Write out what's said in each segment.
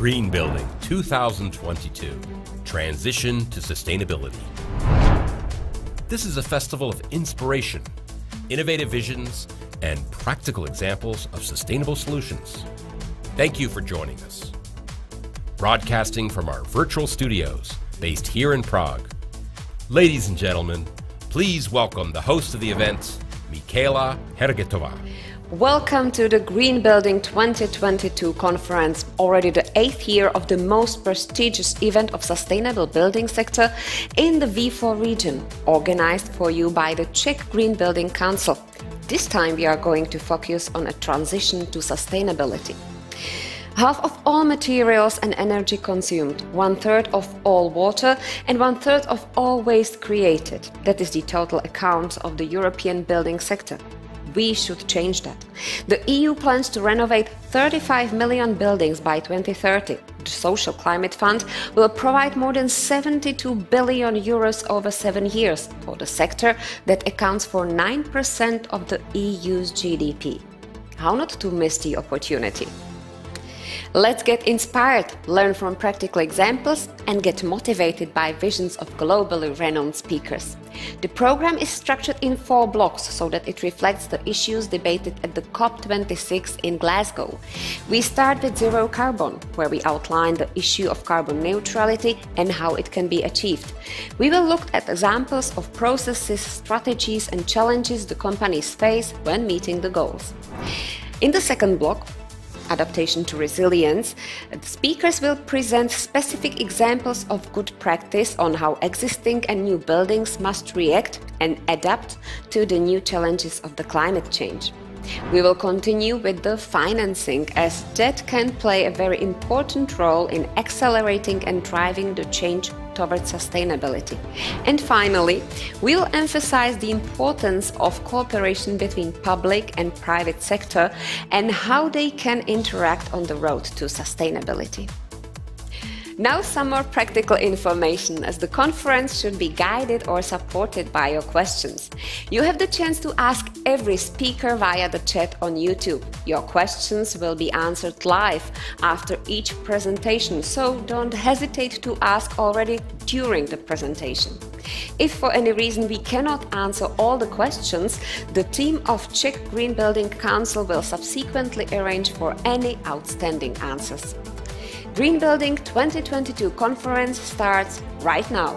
Green Building 2022, Transition to Sustainability. This is a festival of inspiration, innovative visions, and practical examples of sustainable solutions. Thank you for joining us. Broadcasting from our virtual studios based here in Prague. Ladies and gentlemen, please welcome the host of the event, MICHALA HERGETOVÁ. Welcome to the Green Building 2022 conference, already the 8th year of the most prestigious event of sustainable building sector in the V4 region, organized for you by the Czech Green Building Council. This time we are going to focus on a transition to sustainability. Half of all materials and energy consumed, 1/3 of all water and 1/3 of all waste created. That is the total account of the European building sector. We should change that. The EU plans to renovate 35 million buildings by 2030. The Social Climate Fund will provide more than 72 billion euros over 7 years for the sector that accounts for 9% of the EU's GDP. How not to miss the opportunity? Let's get inspired, learn from practical examples, and get motivated by visions of globally renowned speakers. The program is structured in 4 blocks so that it reflects the issues debated at the COP26 in Glasgow. We start with zero carbon, where we outline the issue of carbon neutrality and how it can be achieved. We will look at examples of processes, strategies, and challenges the companies face when meeting the goals. In the second block, Adaptation to Resilience, the speakers will present specific examples of good practice on how existing and new buildings must react and adapt to the new challenges of the climate change. We will continue with the financing, as that can play a very important role in accelerating and driving the change towards sustainability. And finally, we will emphasize the importance of cooperation between public and private sector and how they can interact on the road to sustainability. Now some more practical information, as the conference should be guided or supported by your questions. You have the chance to ask every speaker via the chat on YouTube. Your questions will be answered live after each presentation, so don't hesitate to ask already during the presentation. If for any reason we cannot answer all the questions, the team of Czech Green Building Council will subsequently arrange for any outstanding answers. Green Building 2022 conference starts right now.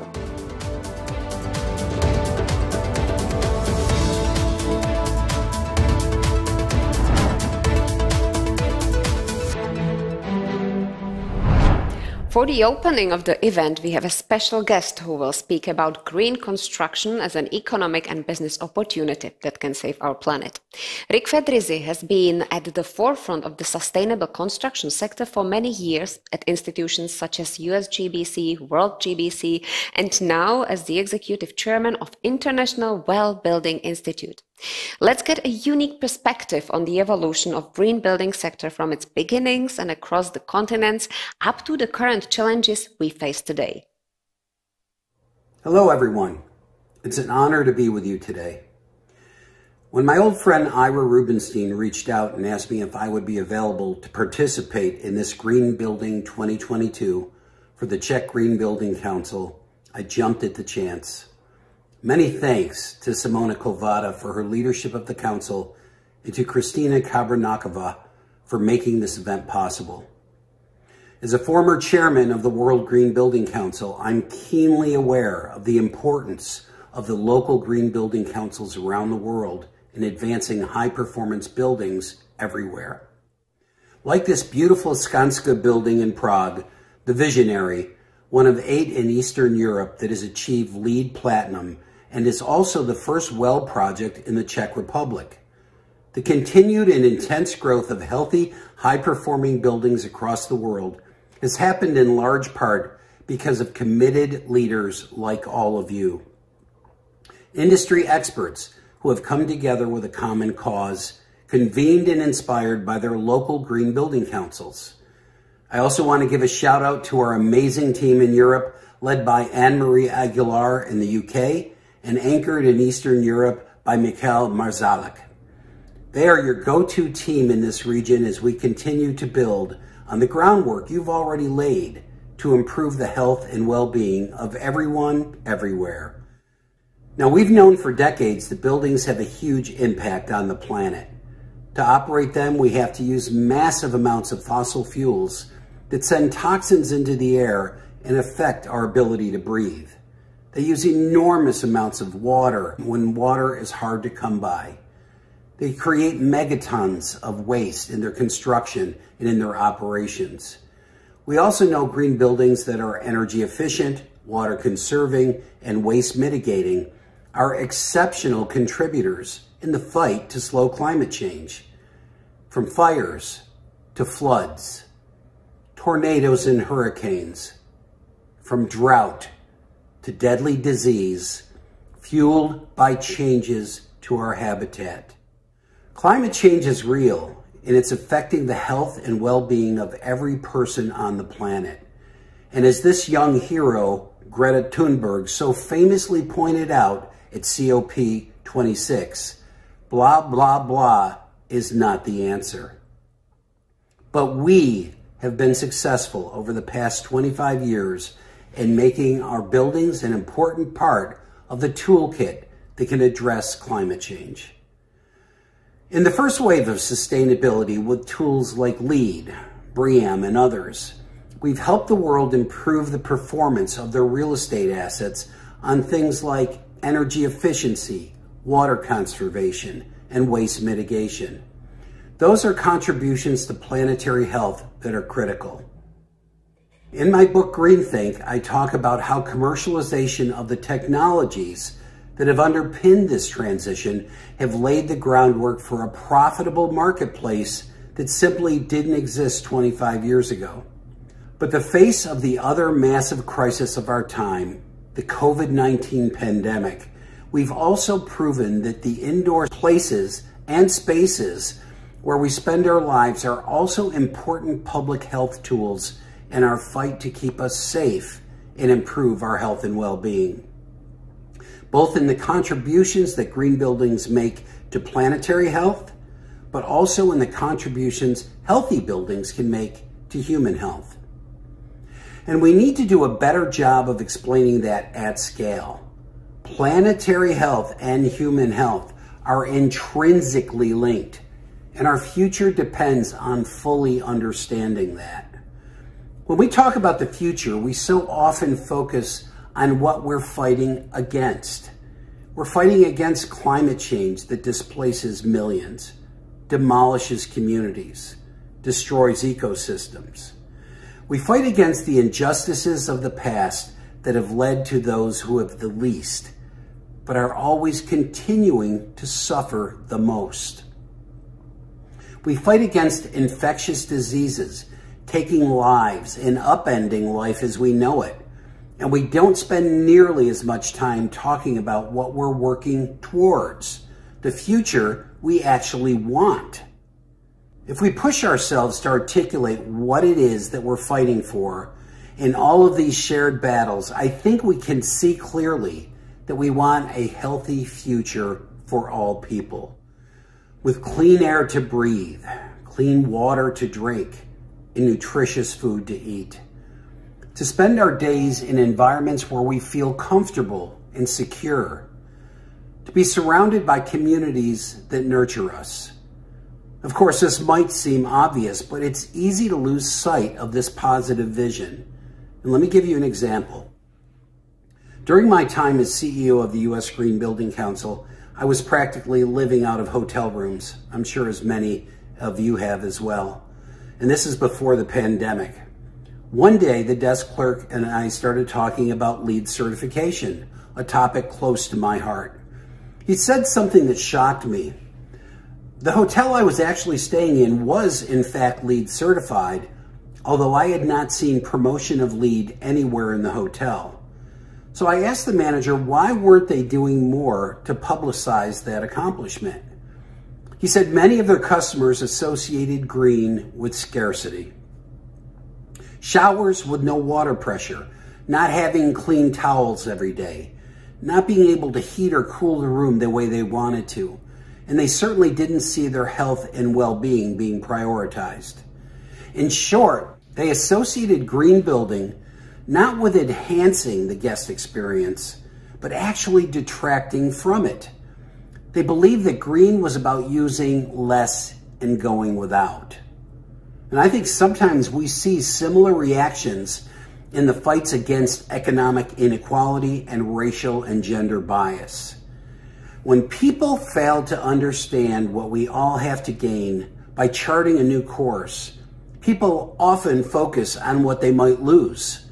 For the opening of the event, we have a special guest who will speak about green construction as an economic and business opportunity that can save our planet. FEDRIZZI has been at the forefront of the sustainable construction sector for many years at institutions such as USGBC, World GBC, and now as the executive chairman of International Well Building Institute. Let's get a unique perspective on the evolution of green building sector from its beginnings and across the continents up to the current challenges we face today. Hello everyone. It's an honor to be with you today. When my old friend Ira Rubinstein reached out and asked me if I would be available to participate in this Green Building 2022 for the Czech Green Building Council, I jumped at the chance. Many thanks to Simona Kolvada for her leadership of the council and to Kristina Kabernakova for making this event possible. As a former chairman of the World Green Building Council, I'm keenly aware of the importance of the local green building councils around the world in advancing high-performance buildings everywhere. Like this beautiful Skanska building in Prague, the Visionary, one of 8 in Eastern Europe that has achieved LEED Platinum and is also the first well project in the Czech Republic. The continued and intense growth of healthy, high-performing buildings across the world has happened in large part because of committed leaders like all of you. Industry experts who have come together with a common cause, convened and inspired by their local green building councils. I also want to give a shout out to our amazing team in Europe, led by Anne-Marie Aguilar in the UK and anchored in Eastern Europe by MARSZALEK. They are your go-to team in this region as we continue to build on the groundwork you've already laid to improve the health and well-being of everyone, everywhere. Now, we've known for decades that buildings have a huge impact on the planet. To operate them, we have to use massive amounts of fossil fuels that send toxins into the air and affect our ability to breathe. They use enormous amounts of water when water is hard to come by. They create megatons of waste in their construction and in their operations. We also know green buildings that are energy efficient, water conserving, and waste mitigating are exceptional contributors in the fight to slow climate change. From fires to floods, tornadoes and hurricanes, from drought to deadly disease, fueled by changes to our habitat. Climate change is real, and it's affecting the health and well-being of every person on the planet. And as this young hero, Greta Thunberg, so famously pointed out at COP26, blah, blah, blah is not the answer. But we have been successful over the past 25 years in making our buildings an important part of the toolkit that can address climate change. In the first wave of sustainability with tools like LEED, BREEAM, and others, we've helped the world improve the performance of their real estate assets on things like energy efficiency, water conservation, and waste mitigation. Those are contributions to planetary health that are critical. In my book, Greenthink, I talk about how commercialization of the technologies that have underpinned this transition have laid the groundwork for a profitable marketplace that simply didn't exist 25 years ago. But the face of the other massive crisis of our time, the COVID-19 pandemic, we've also proven that the indoor places and spaces where we spend our lives are also important public health tools in our fight to keep us safe and improve our health and well-being, both in the contributions that green buildings make to planetary health, but also in the contributions healthy buildings can make to human health. And we need to do a better job of explaining that at scale. Planetary health and human health are intrinsically linked, and our future depends on fully understanding that. When we talk about the future, we so often focus on what we're fighting against. We're fighting against climate change that displaces millions, demolishes communities, destroys ecosystems. We fight against the injustices of the past that have led to those who have the least, but are always continuing to suffer the most. We fight against infectious diseases, taking lives and upending life as we know it. And we don't spend nearly as much time talking about what we're working towards, the future we actually want. If we push ourselves to articulate what it is that we're fighting for in all of these shared battles, I think we can see clearly that we want a healthy future for all people, with clean air to breathe, clean water to drink, and nutritious food to eat. To spend our days in environments where we feel comfortable and secure. To be surrounded by communities that nurture us. Of course, this might seem obvious, but it's easy to lose sight of this positive vision. And let me give you an example. During my time as CEO of the U.S. Green Building Council, I was practically living out of hotel rooms. I'm sure as many of you have as well. And this is before the pandemic. One day, the desk clerk and I started talking about LEED certification, a topic close to my heart. He said something that shocked me. The hotel I was actually staying in was, in fact, LEED certified, although I had not seen promotion of LEED anywhere in the hotel. So I asked the manager why weren't they doing more to publicize that accomplishment. He said many of their customers associated green with scarcity. Showers with no water pressure, not having clean towels every day, not being able to heat or cool the room the way they wanted to, and they certainly didn't see their health and well-being being prioritized. In short, they associated green building not with enhancing the guest experience, but actually detracting from it. They believed that green was about using less and going without. And I think sometimes we see similar reactions in the fights against economic inequality and racial and gender bias. When people fail to understand what we all have to gain by charting a new course, people often focus on what they might lose.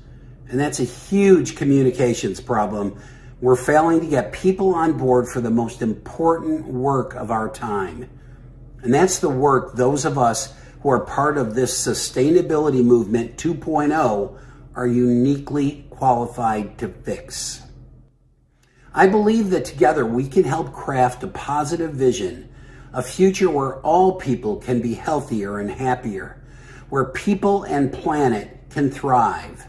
And that's a huge communications problem. We're failing to get people on board for the most important work of our time. And that's the work those of us who are part of this sustainability movement 2.0 are uniquely qualified to fix. I believe that together we can help craft a positive vision, a future where all people can be healthier and happier, where people and planet can thrive.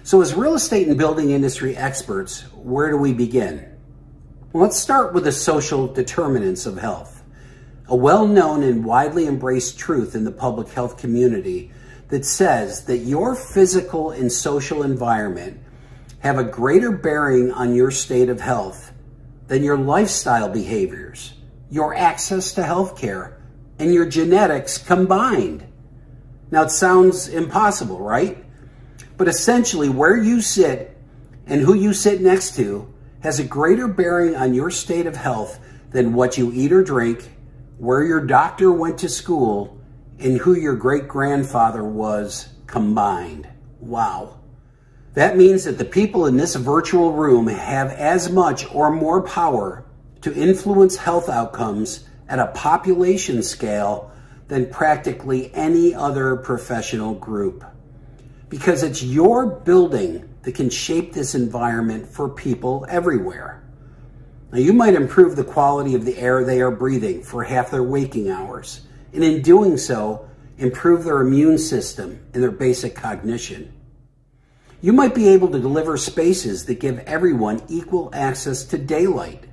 So as real estate and building industry experts, where do we begin? Well, let's start with the social determinants of health, a well-known and widely embraced truth in the public health community that says that your physical and social environment have a greater bearing on your state of health than your lifestyle behaviors, your access to healthcare, and your genetics combined. Now, it sounds impossible, right? But essentially, where you sit and who you sit next to has a greater bearing on your state of health than what you eat or drink, where your doctor went to school, and who your great-grandfather was combined. Wow. That means that the people in this virtual room have as much or more power to influence health outcomes at a population scale than practically any other professional group. Because it's your building that can shape this environment for people everywhere. Now, you might improve the quality of the air they are breathing for half their waking hours, and in doing so, improve their immune system and their basic cognition. You might be able to deliver spaces that give everyone equal access to daylight,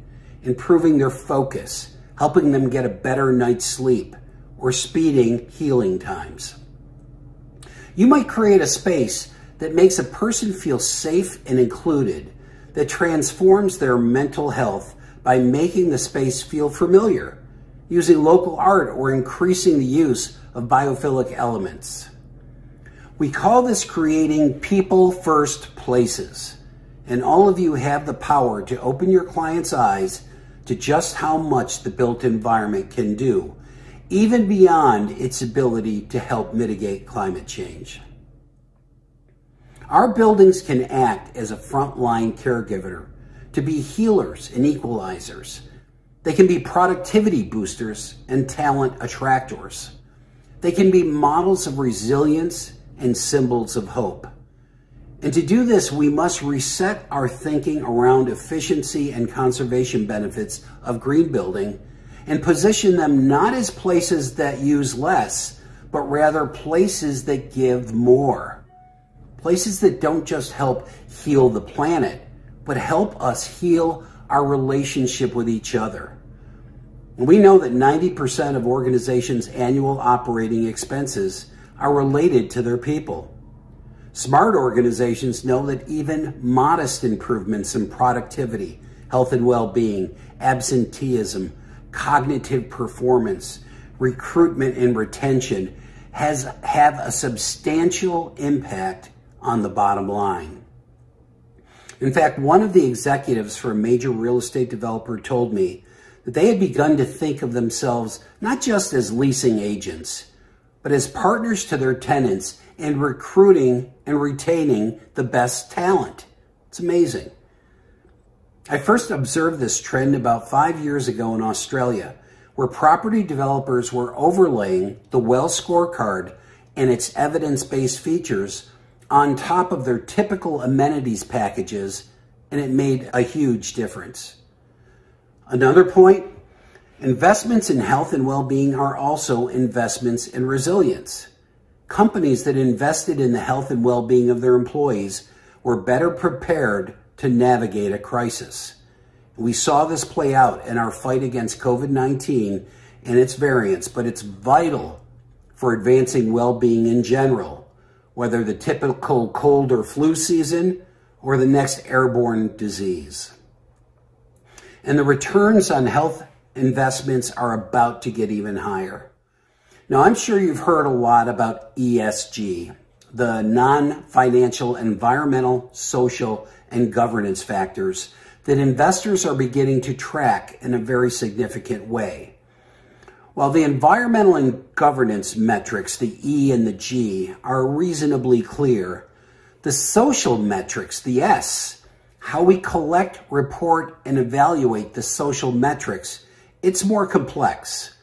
improving their focus, helping them get a better night's sleep, or speeding healing times. You might create a space that makes a person feel safe and included, that transforms their mental health by making the space feel familiar, using local art or increasing the use of biophilic elements. We call this creating people-first places, and all of you have the power to open your clients' eyes to just how much the built environment can do, even beyond its ability to help mitigate climate change. Our buildings can act as a frontline caregiver, to be healers and equalizers. They can be productivity boosters and talent attractors. They can be models of resilience and symbols of hope. And to do this, we must reset our thinking around efficiency and conservation benefits of green building and position them not as places that use less, but rather places that give more. Places that don't just help heal the planet, but help us heal our relationship with each other. We know that 90% of organizations' annual operating expenses are related to their people. Smart organizations know that even modest improvements in productivity, health and well-being, absenteeism, cognitive performance, recruitment and retention have a substantial impact on the bottom line. In fact, one of the executives for a major real estate developer told me that they had begun to think of themselves not just as leasing agents, but as partners to their tenants in recruiting and retaining the best talent. It's amazing. I first observed this trend about 5 years ago in Australia, where property developers were overlaying the WELL scorecard and its evidence-based features on top of their typical amenities packages, and it made a huge difference. Another point, investments in health and well-being are also investments in resilience. Companies that invested in the health and well-being of their employees were better prepared to navigate a crisis. We saw this play out in our fight against COVID-19 and its variants, but it's vital for advancing well-being in general, whether the typical cold or flu season or the next airborne disease. And the returns on health investments are about to get even higher. Now, I'm sure you've heard a lot about ESG, the non-financial environmental, social, and governance factors that investors are beginning to track in a very significant way. While the environmental and governance metrics, the E and the G, are reasonably clear, the social metrics, the S, how we collect, report, and evaluate the social metrics, it's more complex.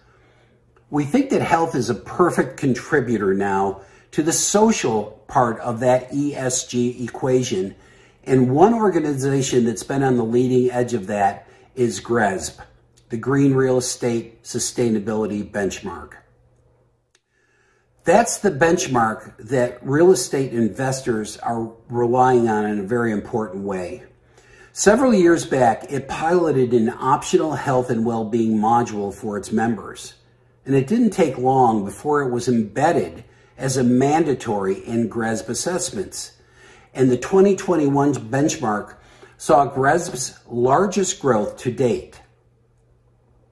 We think that health is a perfect contributor now to the social part of that ESG equation, and one organization that's been on the leading edge of that is GRESB, the Green Real Estate Sustainability Benchmark. That's the benchmark that real estate investors are relying on in a very important way. Several years back, it piloted an optional health and well-being module for its members, and it didn't take long before it was embedded as a mandatory in GRESB assessments. And the 2021 benchmark saw GRESB's largest growth to date.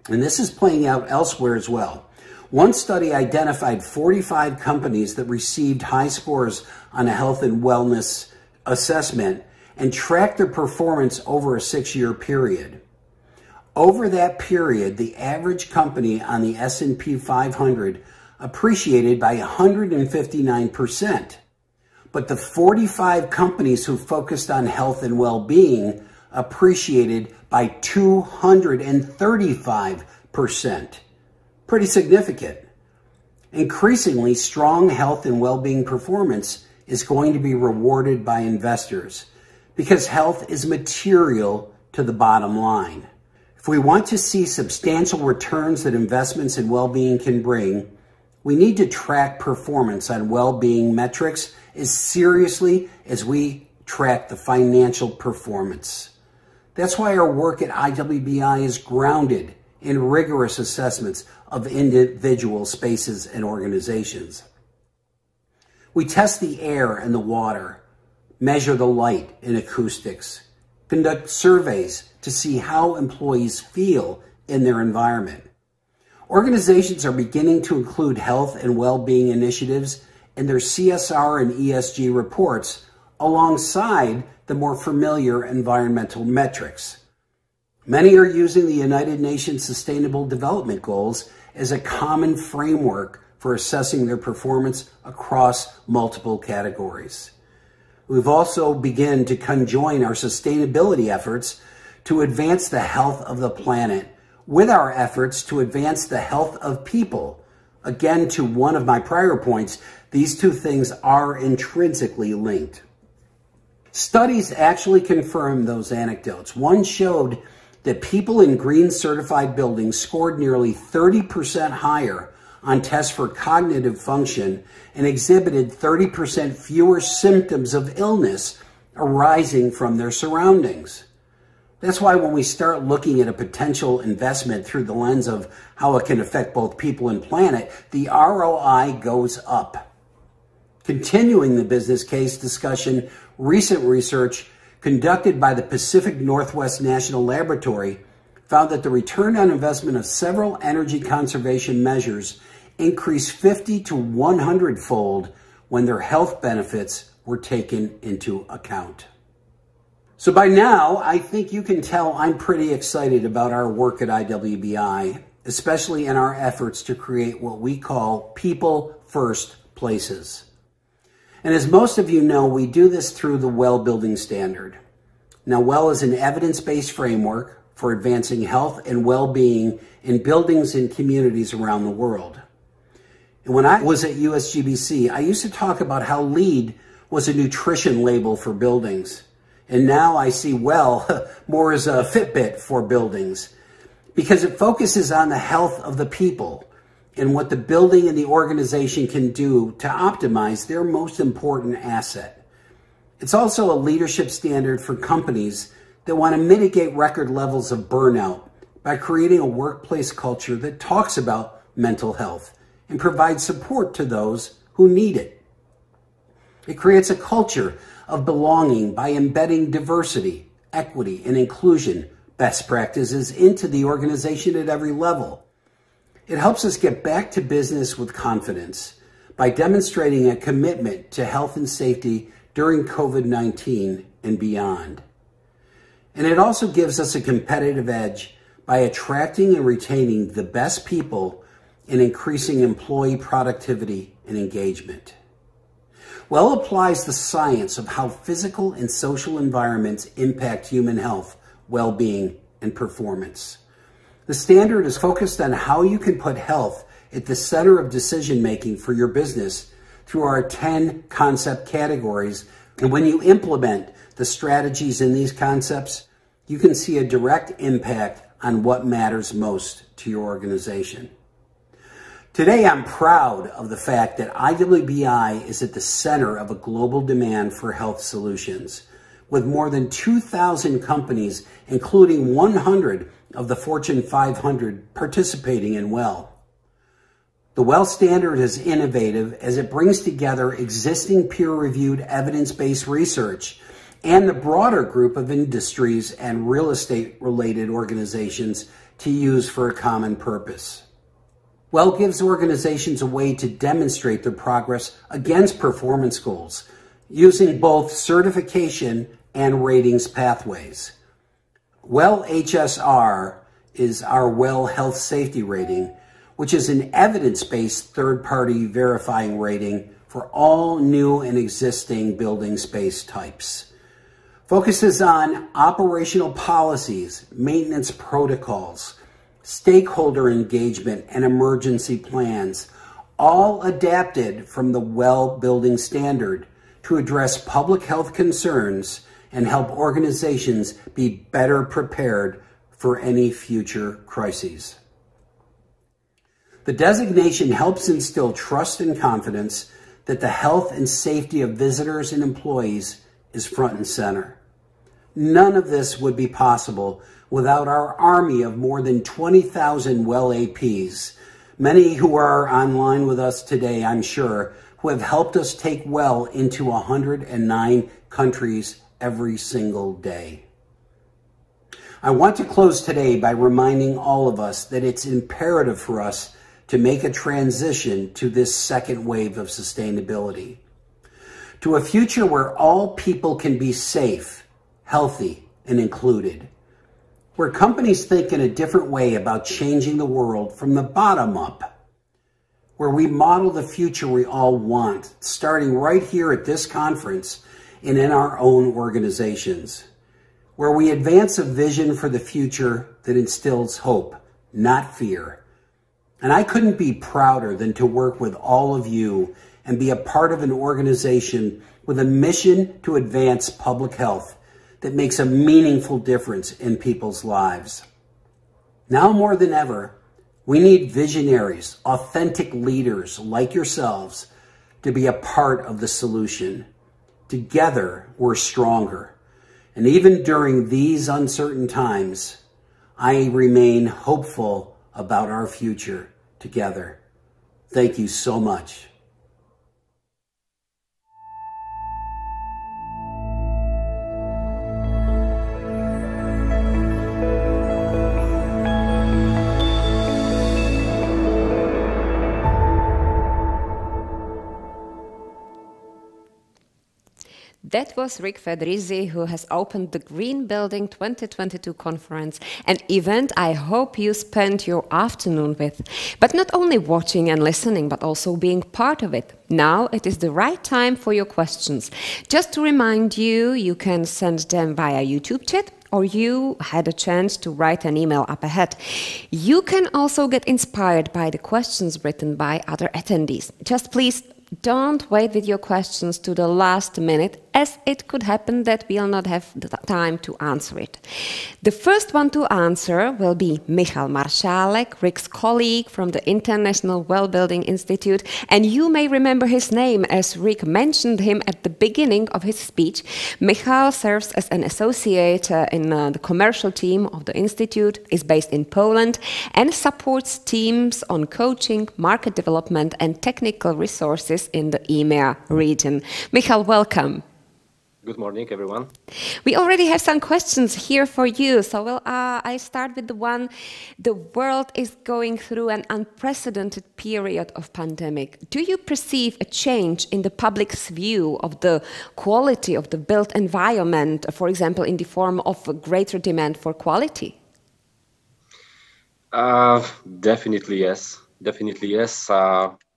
And this is playing out elsewhere as well. One study identified 45 companies that received high scores on a health and wellness assessment and tracked their performance over a 6-year period. Over that period, the average company on the S&P 500 appreciated by 159%. But the 45 companies who focused on health and well-being appreciated by 235%. Pretty significant. Increasingly, strong health and well-being performance is going to be rewarded by investors because health is material to the bottom line. If we want to see substantial returns that investments in well-being can bring, we need to track performance on well-being metrics as seriously as we track the financial performance. That's why our work at IWBI is grounded in rigorous assessments of individual spaces and organizations. We test the air and the water, measure the light and acoustics, conduct surveys to see how employees feel in their environment. Organizations are beginning to include health and well-being initiatives in their CSR and ESG reports alongside the more familiar environmental metrics. Many are using the United Nations Sustainable Development Goals as a common framework for assessing their performance across multiple categories. We've also begun to conjoin our sustainability efforts to advance the health of the planet with our efforts to advance the health of people. Again, to one of my prior points, these two things are intrinsically linked. Studies actually confirm those anecdotes. One showed that people in green certified buildings scored nearly 30% higher on tests for cognitive function and exhibited 30% fewer symptoms of illness arising from their surroundings. That's why when we start looking at a potential investment through the lens of how it can affect both people and planet, the ROI goes up. Continuing the business case discussion, recent research conducted by the Pacific Northwest National Laboratory found that the return on investment of several energy conservation measures increased 50 to 100-fold when their health benefits were taken into account. So by now, I think you can tell I'm pretty excited about our work at IWBI, especially in our efforts to create what we call people-first places. And as most of you know, we do this through the WELL Building Standard. Now, WELL is an evidence-based framework for advancing health and well-being in buildings and communities around the world. And when I was at USGBC, I used to talk about how LEED was a nutrition label for buildings. And now I see WELL more as a Fitbit for buildings because it focuses on the health of the people and what the building and the organization can do to optimize their most important asset. It's also a leadership standard for companies that want to mitigate record levels of burnout by creating a workplace culture that talks about mental health and provide support to those who need it. It creates a culture of belonging by embedding diversity, equity, and inclusion best practices into the organization at every level. It helps us get back to business with confidence by demonstrating a commitment to health and safety during COVID-19 and beyond. And it also gives us a competitive edge by attracting and retaining the best people and increasing employee productivity and engagement. Well applies the science of how physical and social environments impact human health, well-being, and performance. The standard is focused on how you can put health at the center of decision-making for your business through our 10 concept categories. And when you implement the strategies in these concepts, you can see a direct impact on what matters most to your organization. Today, I'm proud of the fact that IWBI is at the center of a global demand for health solutions, with more than 2,000 companies, including 100 of the Fortune 500, participating in WELL. The WELL standard is innovative as it brings together existing peer-reviewed evidence-based research and the broader group of industries and real estate-related organizations to use for a common purpose. WELL gives organizations a way to demonstrate their progress against performance goals, using both certification and ratings pathways. WELL HSR is our WELL Health Safety Rating, which is an evidence-based third-party verifying rating for all new and existing building space types. Focuses on operational policies, maintenance protocols, stakeholder engagement, and emergency plans, all adapted from the WELL building standard to address public health concerns and help organizations be better prepared for any future crises. The designation helps instill trust and confidence that the health and safety of visitors and employees is front and center. None of this would be possible without our army of more than 20,000 WELL APs, many who are online with us today, I'm sure, who have helped us take WELL into 109 countries every single day. I want to close today by reminding all of us that it's imperative for us to make a transition to this second wave of sustainability, to a future where all people can be safe, healthy, and included, where companies think in a different way about changing the world from the bottom up, where we model the future we all want, starting right here at this conference and in our own organizations, where we advance a vision for the future that instills hope, not fear. And I couldn't be prouder than to work with all of you and be a part of an organization with a mission to advance public health that makes a meaningful difference in people's lives. Now more than ever, we need visionaries, authentic leaders like yourselves to be a part of the solution. Together, we're stronger. And even during these uncertain times, I remain hopeful about our future together. Thank you so much. That was Rick FEDRIZZI, who has opened the Green Building 2022 conference, an event I hope you spent your afternoon with. But not only watching and listening, but also being part of it. Now it is the right time for your questions. Just to remind you, you can send them via YouTube chat, or you had a chance to write an email up ahead. You can also get inspired by the questions written by other attendees. Just please don't wait with your questions to the last minute. as it could happen that we'll not have the time to answer it. The first one to answer will be Michal MARSZALEK, Rick's colleague from the International Well Building Institute, and you may remember his name as Rick mentioned him at the beginning of his speech. Michal serves as an associate in the commercial team of the institute, is based in Poland, and supports teams on coaching, market development, and technical resources in the EMEA region. Michal, welcome. Good morning, everyone. We already have some questions here for you. So I start with the one, the world is going through an unprecedented period of pandemic. Do you perceive a change in the public's view of the quality of the built environment, for example, in the form of a greater demand for quality? Definitely yes. Definitely yes.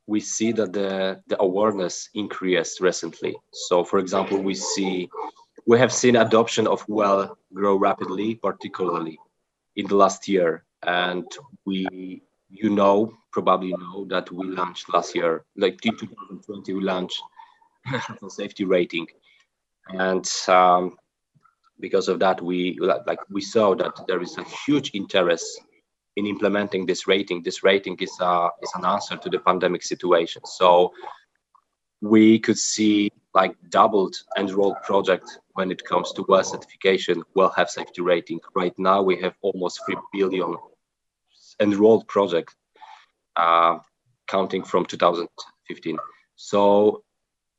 We see that the awareness increased recently. So, for example, we have seen adoption of well grow rapidly, particularly in the last year. And probably know that we launched last year, like in 2020, we launched health and safety rating, and because of that, we saw that there is a huge interest in implementing this rating. This rating is an answer to the pandemic situation. So we could see like doubled enrolled project when it comes to well certification, well health safety rating. Right now we have almost 3 billion enrolled project, counting from 2015. So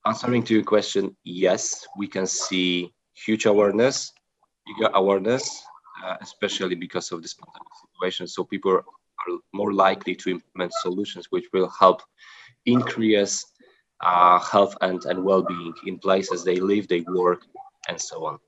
answering to your question, yes, we can see huge awareness, bigger awareness, especially because of this pandemic situation. So people are more likely to implement solutions which will help increase health and well-being in places they live, they work, and so on.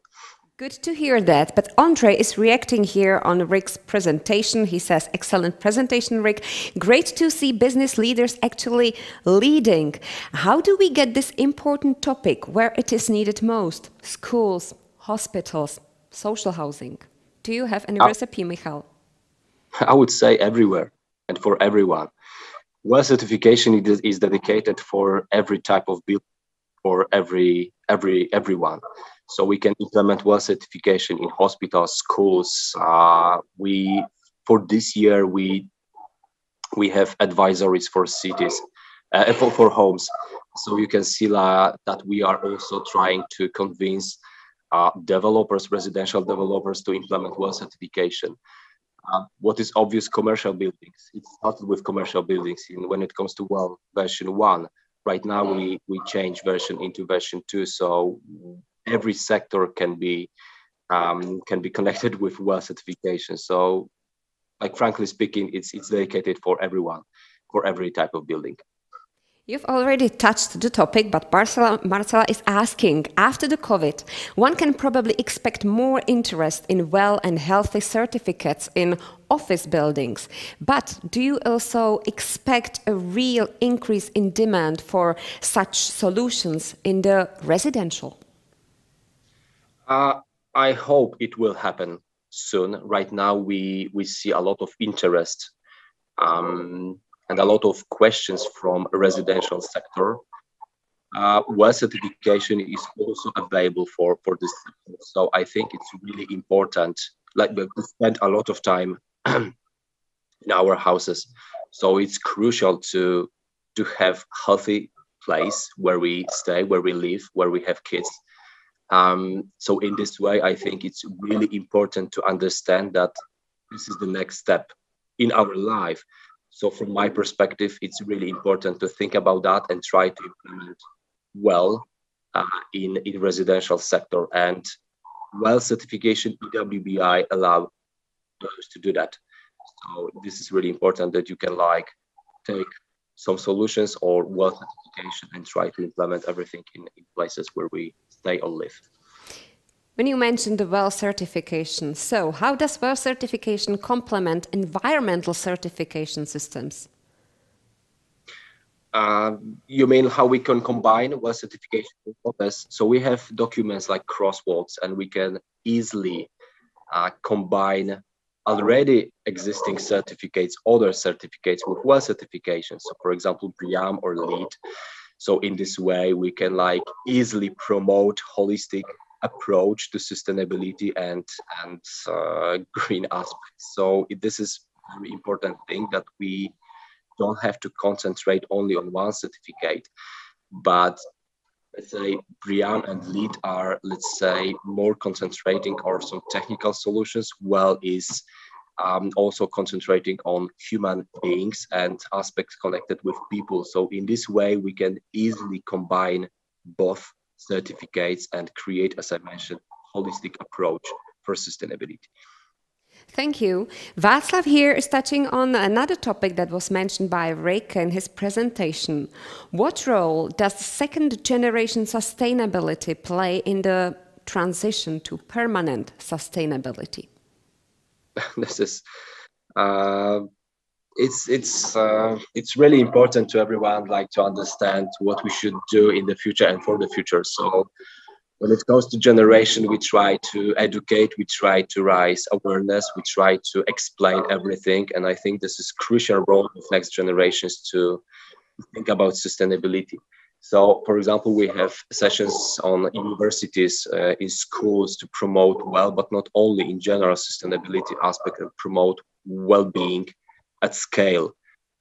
Good to hear that. But Andre is reacting here on Rick's presentation. He says, excellent presentation, Rick. Great to see business leaders actually leading. How do we get this important topic where it is needed most? Schools, hospitals, social housing. Do you have any recipe, Michal? I would say everywhere and for everyone. Well certification is dedicated for every type of building, for everyone. So we can implement well certification in hospitals, schools. For this year we have advisories for cities, for homes. So you can see that we are also trying to convince developers, residential developers, to implement well certification. What is obvious, commercial buildings. It started with commercial buildings. When it comes to well version 1, right now we change version into version 2. So every sector can be connected with well certification. So, like frankly speaking, it's dedicated for everyone, for every type of building. You've already touched the topic, but Marcela is asking, after the COVID, one can probably expect more interest in well and healthy certificates in office buildings. But do you also expect a real increase in demand for such solutions in the residential? I hope it will happen soon. Right now, we see a lot of interest and a lot of questions from a residential sector. Well certification is also available for this sector. So I think it's really important, like we spend a lot of time in our houses. So it's crucial to have healthy place where we stay, where we live, where we have kids. So in this way, I think it's really important to understand that this is the next step in our life. So from my perspective, it's really important to think about that and try to implement well in residential sector. And well certification, IWBI allow those to do that. So this is really important that you can take some solutions or well certification and try to implement everything in places where we stay or live. When you mentioned the well certification, so how does well certification complement environmental certification systems? You mean how we can combine well certification with others? So we have documents like crosswalks, and we can easily combine already existing certificates, other certificates with well certification. So for example, BREEAM or LEED. So in this way, we can like easily promote holistic approach to sustainability and green aspects. So this is a very important thing, that we don't have to concentrate only on one certificate, but let's say Brian and Lead are, let's say, more concentrating on some technical solutions, while is also concentrating on human beings and aspects connected with people. So in this way, we can easily combine both certificates and create, as I mentioned, holistic approach for sustainability. Thank you. Václav here is touching on another topic that was mentioned by Rick in his presentation. What role does second generation sustainability play in the transition to permanent sustainability? This is it's really important to everyone, like, to understand what we should do in the future and for the future. So when it comes to generation, we try to educate, we try to raise awareness, we try to explain everything. And I think this is crucial role of next generations to think about sustainability. So, for example, we have sessions on universities, in schools, to promote but not only in general sustainability aspect, and promote well-being at scale.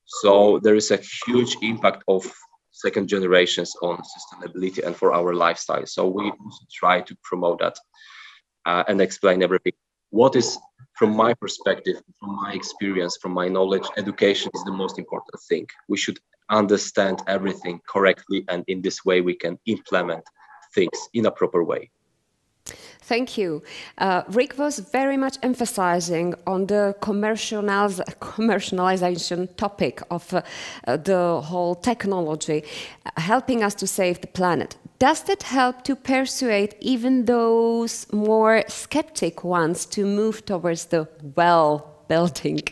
So there is a huge impact of second generations on sustainability and for our lifestyle. So we also try to promote that and explain everything. What is, from my perspective, from my experience, from my knowledge, education is the most important thing. We should understand everything correctly, and in this way we can implement things in a proper way. Thank you. Rick was very much emphasizing on the commercialization topic of the whole technology, helping us to save the planet. Does that help to persuade even those more skeptic ones to move towards the well-building?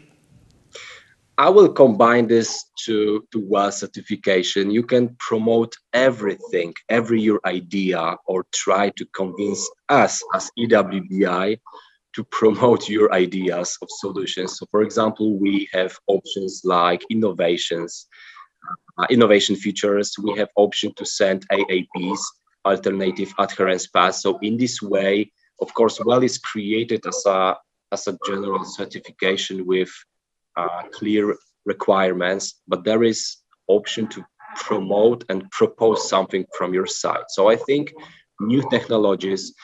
I will combine this to WELL certification. You can promote everything, your idea, or try to convince us as IWBI to promote your ideas of solutions. So, for example, we have options like innovation features. We have option to send AAPs, alternative adherence paths. So in this way, of course, WELL is created as a general certification with clear requirements, but there is option to promote and propose something from your side. So I think new technologies,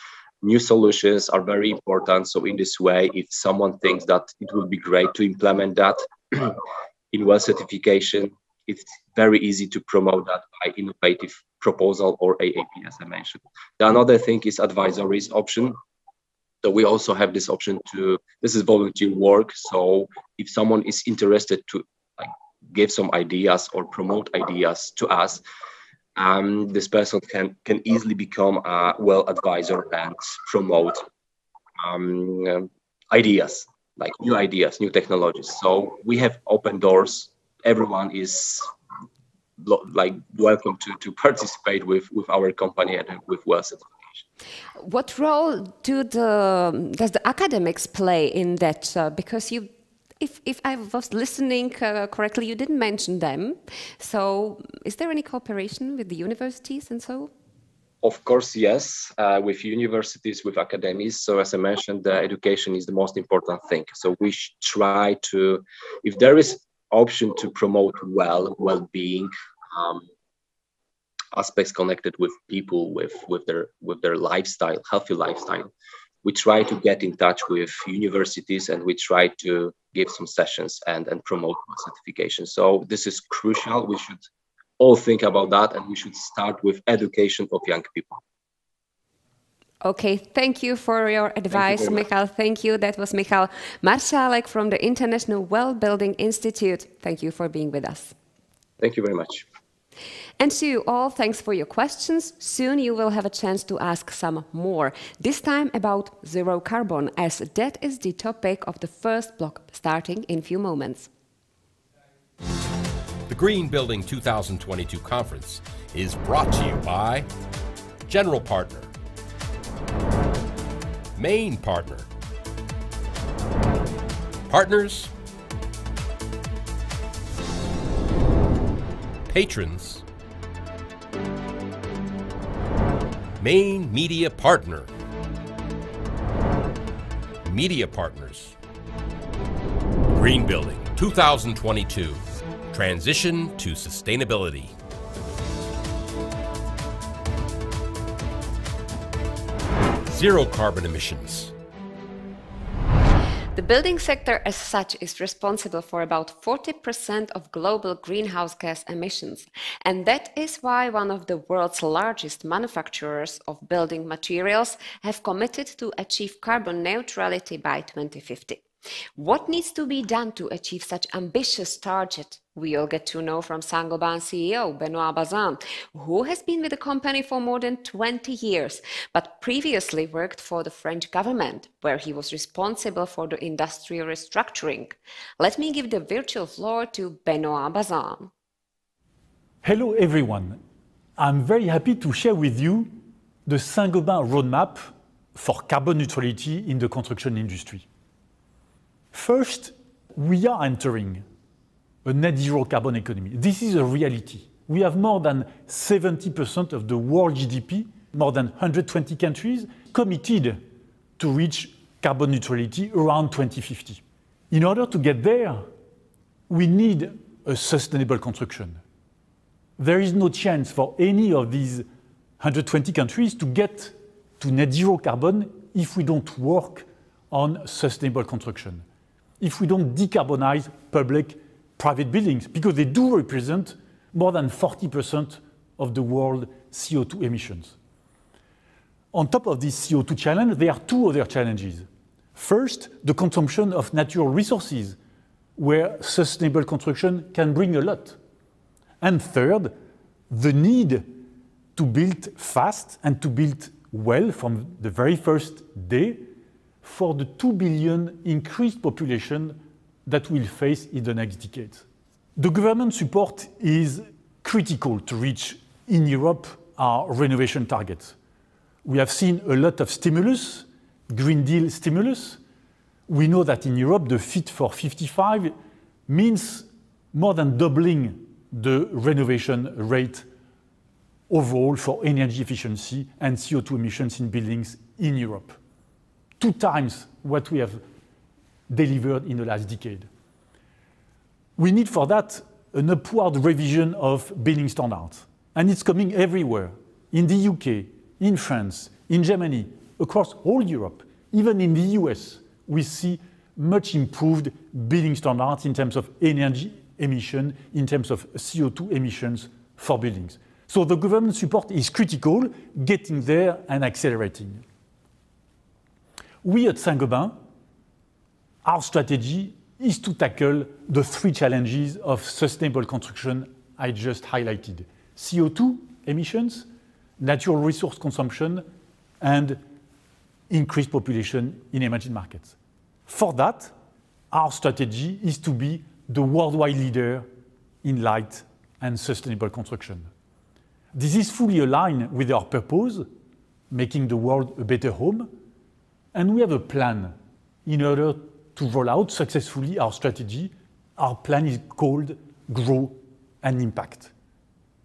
new solutions are very important. So in this way, if someone thinks that it would be great to implement that in WELL certification, it's very easy to promote that by innovative proposal or AAP, as I mentioned. The another thing is advisories option. So we also have this option this is volunteer work. So if someone is interested to give some ideas or promote ideas to us, this person can easily become a WELL advisor and promote ideas, like new ideas, new technologies. So we have open doors. Everyone is welcome to participate with our company and with WELL certification. What role does the academics play in that? Because if I was listening correctly, you didn't mention them. So is there any cooperation with the universities and so? Of course, yes, with universities, with academies. So as I mentioned, the education is the most important thing. So we try to, if there is option to promote well-being, aspects connected with people, with their lifestyle, healthy lifestyle, we try to get in touch with universities, and we try to give some sessions and promote certification. So this is crucial. We should all think about that, and we should start with education of young people. Okay, thank you for your advice, Michal. Thank you. That was Michal MARSZALEK from the International Well Building Institute. Thank you for being with us. Thank you very much. And to you all, thanks for your questions. Soon you will have a chance to ask some more, this time about zero carbon, as that is the topic of the first block, starting in a few moments. The Green Building 2022 conference is brought to you by General Partner, Main Partner, Partners, Patrons, Main media partner. Media partners. Green Building 2022. Transition to sustainability. Zero carbon emissions. The building sector as such is responsible for about 40% of global greenhouse gas emissions, and that is why one of the world's largest manufacturers of building materials have committed to achieve carbon neutrality by 2050. What needs to be done to achieve such ambitious target? We'll get to know from Saint-Gobain CEO Benoit Bazin, who has been with the company for more than 20 years, but previously worked for the French government, where he was responsible for the industrial restructuring. Let me give the virtual floor to Benoit Bazin. Hello everyone. I'm very happy to share with you the Saint-Gobain roadmap for carbon neutrality in the construction industry. First, we are entering a net zero carbon economy. This is a reality. We have more than 70% of the world GDP, more than 120 countries, committed to reach carbon neutrality around 2050. In order to get there, we need a sustainable construction. There is no chance for any of these 120 countries to get to net zero carbon if we don't work on sustainable construction, if we don't decarbonize public-private buildings, because they do represent more than 40% of the world CO2 emissions. On top of this CO2 challenge, there are two other challenges. First, the consumption of natural resources, where sustainable construction can bring a lot. And third, the need to build fast and to build well from the very first day for the 2 billion increased population that we'll face in the next decade. The government support is critical to reach in Europe our renovation targets. We have seen a lot of stimulus, Green Deal stimulus. We know that in Europe the Fit for 55 means more than doubling the renovation rate overall for energy efficiency and CO2 emissions in buildings in Europe. 2 times what we have delivered in the last decade. We need for that an upward revision of building standards. And it's coming everywhere. In the UK, in France, in Germany, across all Europe, even in the US, we see much improved building standards in terms of energy emission, in terms of CO2 emissions for buildings. So the government support is critical, getting there and accelerating. We at Saint-Gobain, our strategy is to tackle the 3 challenges of sustainable construction I just highlighted: CO2 emissions, natural resource consumption, and increased population in emerging markets. For that, our strategy is to be the worldwide leader in light and sustainable construction. This is fully aligned with our purpose, making the world a better home, and we have a plan in order to roll out successfully our strategy. Our plan is called Grow and Impact.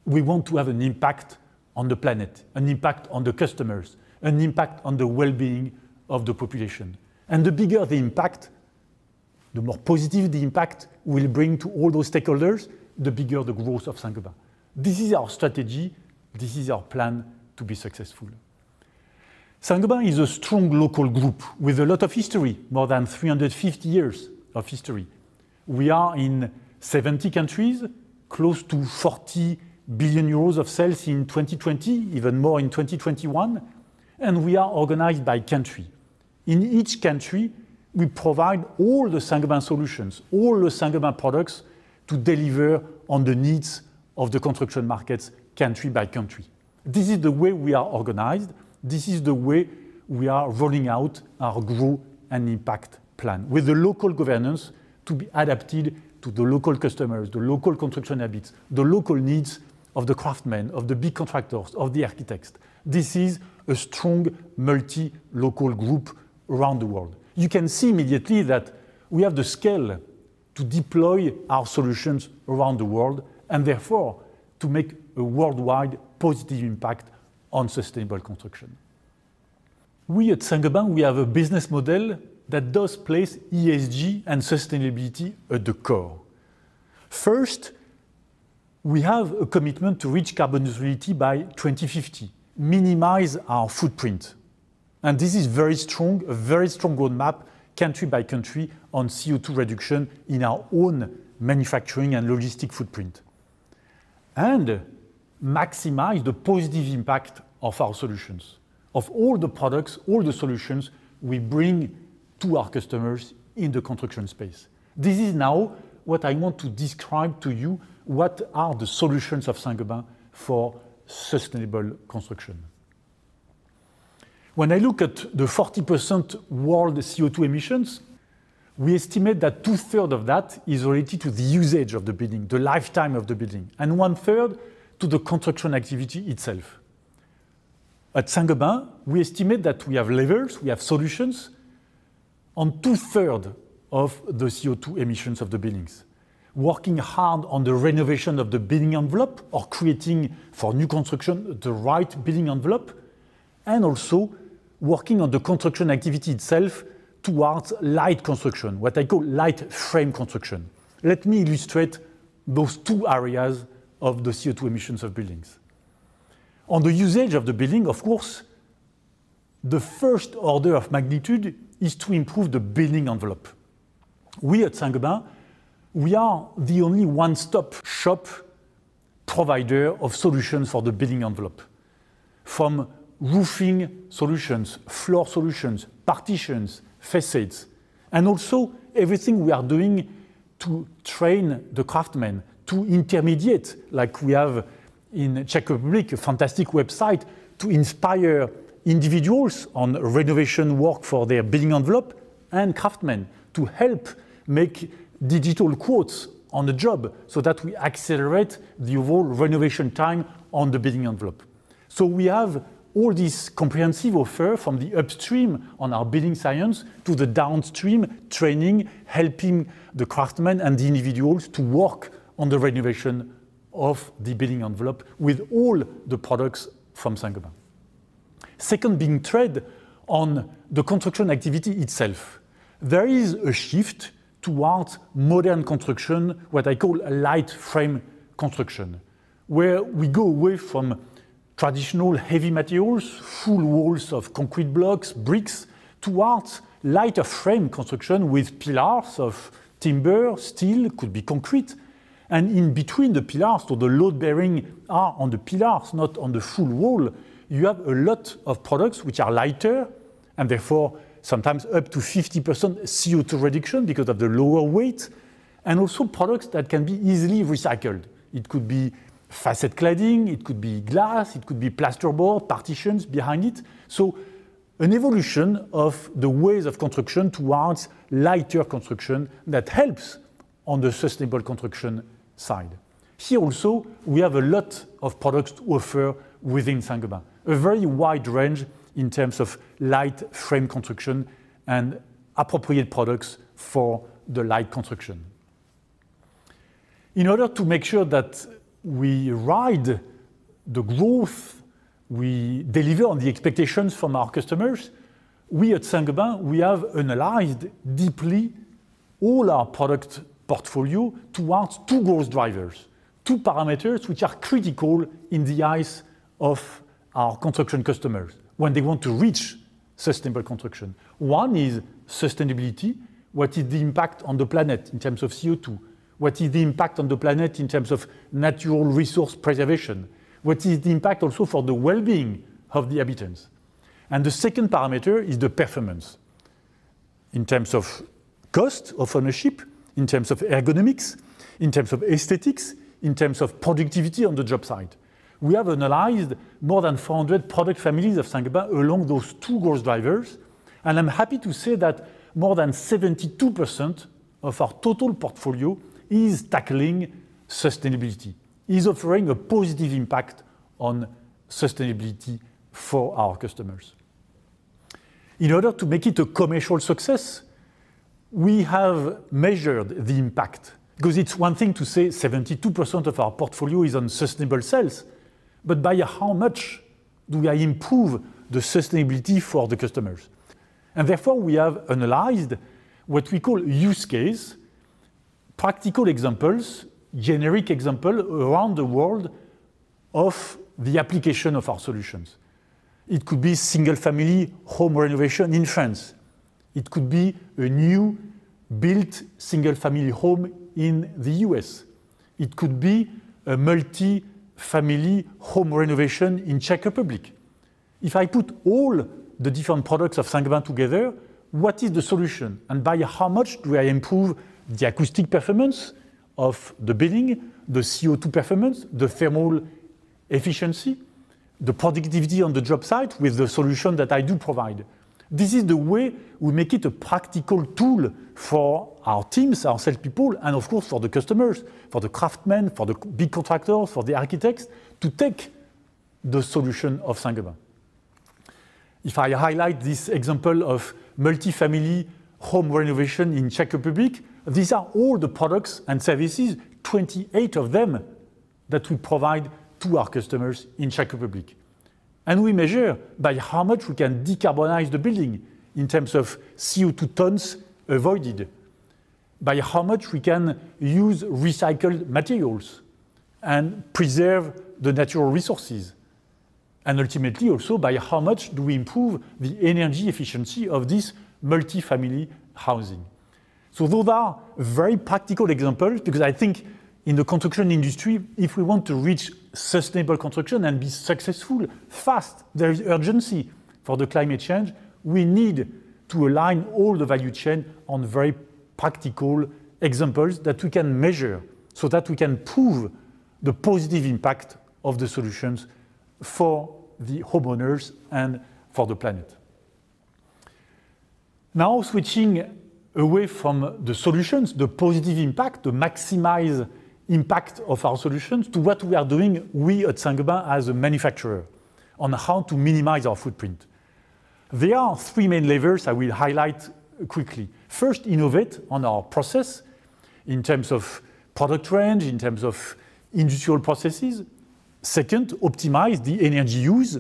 We want to have an impact on the planet, an impact on the customers, an impact on the well-being of the population. And the bigger the impact, the more positive the impact will bring to all those stakeholders, the bigger the growth of Saint-Gobain. This is our strategy, this is our plan to be successful. Saint-Gobain is a strong local group with a lot of history, more than 350 years of history. We are in 70 countries, close to 40 billion euros of sales in 2020, even more in 2021, and we are organized by country. In each country, we provide all the Saint-Gobain solutions, all the Saint-Gobain products to deliver on the needs of the construction markets country by country. This is the way we are organized. This is the way we are rolling out our Grow and Impact plan, with the local governance to be adapted to the local customers, the local construction habits, the local needs of the craftsmen, of the big contractors, of the architects. This is a strong multi-local group around the world. You can see immediately that we have the scale to deploy our solutions around the world and therefore to make a worldwide positive impact on sustainable construction. We at Saint-Gobain, we have a business model that does place ESG and sustainability at the core. First, we have a commitment to reach carbon neutrality by 2050, minimize our footprint. And this is very strong, a very strong roadmap, country by country, on CO2 reduction in our own manufacturing and logistic footprint. And maximize the positive impact of our solutions, of all the products, all the solutions we bring to our customers in the construction space. This is now what I want to describe to you, what are the solutions of Saint-Gobain for sustainable construction. When I look at the 40% world CO2 emissions, we estimate that 2/3 of that is related to the usage of the building, the lifetime of the building, and 1/3 to the construction activity itself. At Saint-Gobain, we estimate that we have levers, we have solutions on 2/3 of the CO2 emissions of the buildings. Working hard on the renovation of the building envelope or creating for new construction the right building envelope, and also working on the construction activity itself towards light construction, what I call light frame construction. Let me illustrate those two areas of the CO2 emissions of buildings. On the usage of the building, of course, the first order of magnitude is to improve the building envelope. We at Saint-Gobain, we are the only one-stop shop provider of solutions for the building envelope. From roofing solutions, floor solutions, partitions, facades, and also everything we are doing to train the craftsmen, to intermediate, like we have in Czech Republic, a fantastic website to inspire individuals on renovation work for their building envelope, and craftsmen to help make digital quotes on the job so that we accelerate the overall renovation time on the building envelope. So we have all this comprehensive offer from the upstream on our building science to the downstream training, helping the craftsmen and the individuals to work on the renovation of the building envelope with all the products from Saint-Gobain. Second, being trade on the construction activity itself. There is a shift towards modern construction, what I call a light frame construction, where we go away from traditional heavy materials, full walls of concrete blocks, bricks, towards lighter frame construction with pillars of timber, steel, could be concrete, and in between the pillars, so the load bearing are on the pillars, not on the full wall, you have a lot of products which are lighter and therefore sometimes up to 50% CO2 reduction because of the lower weight, and also products that can be easily recycled. It could be facade cladding, it could be glass, it could be plasterboard, partitions behind it. So an evolution of the ways of construction towards lighter construction that helps on the sustainable construction side. Here also, we have a lot of products to offer within Saint-Gobain, a very wide range in terms of light frame construction and appropriate products for the light construction. In order to make sure that we ride the growth, we deliver on the expectations from our customers, we at Saint-Gobain, we have analyzed deeply all our product portfolio towards two growth drivers, two parameters which are critical in the eyes of our construction customers when they want to reach sustainable construction. One is sustainability. What is the impact on the planet in terms of CO2? What is the impact on the planet in terms of natural resource preservation? What is the impact also for the well-being of the inhabitants? And the second parameter is the performance in terms of cost of ownership, in terms of ergonomics, in terms of aesthetics, in terms of productivity on the job site. We have analyzed more than 400 product families of Saint-Gobain along those two growth drivers, and I'm happy to say that more than 72% of our total portfolio is tackling sustainability, is offering a positive impact on sustainability for our customers. In order to make it a commercial success, we have measured the impact, because it's one thing to say 72% of our portfolio is on sustainable sales, but by how much do I improve the sustainability for the customers? And therefore, we have analyzed what we call use case, practical examples, generic example around the world of the application of our solutions. It could be single-family home renovation in France. It could be a new built single-family home in the US. It could be a multi-family home renovation in Czech Republic. If I put all the different products of Saint-Gobain together, what is the solution? And by how much do I improve the acoustic performance of the building, the CO2 performance, the thermal efficiency, the productivity on the job site with the solution that I do provide? This is the way we make it a practical tool for our teams, our salespeople, and of course for the customers, for the craftsmen, for the big contractors, for the architects, to take the solution of Saint-Gobain. If I highlight this example of multi-family home renovation in Czech Republic, these are all the products and services, 28 of them, that we provide to our customers in Czech Republic. And we measure by how much we can decarbonize the building in terms of CO2 tons avoided, by how much we can use recycled materials and preserve the natural resources, and ultimately also by how much do we improve the energy efficiency of this multi-family housing. So those are very practical examples, because I think in the construction industry, if we want to reach sustainable construction and be successful fast, there is urgency for the climate change. We need to align all the value chain on very practical examples that we can measure so that we can prove the positive impact of the solutions for the homeowners and for the planet. Now switching away from the solutions, the positive impact, the maximize impact of our solutions, to what we are doing, we at Saint-Gobain as a manufacturer, on how to minimize our footprint. There are three main levers I will highlight quickly. First, innovate on our process in terms of product range, in terms of industrial processes. Second, optimize the energy use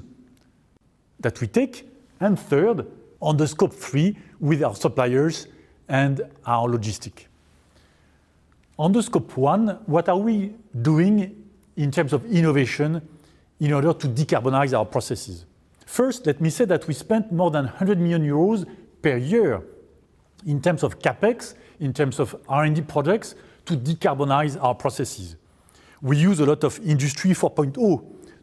that we take. And third, on the scope 3 with our suppliers and our logistic. On the scope 1, what are we doing in terms of innovation in order to decarbonize our processes? First, let me say that we spent more than 100 million euros per year in terms of CapEx, in terms of R&D projects to decarbonize our processes. We use a lot of Industry 4.0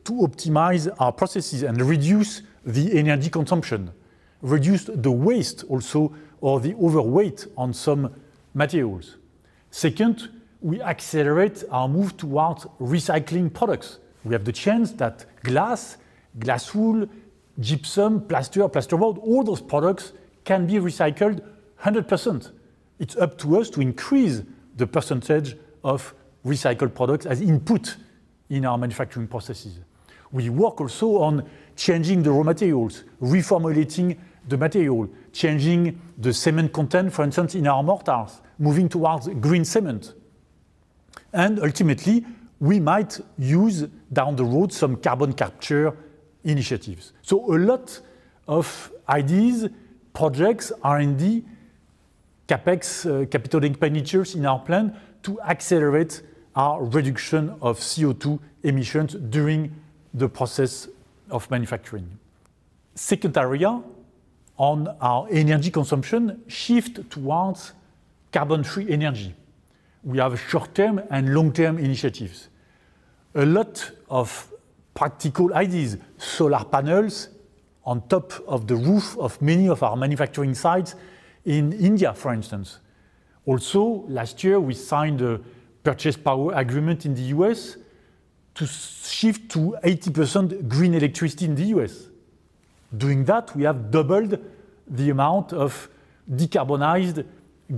to optimize our processes and reduce the energy consumption, reduce the waste also, or the overweight on some materials. Second, we accelerate our move towards recycling products. We have the chance that glass, glass wool, gypsum, plasterboard, all those products can be recycled 100%. It's up to us to increase the percentage of recycled products as input in our manufacturing processes. We work also on changing the raw materials, reformulating the material, changing the cement content, for instance, in our mortars, moving towards green cement. And ultimately, we might use down the road some carbon capture initiatives. So a lot of ideas, projects, R&D, CapEx, capital expenditures in our plan to accelerate our reduction of CO2 emissions during the process of manufacturing. Second area, on our energy consumption, shift towards carbon-free energy. We have short-term and long-term initiatives. A lot of practical ideas, solar panels on top of the roof of many of our manufacturing sites in India, for instance. Also, last year we signed a purchase power agreement in the US to shift to 80% green electricity in the US. Doing that, we have doubled the amount of decarbonized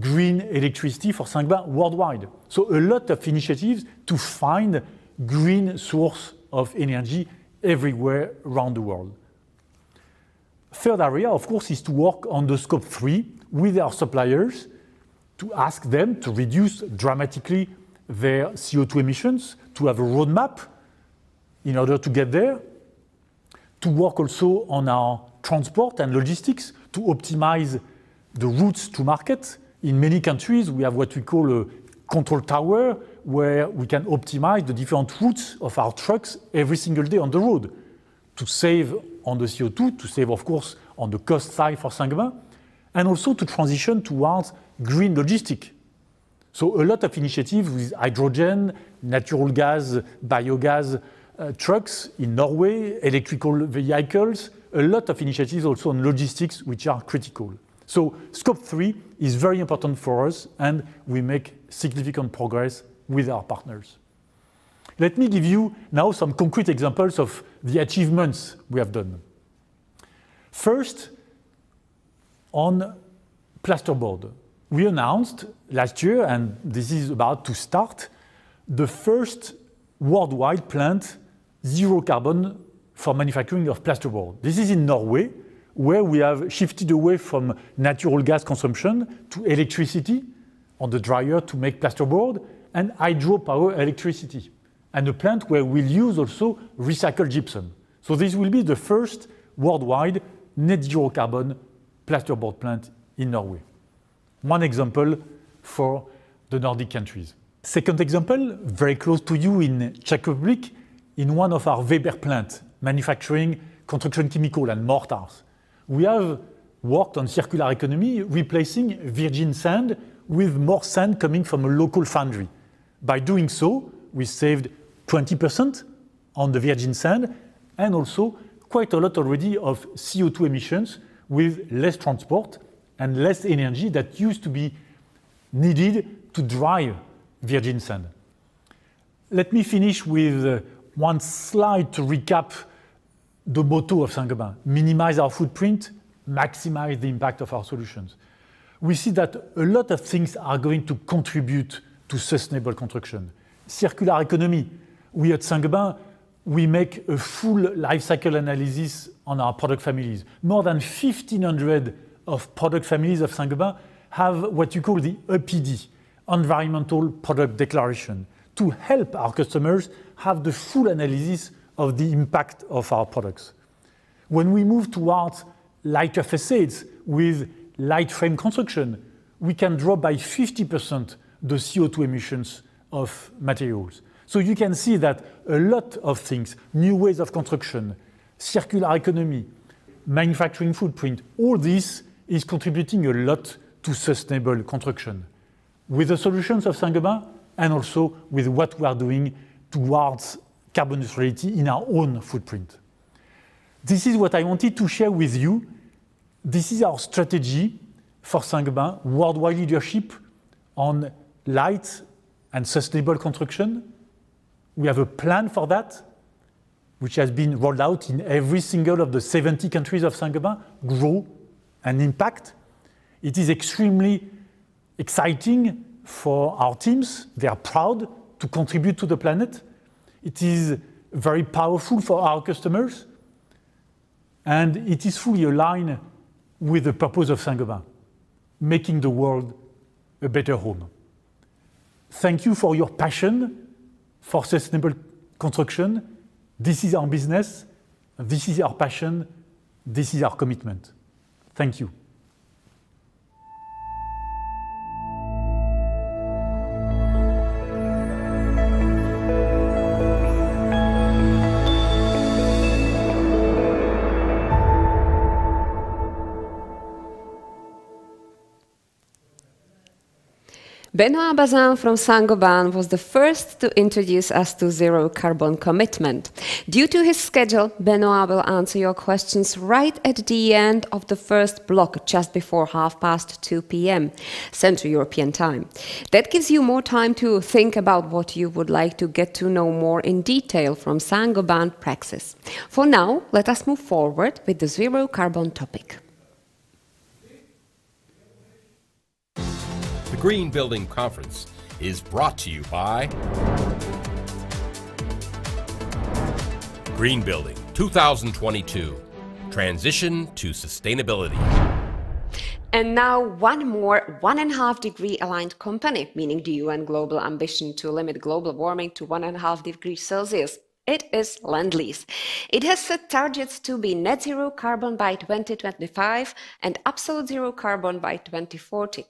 green electricity for Saint-Gobain worldwide. So a lot of initiatives to find green source of energy everywhere around the world. Third area, of course, is to work on the scope 3 with our suppliers to ask them to reduce dramatically their CO2 emissions, to have a roadmap in order to get there, to work also on our transport and logistics to optimize the routes to market. In many countries, we have what we call a control tower, where we can optimize the different routes of our trucks every single day on the road to save on the CO2, to save, of course, on the cost side for Saint-Gobain, and also to transition towards green logistics. So a lot of initiatives with hydrogen, natural gas, biogas trucks in Norway, electrical vehicles, a lot of initiatives also on logistics which are critical. So Scope 3 is very important for us, and we make significant progress with our partners. Let me give you now some concrete examples of the achievements we have done. First, on plasterboard. We announced last year, and this is about to start, the first worldwide plant zero carbon for manufacturing of plasterboard. This is in Norway, where we have shifted away from natural gas consumption to electricity on the dryer to make plasterboard and hydropower electricity, and a plant where we'll use also recycled gypsum. So this will be the first worldwide net zero carbon plasterboard plant in Norway. One example for the Nordic countries. Second example, very close to you in Czech Republic, in one of our Weber plants, manufacturing construction chemical and mortars. We have worked on circular economy, replacing virgin sand with more sand coming from a local foundry. By doing so, we saved 20% on the virgin sand, and also quite a lot already of CO2 emissions with less transport and less energy that used to be needed to dry virgin sand. Let me finish with one slide to recap the motto of Saint-Gobain: minimize our footprint, maximize the impact of our solutions. We see that a lot of things are going to contribute to sustainable construction. Circular economy. We at Saint-Gobain, we make a full life cycle analysis on our product families. More than 1,500 of product families of Saint-Gobain have what you call the EPD, Environmental Product Declaration, to help our customers have the full analysis of the impact of our products. When we move towards lighter facades with light frame construction, we can drop by 50% the CO2 emissions of materials. So you can see that a lot of things, new ways of construction, circular economy, manufacturing footprint, all this is contributing a lot to sustainable construction, with the solutions of Saint-Gobain and also with what we are doing towards carbon neutrality in our own footprint. This is what I wanted to share with you. This is our strategy for Saint-Gobain, worldwide leadership on light and sustainable construction. We have a plan for that, which has been rolled out in every single of the 70 countries of Saint-Gobain, grow and impact. It is extremely exciting for our teams. They are proud to contribute to the planet. It is very powerful for our customers, and it is fully aligned with the purpose of Saint-Gobain, making the world a better home. Thank you for your passion for sustainable construction. This is our business, this is our passion, this is our commitment. Thank you. Benoit Bazin from Saint-Gobain was the first to introduce us to zero carbon commitment. Due to his schedule, Benoit will answer your questions right at the end of the first block, just before 2:30 p.m. Central European Time. That gives you more time to think about what you would like to get to know more in detail from Saint-Gobain praxis. For now, let us move forward with the zero carbon topic. The Green Building Conference is brought to you by Green Building 2022, Transition to Sustainability. And now one more 1.5 degree aligned company, meaning the UN global ambition to limit global warming to 1.5 degrees Celsius. It is Lendlease. It has set targets to be net zero carbon by 2025 and absolute zero carbon by 2040.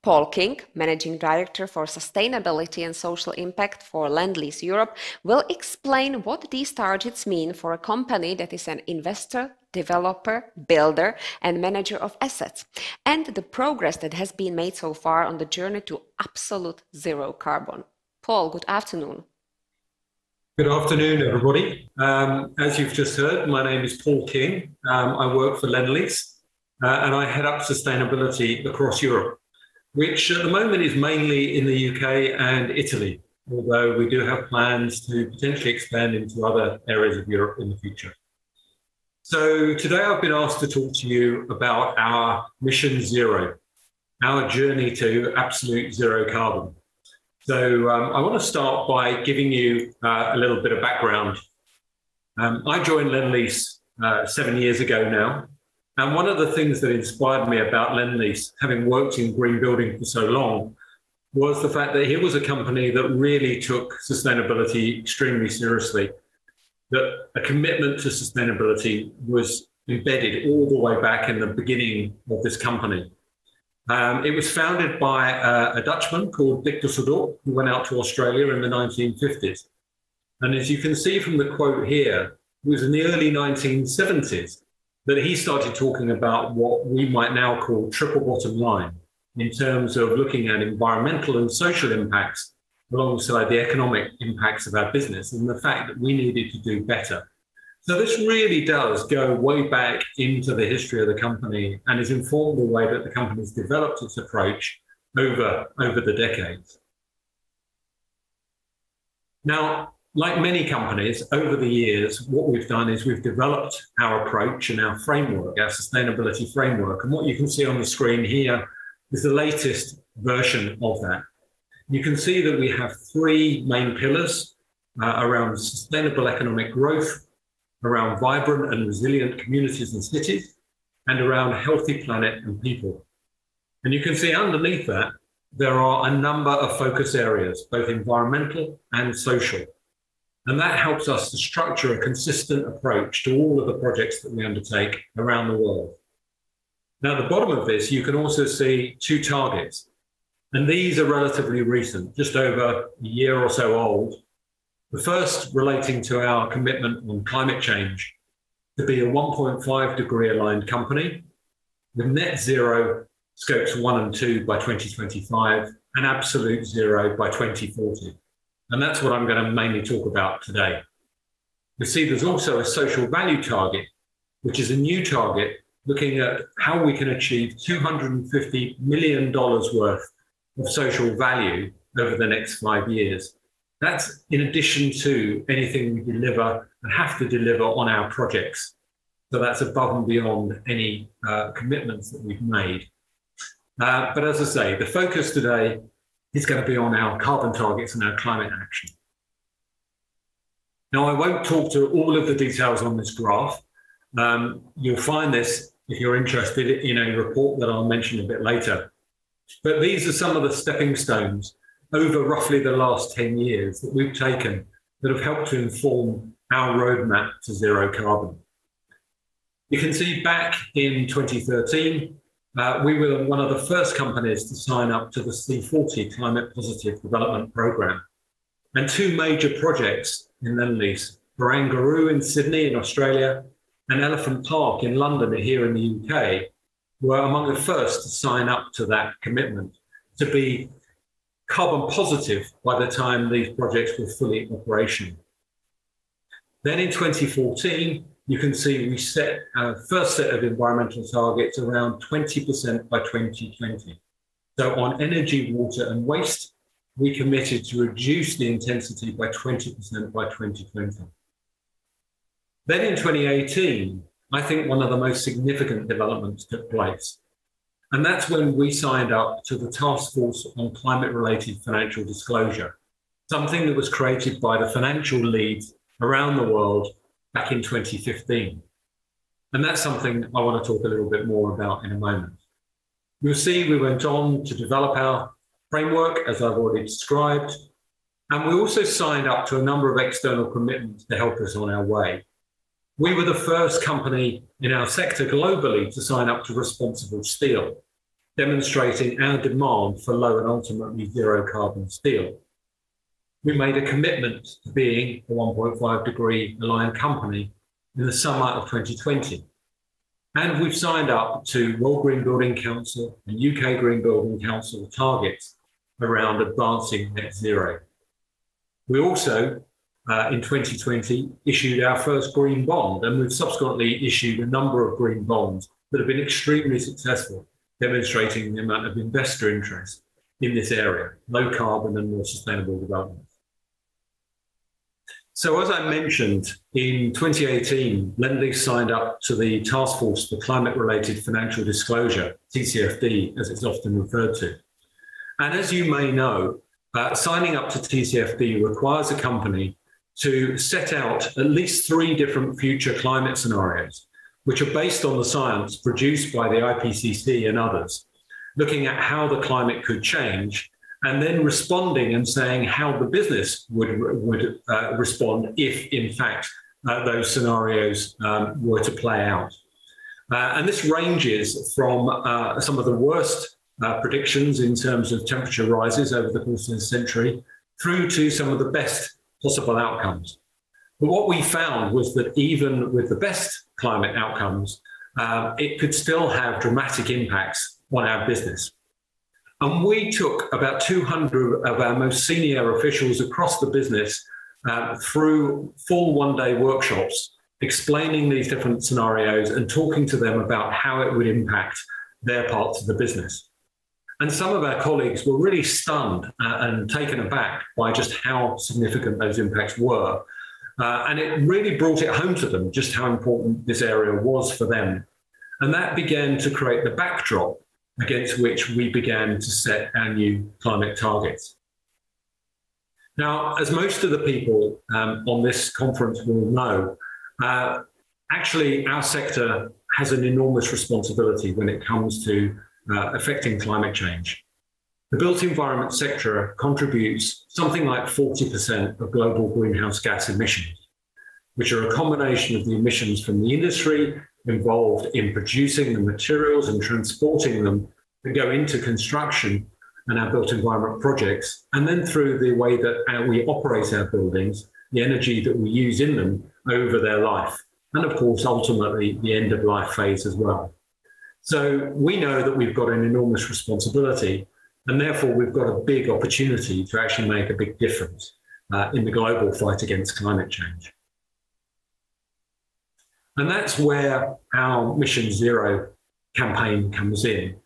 Paul King, Managing Director for Sustainability and Social Impact for Lendlease Europe, will explain what these targets mean for a company that is an investor, developer, builder, and manager of assets, and the progress that has been made so far on the journey to absolute zero carbon. Paul, good afternoon. Good afternoon, everybody. As you've just heard, my name is Paul King. I work for Lendlease, and I head up sustainability across Europe, which at the moment is mainly in the UK and Italy, although we do have plans to potentially expand into other areas of Europe in the future. So today I've been asked to talk to you about our Mission Zero, our journey to absolute zero carbon. So I want to start by giving you a little bit of background. I joined Lendlease 7 years ago now. And one of the things that inspired me about Lendlease, having worked in green building for so long, was the fact that it was a company that really took sustainability extremely seriously, that a commitment to sustainability was embedded all the way back in the beginning of this company. It was founded by a Dutchman called Victor Sodor, who went out to Australia in the 1950s. And as you can see from the quote here, it was in the early 1970s that he started talking about what we might now call triple bottom line, in terms of looking at environmental and social impacts alongside the economic impacts of our business, and the fact that we needed to do better. So this really does go way back into the history of the company and has informed the way that the company's developed its approach over the decades. Now, like many companies over the years, what we've done is we've developed our approach and our framework, our sustainability framework. And what you can see on the screen here is the latest version of that. You can see that we have three main pillars around sustainable economic growth, around vibrant and resilient communities and cities, and around a healthy planet and people. And you can see underneath that, there are a number of focus areas, both environmental and social. And that helps us to structure a consistent approach to all of the projects that we undertake around the world. Now, at the bottom of this, you can also see two targets. And these are relatively recent, just over a year or so old. The first relating to our commitment on climate change, to be a 1.5 degree aligned company with net zero scopes 1 and 2 by 2025 and absolute zero by 2040. And that's what I'm going to mainly talk about today. You see, there's also a social value target, which is a new target looking at how we can achieve $250 million worth of social value over the next 5 years. That's in addition to anything we deliver and have to deliver on our projects. So that's above and beyond any commitments that we've made. But as I say, the focus today is going to be on our carbon targets and our climate action. Now, I won't talk to all of the details on this graph. You'll find this, if you're interested, in a report that I'll mention a bit later. But these are some of the stepping stones over roughly the last 10 years that we've taken that have helped to inform our roadmap to zero carbon. You can see back in 2013, we were one of the first companies to sign up to the C40 Climate Positive Development Programme. And two major projects in Lendlease, Barangaroo in Sydney in Australia and Elephant Park in London here in the UK, were among the first to sign up to that commitment to be carbon positive by the time these projects were fully operational. Then in 2014, you can see we set our first set of environmental targets around 20% by 2020. So on energy, water and waste, we committed to reduce the intensity by 20% by 2020. Then in 2018, I think one of the most significant developments took place. And that's when we signed up to the Task Force on Climate-Related Financial Disclosure, something that was created by the financial leads around the world back in 2015. And that's something I want to talk a little bit more about in a moment. You'll see we went on to develop our framework, as I've already described, And we also signed up to a number of external commitments to help us on our way. We were the first company in our sector globally to sign up to responsible steel, demonstrating our demand for low and ultimately zero carbon steel. We made a commitment to being a 1.5 degree aligned company in the summer of 2020. And we've signed up to World Green Building Council and UK Green Building Council targets around advancing net zero. We also, in 2020, issued our first green bond, and we've subsequently issued a number of green bonds that have been extremely successful, demonstrating the amount of investor interest in this area, low carbon and more sustainable development. So as I mentioned, in 2018, Lendlease signed up to the Task Force for Climate-Related Financial Disclosure, TCFD, as it's often referred to. And as you may know, signing up to TCFD requires a company to set out at least 3 different future climate scenarios, which are based on the science produced by the IPCC and others, looking at how the climate could change, and then responding and saying how the business would respond if, in fact, those scenarios were to play out. And this ranges from some of the worst predictions in terms of temperature rises over the course of the century through to some of the best possible outcomes. But what we found was that even with the best climate outcomes, it could still have dramatic impacts on our business. And we took about 200 of our most senior officials across the business through full one-day workshops, explaining these different scenarios and talking to them about how it would impact their parts of the business. And some of our colleagues were really stunned and taken aback by just how significant those impacts were. And it really brought it home to them just how important this area was for them. And that began to create the backdrop against which we began to set our new climate targets. Now, as most of the people on this conference will know, actually our sector has an enormous responsibility when it comes to affecting climate change. The built environment sector contributes something like 40% of global greenhouse gas emissions, which are a combination of the emissions from the industry involved in producing the materials and transporting them that go into construction and our built environment projects, and then through the way that we operate our buildings, the energy that we use in them over their life, and of course, ultimately, the end of life phase as well. So we know that we've got an enormous responsibility, and therefore we've got a big opportunity to actually make a big difference in the global fight against climate change. And that's where our Mission Zero campaign comes in.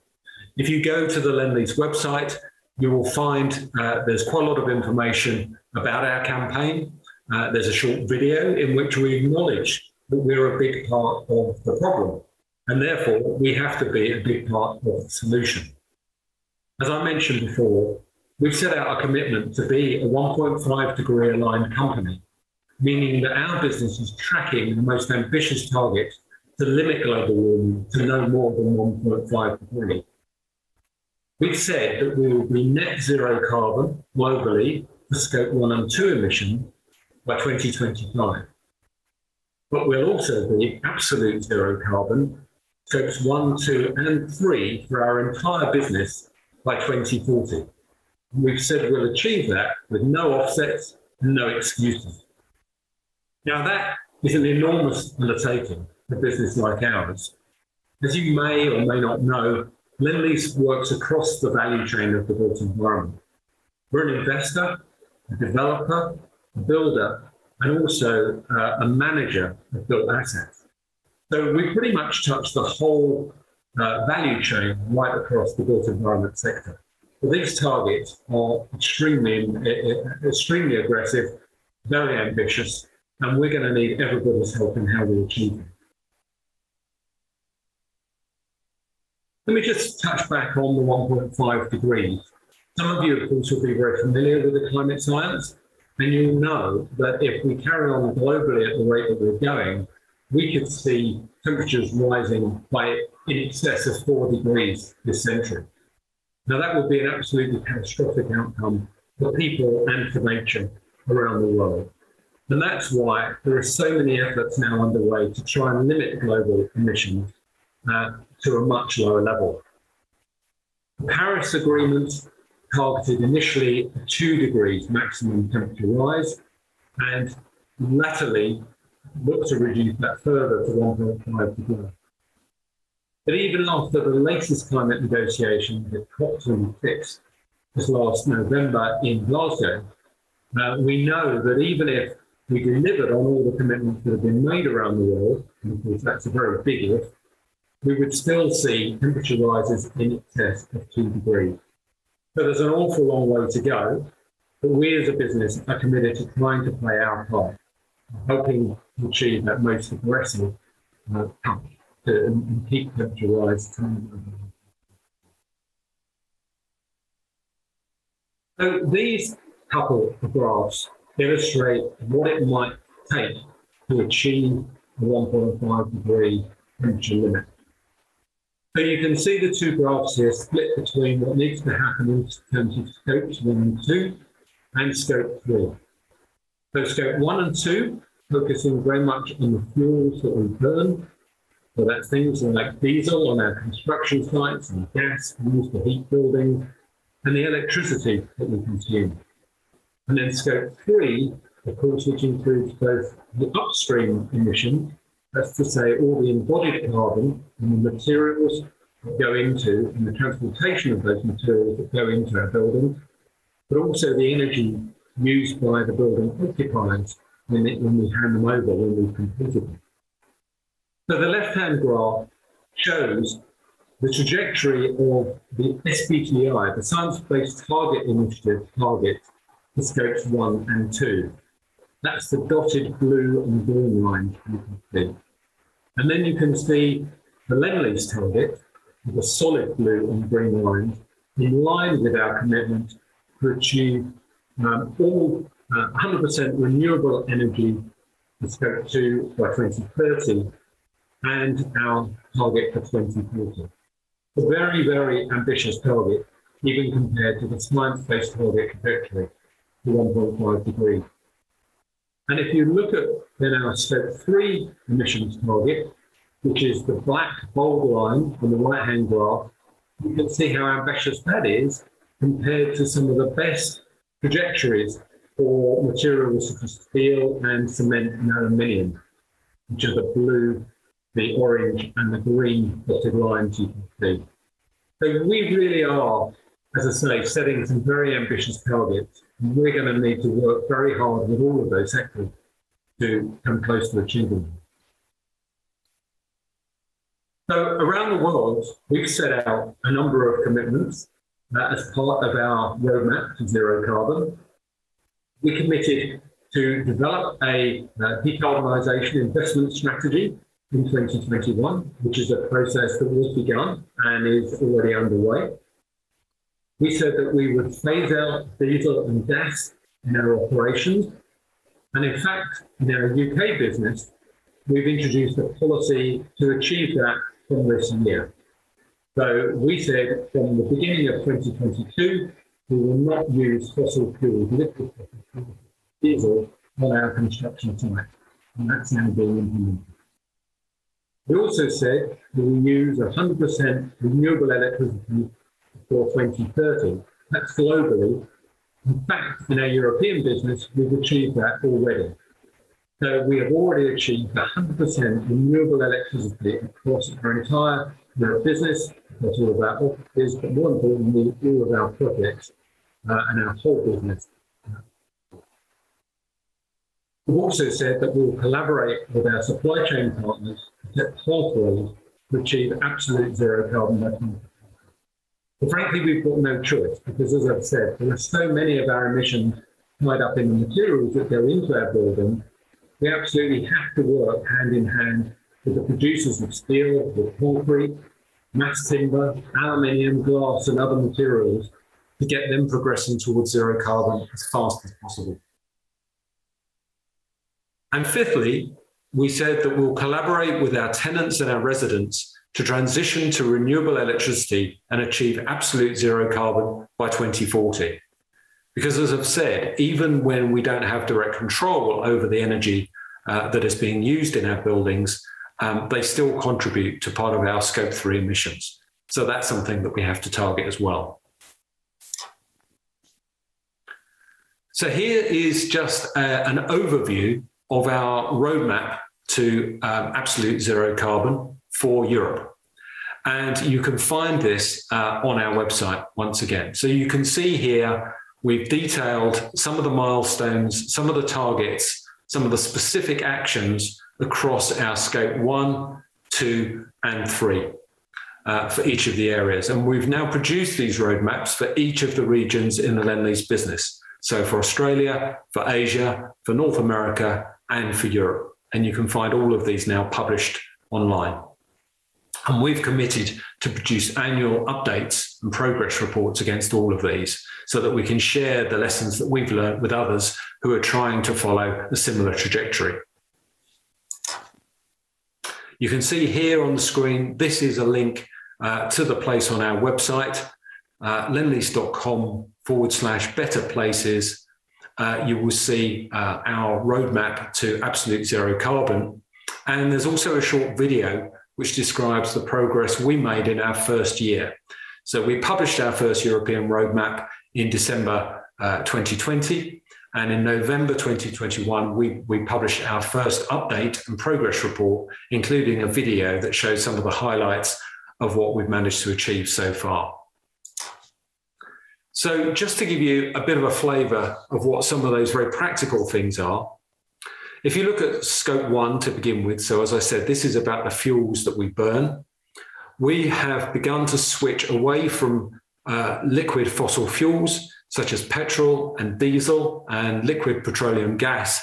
If you go to the Lendlease website, you will find there's quite a lot of information about our campaign. There's a short video in which we acknowledge that we're a big part of the problem, and therefore we have to be a big part of the solution. As I mentioned before, we've set out a commitment to be a 1.5 degree aligned company, meaning that our business is tracking the most ambitious target to limit global warming to no more than 1.5 degrees. We've said that we will be net zero carbon globally for scope 1 and 2 emissions by 2025. But we'll also be absolute zero carbon, scopes 1, 2, and 3 for our entire business by 2040. We've said we'll achieve that with no offsets and no excuses. Now that is an enormous undertaking for a business like ours. As you may or may not know, Lendlease works across the value chain of the built environment. We're an investor, a developer, a builder, and also a manager of built assets. So we pretty much touch the whole value chain right across the built environment sector. But these targets are extremely aggressive, very ambitious, and we're going to need everybody's help in how we achieve them. Let me just touch back on the 1.5 degrees. Some of you, of course, will be very familiar with the climate science, and you'll know that if we carry on globally at the rate that we're going, we could see temperatures rising by in excess of 4 degrees this century. Now, that would be an absolutely catastrophic outcome for people and for nature around the world. And that's why there are so many efforts now underway to try and limit global emissions to a much lower level. The Paris Agreement targeted initially a 2 degrees maximum temperature rise and latterly looked to reduce that further to 1.5 degrees. But even after the latest climate negotiations at COP26 this last November in Glasgow, we know that even if we delivered on all the commitments that have been made around the world, and of course that's a very big if, we would still see temperature rises in excess of 2 degrees. So there's an awful long way to go, but we as a business are committed to trying to play our part, helping to achieve that most aggressive cut and keep temperature rise. So these couple of graphs illustrate what it might take to achieve a 1.5 degree temperature limit. So you can see the two graphs here split between what needs to happen in terms of scopes 1 and 2 and scope 3. So scope 1 and 2 focusing very much on the fuels that we burn. So that's things like diesel on our construction sites and gas used to heat buildings and the electricity that we consume. And then scope 3, of course, which includes both the upstream emissions, that's to say all the embodied carbon and the materials that go into and the transportation of those materials that go into our buildings, but also the energy used by the building occupiers when we hand them over, when we've completed them. So the left-hand graph shows the trajectory of the SBTI, the Science-Based Target Initiative target for scopes 1 and 2. That's the dotted blue and green line you can see. And then you can see the Lendlease target, with the solid blue and green lines, in line with our commitment to achieve all 100% renewable energy for scope 2 by 2030 and our target for 2040. A very, very ambitious target, even compared to the science-based target trajectory to 1.5 degrees. And if you look at then our scope 3 emissions target, which is the black bold line on the right-hand graph, you can see how ambitious that is compared to some of the best trajectories for materials such as steel and cement and aluminium, which are the blue, the orange and the green dotted lines you can see. So we really are, as I say, setting some very ambitious targets. And we're going to need to work very hard with all of those sectors to come close to achieving them. So around the world, we've set out a number of commitments as part of our roadmap to zero carbon. We committed to develop a decarbonisation investment strategy in 2021, which is a process that was begun and is already underway. We said that we would phase out diesel and gas in our operations. And in fact, in our UK business, we've introduced a policy to achieve that from this year. So we said from the beginning of 2022, we will not use fossil fuels, liquid fossil fuels, diesel on our construction site. And that's now being implemented. We also said we will use 100% renewable electricity for 2030. That's globally. In fact, in our European business, we've achieved that already. So we have already achieved 100% renewable electricity across our entire business, across all of our offices, but more importantly, all of our projects and our whole business. We've also said that we will collaborate with our supply chain partners to set pathways to achieve absolute zero carbon by 2050. But frankly, we've got no choice because, as I've said, there are so many of our emissions tied up in the materials that go into our building. We absolutely have to work hand in hand with the producers of steel, with concrete, mass timber, aluminium, glass, and other materials to get them progressing towards zero carbon as fast as possible. And fifthly, we said that we'll collaborate with our tenants and our residents to transition to renewable electricity and achieve absolute zero carbon by 2040. Because as I've said, even when we don't have direct control over the energy that is being used in our buildings, they still contribute to part of our Scope 3 emissions. So that's something that we have to target as well. So here is just an overview of our roadmap to absolute zero carbon for Europe. And you can find this on our website once again. So you can see here, we've detailed some of the milestones, some of the targets, some of the specific actions across our Scope 1, 2, and 3 for each of the areas. And we've now produced these roadmaps for each of the regions in the Lendlease business. So for Australia, for Asia, for North America, and for Europe. And you can find all of these now published online. And we've committed to produce annual updates and progress reports against all of these so that we can share the lessons that we've learned with others who are trying to follow a similar trajectory. You can see here on the screen, this is a link to the place on our website, lendlease.com/better places. You will see our roadmap to absolute zero carbon. And there's also a short video which describes the progress we made in our first year. So we published our first European roadmap in December 2020. And in November 2021, we published our first update and progress report, including a video that shows some of the highlights of what we've managed to achieve so far. So just to give you a bit of a flavour of what some of those very practical things are, if you look at Scope 1 to begin with, so as I said, this is about the fuels that we burn. We have begun to switch away from liquid fossil fuels, such as petrol and diesel and liquid petroleum gas,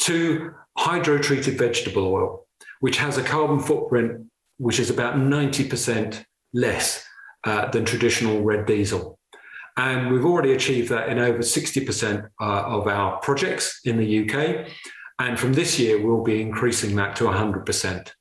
to hydro-treated vegetable oil, which has a carbon footprint which is about 90% less than traditional red diesel. And we've already achieved that in over 60% of our projects in the UK. And from this year, we'll be increasing that to 100%.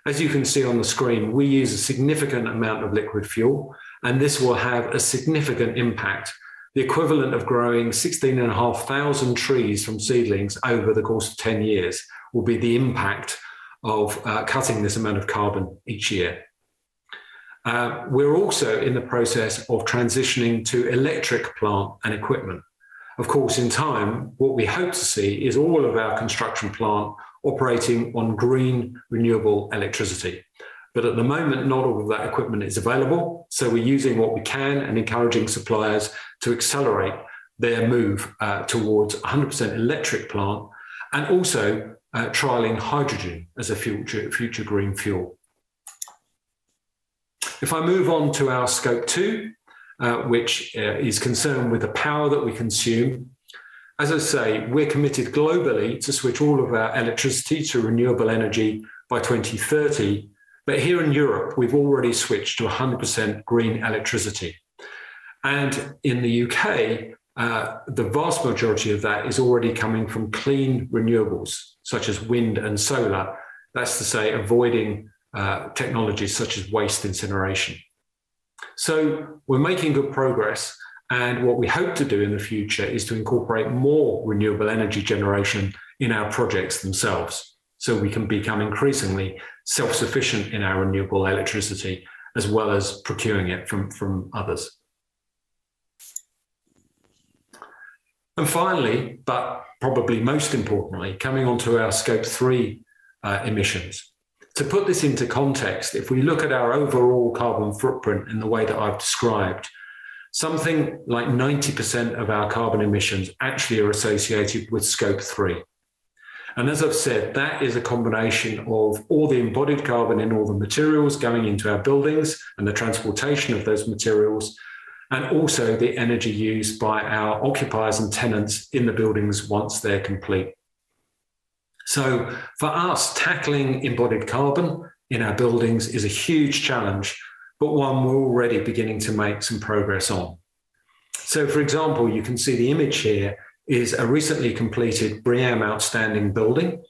As you can see on the screen, we use a significant amount of liquid fuel, and this will have a significant impact. The equivalent of growing 16,500 trees from seedlings over the course of 10 years will be the impact of cutting this amount of carbon each year. We're also in the process of transitioning to electric plant and equipment. Of course, in time, what we hope to see is all of our construction plant operating on green, renewable electricity. But at the moment, not all of that equipment is available. So we're using what we can and encouraging suppliers to accelerate their move towards 100% electric plant, and also trialing hydrogen as a future green fuel. If I move on to our Scope 2, which is concerned with the power that we consume. As I say, we're committed globally to switch all of our electricity to renewable energy by 2030. But here in Europe, we've already switched to 100% green electricity. And in the UK, the vast majority of that is already coming from clean renewables, such as wind and solar. That's to say, avoiding technologies such as waste incineration. So we're making good progress, and what we hope to do in the future is to incorporate more renewable energy generation in our projects themselves, so we can become increasingly self-sufficient in our renewable electricity, as well as procuring it from others. And finally, but probably most importantly, coming on to our Scope 3 emissions. To put this into context, if we look at our overall carbon footprint in the way that I've described, something like 90% of our carbon emissions actually are associated with Scope 3. And as I've said, that is a combination of all the embodied carbon in all the materials going into our buildings and the transportation of those materials, and also the energy used by our occupiers and tenants in the buildings once they're complete. So for us, tackling embodied carbon in our buildings is a huge challenge, but one we're already beginning to make some progress on. So for example, you can see the image here is a recently completed BREEAM Outstanding building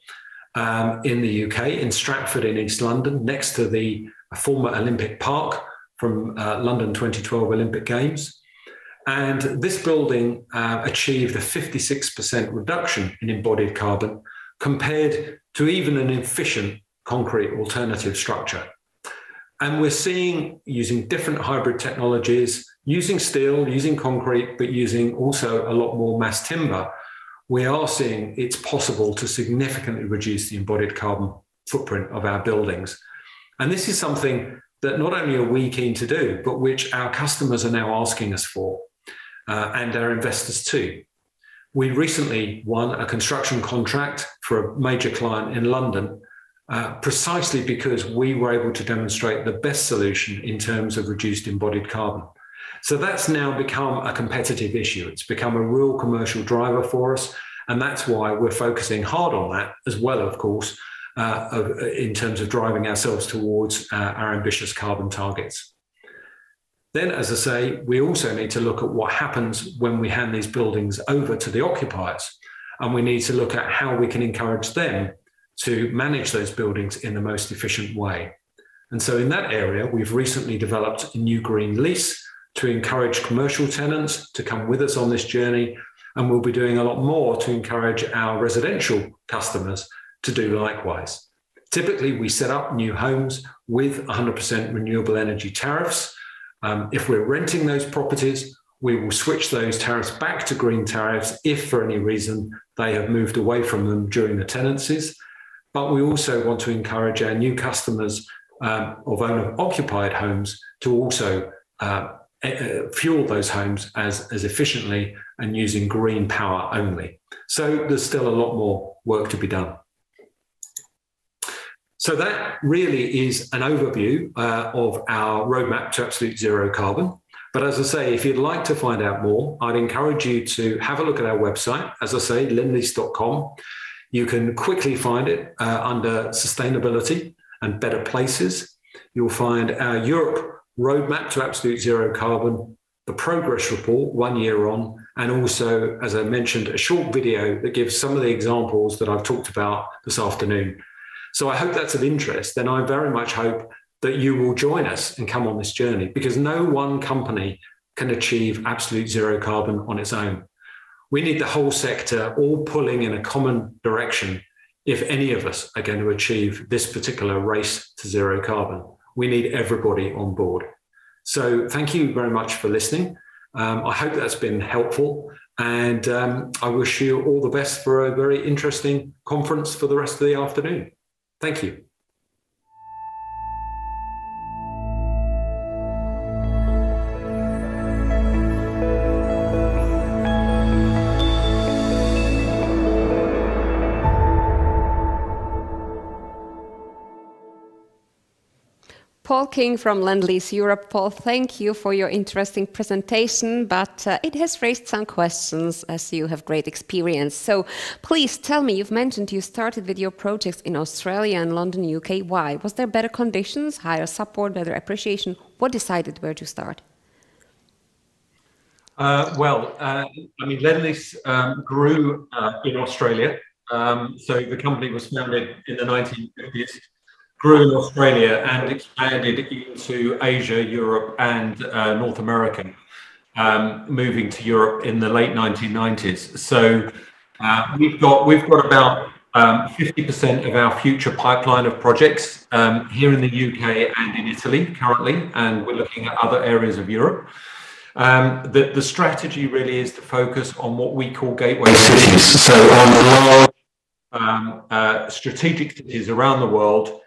in the UK, in Stratford in East London, next to the former Olympic Park from London 2012 Olympic Games. And this building achieved a 56% reduction in embodied carbon compared to even an efficient concrete alternative structure. And we're seeing, using different hybrid technologies, using steel, using concrete, but using also a lot more mass timber, we are seeing it's possible to significantly reduce the embodied carbon footprint of our buildings. And this is something that not only are we keen to do, but which our customers are now asking us for, and our investors too. We recently won a construction contract for a major client in London, precisely because we were able to demonstrate the best solution in terms of reduced embodied carbon. So that's now become a competitive issue. It's become a real commercial driver for us. And that's why we're focusing hard on that as well, of course, in terms of driving ourselves towards our ambitious carbon targets. Then, as I say, we also need to look at what happens when we hand these buildings over to the occupiers. And we need to look at how we can encourage them to manage those buildings in the most efficient way. And so in that area, we've recently developed a new green lease to encourage commercial tenants to come with us on this journey. And we'll be doing a lot more to encourage our residential customers to do likewise. Typically, we set up new homes with 100% renewable energy tariffs. If we're renting those properties, we will switch those tariffs back to green tariffs if for any reason they have moved away from them during the tenancies. But we also want to encourage our new customers of owner-occupied homes to also fuel those homes as efficiently and using green power only. So there's still a lot more work to be done. So that really is an overview of our roadmap to absolute zero carbon. But as I say, if you'd like to find out more, I'd encourage you to have a look at our website. As I say, lendlease.com. You can quickly find it under sustainability and better places. You'll find our Europe roadmap to absolute zero carbon, the progress report 1 year on, and also, as I mentioned, a short video that gives some of the examples that I've talked about this afternoon. So I hope that's of interest, and I very much hope that you will join us and come on this journey, because no one company can achieve absolute zero carbon on its own. We need the whole sector all pulling in a common direction if any of us are going to achieve this particular race to zero carbon. We need everybody on board. So thank you very much for listening. I hope that's been helpful, and I wish you all the best for a very interesting conference for the rest of the afternoon. Thank you. Paul King from Lendlease Europe. Paul, thank you for your interesting presentation, but it has raised some questions as you have great experience. So please tell me, you've mentioned you started with your projects in Australia and London, UK. Why? Was there better conditions, higher support, better appreciation? What decided where to start? Lendlease grew in Australia. So the company was founded in the 1950s. Grew in Australia and expanded into Asia, Europe, and North America, moving to Europe in the late 1990s. So we've got about 50% of our future pipeline of projects here in the UK and in Italy currently, and we're looking at other areas of Europe. The strategy really is to focus on what we call gateway cities, so on the large strategic cities around the world.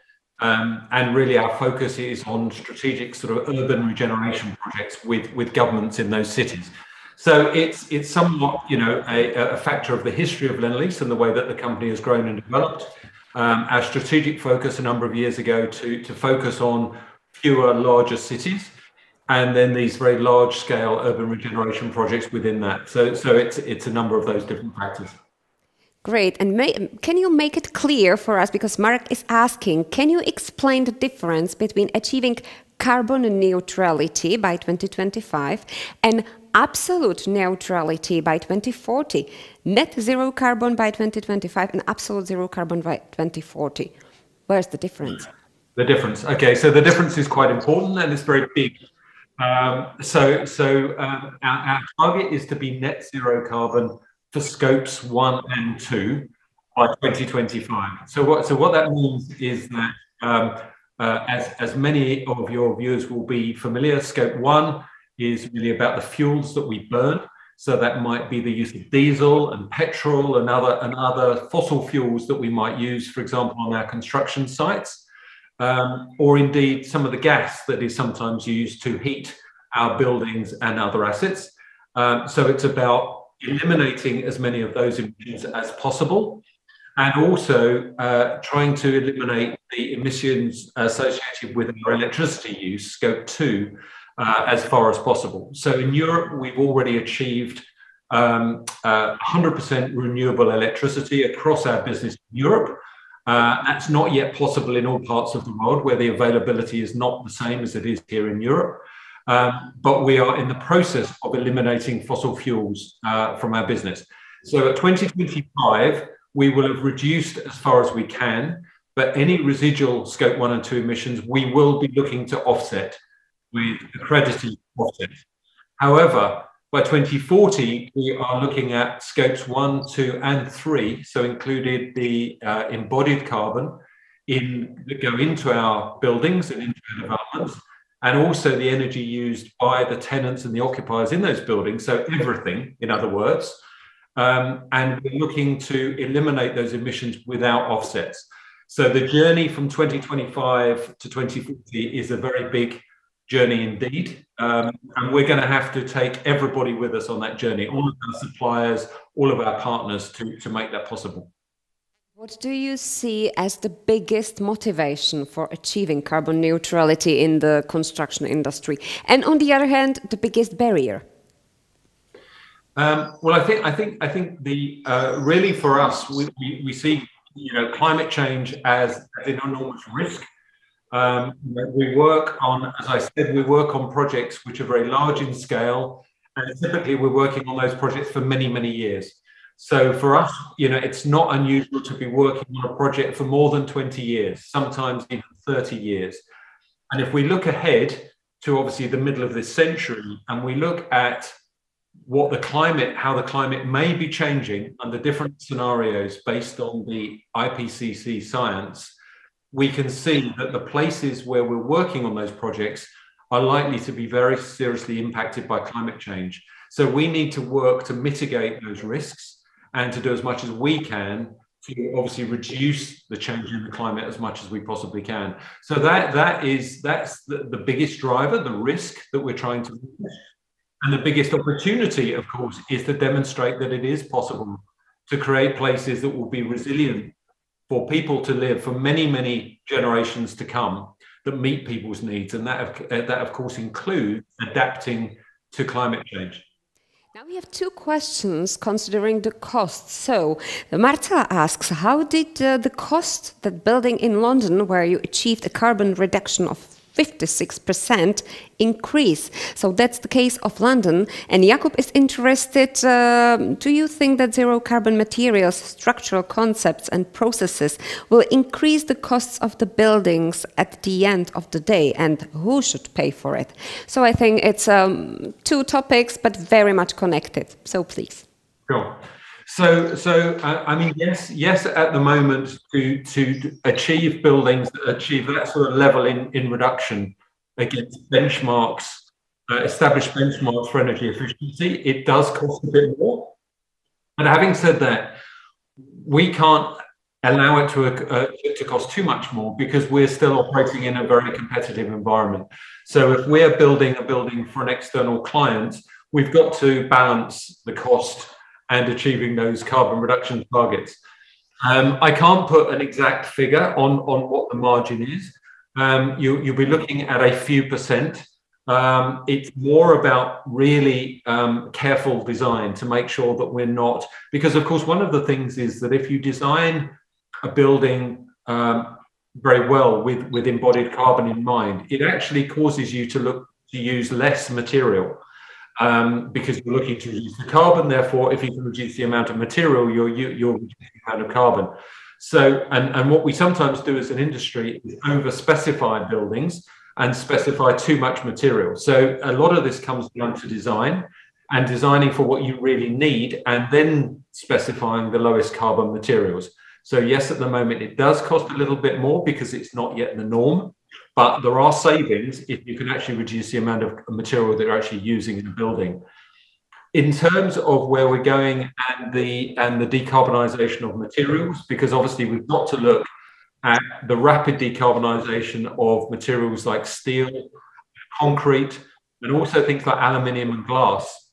And really our focus is on strategic sort of urban regeneration projects with governments in those cities. So it's somewhat, a factor of the history of Lendlease and the way that the company has grown and developed. Our strategic focus a number of years ago to focus on fewer, larger cities, and then these very large scale urban regeneration projects within that. So it's a number of those different factors. Great. And can you make it clear for us, because Marek is asking, can you explain the difference between achieving carbon neutrality by 2025 and absolute neutrality by 2040, net zero carbon by 2025 and absolute zero carbon by 2040? Where's the difference? The difference. Okay, so the difference is quite important and it's very big. Our target is to be net zero carbon for scopes 1 and 2 by 2025. So what that means is that as many of your viewers will be familiar, scope 1 is really about the fuels that we burn. So that might be the use of diesel and petrol and other fossil fuels that we might use, for example, on our construction sites, or indeed some of the gas that is sometimes used to heat our buildings and other assets. So it's about eliminating as many of those emissions as possible, and also trying to eliminate the emissions associated with our electricity use, scope 2, as far as possible. So in Europe, we've already achieved 100% renewable electricity across our business in Europe. That's not yet possible in all parts of the world where the availability is not the same as it is here in Europe. But we are in the process of eliminating fossil fuels from our business. So at 2025, we will have reduced as far as we can, but any residual scope 1 and 2 emissions, we will be looking to offset with accredited offsets. However, by 2040, we are looking at scopes 1, 2, and 3, so included the embodied carbon that go into our buildings and into our developments, and also the energy used by the tenants and the occupiers in those buildings, so everything, in other words. And we're looking to eliminate those emissions without offsets. So the journey from 2025 to 2040 is a very big journey indeed, and we're going to have to take everybody with us on that journey, all of our suppliers, all of our partners, to make that possible. What do you see as the biggest motivation for achieving carbon neutrality in the construction industry, and on the other hand, the biggest barrier? Well, I think the really for us, we see climate change as an enormous risk. We work on, as I said, we work on projects which are very large in scale, and typically we're working on those projects for many, many years. So for us, it's not unusual to be working on a project for more than 20 years, sometimes even 30 years. And if we look ahead to obviously the middle of this century, and we look at how the climate may be changing under different scenarios based on the IPCC science, we can see that the places where we're working on those projects are likely to be very seriously impacted by climate change. So we need to work to mitigate those risks and to do as much as we can to obviously reduce the change in the climate as much as we possibly can. So that's the biggest driver, the risk that we're trying to reduce. And the biggest opportunity, of course, is to demonstrate that it is possible to create places that will be resilient for people to live for many, many generations to come, that meet people's needs. And that of course, includes adapting to climate change. Now we have two questions considering the costs. So Marcela asks, how did the cost, that building in London where you achieved a carbon reduction of 56% increase? So that's the case of London. And Jakub is interested, do you think that zero carbon materials, structural concepts and processes will increase the costs of the buildings at the end of the day, and who should pay for it? So I think it's two topics, but very much connected. So please. Sure. So I mean, yes, at the moment, to achieve buildings that achieve that sort of level in reduction against benchmarks, established benchmarks for energy efficiency, it does cost a bit more. But having said that, we can't allow it to cost too much more, because we're still operating in a very competitive environment. So if we're building a building for an external client, we've got to balance the cost and achieving those carbon reduction targets. I can't put an exact figure on what the margin is. You'll be looking at a few percent. It's more about really careful design to make sure that we're not, because of course one of the things is that if you design a building very well with embodied carbon in mind, it actually causes you to use less material. Because you're looking to reduce the carbon, therefore, if you can reduce the amount of material, you're reducing the amount of carbon. So, and what we sometimes do as an industry is over-specify buildings and specify too much material. So a lot of this comes down to design and designing for what you really need and then specifying the lowest carbon materials. So yes, at the moment it does cost a little bit more because it's not yet the norm, but there are savings if you can actually reduce the amount of material that you're actually using in a building. In terms of where we're going and the decarbonisation of materials, because obviously we've got to look at the rapid decarbonisation of materials like steel, concrete, and also things like aluminium and glass.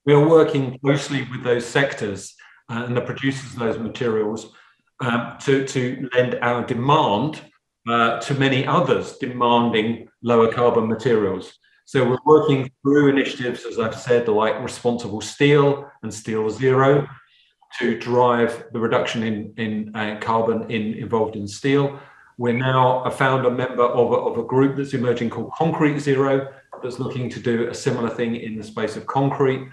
We are working closely with those sectors and the producers of those materials to lend our demand to many others demanding lower carbon materials. So we're working through initiatives, as I've said, like Responsible Steel and Steel Zero to drive the reduction in carbon involved in steel. We're now a founder member of a group that's emerging called Concrete Zero that's looking to do a similar thing in the space of concrete.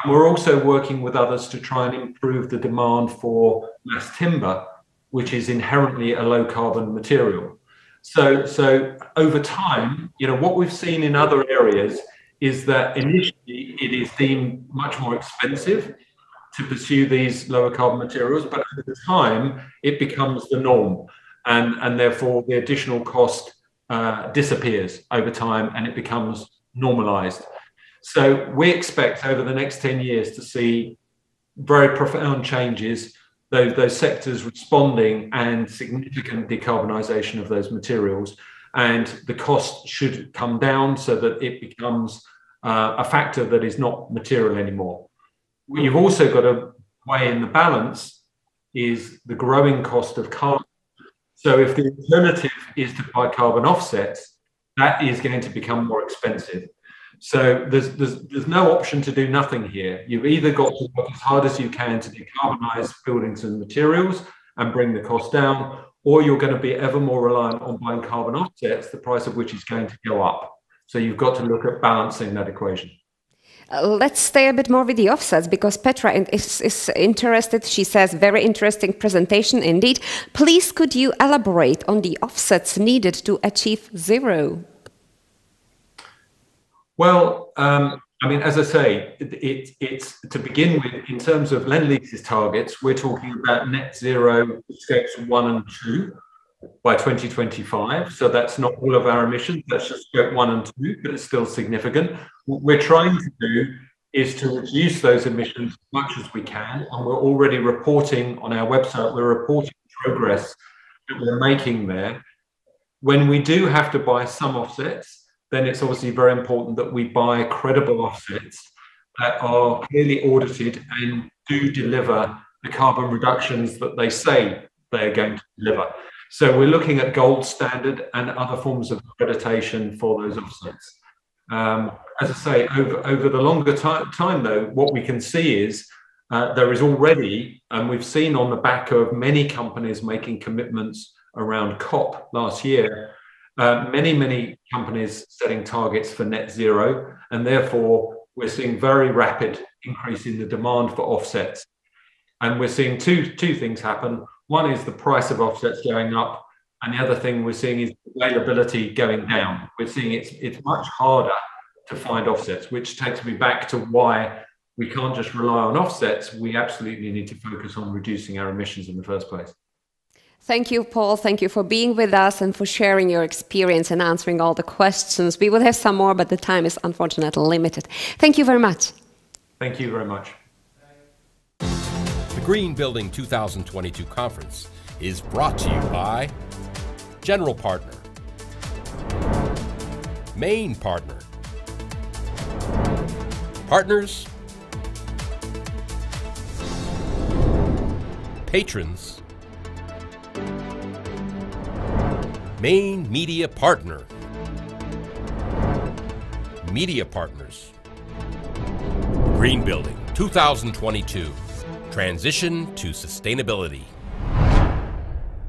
And we're also working with others to try and improve the demand for mass timber, which is inherently a low carbon material. So over time, you know, what we've seen in other areas is that initially it is deemed much more expensive to pursue these lower carbon materials, but over time it becomes the norm, and therefore the additional cost disappears over time and it becomes normalized. So we expect over the next 10 years to see very profound changes, those sectors responding and significant decarbonisation of those materials, and the cost should come down so that it becomes a factor that is not material anymore. What you've also got to weigh in the balance is the growing cost of carbon. So if the alternative is to buy carbon offsets, that is going to become more expensive. So there's no option to do nothing here. You've either got to work as hard as you can to decarbonise buildings and materials and bring the cost down, or you're going to be ever more reliant on buying carbon offsets, the price of which is going to go up. So you've got to look at balancing that equation. Let's stay a bit more with the offsets because Petra is interested. She says, very interesting presentation indeed. Please, could you elaborate on the offsets needed to achieve zero? Well, I mean, as I say, it's to begin with, in terms of Lendlease's targets, we're talking about net zero scopes 1 and 2 by 2025. So that's not all of our emissions, that's just scope 1 and 2, but it's still significant. What we're trying to do is to reduce those emissions as much as we can. And we're already reporting on our website, we're reporting progress that we're making there. When we do have to buy some offsets, then it's obviously very important that we buy credible offsets that are clearly audited and do deliver the carbon reductions that they say they're going to deliver. So we're looking at gold standard and other forms of accreditation for those offsets. As I say, over the longer time though, what we can see is there is already, and we've seen on the back of many companies making commitments around COP last year, many companies setting targets for net zero, and therefore we're seeing very rapid increase in the demand for offsets. And we're seeing two things happen. One is the price of offsets going up, and the other thing we're seeing is availability going down. We're seeing it's much harder to find offsets, which takes me back to why we can't just rely on offsets. We absolutely need to focus on reducing our emissions in the first place. Thank you, Paul. Thank you for being with us and for sharing your experience and answering all the questions. We will have some more, but the time is unfortunately limited. Thank you very much. Thank you very much. The Green Building 2022 conference is brought to you by General Partner, Main Partner, Partners, Patrons, Main Media Partner, Media Partners. Green Building 2022, Transition to Sustainability.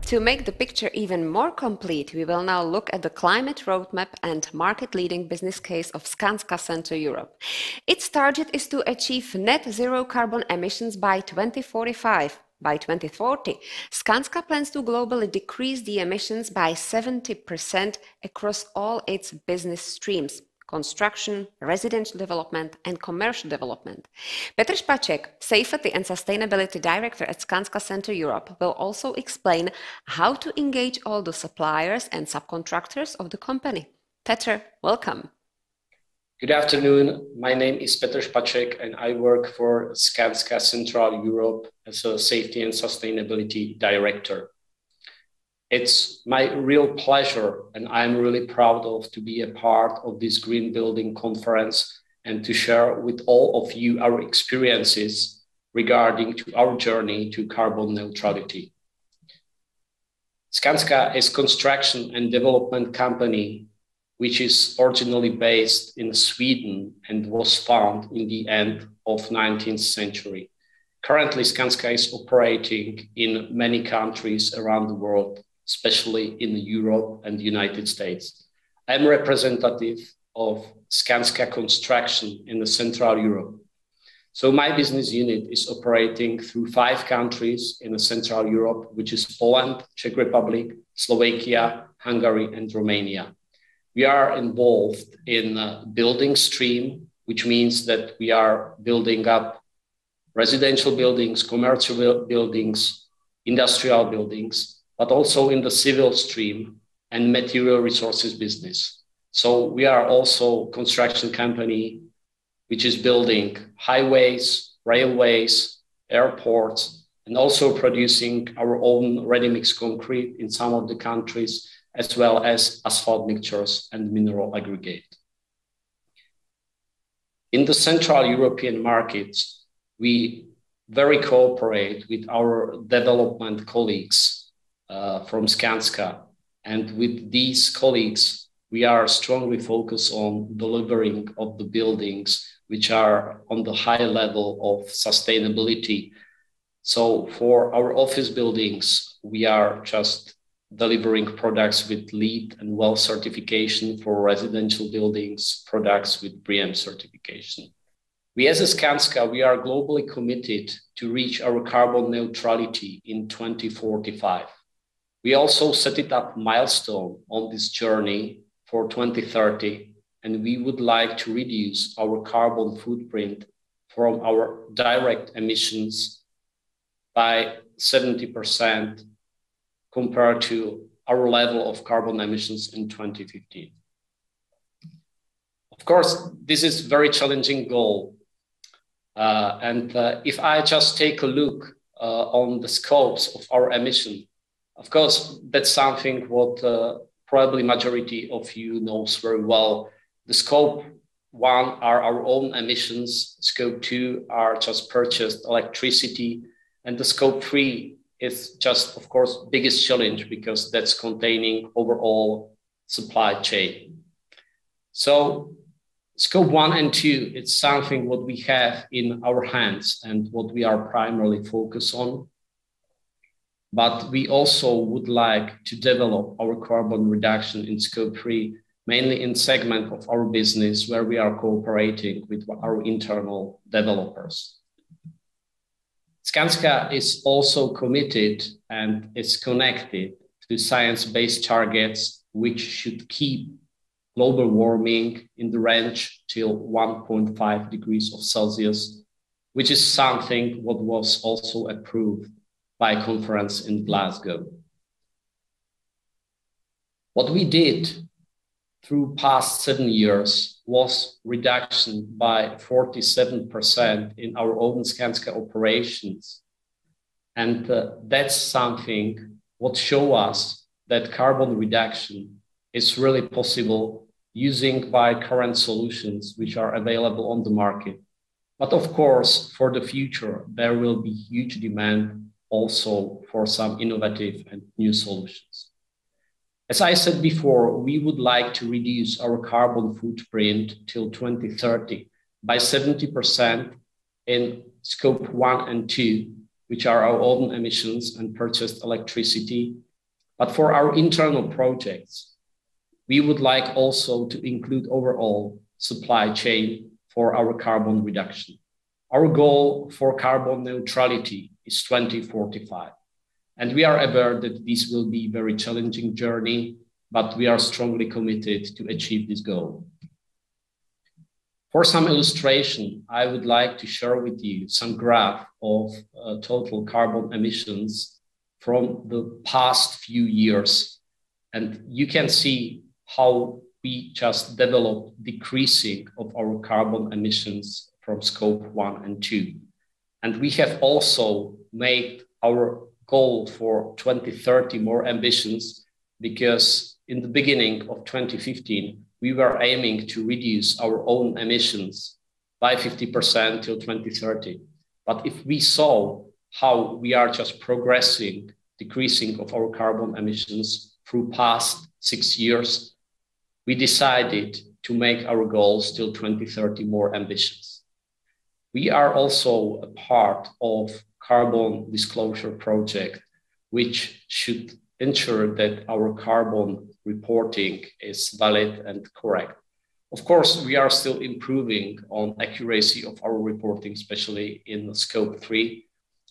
To make the picture even more complete, we will now look at the climate roadmap and market-leading business case of Skanska Central Europe. Its target is to achieve net zero carbon emissions by 2045. By 2040, Skanska plans to globally decrease the emissions by 70% across all its business streams: construction, residential development, and commercial development. Petr ŠPAČEK, Safety and Sustainability Director at Skanska Center Europe, will also explain how to engage all the suppliers and subcontractors of the company. Petr, welcome. Good afternoon. My name is Petr ŠPAČEK and I work for Skanska Central Europe as a Safety and Sustainability Director. It's my real pleasure and I'm really proud to be a part of this Green Building Conference and to share with all of you our experiences regarding to our journey to carbon neutrality. Skanska is a construction and development company which is originally based in Sweden and was founded in the end of 19th century. Currently, Skanska is operating in many countries around the world, especially in Europe and the United States. I'm representative of Skanska Construction in the Central Europe. So my business unit is operating through 5 countries in the Central Europe, which is Poland, Czech Republic, Slovakia, Hungary, and Romania. We are involved in building stream, which means that we are building up residential buildings, commercial buildings, industrial buildings, but also in the civil stream and material resources business. So we are also a construction company which is building highways, railways, airports, and also producing our own ready-mix concrete in some of the countries, as well as asphalt mixtures and mineral aggregate. In the Central European markets, we very cooperate with our development colleagues from Skanska. And with these colleagues, we are strongly focused on delivering of the buildings which are on the high level of sustainability. So for our office buildings, we are just delivering products with LEED and WELL certification. For residential buildings, products with BREEAM certification. We as a Skanska, we are globally committed to reach our carbon neutrality in 2045. We also set it up milestone on this journey for 2030, and we would like to reduce our carbon footprint from our direct emissions by 70% compared to our level of carbon emissions in 2015. Of course, this is a very challenging goal. If I just take a look on the scopes of our emission, of course, that's something what probably majority of you knows very well. The scope 1 are our own emissions, scope 2 are just purchased electricity, and the scope 3 is just, of course, biggest challenge because that's containing overall supply chain. So scope 1 and 2, it's something what we have in our hands and what we are primarily focused on. But we also would like to develop our carbon reduction in scope 3, mainly in segment of our business where we are cooperating with our internal developers. Skanska is also committed and is connected to science-based targets, which should keep global warming in the range till 1.5 degrees of Celsius, which is something what was also approved by a conference in Glasgow. What we did through past 7 years was reduction by 47% in our own Skanska operations. And that's something what show us that carbon reduction is really possible using by current solutions which are available on the market. But of course, for the future, there will be huge demand also for some innovative and new solutions. As I said before, we would like to reduce our carbon footprint till 2030 by 70% in scope 1 and 2, which are our own emissions and purchased electricity. But for our internal projects, we would like also to include overall supply chain for our carbon reduction. Our goal for carbon neutrality is 2045. And we are aware that this will be a very challenging journey, but we are strongly committed to achieve this goal. For some illustration, I would like to share with you some graph of total carbon emissions from the past few years. And you can see how we just developed decreasing of our carbon emissions from scope 1 and 2. And we have also made our goal for 2030 more ambitious, because in the beginning of 2015, we were aiming to reduce our own emissions by 50% till 2030. But if we saw how we are just progressing, decreasing of our carbon emissions through past 6 years, we decided to make our goals till 2030 more ambitious. We are also a part of carbon disclosure project, which should ensure that our carbon reporting is valid and correct. Of course, we are still improving on accuracy of our reporting, especially in scope 3,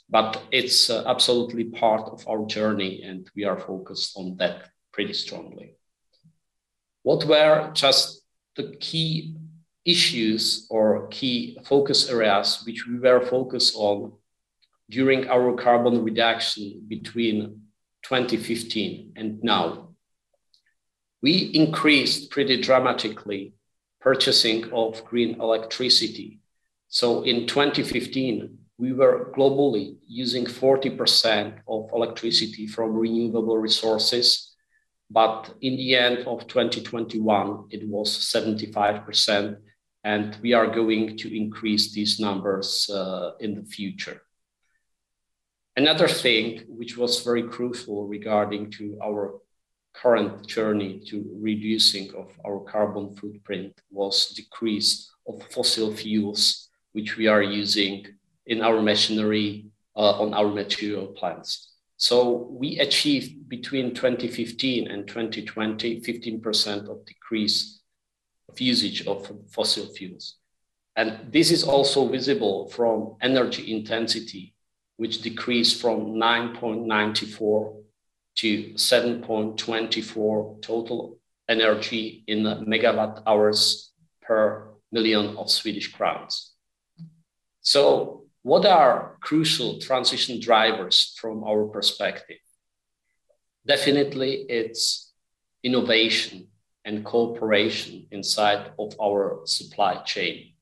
but it's absolutely part of our journey, and we are focused on that pretty strongly. What were just the key issues or key focus areas which we were focused on during our carbon reduction between 2015 and now? We increased pretty dramatically purchasing of green electricity. So in 2015, we were globally using 40% of electricity from renewable resources, but in the end of 2021, it was 75%, and we are going to increase these numbers in the future. Another thing which was very crucial regarding to our current journey to reducing of our carbon footprint was decrease of fossil fuels, which we are using in our machinery, on our material plants. So we achieved between 2015 and 2020, 15% of decrease of usage of fossil fuels. And this is also visible from energy intensity, which decreased from 9.94 to 7.24 total energy in megawatt hours per million of Swedish crowns. So what are crucial transition drivers from our perspective? Definitely it's innovation and cooperation inside of our supply chain.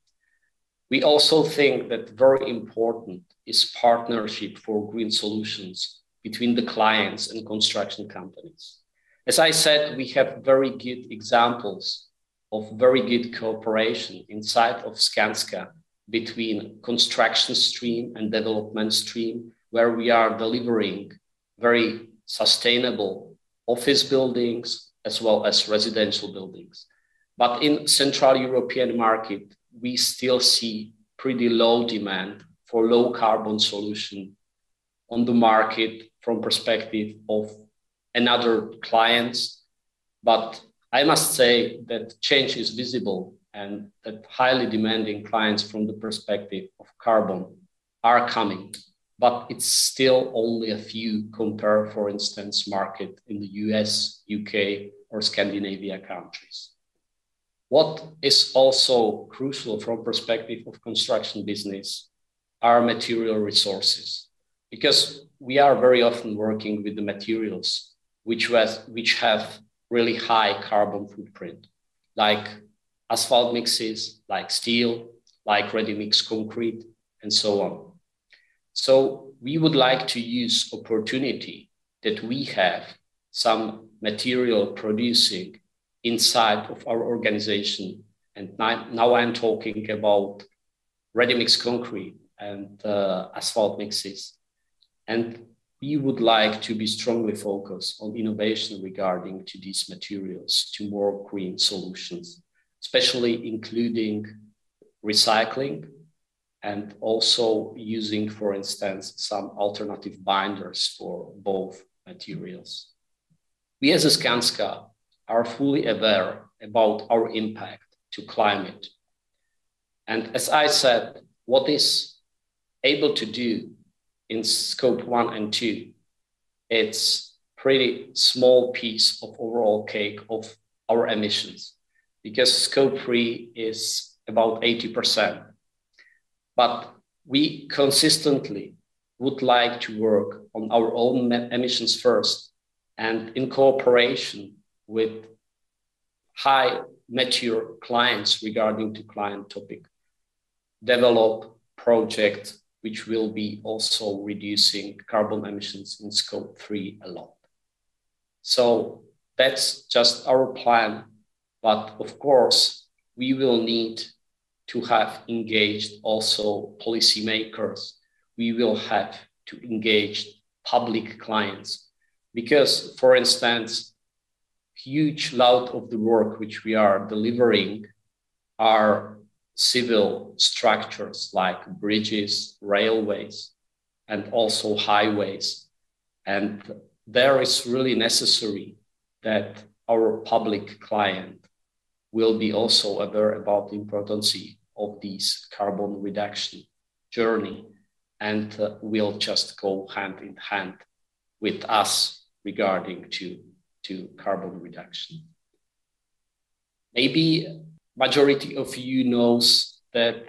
We also think that very important is partnership for green solutions between the clients and construction companies. As I said, we have very good examples of very good cooperation inside of Skanska between construction stream and development stream, where we are delivering very sustainable office buildings as well as residential buildings. But in Central European market, we still see pretty low demand for low carbon solution on the market from perspective of another clients. But I must say that change is visible, and that highly demanding clients from the perspective of carbon are coming, but it's still only a few compared, for instance, market in the US, UK, or Scandinavia countries. What is also crucial from perspective of construction business are material resources, because we are very often working with the materials which have really high carbon footprint, like asphalt mixes, like steel, like ready-mix concrete, and so on. So we would like to use opportunity that we have some material producing inside of our organization. And now I'm talking about ready-mix concrete and asphalt mixes. And we would like to be strongly focused on innovation regarding to these materials, to more green solutions, especially including recycling and also using, for instance, some alternative binders for both materials. We as a Skanska are fully aware about our impact to climate. And as I said, what is able to do in scope 1 and 2, it's pretty small piece of overall cake of our emissions, because scope 3 is about 80%. But we consistently would like to work on our own emissions first, and in cooperation with high mature clients regarding the client topic, develop projects which will be also reducing carbon emissions in scope 3 a lot. So that's just our plan. But of course, we will need to have engaged also policymakers. We will have to engage public clients, because, for instance, huge lot of the work which we are delivering are civil structures like bridges, railways, and also highways. And there is really necessary that our public client will be also aware about the importance of this carbon reduction journey, and will just go hand in hand with us regarding to carbon reduction. Maybe majority of you knows that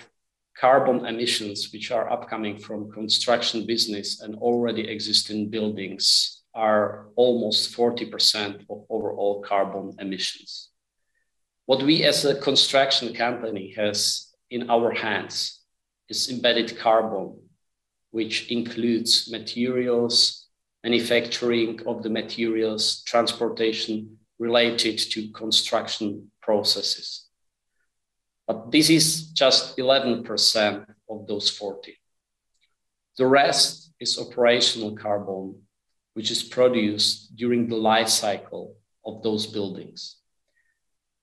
carbon emissions, which are upcoming from construction business and already existing buildings, are almost 40% of overall carbon emissions. What we as a construction company has in our hands is embedded carbon, which includes materials, manufacturing of the materials, transportation related to construction processes. But this is just 11% of those 40. The rest is operational carbon, which is produced during the life cycle of those buildings.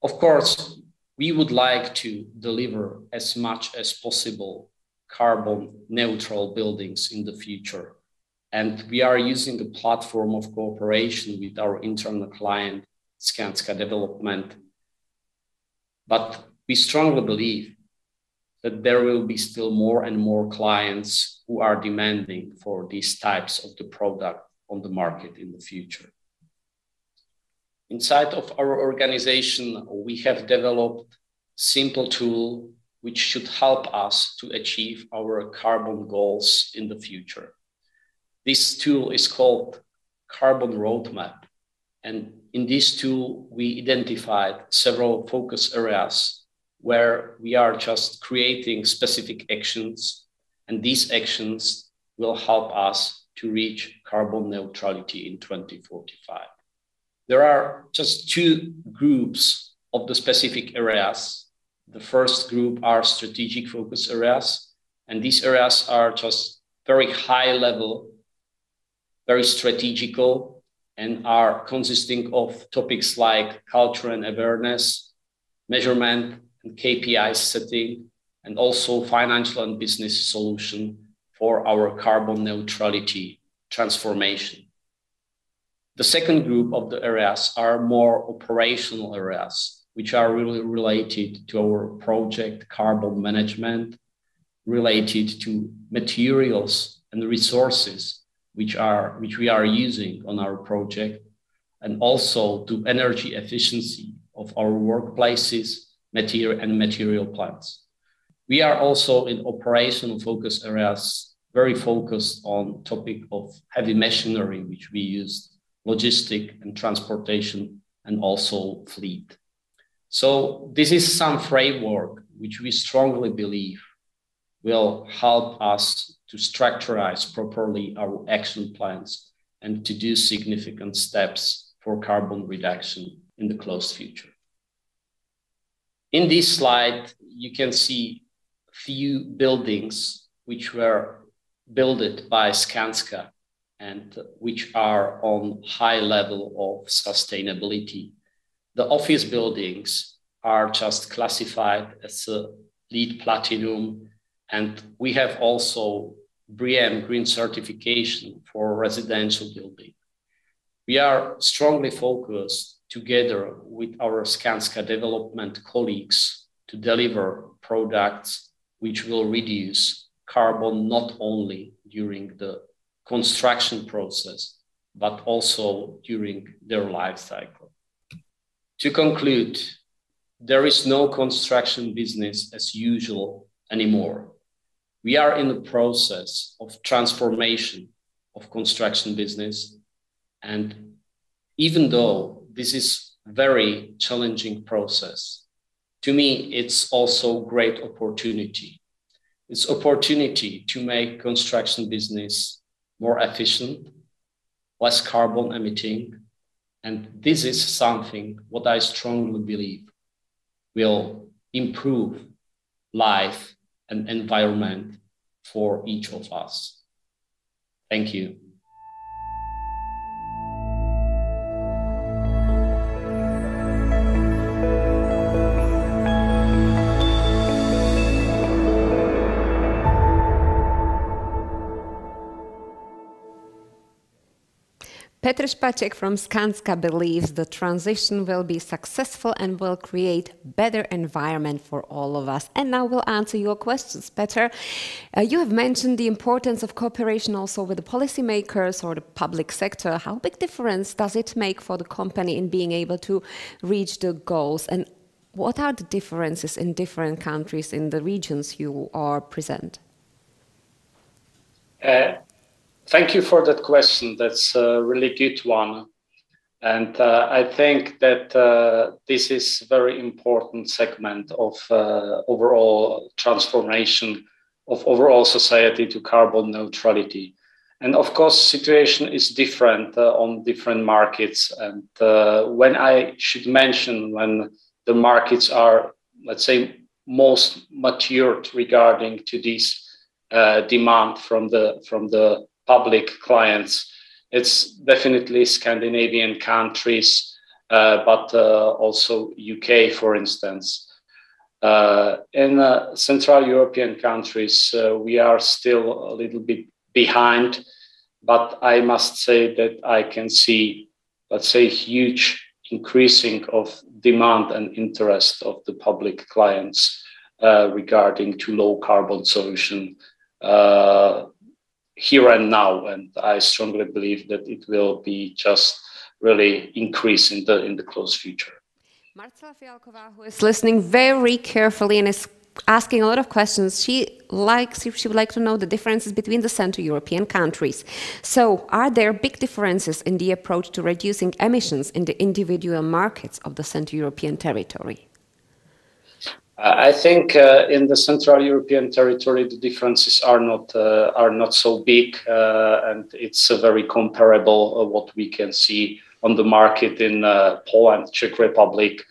Of course, we would like to deliver as much as possible carbon neutral buildings in the future. And we are using a platform of cooperation with our internal client, Skanska Development. But we strongly believe that there will be still more and more clients who are demanding for these types of the product on the market in the future. Inside of our organization, we have developed a simple tool which should help us to achieve our carbon goals in the future. This tool is called Carbon Roadmap. And in this tool, we identified several focus areas where we are just creating specific actions. And these actions will help us to reach carbon neutrality in 2045. There are just two groups of the specific areas. The first group are strategic focus areas. And these areas are just very high level, very strategical, and are consisting of topics like culture and awareness, measurement and KPI setting, and also financial and business solution for our carbon neutrality transformation. The second group of the areas are more operational areas, which are really related to our project carbon management, related to materials and resources which we are using on our project, and also to energy efficiency of our workplaces, material plants. We are also in operational focus areas, very focused on topic of heavy machinery, which we use, logistic and transportation, and also fleet. So this is some framework which we strongly believe will help us to structurize properly our action plans and to do significant steps for carbon reduction in the close future. In this slide, you can see few buildings which were built by Skanska and which are on high level of sustainability. The office buildings are just classified as a LEED Platinum, and we have also BREEAM Green certification for residential building. We are strongly focused together with our Skanska development colleagues to deliver products which will reduce carbon not only during the construction process, but also during their life cycle. To conclude, there is no construction business as usual anymore. We are in the process of transformation of construction business. And even though this is a very challenging process, to me, it's also a great opportunity. It's opportunity to make construction business more efficient, less carbon emitting. And this is something what I strongly believe will improve life and environment for each of us. Thank you. Petr ŠPAČEK from Skanska believes the transition will be successful and will create better environment for all of us. And now we'll answer your questions, Petr. You have mentioned the importance of cooperation also with the policymakers or the public sector. How big difference does it make for the company in being able to reach the goals? And what are the differences in different countries in the regions you are present? Thank you for that question. That's a really good one. And I think that this is a very important segment of overall transformation of overall society to carbon neutrality. And of course, situation is different on different markets. And when I should mention when the markets are, let's say, most matured regarding to this demand from the public clients, it's definitely Scandinavian countries, but also UK, for instance. In Central European countries, we are still a little bit behind, but I must say that I can see, let's say, huge increasing of demand and interest of the public clients regarding to low carbon solution here and now, and I strongly believe that it will be just really increase in the close future. MARSZALEK, who is listening very carefully and is asking a lot of questions, she would like to know the differences between the Central European countries. So, are there big differences in the approach to reducing emissions in the individual markets of the Central European territory? I think in the Central European territory, the differences are not so big, and it's very comparable what we can see on the market in Poland, Czech Republic,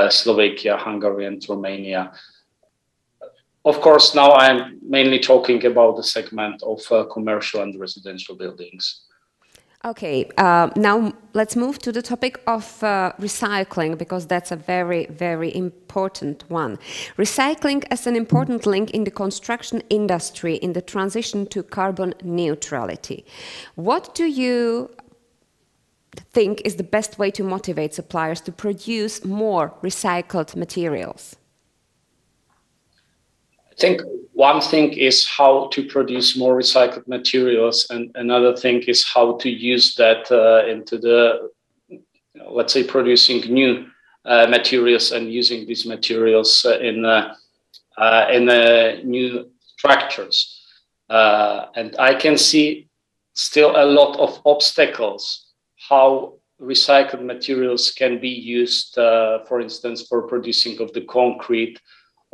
Slovakia, Hungary, and Romania. Of course, now I'm mainly talking about the segment of commercial and residential buildings. Okay, now let's move to the topic of recycling, because that's a very, very important one. Recycling as an important link in the construction industry in the transition to carbon neutrality. What do you think is the best way to motivate suppliers to produce more recycled materials? I think one thing is how to produce more recycled materials, and another thing is how to use that into the, let's say, producing new materials and using these materials in new structures. And I can see still a lot of obstacles how recycled materials can be used, for instance, for producing of the concrete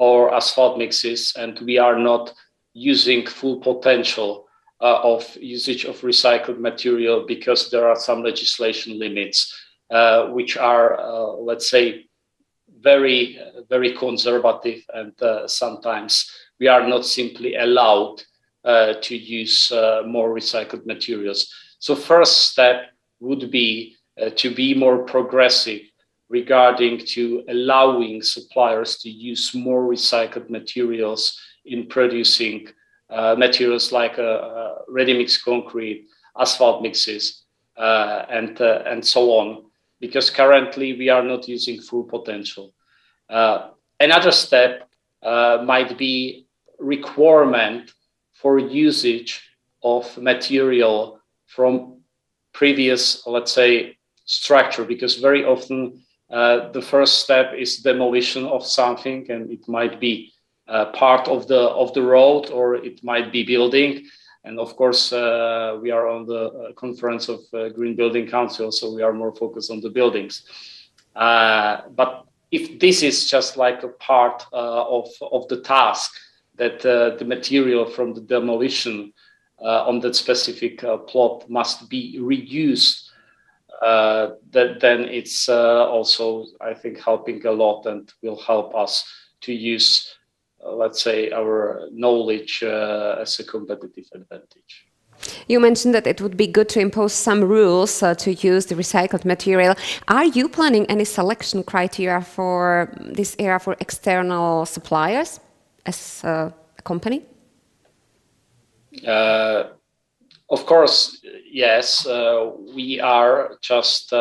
or asphalt mixes, and we are not using full potential of usage of recycled material because there are some legislation limits which are, let's say, very, very conservative, and sometimes we are not simply allowed to use more recycled materials. So first step would be to be more progressive regarding to allowing suppliers to use more recycled materials in producing materials like ready-mix concrete, asphalt mixes, and so on, because currently we are not using full potential. Another step might be requirement for usage of material from previous, let's say, structure, because very often the first step is demolition of something, and it might be part of the road, or it might be building. And of course, we are on the conference of Green Building Council, so we are more focused on the buildings. But if this is just like a part of the task, that the material from the demolition on that specific plot must be reduced, then it's also, I think, helping a lot and will help us to use, let's say, our knowledge as a competitive advantage. You mentioned that it would be good to impose some rules to use the recycled material. Are you planning any selection criteria for this area for external suppliers as a company? Of course, yes. We are just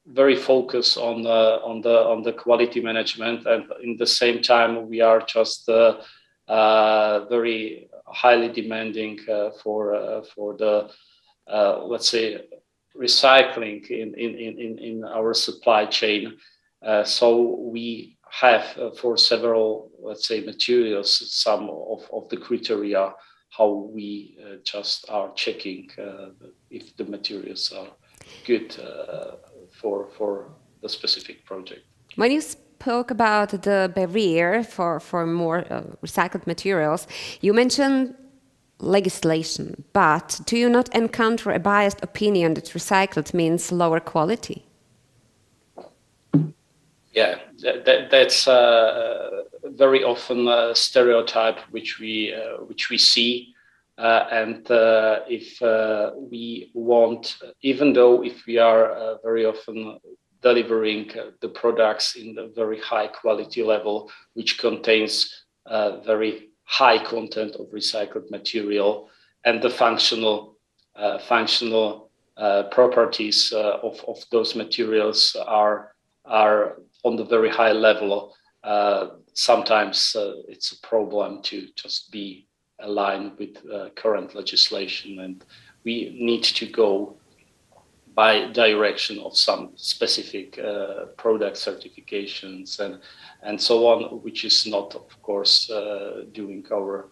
very focused on the quality management, and in the same time, we are just very highly demanding for the let's say recycling in our supply chain. So we have for several, let's say, materials, some of the criteria how we just are checking if the materials are good for the specific project. When you spoke about the barrier for more recycled materials, you mentioned legislation, but do you not encounter a biased opinion that recycled means lower quality? Yeah, that's very often a stereotype which we see, and if we want, even though if we are very often delivering the products in the very high quality level, which contains very high content of recycled material, and the functional properties of those materials are on the very high level, sometimes it's a problem to just be aligned with current legislation, and we need to go by direction of some specific product certifications and so on, which is not, of course, doing our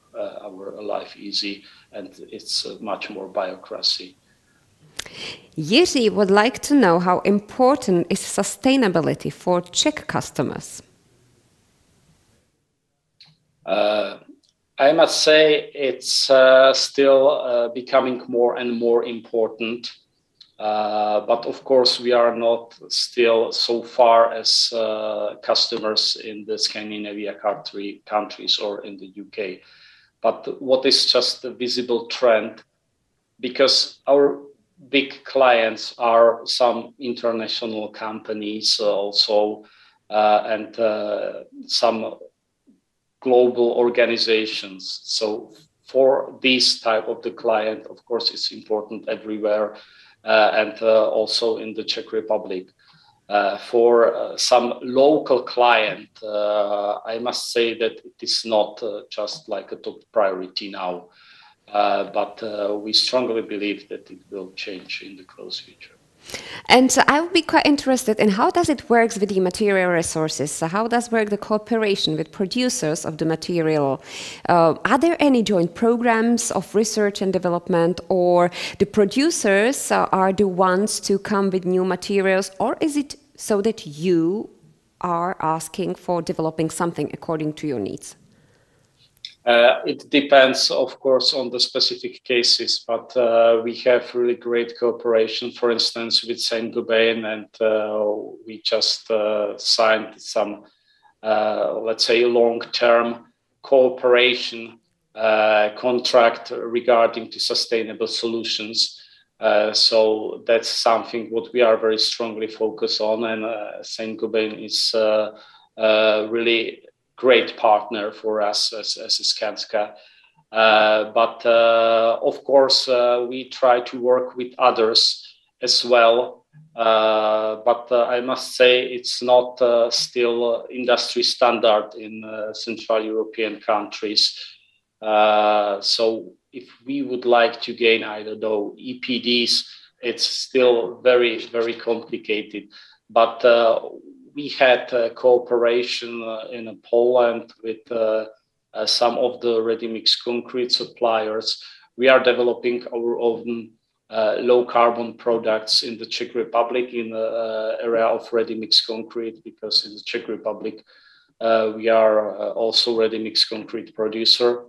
life easy, and it's much more bureaucracy. Jiří would like to know how important is sustainability for Czech customers. I must say it's still becoming more and more important. But of course, we are not still so far as customers in the Scandinavian countries or in the UK. But what is just a visible trend, because our big clients are some international companies also, and some global organizations. So for this type of the client, of course, it's important everywhere, and also in the Czech Republic. For some local client, I must say that it is not just like a top priority now, but we strongly believe that it will change in the close future. And I would be quite interested in how does it work with the material resources? So how does work the cooperation with producers of the material? Are there any joint programs of research and development, or the producers are the ones to come with new materials, or is it so that you are asking for developing something according to your needs? It depends, of course, on the specific cases, but we have really great cooperation, for instance, with Saint-Gobain, and we just signed some, let's say, long-term cooperation contract regarding to sustainable solutions. So that's something what we are very strongly focused on, and Saint-Gobain is really great partner for us as Skanska. But of course, we try to work with others as well. But I must say it's not still industry standard in Central European countries. So if we would like to gain, I don't know, EPDs, it's still very, very complicated. But we had cooperation in Poland with some of the ready-mix concrete suppliers. We are developing our own low carbon products in the Czech Republic in the area of ready-mix concrete, because in the Czech Republic we are also ready-mix concrete producer.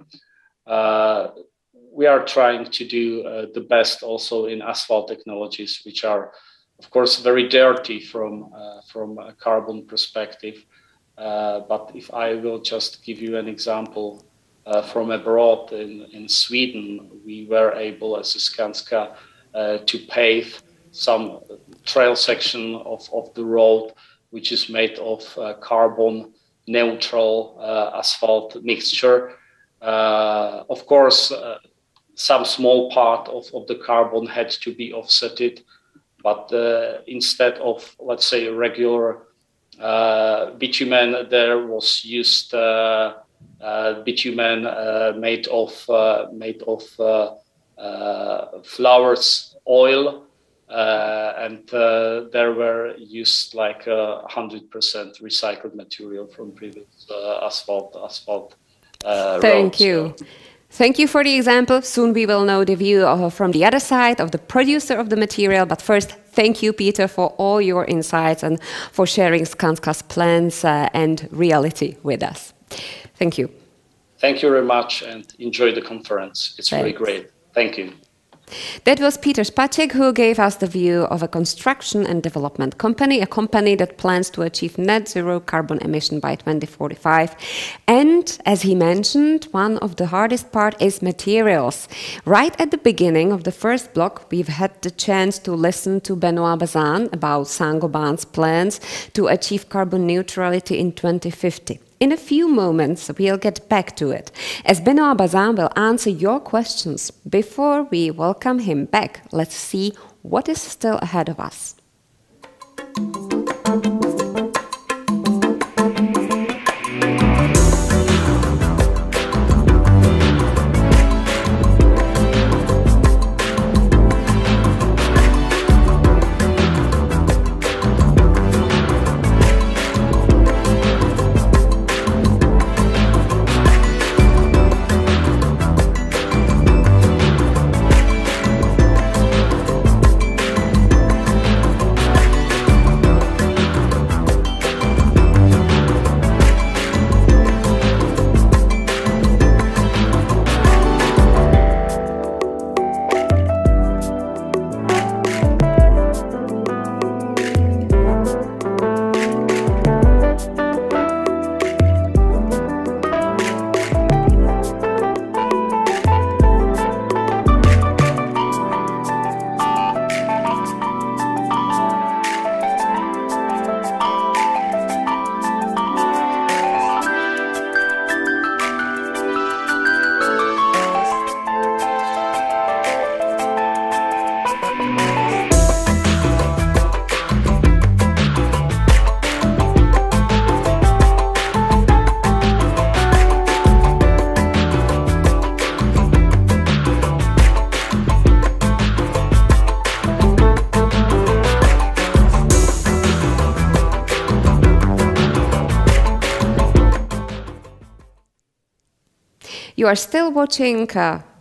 We are trying to do the best also in asphalt technologies, which are, of course, very dirty from a carbon perspective. But if I will just give you an example from abroad, in Sweden, we were able as a Skanska to pave some trail section of the road, which is made of carbon neutral asphalt mixture. Of course, some small part of the carbon had to be offsetted, but instead of, let's say, regular bitumen, there was used bitumen made of flowers oil, and there were used like 100% recycled material from previous asphalt. Thank you. Thank you for the example. Soon we will know the view from the other side of the producer of the material. But first, thank you, Peter, for all your insights and for sharing Skanska's plans and reality with us. Thank you. Thank you very much, and enjoy the conference. It's really great. Thank you. That was Peter ŠPAČEK, who gave us the view of a construction and development company, a company that plans to achieve net zero carbon emission by 2045. And as he mentioned, one of the hardest part is materials. Right at the beginning of the first block, we've had the chance to listen to Benoit Bazin about Saint-Gobain's plans to achieve carbon neutrality in 2050. In a few moments, we'll get back to it, as Benoit Bazin will answer your questions. Before we welcome him back, let's see what is still ahead of us. You are still watching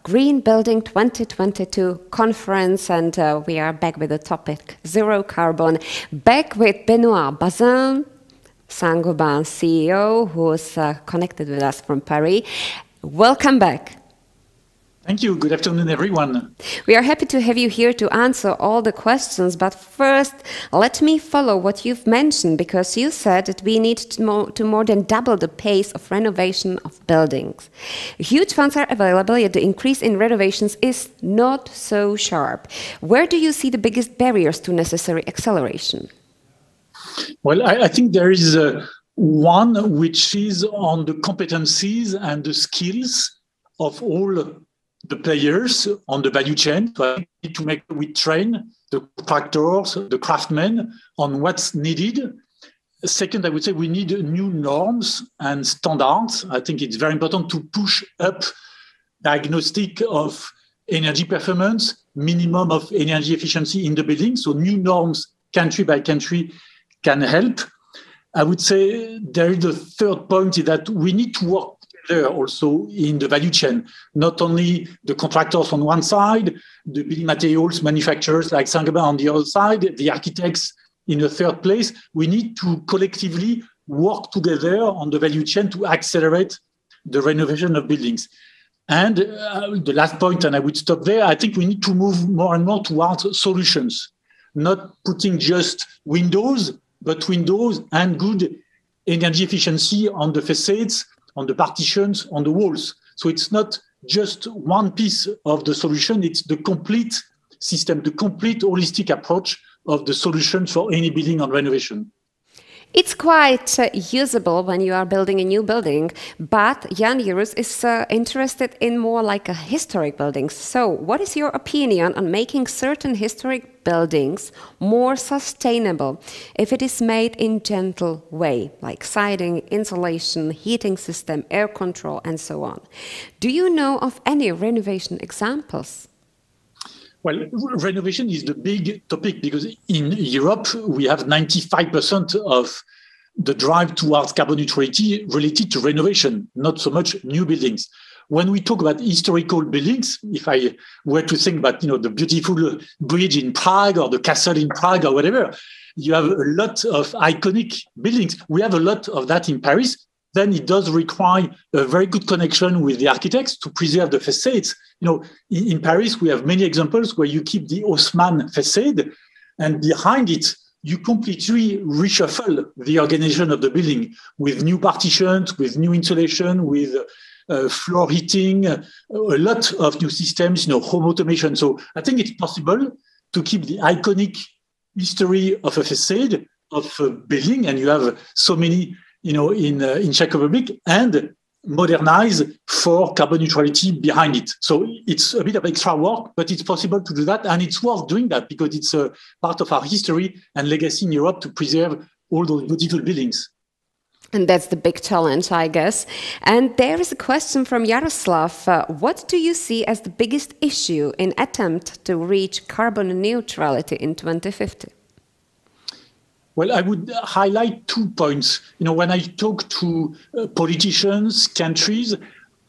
Green Building 2022 conference, and we are back with the topic Zero Carbon. Back with Benoit Bazin, Saint-Gobain CEO, who is connected with us from Paris. Welcome back. Thank you. Good afternoon, everyone. We are happy to have you here to answer all the questions. But first, let me follow what you've mentioned, because you said that we need to more than double the pace of renovation of buildings. Huge funds are available, yet the increase in renovations is not so sharp. Where do you see the biggest barriers to necessary acceleration? Well, I think there is one which is on the competencies and the skills of all the players on the value chain. So I need to train the contractors, the craftsmen on what's needed. Second, I would say we need new norms and standards. I think it's very important to push up diagnostic of energy performance, minimum of energy efficiency in the building. So new norms, country by country, can help. I would say there is a third point is that we need to work together also in the value chain, not only the contractors on one side, the building materials manufacturers like Saint-Gobain on the other side, the architects in the third place. We need to collectively work together on the value chain to accelerate the renovation of buildings. And the last point, and I would stop there, I think we need to move more and more towards solutions, not putting just windows, but windows and good energy efficiency on the facades, on the partitions, on the walls. So it's not just one piece of the solution, it's the complete system, the complete holistic approach of the solution for any building on renovation. It's quite usable when you are building a new building, but Jan Jirus is interested in more like a historic buildings. So what is your opinion on making certain historic buildings more sustainable if it is made in gentle way, like siding, insulation, heating system, air control, and so on? Do you know of any renovation examples? Well, renovation is the big topic because in Europe, we have 95% of the drive towards carbon neutrality related to renovation, not so much new buildings. When we talk about historical buildings, if I were to think about the beautiful bridge in Prague or the castle in Prague or whatever, you have a lot of iconic buildings. We have a lot of that in Paris. Then it does require a very good connection with the architects to preserve the facades. In Paris, we have many examples where you keep the Haussmann facade, and behind it, you completely reshuffle the organization of the building with new partitions, with new insulation, with floor heating, a lot of new systems, home automation. So I think it's possible to keep the iconic history of a facade, of a building, and you have so many in Czech Republic, and modernize for carbon neutrality behind it. So it's a bit of extra work, but it's possible to do that. And it's worth doing that because it's a part of our history and legacy in Europe to preserve all those beautiful buildings. And that's the big challenge, I guess. And there is a question from Jaroslav. What do you see as the biggest issue in attempt to reach carbon neutrality in 2050? Well, I would highlight 2 points. When I talk to politicians, countries,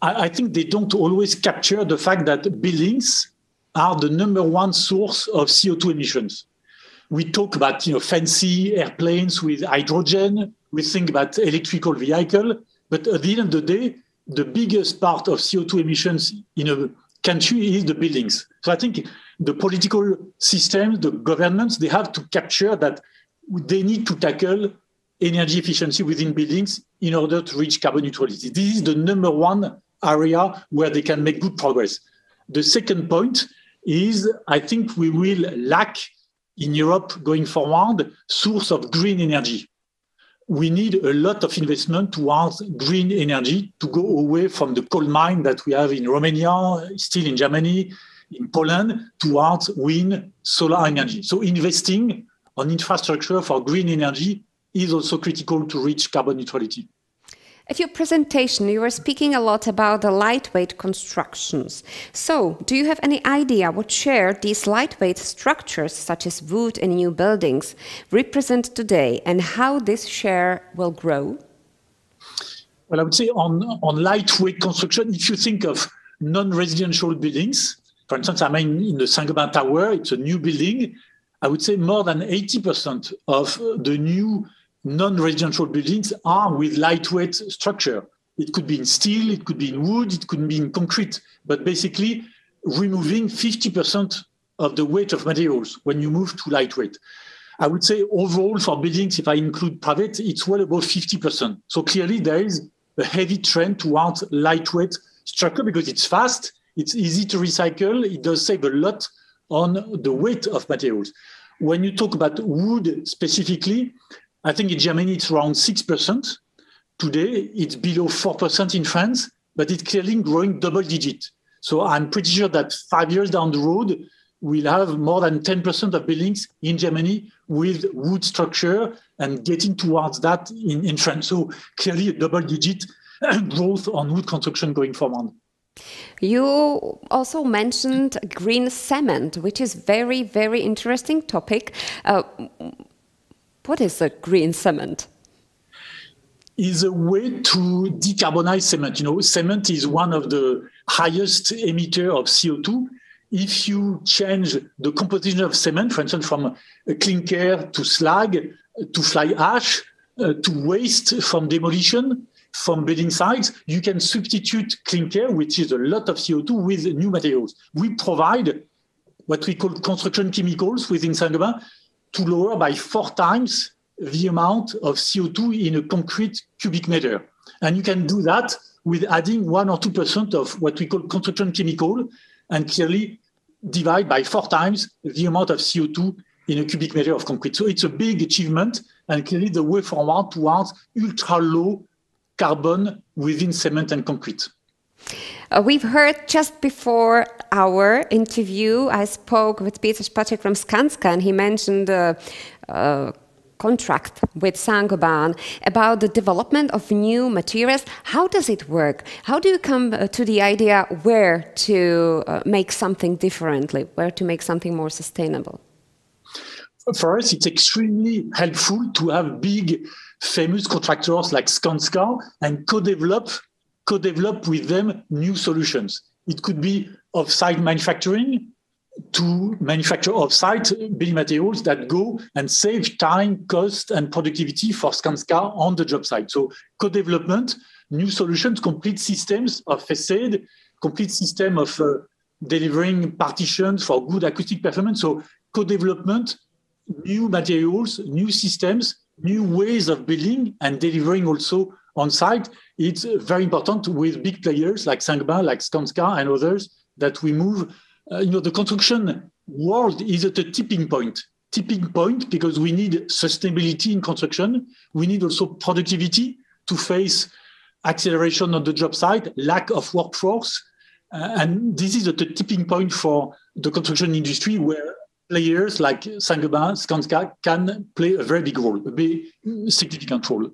I think they don't always capture the fact that buildings are the #1 source of CO2 emissions. We talk about fancy airplanes with hydrogen. We think about electrical vehicle, but at the end of the day, the biggest part of CO2 emissions in a country is the buildings. So I think the political systems, the governments, they have to capture that they need to tackle energy efficiency within buildings in order to reach carbon neutrality. This is the #1 area where they can make good progress. The second point is, I think we will lack in Europe going forward source of green energy. We need a lot of investment towards green energy to go away from the coal mine that we have in Romania, still in Germany, in Poland, towards wind, solar energy. So investing on infrastructure for green energy is also critical to reach carbon neutrality. At your presentation, you were speaking a lot about the lightweight constructions. So, do you have any idea what share these lightweight structures, such as wood in new buildings, represent today and how this share will grow? Well, I would say on lightweight construction, if you think of non-residential buildings, for instance, in the Saint-Gobain Tower, it's a new building. I would say more than 80% of the new non-residential buildings are with lightweight structure. It could be in steel, it could be in wood, it could be in concrete, but basically removing 50% of the weight of materials when you move to lightweight. I would say overall for buildings, if I include private, it's well above 50%. So clearly there is a heavy trend towards lightweight structure because it's fast, it's easy to recycle, it does save a lot on the weight of materials. When you talk about wood specifically, I think in Germany it's around 6%. Today it's below 4% in France, but it's clearly growing double digit. So I'm pretty sure that 5 years down the road, we'll have more than 10% of buildings in Germany with wood structure and getting towards that in France. So clearly a double digit growth on wood construction going forward. You also mentioned green cement, which is very, very interesting topic. What is a green cement? Is a way to decarbonize cement. You know, cement is one of the highest emitter of CO2. If you change the composition of cement, for instance, from a clinker to slag, to fly ash, to waste from demolition, from building sites, you can substitute clinker, which is a lot of CO2, with new materials. We provide what we call construction chemicals within Saint-Gobain to lower by 4 times the amount of CO2 in a concrete cubic meter. And you can do that with adding 1 or 2% of what we call construction chemical and clearly divide by 4 times the amount of CO2 in a cubic meter of concrete. So it's a big achievement and clearly the way forward towards ultra-low carbon within cement and concrete. We've heard just before our interview, I spoke with Peter ŠPAČEK from Skanska, and he mentioned a contract with Saint-Gobain about the development of new materials. How does it work? How do you come to the idea where to make something differently, where to make something more sustainable? For us, it's extremely helpful to have big, famous contractors like Skanska and co-develop with them new solutions. It could be off-site manufacturing to manufacture off-site building materials that go and save time, cost, and productivity for Skanska on the job site. So co-development, new solutions, complete systems of facade, complete system of delivering partitions for good acoustic performance. So co-development, new materials, new systems, new ways of building and delivering also on site. It's very important with big players like Saint-Gobain, like Skanska and others that we move. The construction world is at a tipping point because we need sustainability in construction. We need also productivity to face acceleration on the job site, lack of workforce. And this is at a tipping point for the construction industry where players like Saint-Gobain, Skanska can play a very big role, a very significant role.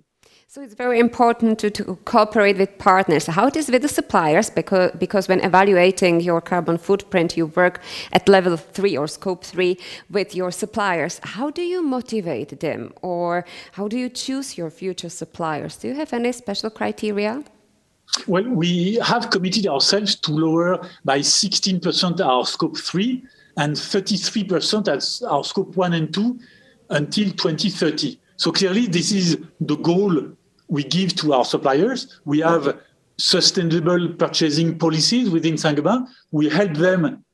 So it's very important to cooperate with partners. How it is with the suppliers? Because when evaluating your carbon footprint, you work at level 3 or scope 3 with your suppliers. How do you motivate them? Or how do you choose your future suppliers? Do you have any special criteria? Well, we have committed ourselves to lower by 16% our scope 3 and 33% as our scope 1 and 2 until 2030. So clearly, this is the goal we give to our suppliers. We have sustainable purchasing policies within Saint-Gobain. We help them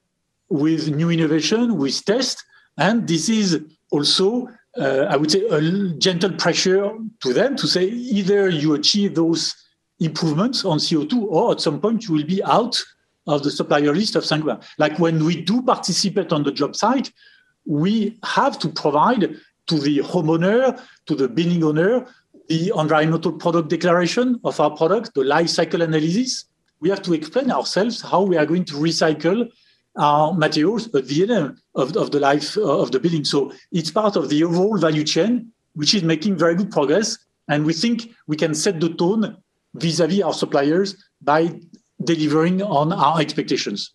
with new innovation, with tests. And this is also, I would say, a gentle pressure to them to say either you achieve those improvements on CO2 or at some point you will be out of the supplier list of Saint-Gobain. Like when we do participate on the job site, we have to provide to the homeowner, to the building owner, the environmental product declaration of our product, the life cycle analysis. We have to explain ourselves how we are going to recycle our materials at the end of the life of the building. So it's part of the overall value chain, which is making very good progress. And we think we can set the tone vis-à-vis our suppliers by delivering on our expectations.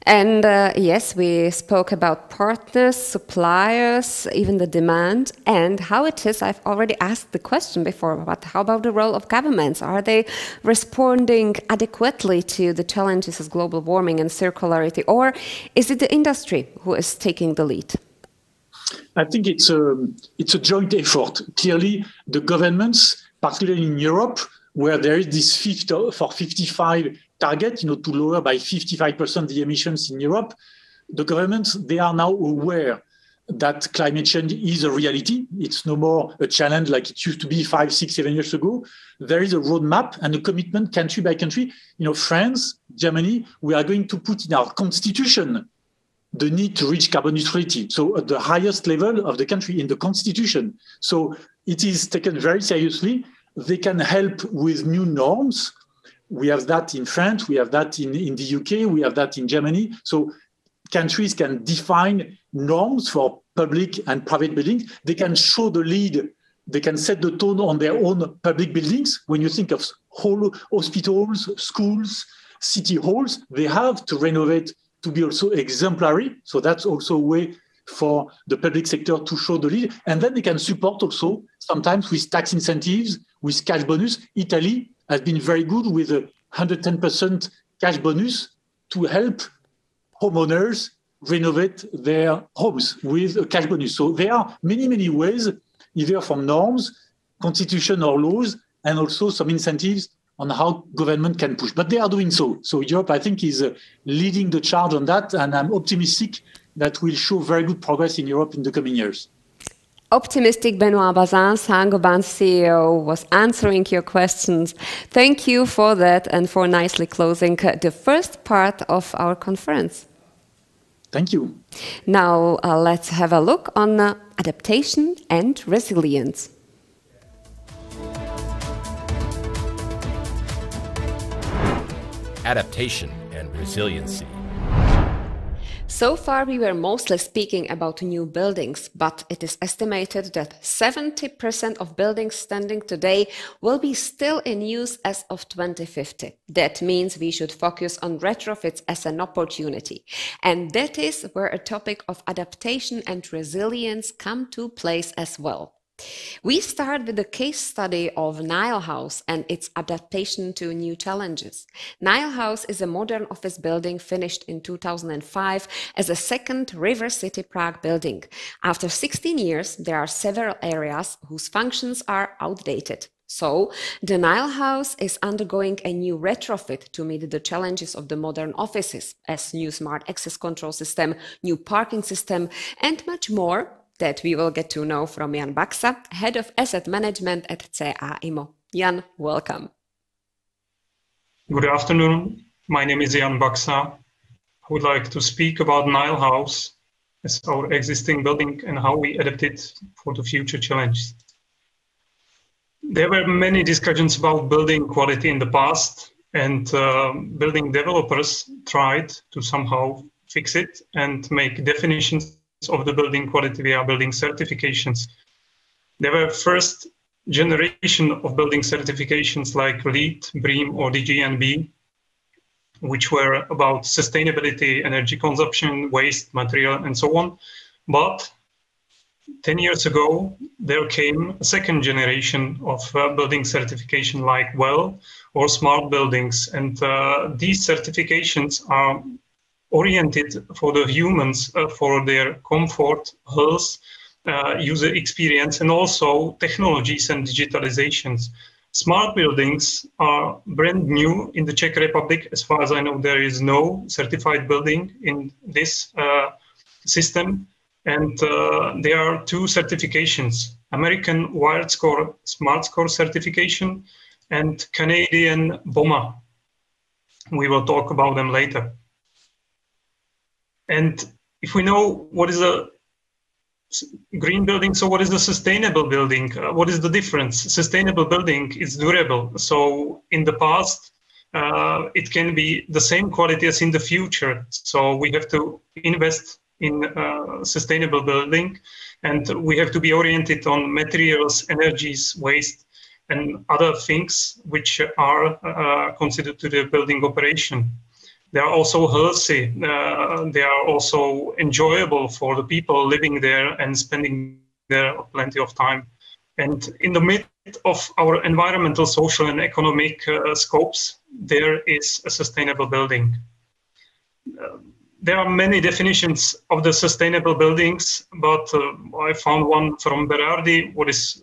And yes, we spoke about partners, suppliers, even the demand and how it is. I've already asked the question before, but how about the role of governments? Are they responding adequately to the challenges of global warming and circularity, or is it the industry who is taking the lead? I think it's a joint effort. Clearly, the governments, particularly in Europe, where there is this 55 target, to lower by 55% the emissions in Europe, the governments, they are now aware that climate change is a reality. It's no more a challenge like it used to be 5, 6, 7 years ago. There is a roadmap and a commitment country by country. France, Germany, we are going to put in our constitution the need to reach carbon neutrality. So at the highest level of the country in the constitution. So it is taken very seriously. They can help with new norms. We have that in France, we have that in the UK, we have that in Germany. So countries can define norms for public and private buildings. They can show the lead. They can set the tone on their own public buildings. When you think of whole hospitals, schools, city halls, they have to renovate to be also exemplary. So that's also a way for the public sector to show the lead. And then they can support also sometimes with tax incentives, with cash bonus. Italy has been very good with a 110% cash bonus to help homeowners renovate their homes with a cash bonus. So there are many, many ways, either from norms, constitution or laws, and also some incentives on how government can push. But they are doing so. So Europe, I think, is leading the charge on that, and I'm optimistic that we'll show very good progress in Europe in the coming years. Optimistic Benoit Bazin, Saint-Gobain CEO, was answering your questions. Thank you for that and for nicely closing the first part of our conference. Thank you. Now let's have a look on adaptation and resilience. Adaptation and resiliency. So far, we were mostly speaking about new buildings, but it is estimated that 70% of buildings standing today will be still in use as of 2050. That means we should focus on retrofits as an opportunity. And that is where a topic of adaptation and resilience come to place as well. We start with the case study of Nile House and its adaptation to new challenges. Nile House is a modern office building finished in 2005 as a second River City Prague building. After 16 years, there are several areas whose functions are outdated. So, the Nile House is undergoing a new retrofit to meet the challenges of the modern offices, as new smart access control system, new parking system, and much more that we will get to know from Jan BAXA, Head of Asset Management at CA IMMO. Jan, welcome. Good afternoon. My name is Jan BAXA. I would like to speak about Nile House as our existing building and how we adapt it for the future challenges. There were many discussions about building quality in the past, and building developers tried to somehow fix it and make definitions of the building quality via building certifications. There were first generation of building certifications like LEED, BREEAM or DGNB, which were about sustainability, energy consumption, waste, material, and so on. But 10 years ago, there came a second generation of building certification like WELL or smart buildings. And these certifications are oriented for the humans, for their comfort, health, user experience, and also technologies and digitalizations. Smart buildings are brand new in the Czech Republic. As far as I know, there is no certified building in this system. And there are two certifications, American Wired Score Smart Score certification and Canadian BOMA. We will talk about them later. And if we know what is a green building, so what is the sustainable building? What is the difference? Sustainable building is durable. So in the past, it can be the same quality as in the future. So we have to invest in sustainable building, and we have to be oriented on materials, energies, waste, and other things which are considered to the building operation. They are also healthy. They are also enjoyable for the people living there and spending there plenty of time. And in the midst of our environmental, social, and economic scopes, there is a sustainable building. There are many definitions of the sustainable buildings, but I found one from Berardi, what is,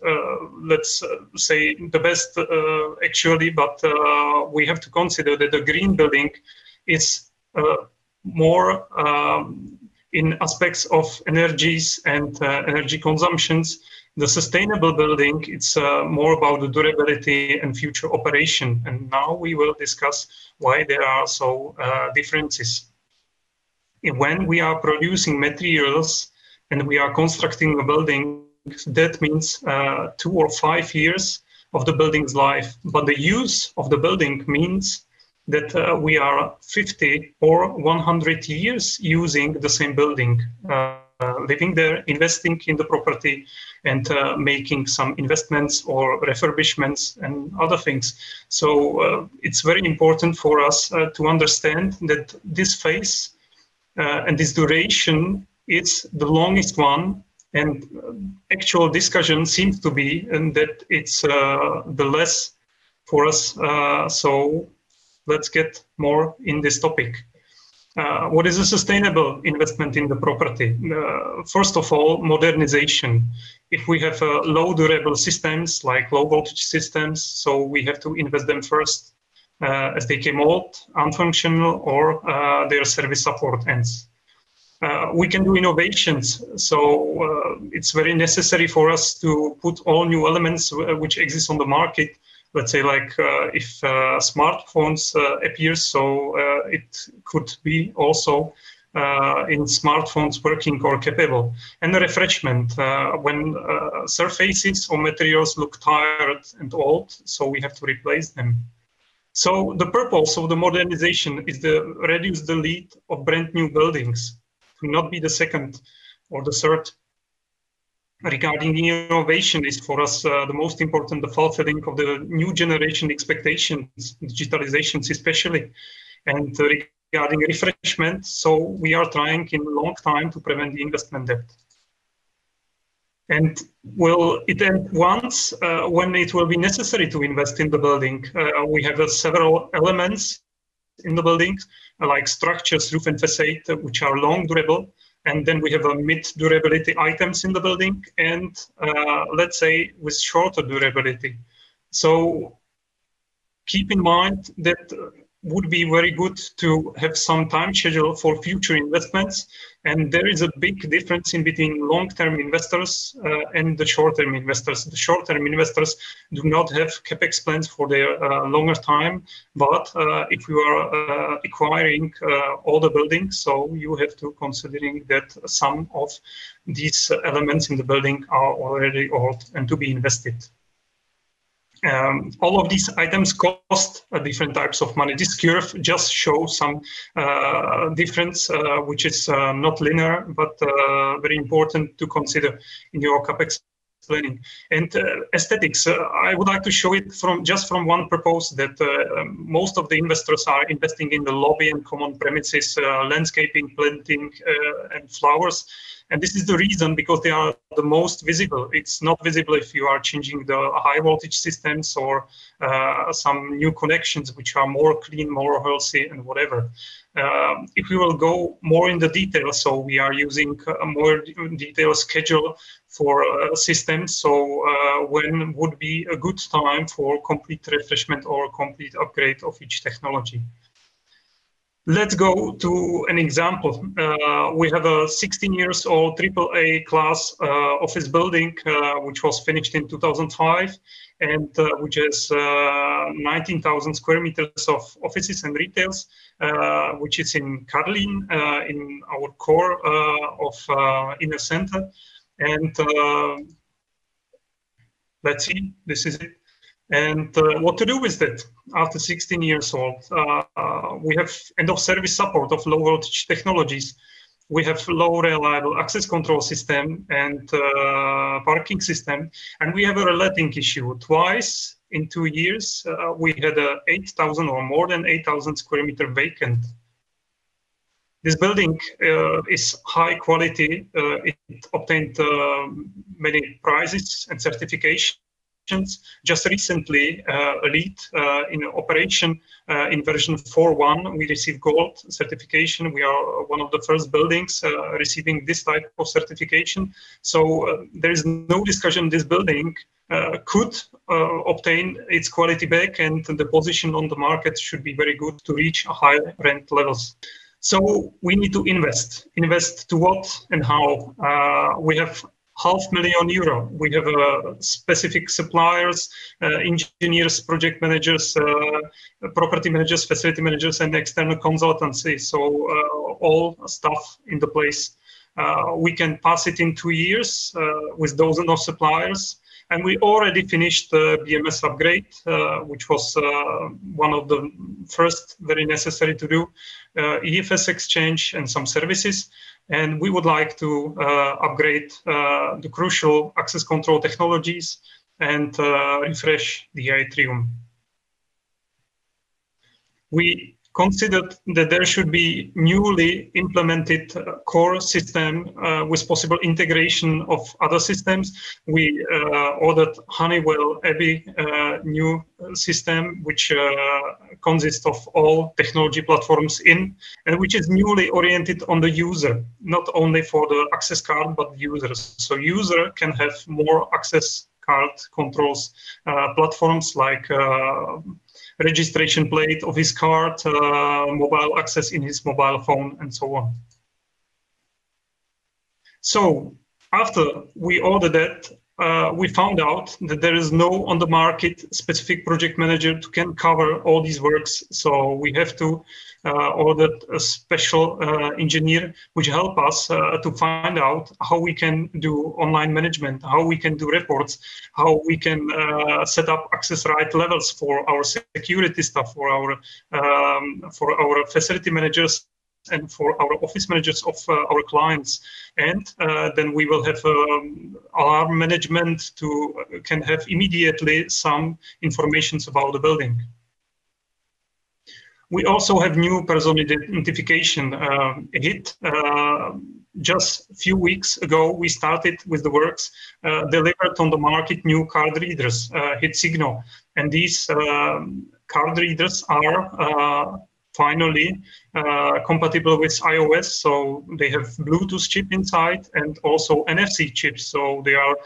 let's say, the best actually, but we have to consider that the green building is more in aspects of energies and energy consumptions. The sustainable building, it's more about the durability and future operation. And now we will discuss why there are so differences. When we are producing materials and we are constructing a building, that means 2 or 5 years of the building's life. But the use of the building means that we are 50 or 100 years using the same building. living there, investing in the property, and making some investments or refurbishments and other things. So it's very important for us to understand that this phase and this duration is the longest one, and actual discussion seems to be that it's the less for us. So let's get more in this topic. What is a sustainable investment in the property? First of all, modernization. If we have low durable systems like low voltage systems, so we have to invest them first as they become old, unfunctional, or their service support ends. We can do innovations, so it's very necessary for us to put all new elements which exist on the market. Let's say, like if smartphones appear, so it could be also in smartphones working or capable. And the refreshment, when surfaces or materials look tired and old, so we have to replace them. So the purpose of the modernization is to reduce the lead of brand new buildings, to not be the second or the third. Regarding innovation is for us the most important, the fulfilling of the new generation expectations, digitalizations especially. And regarding refreshment, so we are trying in a long time to prevent the investment debt. And will it end once when it will be necessary to invest in the building? We have several elements in the building, like structures, roof and facade, which are long durable. And then we have a mid-durability items in the building, and let's say with shorter durability. So keep in mind that would be very good to have some time schedule for future investments. And there is a big difference in between long-term investors and the short-term investors. The short-term investors do not have capex plans for their longer time, but if you are acquiring all the buildings, so you have to considering that some of these elements in the building are already old and to be invested. All of these items cost different types of money. This curve just shows some difference, which is not linear, but very important to consider in your capex planning. And aesthetics, I would like to show it just from one purpose, that most of the investors are investing in the lobby and common premises, landscaping, planting, and flowers. And this is the reason, because they are the most visible. It's not visible if you are changing the high voltage systems or some new connections, which are more clean, more healthy, and whatever. If we will go more in the details, so we are using a more detailed schedule for systems. So when would be a good time for complete refreshment or complete upgrade of each technology? Let's go to an example. We have a 16 years old AAA class office building, which was finished in 2005, and which has 19,000 square meters of offices and retails, which is in Karlín, in our core of inner center. And let's see, this is it. And what to do with that after 16 years old? We have end of service support of low voltage technologies. We have low reliable access control system and parking system. And we have a relating issue. Twice in 2 years, we had 8,000 or more than 8,000 square meter vacant. This building is high quality. It obtained many prizes and certifications. Just recently, LEED in operation in version 4.1, we received gold certification. We are one of the first buildings receiving this type of certification. So there is no discussion this building could obtain its quality back, and the position on the market should be very good to reach high rent levels. So we need to invest. Invest to what and how? We have €500,000. We have specific suppliers, engineers, project managers, property managers, facility managers, and external consultancy. So all stuff in the place. We can pass it in 2 years with dozens of suppliers. And we already finished the BMS upgrade, which was one of the first very necessary to do, EFS exchange and some services. And we would like to upgrade the crucial access control technologies and refresh the atrium. We considered that there should be newly implemented core system with possible integration of other systems. We ordered Honeywell ABBY new system, which consists of all technology platforms in, and which is newly oriented on the user, not only for the access card, but users. So user can have more access card controls platforms like registration plate of his card, mobile access in his mobile phone, and so on. So after we ordered that, we found out that there is no on the market specific project manager who can cover all these works. So we have to order a special engineer which help us to find out how we can do online management, how we can do reports, how we can set up access right levels for our security staff, for our facility managers, and for our office managers of our clients. And then we will have alarm management can have immediately some information about the building. We also have new person identification hit. Just a few weeks ago, we started with the works, delivered on the market new card readers, hit Signo. And these card readers are finally compatible with iOS, so they have Bluetooth chip inside and also NFC chips, so they are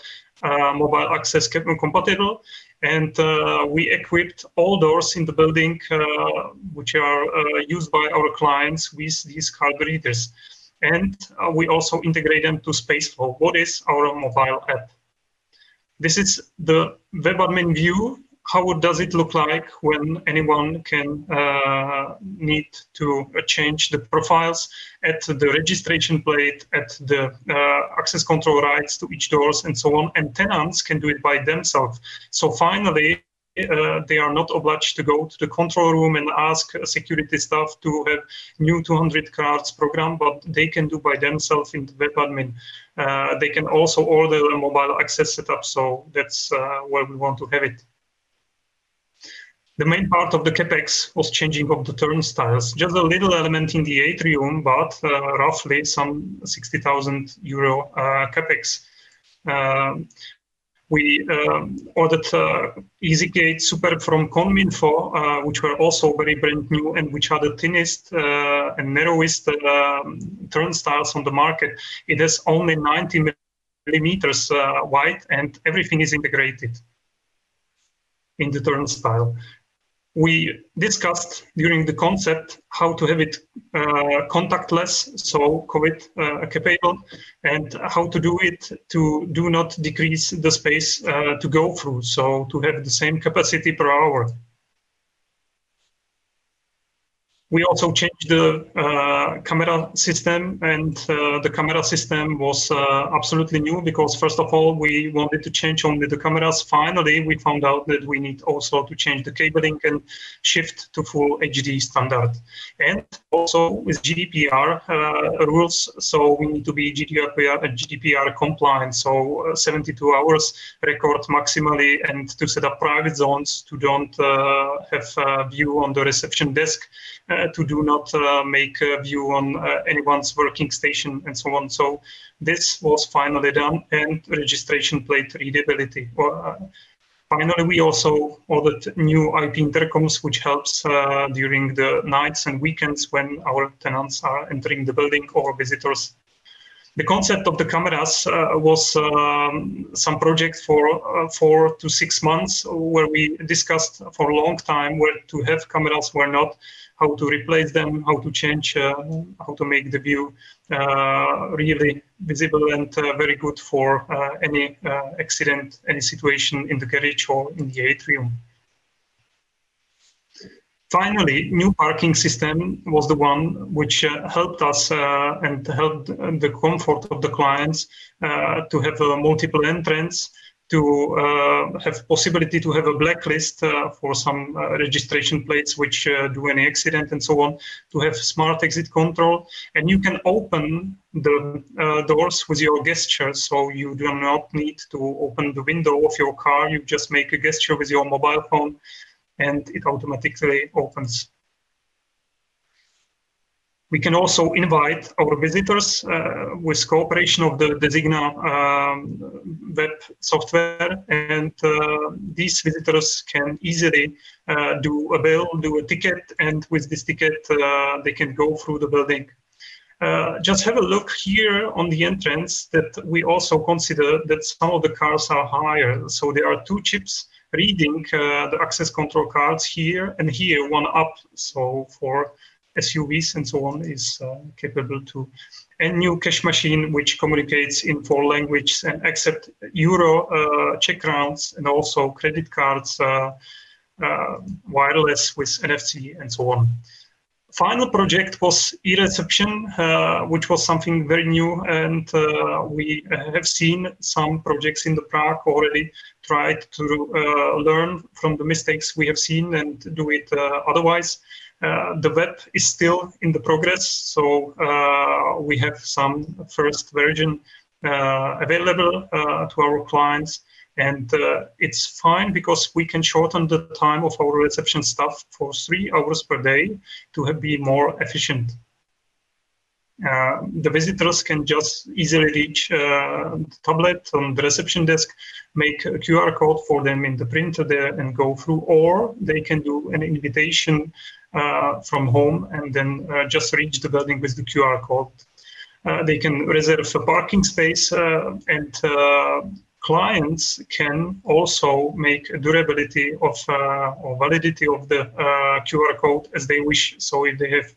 mobile access compatible. And we equipped all doors in the building which are used by our clients with these card readers. And we also integrate them to Spaceflow. What is our mobile app? This is the web admin view. How does it look like when anyone can need to change the profiles at the registration plate, at the access control rights to each doors, and so on, and tenants can do it by themselves. So finally, they are not obliged to go to the control room and ask security staff to have new 200 cards program, but they can do by themselves in the web admin. They can also order a mobile access setup, so that's where we want to have it. The main part of the CapEx was changing of the turnstiles, just a little element in the atrium, but roughly some 60,000 euro CapEx. We ordered EasyGate Super from Conminfo, which were also very brand new and which are the thinnest and narrowest turnstiles on the market. It has only 90 millimeters wide and everything is integrated in the turnstile. We discussed during the concept how to have it contactless, so COVID capable, and how to do it to do not decrease the space to go through, so to have the same capacity per hour. We also changed the camera system, and the camera system was absolutely new because, first of all, we wanted to change only the cameras. Finally, we found out that we need also to change the cabling and shift to full HD standard. And also with GDPR rules, so we need to be GDPR compliant, so 72 hours record maximally, and to set up private zones to don't have a view on the reception desk, to do not make a view on anyone's working station and so on. So this was finally done, and registration plate readability. Finally, we also ordered new IP intercoms, which helps during the nights and weekends when our tenants are entering the building or visitors. The concept of the cameras was some project for 4 to 6 months, where we discussed for a long time where to have cameras, where not, how to replace them, how to change, how to make the view really visible and very good for any accident, any situation in the garage or in the atrium. Finally, new parking system was the one which helped us and helped the comfort of the clients to have a multiple entrance, to have possibility to have a blacklist for some registration plates which do any accident and so on, to have smart exit control. And you can open the doors with your gesture, so you do not need to open the window of your car. You just make a gesture with your mobile phone and it automatically opens. We can also invite our visitors with cooperation of the Designa web software, and these visitors can easily do a bill, do a ticket, and with this ticket they can go through the building. Just have a look here on the entrance that we also consider that some of the cars are higher. So there are two chips reading the access control cards here and here, one up. So for SUVs and so on is capable to. And new cash machine which communicates in 4 languages and accept euro, Czech crowns, and also credit cards, wireless with NFC and so on. Final project was e-reception, which was something very new, and we have seen some projects in the Prague already tried to learn from the mistakes we have seen and do it otherwise. The web is still in the progress, so we have some first version available to our clients, and it's fine because we can shorten the time of our reception staff for 3 hours per day to be more efficient. The visitors can just easily reach the tablet on the reception desk, make a QR code for them in the printer there and go through, or they can do an invitation from home and then just reach the building with the QR code. They can reserve a parking space, and clients can also make a durability of or validity of the QR code as they wish. So if they have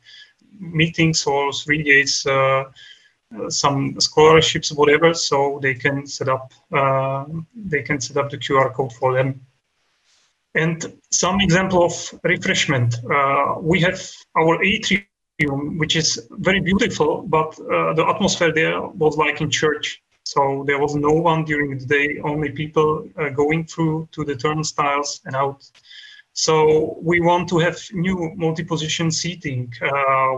meetings or 3 days, some scholarships, whatever, so they can set up the QR code for them. And some example of refreshment. We have our atrium, which is very beautiful, but the atmosphere there was like in church. So there was no one during the day, only people going through to the turnstiles and out. So we want to have new multi-position seating.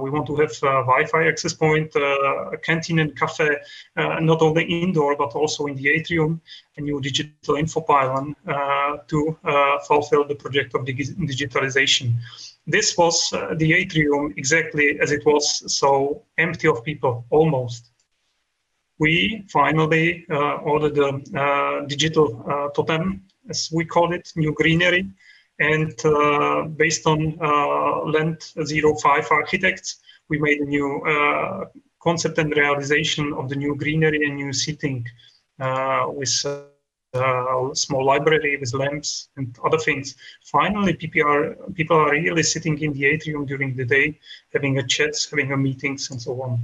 We want to have a Wi-Fi access point, a canteen and cafe, not only indoor, but also in the atrium, a new digital info pylon to fulfill the project of digitalization. This was the atrium exactly as it was, so empty of people, almost. We finally ordered a digital totem, as we call it, new greenery. And based on Land 05 architects, we made a new concept and realization of the new greenery and new seating with a small library with lamps and other things. Finally, people are really sitting in the atrium during the day, having a chats, having a meetings, and so on.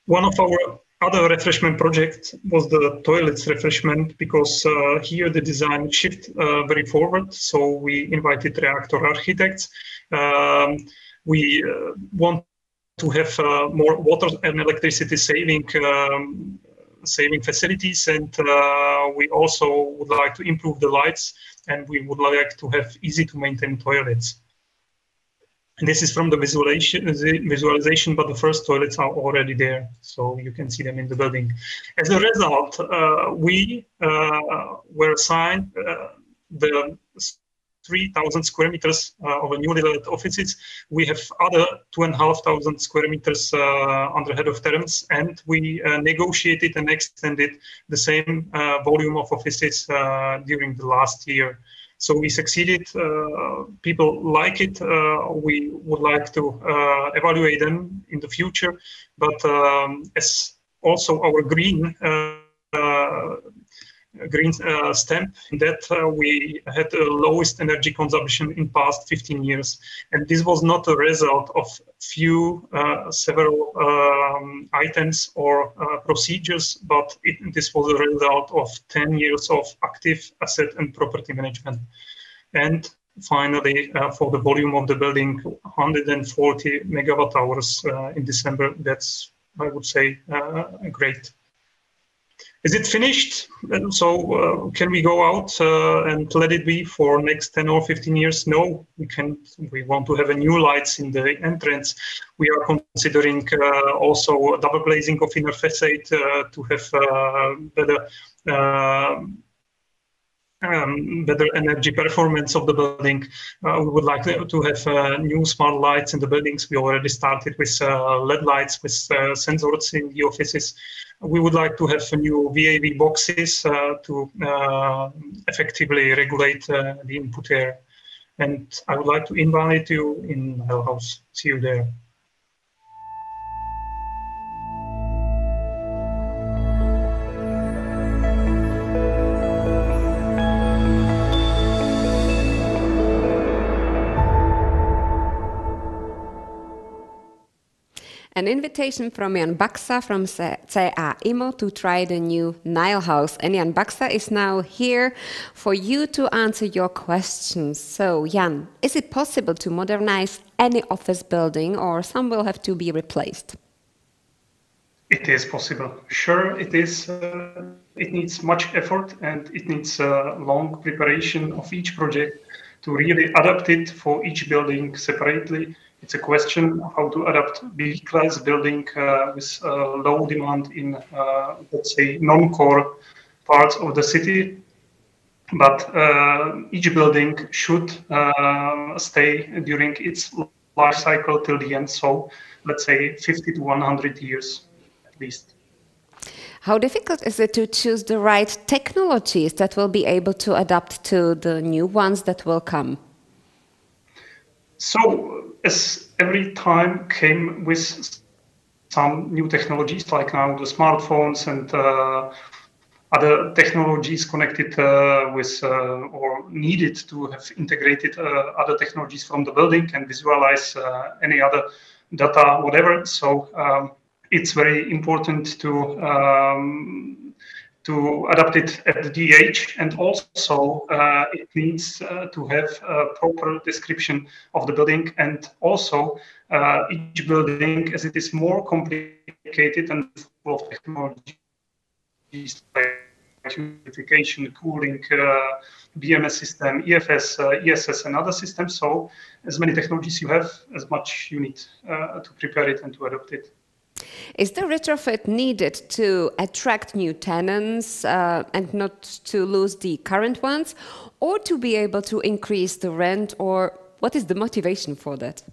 One of our other refreshment project was the toilets refreshment, because here the design shift very forward. So we invited reactor architects. We want to have more water and electricity saving facilities, and we also would like to improve the lights, and we would like to have easy to maintain toilets. And this is from the visualization, but the first toilets are already there, so you can see them in the building. As a result, we were assigned the 3,000 square meters of a newly built offices. We have other 2,500 square meters under head of terms, and we negotiated and extended the same volume of offices during the last year. So we succeeded, people like it, we would like to evaluate them in the future, but as also our green stamp, that we had the lowest energy consumption in past 15 years. And this was not a result of several items or procedures, but this was a result of 10 years of active asset and property management. And finally, for the volume of the building, 140 megawatt hours in December, that's, I would say, great. Is it finished? So can we go out and let it be for next 10 or 15 years? No, we can't. We want to have a new lights in the entrance. We are considering also double glazing of inner facade to have better energy performance of the building. We would like to have new smart lights in the buildings. We already started with LED lights, with sensors in the offices. We would like to have new VAV boxes to effectively regulate the input air. And I would like to invite you in our house. See you there. An invitation from Jan BAXA from CA IMMO to try the new Nile house. And Jan BAXA is now here for you to answer your questions. So, Jan, is it possible to modernize any office building, or some will have to be replaced? It is possible. Sure, it is. It needs much effort, and it needs long preparation of each project to really adapt it for each building separately. It's a question of how to adapt B-class building with low demand in, let's say, non-core parts of the city. But each building should stay during its life cycle till the end. So let's say 50 to 100 years at least. How difficult is it to choose the right technologies that will be able to adapt to the new ones that will come? So, as every time came with some new technologies, like now the smartphones and other technologies connected with or needed to have integrated other technologies from the building and visualize any other data, whatever. So it's very important to adapt it at the age, and also it needs to have a proper description of the building, and also each building, as it is more complicated and full of technologies like humidification, cooling, BMS system, EFS, ESS, and other systems. So as many technologies you have, as much you need to prepare it and to adapt it. Is the retrofit needed to attract new tenants and not to lose the current ones, or to be able to increase the rent, or what is the motivation for that?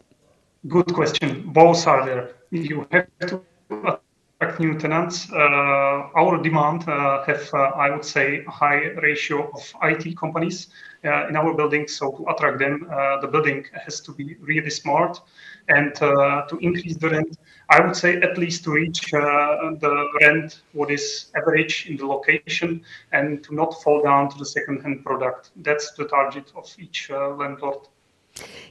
Good question. Both are there. You have to attract new tenants. Our demand have, I would say, a high ratio of IT companies in our buildings. So to attract them, the building has to be really smart. And to increase the rent, I would say at least to reach the rent what is average in the location, and to not fall down to the second-hand product. That's the target of each landlord.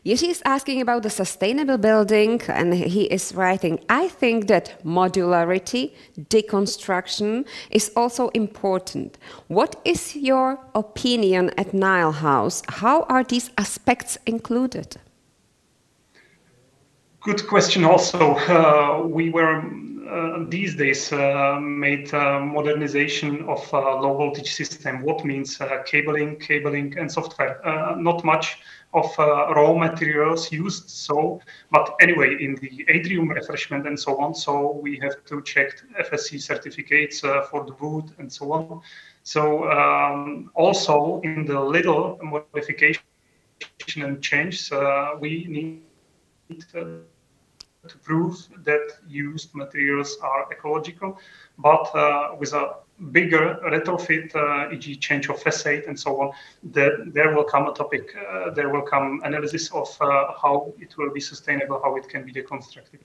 Yeshi is asking about the sustainable building, and he is writing, I think that modularity, deconstruction is also important. What is your opinion at Nile House? How are these aspects included? Good question also. We were these days made modernization of low voltage system. What means cabling and software. Not much of raw materials used. So, but anyway, in the atrium refreshment and so on. So we have to check FSC certificates for the wood and so on. So also in the little modification and change, we need to prove that used materials are ecological, but with a bigger retrofit, e.g. change of facade and so on, there will come a topic, there will come analysis of how it will be sustainable, how it can be deconstructed.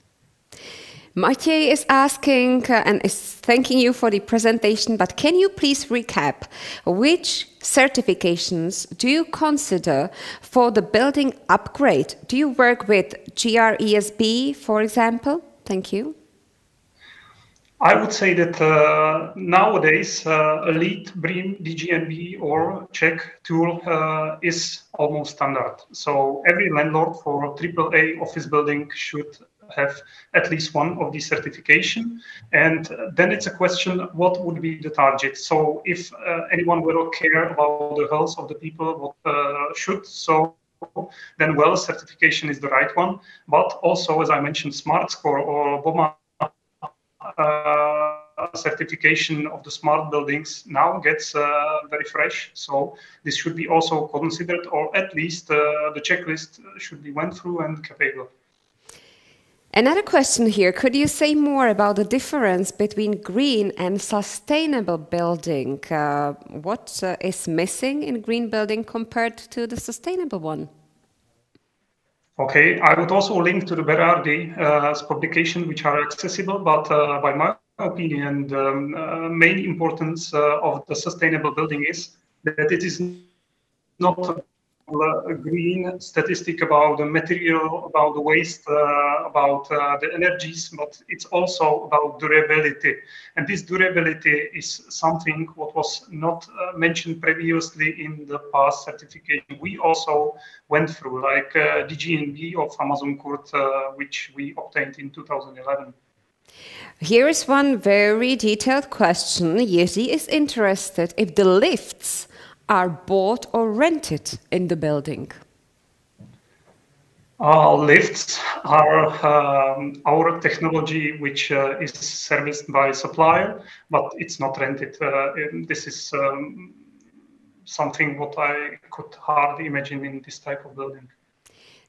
Maciej is asking and is thanking you for the presentation, but can you please recap which certifications do you consider for the building upgrade? Do you work with GRESB, for example? Thank you. I would say that nowadays LEED, BREEAM, DGNB or Czech tool is almost standard. So every landlord for AAA office building should have at least one of these certification. And then it's a question, what would be the target? So if anyone will care about the health of the people, what should, so then well, certification is the right one. But also, as I mentioned, Smart Score or BOMA certification of the smart buildings now gets very fresh. So this should be also considered, or at least the checklist should be went through and capable. Another question here, could you say more about the difference between green and sustainable building? What is missing in green building compared to the sustainable one? Okay, I would also link to the Berardi's publication, which are accessible, but by my opinion, the main importance of the sustainable building is that it is not a green statistic about the material, about the waste, about the energies, but it's also about durability. And this durability is something what was not mentioned previously in the past certification. We also went through, like DGNB of Amazon Court, which we obtained in 2011. Here is one very detailed question. Jiří is interested if the lifts are bought or rented in the building. Lifts are our technology, which is serviced by supplier, but it's not rented. This is something what I could hardly imagine in this type of building.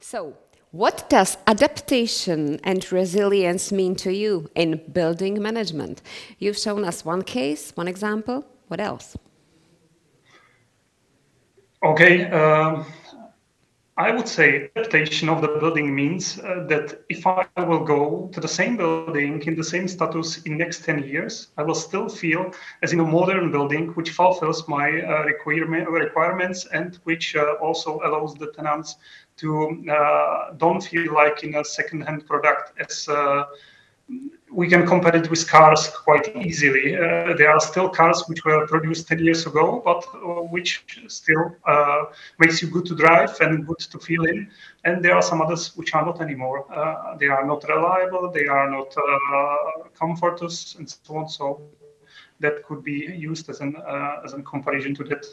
So, what does adaptation and resilience mean to you in building management? You've shown us one case, one example. What else? Okay, I would say adaptation of the building means that if I will go to the same building in the same status in next 10 years, I will still feel as in a modern building which fulfills my requirements and which also allows the tenants to don't feel like in a second-hand product. As we can compare it with cars quite easily. There are still cars which were produced 10 years ago, but which still makes you good to drive and good to feel in. And there are some others which are not anymore. They are not reliable, they are not comforters, and so on. So that could be used as a comparison to that.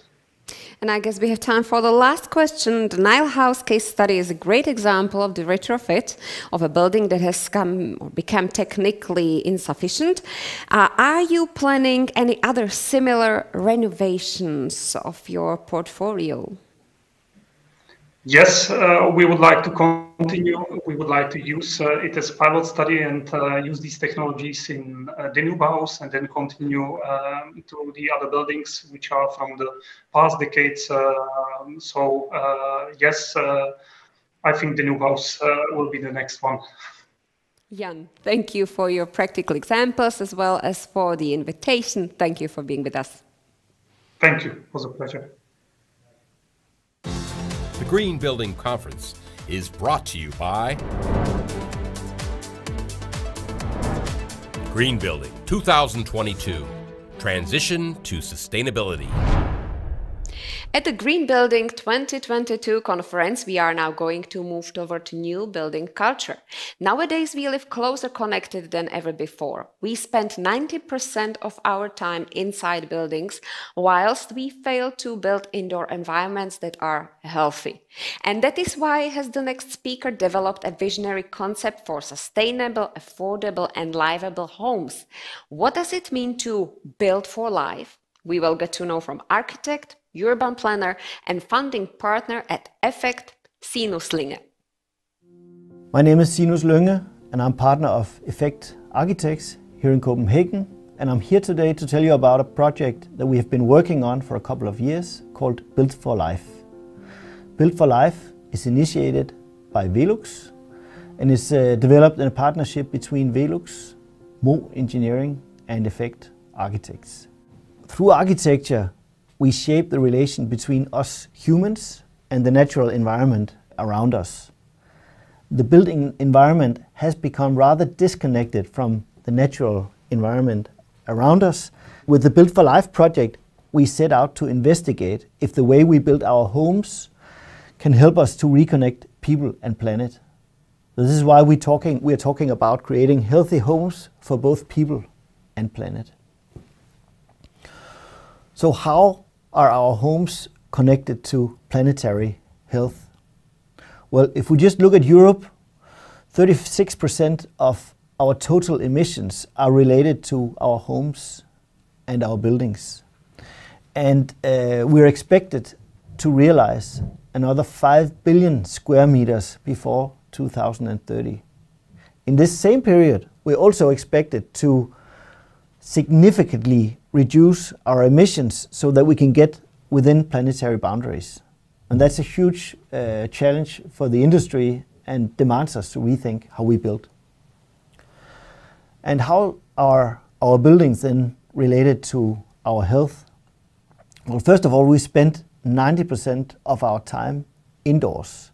And I guess we have time for the last question. The Nile House case study is a great example of the retrofit of a building that has become technically insufficient. Are you planning any other similar renovations of your portfolio? Yes, we would like to continue. We would like to use it as a pilot study and use these technologies in the new house and then continue to the other buildings which are from the past decades. Yes, I think the new house will be the next one. Jan, thank you for your practical examples as well as for the invitation. Thank you for being with us. Thank you. It was a pleasure. The Green Building Conference is brought to you by Green Building 2022, Transition to Sustainability. At the Green Building 2022 conference, we are now going to move toward new building culture. Nowadays, we live closer connected than ever before. We spend 90% of our time inside buildings, whilst we fail to build indoor environments that are healthy. And that is why has the next speaker developed a visionary concept for sustainable, affordable, and livable homes. What does it mean to build for life? We will get to know from architect, urban planner and funding partner at EFFEKT, SINUS LYNGE. My name is SINUS LYNGE and I'm partner of EFFEKT Architects here in Copenhagen, and I'm here today to tell you about a project that we have been working on for a couple of years called Built for Life. Built for Life is initiated by Velux and is developed in a partnership between Velux, MO Engineering and EFFEKT Architects. Through architecture, we shape the relation between us humans and the natural environment around us. The building environment has become rather disconnected from the natural environment around us. With the Built for Life project, we set out to investigate if the way we build our homes can help us to reconnect people and planet. This is why we're talking about creating healthy homes for both people and planet. So how are our homes connected to planetary health? Well, if we just look at Europe, 36% of our total emissions are related to our homes and our buildings. And we're expected to realize another 5 billion square meters before 2030. In this same period, we're also expected to significantly reduce our emissions so that we can get within planetary boundaries. And that's a huge challenge for the industry and demands us to rethink how we build. And how are our buildings then related to our health? Well, first of all, we spend 90% of our time indoors.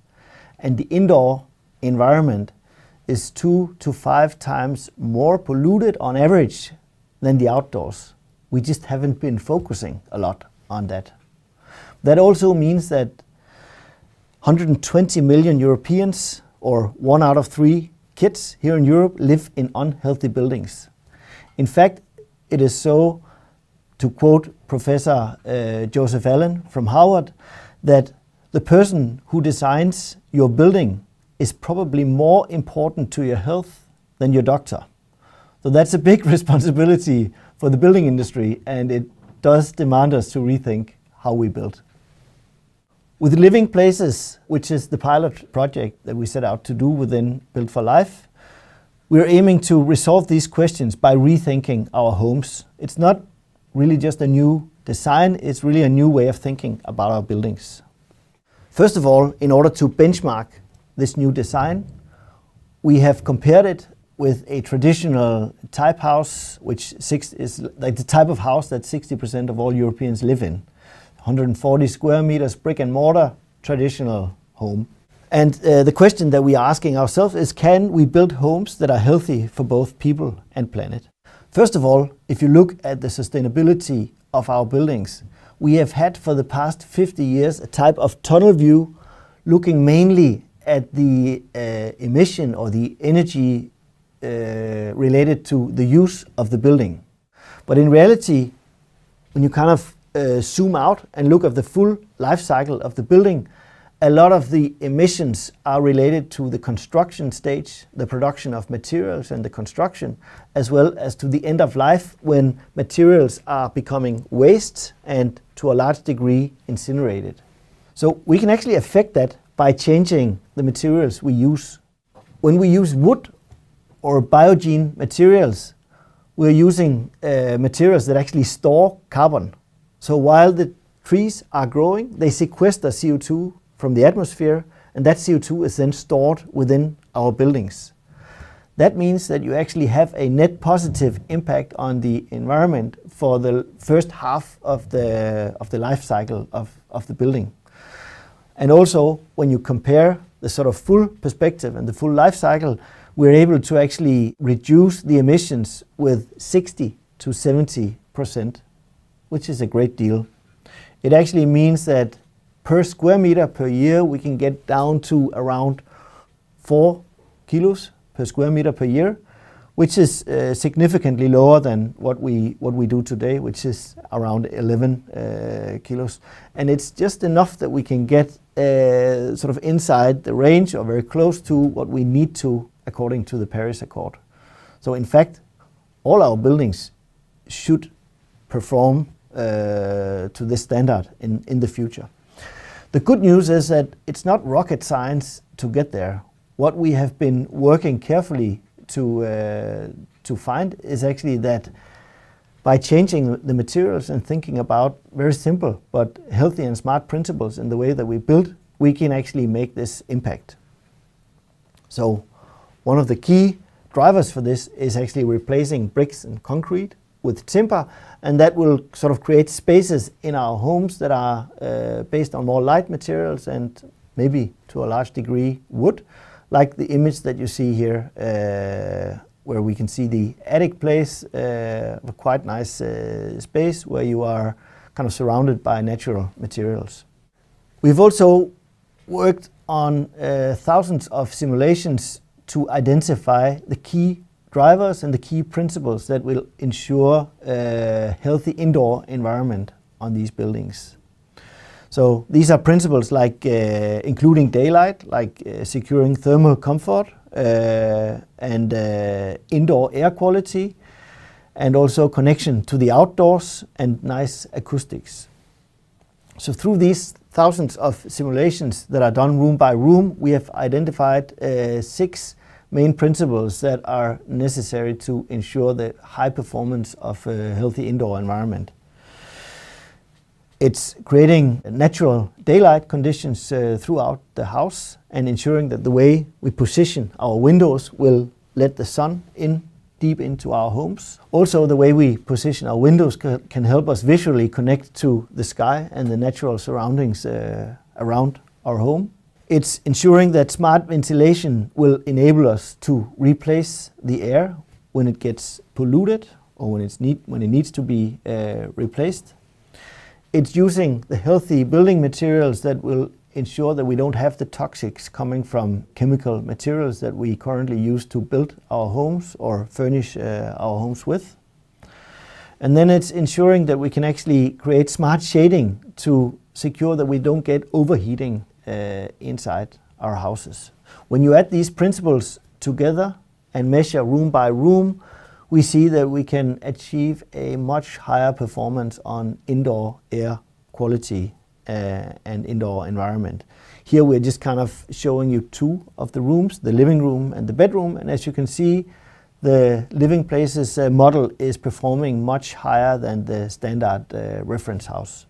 And the indoor environment is 2 to 5 times more polluted on average than the outdoors. We just haven't been focusing a lot on that. That also means that 120 million Europeans, or 1 out of 3 kids here in Europe, live in unhealthy buildings. In fact, it is so, to quote Professor Joseph Allen from Harvard, that the person who designs your building is probably more important to your health than your doctor. So that's a big responsibility for the building industry, and it does demand us to rethink how we build. With Living Places, which is the pilot project that we set out to do within Build for Life, we're aiming to resolve these questions by rethinking our homes. It's not really just a new design, it's really a new way of thinking about our buildings. First of all, in order to benchmark this new design, we have compared it with a traditional type house, which is like the type of house that 60% of all Europeans live in. 140 square meters, brick and mortar, traditional home. And the question that we are asking ourselves is, can we build homes that are healthy for both people and planet? First of all, if you look at the sustainability of our buildings, we have had for the past 50 years a type of tunnel view looking mainly at the emission or the energy related to the use of the building. But in reality, when you kind of zoom out and look at the full life cycle of the building, a lot of the emissions are related to the construction stage, the production of materials and the construction, as well as to the end of life when materials are becoming waste and to a large degree incinerated. So we can actually affect that by changing the materials we use. When we use wood or biogene materials, we're using materials that actually store carbon. So while the trees are growing, they sequester CO2 from the atmosphere, and that CO2 is then stored within our buildings. That means that you actually have a net positive impact on the environment for the first half of the life cycle of the building. And also, when you compare the sort of full perspective and the full life cycle, we're able to actually reduce the emissions with 60 to 70%, which is a great deal. It actually means that per square meter per year, we can get down to around 4 kilos per square meter per year, which is significantly lower than what we do today, which is around 11 kilos. And it's just enough that we can get sort of inside the range or very close to what we need to according to the Paris Accord. So in fact, all our buildings should perform to this standard in the future. The good news is that it's not rocket science to get there. What we have been working carefully to find is actually that by changing the materials and thinking about very simple but healthy and smart principles in the way that we build, we can actually make this impact. So one of the key drivers for this is actually replacing bricks and concrete with timber, and that will sort of create spaces in our homes that are based on more light materials and maybe to a large degree wood, like the image that you see here, where we can see the attic place, a quite nice space where you are kind of surrounded by natural materials. We've also worked on thousands of simulations to identify the key drivers and the key principles that will ensure a healthy indoor environment on these buildings. So these are principles like including daylight, like securing thermal comfort and indoor air quality, and also connection to the outdoors and nice acoustics. So through these thousands of simulations that are done room by room, we have identified 6 main principles that are necessary to ensure the high performance of a healthy indoor environment. It's creating natural daylight conditions throughout the house and ensuring that the way we position our windows will let the sun in deep into our homes. Also, the way we position our windows can help us visually connect to the sky and the natural surroundings around our home. It's ensuring that smart ventilation will enable us to replace the air when it gets polluted or when it needs to be replaced. It's using the healthy building materials that will ensure that we don't have the toxics coming from chemical materials that we currently use to build our homes or furnish our homes with. And then it's ensuring that we can actually create smart shading to secure that we don't get overheating inside our houses. When you add these principles together and measure room by room, we see that we can achieve a much higher performance on indoor air quality and indoor environment. Here we're just kind of showing you 2 of the rooms, the living room and the bedroom, and as you can see, the living places model is performing much higher than the standard reference house.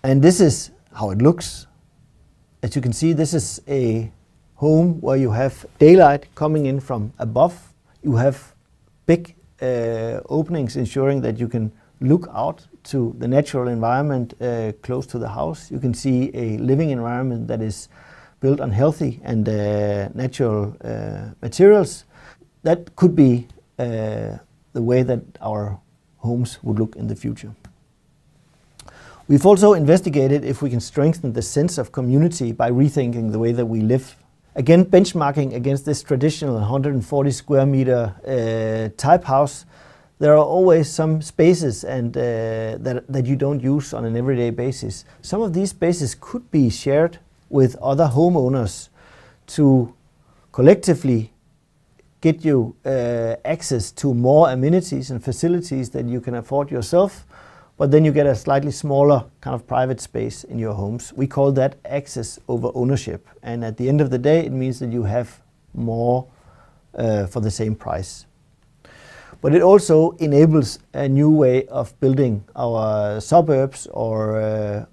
And this is how it looks. As you can see, this is a home where you have daylight coming in from above. You have big openings ensuring that you can look out to the natural environment close to the house. You can see a living environment that is built on healthy and natural materials. That could be the way that our homes would look in the future. We've also investigated if we can strengthen the sense of community by rethinking the way that we live. Again, benchmarking against this traditional 140 square meter type house, there are always some spaces and that you don't use on an everyday basis. Some of these spaces could be shared with other homeowners to collectively get you access to more amenities and facilities that you can afford yourself, but then you get a slightly smaller kind of private space in your homes. We call that access over ownership. And at the end of the day, it means that you have more for the same price. But it also enables a new way of building our suburbs or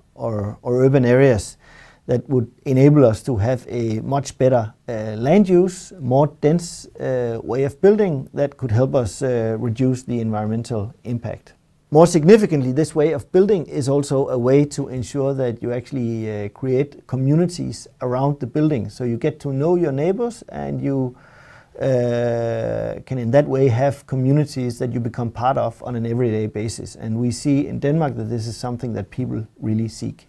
urban areas that would enable us to have a much better land use, more dense way of building that could help us reduce the environmental impact. More significantly, this way of building is also a way to ensure that you actually create communities around the building. So you get to know your neighbors and you can in that way have communities that you become part of on an everyday basis. And we see in Denmark that this is something that people really seek.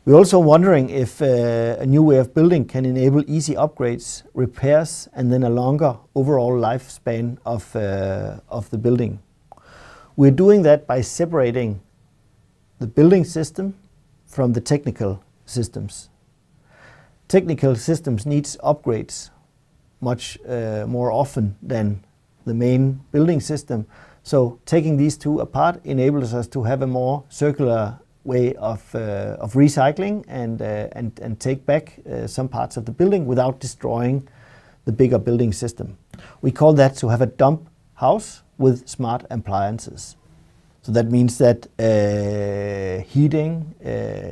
We're also wondering if a new way of building can enable easy upgrades, repairs, and then a longer overall lifespan of the building. We're doing that by separating the building system from the technical systems. Technical systems needs upgrades much more often than the main building system. So taking these 2 apart enables us to have a more circular way of recycling and take back some parts of the building without destroying the bigger building system. We call that to have a dump house with smart appliances. So that means that heating,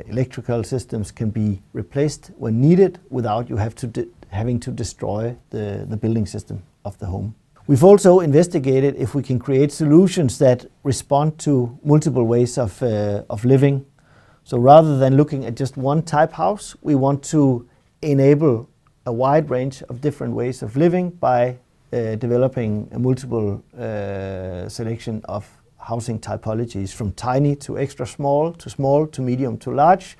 electrical systems can be replaced when needed without you having to destroy the building system of the home. We've also investigated if we can create solutions that respond to multiple ways of living. So rather than looking at just one type house, we want to enable a wide range of different ways of living by developing a multiple selection of housing typologies from tiny to extra small to medium to large,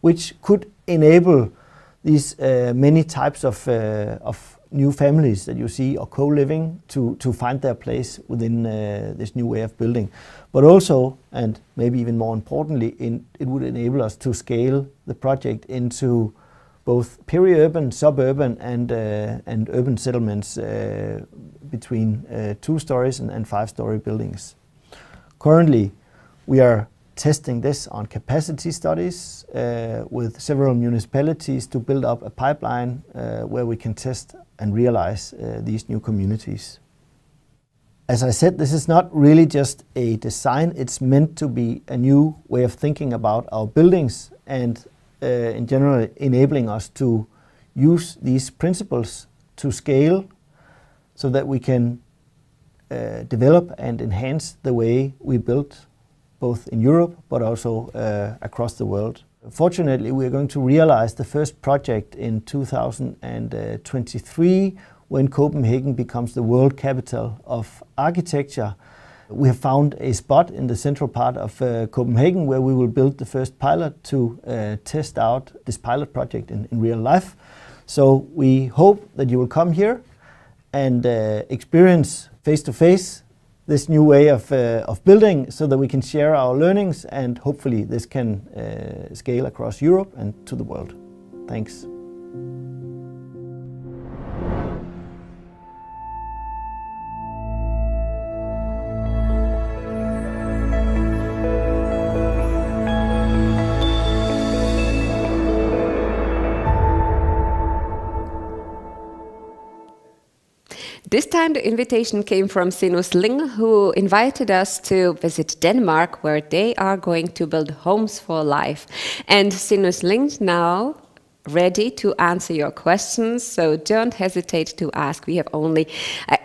which could enable these many types of new families that you see or co-living to find their place within this new way of building. But also, and maybe even more importantly, it would enable us to scale the project into both peri-urban, suburban and urban settlements between 2 stories and 5-story buildings. Currently, we are testing this on capacity studies with several municipalities to build up a pipeline where we can test and realize these new communities. As I said, this is not really just a design, it's meant to be a new way of thinking about our buildings and in general enabling us to use these principles to scale so that we can develop and enhance the way we build both in Europe but also across the world. Fortunately, we are going to realize the first project in 2023 when Copenhagen becomes the world capital of architecture. We have found a spot in the central part of Copenhagen where we will build the first pilot to test out this pilot project in real life. So we hope that you will come here and experience face-to-face this new way of building so that we can share our learnings and hopefully this can scale across Europe and to the world. Thanks. This time the invitation came from SINUS LYNGE, who invited us to visit Denmark, where they are going to build homes for life. And SINUS LYNGE now ready to answer your questions, so don't hesitate to ask. We have only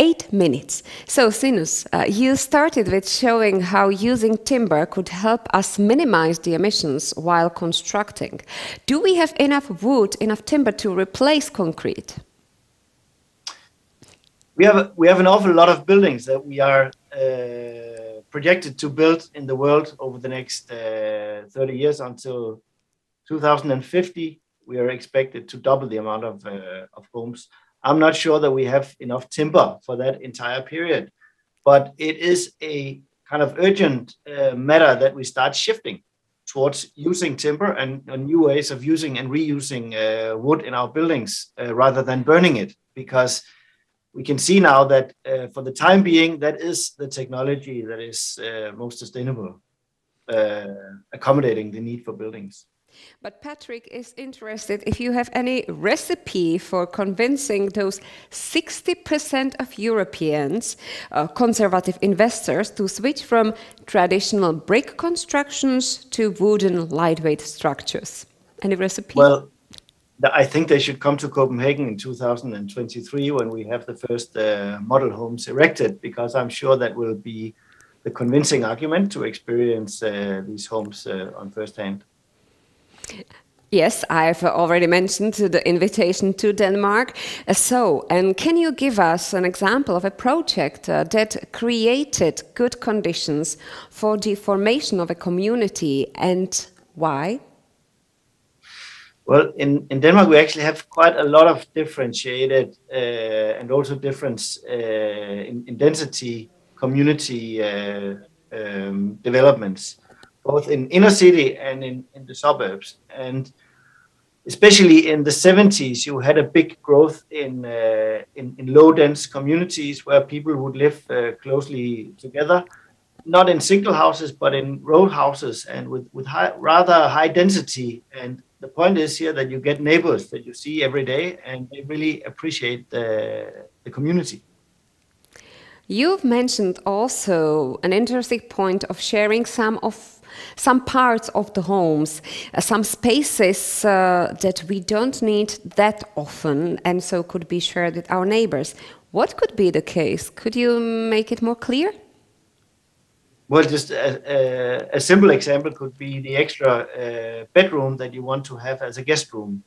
8 minutes. So SINUS, you started with showing how using timber could help us minimize the emissions while constructing. Do we have enough wood, enough timber to replace concrete? We have an awful lot of buildings that we are projected to build in the world over the next 30 years until 2050. We are expected to double the amount of homes. I'm not sure that we have enough timber for that entire period, but it is a kind of urgent matter that we start shifting towards using timber and new ways of using and reusing wood in our buildings rather than burning it, because we can see now that for the time being, that is the technology that is most sustainable, accommodating the need for buildings. But Patrick is interested if you have any recipe for convincing those 60% of Europeans, conservative investors, to switch from traditional brick constructions to wooden lightweight structures. Any recipe? Well, I think they should come to Copenhagen in 2023 when we have the first model homes erected, because I'm sure that will be the convincing argument to experience these homes on first hand. Yes, I've already mentioned the invitation to Denmark. And can you give us an example of a project that created good conditions for the formation of a community, and why? Well, in Denmark, we actually have quite a lot of differentiated and also difference in density community developments, both in inner city and in the suburbs. And especially in the 70s, you had a big growth in low dense communities where people would live closely together, not in single houses, but in row houses and with rather high density. And the point is here that you get neighbors that you see every day and they really appreciate the community. You've mentioned also an interesting point of sharing some parts of the homes, some spaces that we don't need that often and so could be shared with our neighbors. What could be the case? Could you make it more clear? Well, just a simple example could be the extra bedroom that you want to have as a guest room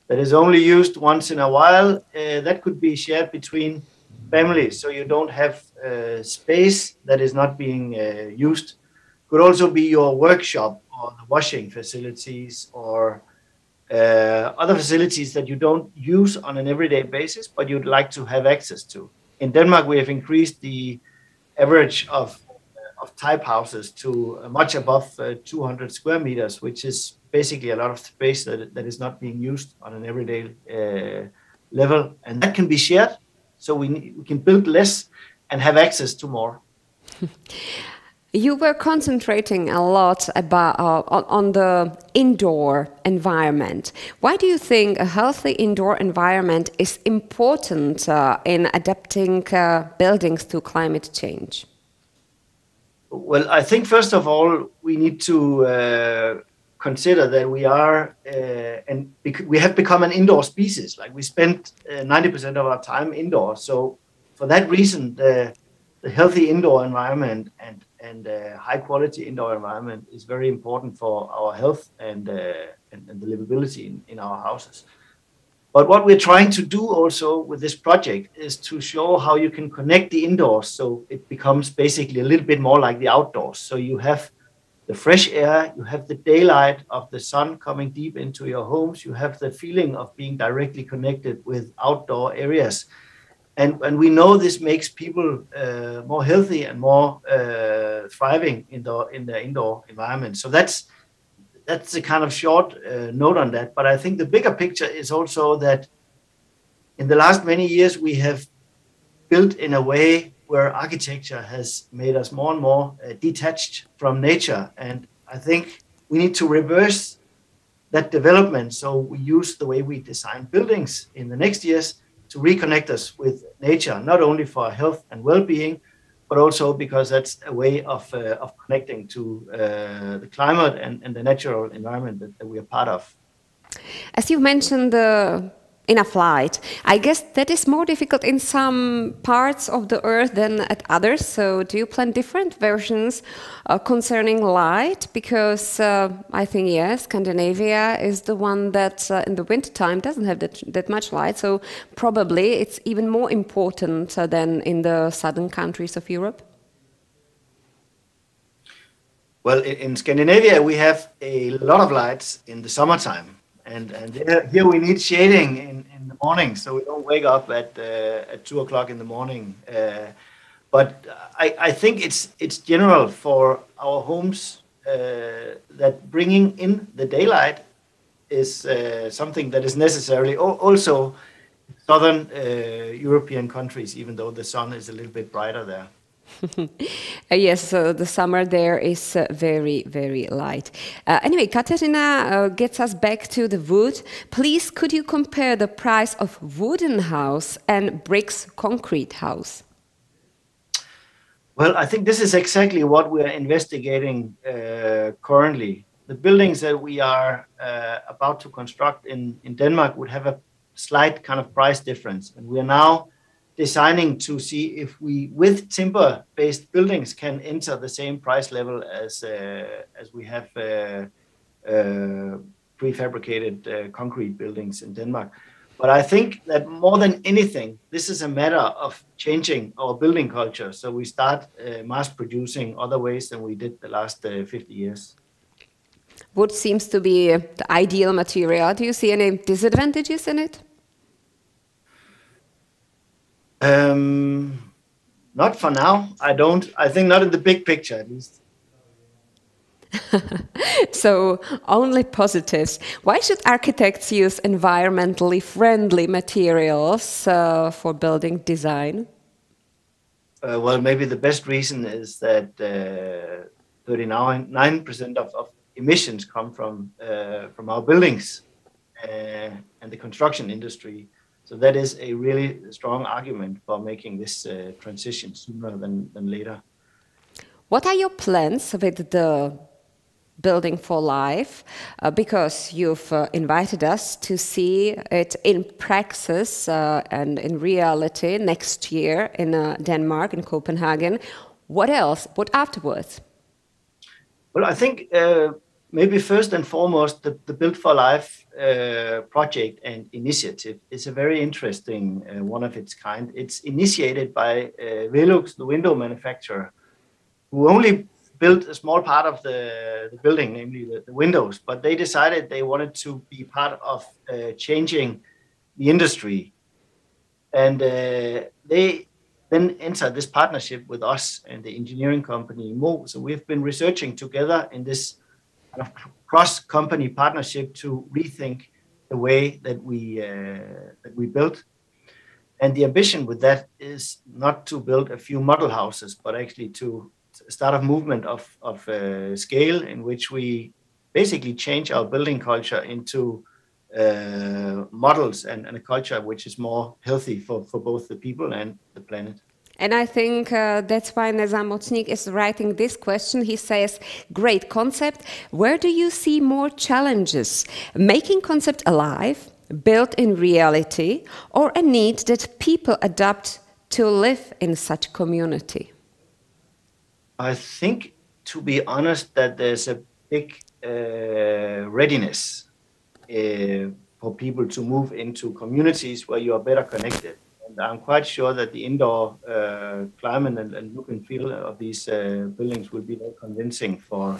that is only used once in a while. That could be shared between families, so you don't have space that is not being used. Could also be your workshop or the washing facilities or other facilities that you don't use on an everyday basis, but you'd like to have access to. In Denmark, we have increased the average of type houses to much above 200 square meters, which is basically a lot of space that is not being used on an everyday level. And that can be shared, so we can build less and have access to more. You were concentrating a lot about on the indoor environment. Why do you think a healthy indoor environment is important in adapting buildings to climate change? Well, I think first of all, we need to consider that we are, we have become an indoor species. Like we spend 90% of our time indoors. So for that reason, the healthy indoor environment and high quality indoor environment is very important for our health and the livability in our houses. But what we're trying to do also with this project is to show how you can connect the indoors so it becomes basically a little bit more like the outdoors. So you have the fresh air, you have the daylight of the sun coming deep into your homes, you have the feeling of being directly connected with outdoor areas. And we know this makes people more healthy and more thriving in the indoor environment. So that's a kind of short note on that. But I think the bigger picture is also that in the last many years, we have built in a way where architecture has made us more and more detached from nature. And I think we need to reverse that development. So we use the way we design buildings in the next years to reconnect us with nature, not only for health and well-being, but also because that's a way of connecting to the climate and the natural environment that we are part of. As you mentioned, enough light. I guess that is more difficult in some parts of the earth than at others. So do you plan different versions concerning light? Because I think, yes, Scandinavia is the one that in the wintertime doesn't have that much light. So probably it's even more important than in the southern countries of Europe. Well, in Scandinavia, we have a lot of lights in the summertime. And here we need shading in the morning, so we don't wake up at 2 o'clock in the morning. But I think it's general for our homes that bringing in the daylight is something that is necessary. Also, southern European countries, even though the sun is a little bit brighter there. Yes, so the summer there is very, very light. Anyway, Katerina gets us back to the wood. Please, could you compare the price of wooden house and bricks concrete house? Well, I think this is exactly what we are investigating currently. The buildings that we are about to construct in Denmark would have a slight kind of price difference. And we are now designing to see if we, with timber-based buildings, can enter the same price level as we have prefabricated concrete buildings in Denmark. But I think that more than anything, this is a matter of changing our building culture. So we start mass producing other ways than we did the last 50 years. Wood seems to be the ideal material. Do you see any disadvantages in it? Not for now. I think not in the big picture, at least. So only positives. Why should architects use environmentally friendly materials for building design? Well, maybe the best reason is that 39% of emissions come from our buildings and the construction industry. So that is a really strong argument for making this transition sooner than later. What are your plans with the Building for Life? Because you've invited us to see it in praxis and in reality next year in Denmark, in Copenhagen. What else? What afterwards? Well, I think maybe first and foremost, the Build for Life project and initiative is a very interesting one of its kind. It's initiated by Velux, the window manufacturer, who only built a small part of the building, namely the windows, but they decided they wanted to be part of changing the industry. And they then entered this partnership with us and the engineering company IMMO. So we've been researching together in this kind of cross-company partnership to rethink the way that we build. And the ambition with that is not to build a few model houses, but actually to start a movement of scale in which we basically change our building culture into models and a culture which is more healthy for both the people and the planet. And I think that's why Nezamotník is writing this question. He says, great concept. Where do you see more challenges? Making concept alive, built in reality, or a need that people adapt to live in such community? I think, to be honest, that there's a big readiness for people to move into communities where you are better connected. And I'm quite sure that the indoor climate and look and feel of these buildings will be very convincing for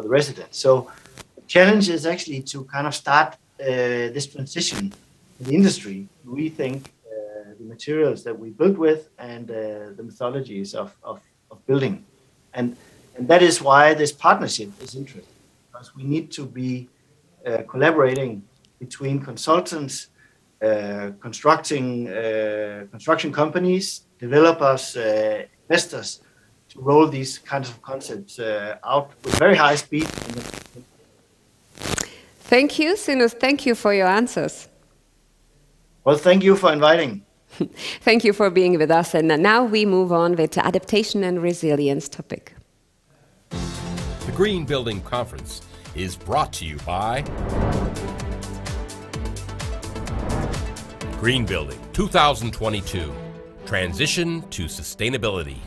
the residents. So the challenge is actually to kind of start this transition in the industry, rethink the materials that we build with and the methodologies of building. And that is why this partnership is interesting, because we need to be collaborating between consultants, construction companies, developers, investors, to roll these kinds of concepts out with very high speed. Thank you, Sinus. Thank you for your answers. Well, thank you for inviting. Thank you for being with us. And now we move on with the adaptation and resilience topic. The Green Building Conference is brought to you by Green Building 2022, Transition to Sustainability.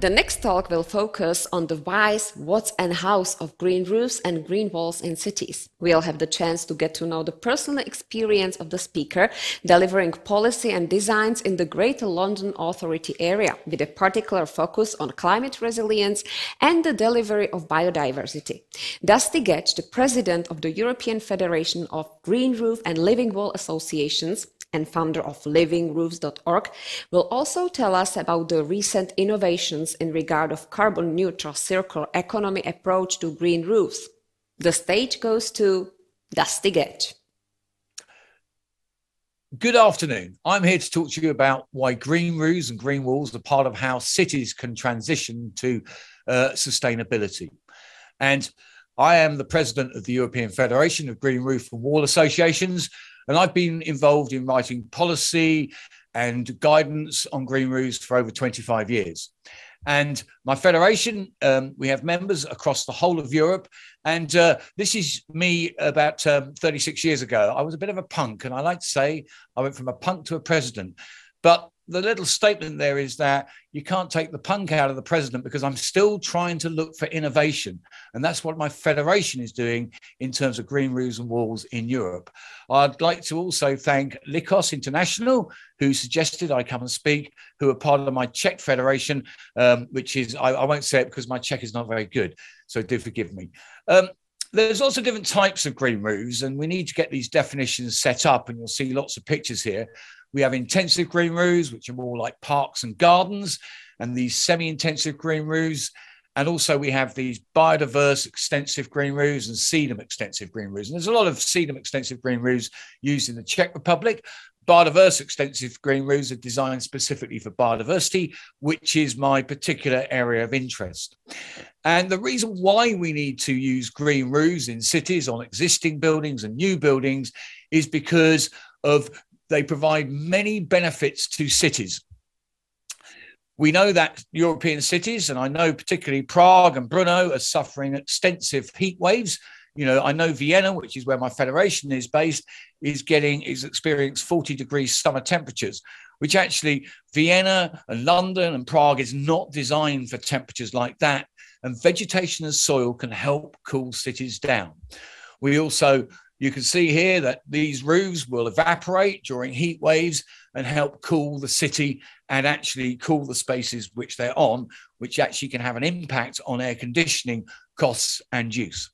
The next talk will focus on the whys, whats and hows of green roofs and green walls in cities. We'll have the chance to get to know the personal experience of the speaker, delivering policy and designs in the Greater London Authority area, with a particular focus on climate resilience and the delivery of biodiversity. Dusty Gedge, the president of the European Federation of Green Roof and Living Wall Associations, and founder of livingroofs.org, will also tell us about the recent innovations in regard of carbon-neutral circular economy approach to green roofs. The stage goes to Dusty Gedge. Good afternoon. I'm here to talk to you about why green roofs and green walls are part of how cities can transition to sustainability. And I am the president of the European Federation of Green Roof and Wall Associations, and I've been involved in writing policy and guidance on green roofs for over 25 years. And my federation, we have members across the whole of Europe. And this is me about 36 years ago. I was a bit of a punk, and I like to say I went from a punk to a president. But the little statement there is that you can't take the punk out of the president, because I'm still trying to look for innovation. And that's what my federation is doing in terms of green roofs and walls in Europe. I'd like to also thank Likos International, who suggested I come and speak, who are part of my Czech federation, which is, I won't say it because my Czech is not very good, so do forgive me. There's also different types of green roofs, and we need to get these definitions set up, and you'll see lots of pictures here. We have intensive green roofs, which are more like parks and gardens, and these semi-intensive green roofs. And also we have these biodiverse extensive green roofs and sedum extensive green roofs. And there's a lot of sedum extensive green roofs used in the Czech Republic. Biodiverse extensive green roofs are designed specifically for biodiversity, which is my particular area of interest. And the reason why we need to use green roofs in cities on existing buildings and new buildings is because of they provide many benefits to cities. We know that European cities, and I know particularly Prague and Brno, are suffering extensive heat waves. You know, I know Vienna, which is where my federation is based, is experiencing 40-degree summer temperatures, which actually Vienna and London and Prague is not designed for temperatures like that. And vegetation and soil can help cool cities down. We also, you can see here that these roofs will evaporate during heat waves, and help cool the city and actually cool the spaces which they're on, which actually can have an impact on air conditioning costs and use.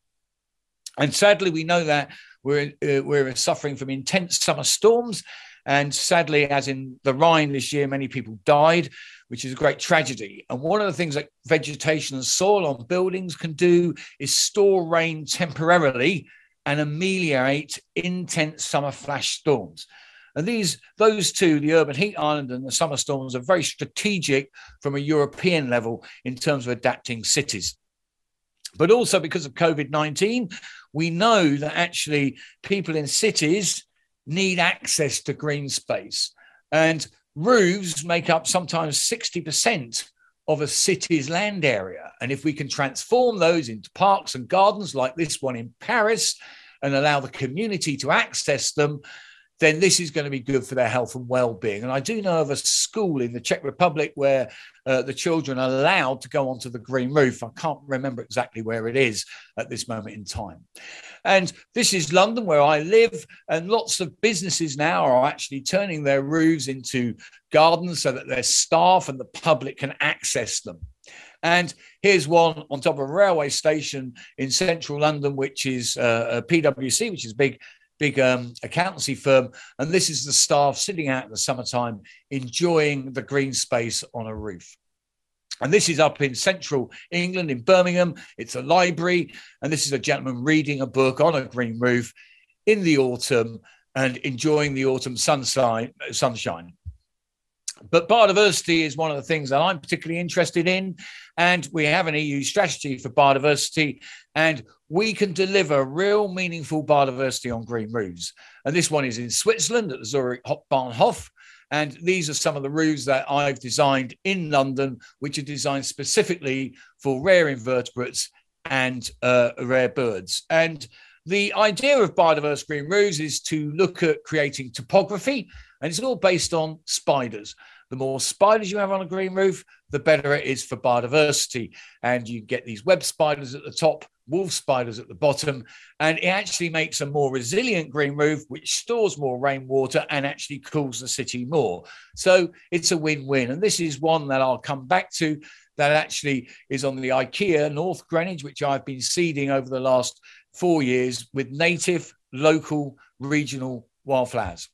And sadly, we know that we're suffering from intense summer storms. And sadly, as in the Rhine this year, many people died, which is a great tragedy. And one of the things that vegetation and soil on buildings can do is store rain temporarily and ameliorate intense summer flash storms. And those two, the urban heat island and the summer storms, are very strategic from a European level in terms of adapting cities. But also because of COVID-19, we know that actually people in cities need access to green space. And roofs make up sometimes 60% of a city's land area. And if we can transform those into parks and gardens like this one in Paris and allow the community to access them, then this is going to be good for their health and well-being. And I do know of a school in the Czech Republic where the children are allowed to go onto the green roof. I can't remember exactly where it is at this moment in time. And this is London, where I live, and lots of businesses now are actually turning their roofs into gardens so that their staff and the public can access them. And here's one on top of a railway station in central London, which is PwC, which is big accountancy firm. And this is the staff sitting out in the summertime, enjoying the green space on a roof. And this is up in central England, in Birmingham. It's a library. And this is a gentleman reading a book on a green roof in the autumn and enjoying the autumn sunshine. But biodiversity is one of the things that I'm particularly interested in. And we have an EU strategy for biodiversity, and we can deliver real meaningful biodiversity on green roofs. And this one is in Switzerland at the Zurich Bahnhof. And these are some of the roofs that I've designed in London, which are designed specifically for rare invertebrates and rare birds. And the idea of biodiverse green roofs is to look at creating topography, and it's all based on spiders. The more spiders you have on a green roof, the better it is for biodiversity. And you get these web spiders at the top, wolf spiders at the bottom, and it actually makes a more resilient green roof, which stores more rainwater and actually cools the city more. So it's a win-win. And this is one that I'll come back to that actually is on the IKEA North Greenwich, which I've been seeding over the last 4 years with native, local, regional wildflowers.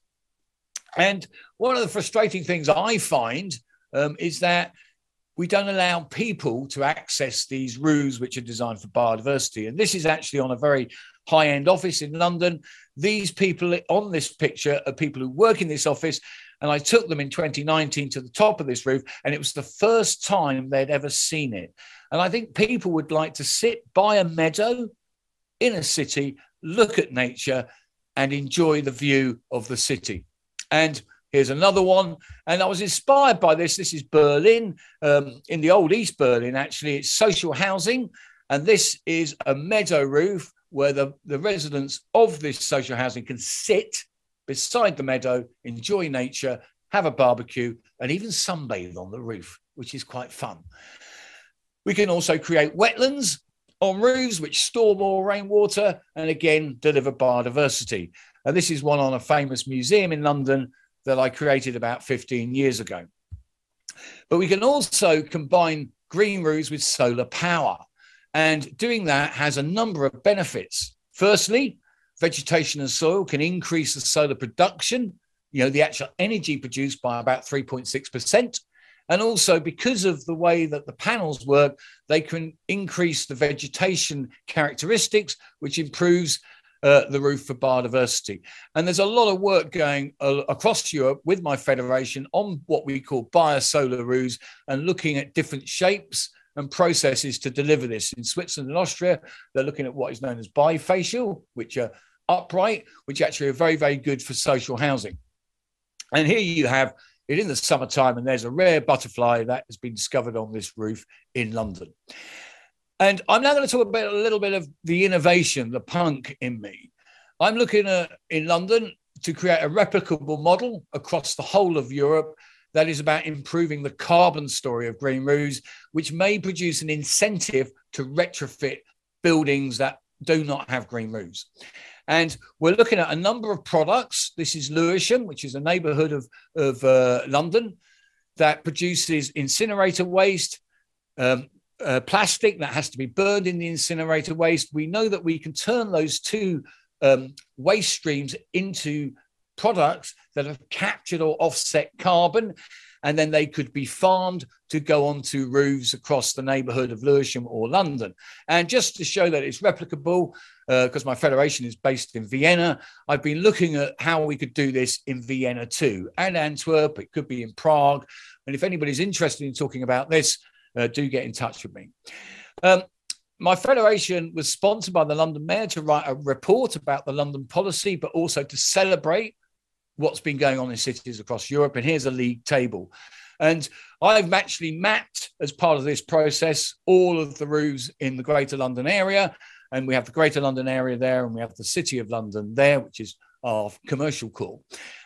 And one of the frustrating things I find is that we don't allow people to access these roofs which are designed for biodiversity. And this is actually on a very high-end office in London. These people on this picture are people who work in this office. And I took them in 2019 to the top of this roof, and it was the first time they'd ever seen it. And I think people would like to sit by a meadow in a city, look at nature, and enjoy the view of the city. And here's another one. And I was inspired by this. This is Berlin, in the old East Berlin, actually. It's social housing. And this is a meadow roof where the residents of this social housing can sit beside the meadow, enjoy nature, have a barbecue, and even sunbathe on the roof, which is quite fun. We can also create wetlands on roofs which store more rainwater and again deliver biodiversity. And this is one on a famous museum in London that I created about 15 years ago. But we can also combine green roofs with solar power. And doing that has a number of benefits. Firstly, vegetation and soil can increase the solar production, the actual energy produced by about 3.6%. And also because of the way that the panels work, they can increase the vegetation characteristics, which improves the roof for biodiversity. And there's a lot of work going across Europe with my federation on what we call biosolar roofs and looking at different shapes and processes to deliver this. In Switzerland and Austria, they're looking at what is known as bifacial, which are upright, which actually are very, very good for social housing. And here you have it in the summertime, and there's a rare butterfly that has been discovered on this roof in London. And I'm now going to talk about a little bit of the innovation, the punk in me. I'm looking at, in London, to create a replicable model across the whole of Europe that is about improving the carbon story of green roofs, which may produce an incentive to retrofit buildings that do not have green roofs. And we're looking at a number of products. This is Lewisham, which is a neighbourhood of London that produces incinerator waste, plastic that has to be burned in the incinerator waste. We know that we can turn those two waste streams into products that have captured or offset carbon, and then they could be farmed to go onto roofs across the neighbourhood of Lewisham or London. And just to show that it's replicable, because my federation is based in Vienna, I've been looking at how we could do this in Vienna too, and Antwerp. It could be in Prague. And if anybody's interested in talking about this, do get in touch with me. My federation was sponsored by the London Mayor to write a report about the London policy, but also to celebrate what's been going on in cities across Europe. And here's a league table. And I've actually mapped, as part of this process, all of the roofs in the Greater London area. And we have the Greater London area there, and we have the City of London there, which is our commercial core.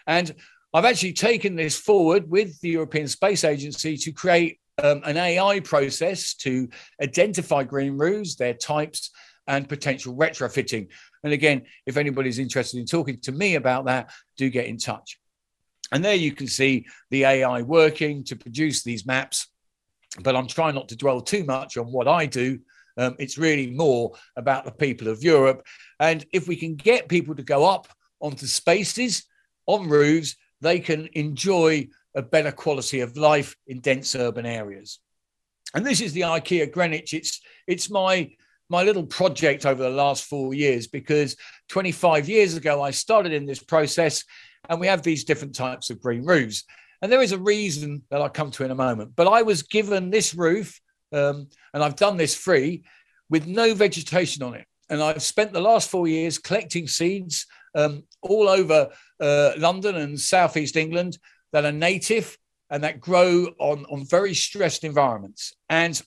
And I've actually taken this forward with the European Space Agency to create an AI process to identify green roofs, their types, and potential retrofitting. And again, if anybody's interested in talking to me about that, do get in touch. And there you can see the AI working to produce these maps. But I'm trying not to dwell too much on what I do. It's really more about the people of Europe. And if we can get people to go up onto spaces, on roofs, they can enjoy a better quality of life in dense urban areas. And this is the IKEA Greenwich. It's my little project over the last 4 years, because 25 years ago, I started in this process, and we have these different types of green roofs. And there is a reason that I'll come to in a moment. But I was given this roof, and I've done this free, with no vegetation on it. And I've spent the last 4 years collecting seeds all over London and Southeast England that are native and that grow on very stressed environments. And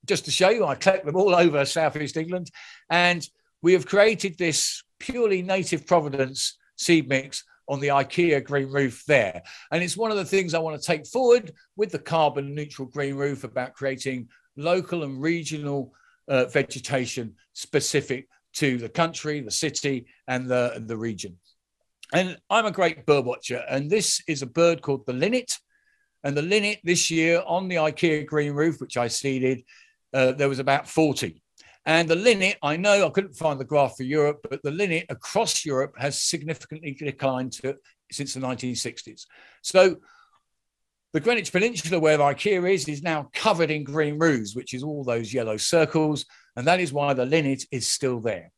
just to show you, I collect them all over Southeast England, and we have created this purely native Providence seed mix on the IKEA green roof there. And it's one of the things I want to take forward with the carbon neutral green roof, about creating local and regional vegetation specific to the country, the city, and the region. And I'm a great bird watcher, and this is a bird called the linnet. And the linnet this year on the IKEA green roof, which I seeded, there was about 40. And the linnet, I know I couldn't find the graph for Europe, but the linnet across Europe has significantly declined since the 1960s. So the Greenwich Peninsula, where IKEA is now covered in green roofs, which is all those yellow circles. And that is why the linnet is still there.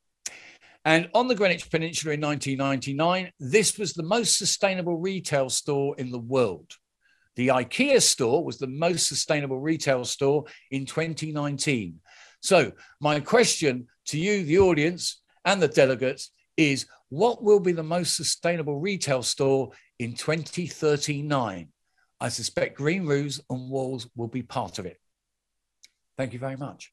And on the Greenwich Peninsula in 1999, this was the most sustainable retail store in the world. The IKEA store was the most sustainable retail store in 2019. So my question to you, the audience, and the delegates is, what will be the most sustainable retail store in 2039? I suspect green roofs and walls will be part of it. Thank you very much.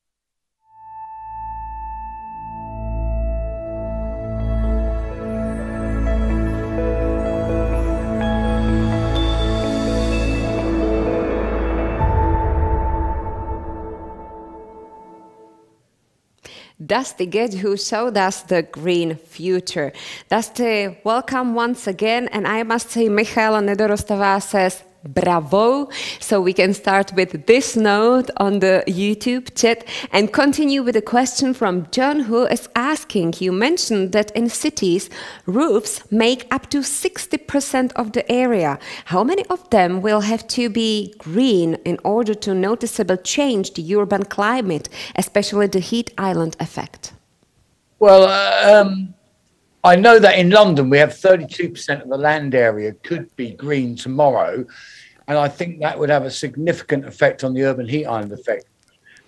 Dusty Gedge, who showed us the green future. Dusty, welcome once again. And I must say, Michala Nedorostová says, bravo. So we can start with this note on the YouTube chat and continue with a question from John, who is asking, you mentioned that in cities, roofs make up to 60% of the area. How many of them will have to be green in order to noticeably change the urban climate, especially the heat island effect? Well, I know that in London, we have 32% of the land area could be green tomorrow. And I think that would have a significant effect on the urban heat island effect.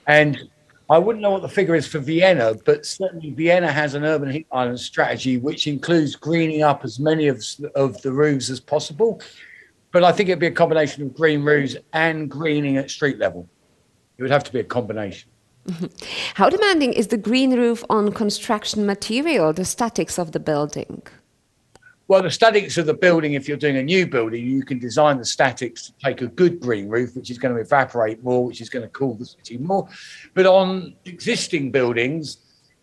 And I wouldn't know what the figure is for Vienna, but certainly Vienna has an urban heat island strategy, which includes greening up as many of the roofs as possible. But I think it'd be a combination of green roofs and greening at street level. It would have to be a combination. How demanding is the green roof on construction material, the statics of the building? Well, the statics of the building, if you're doing a new building, you can design the statics to take a good green roof, which is going to evaporate more, which is going to cool the city more. But on existing buildings,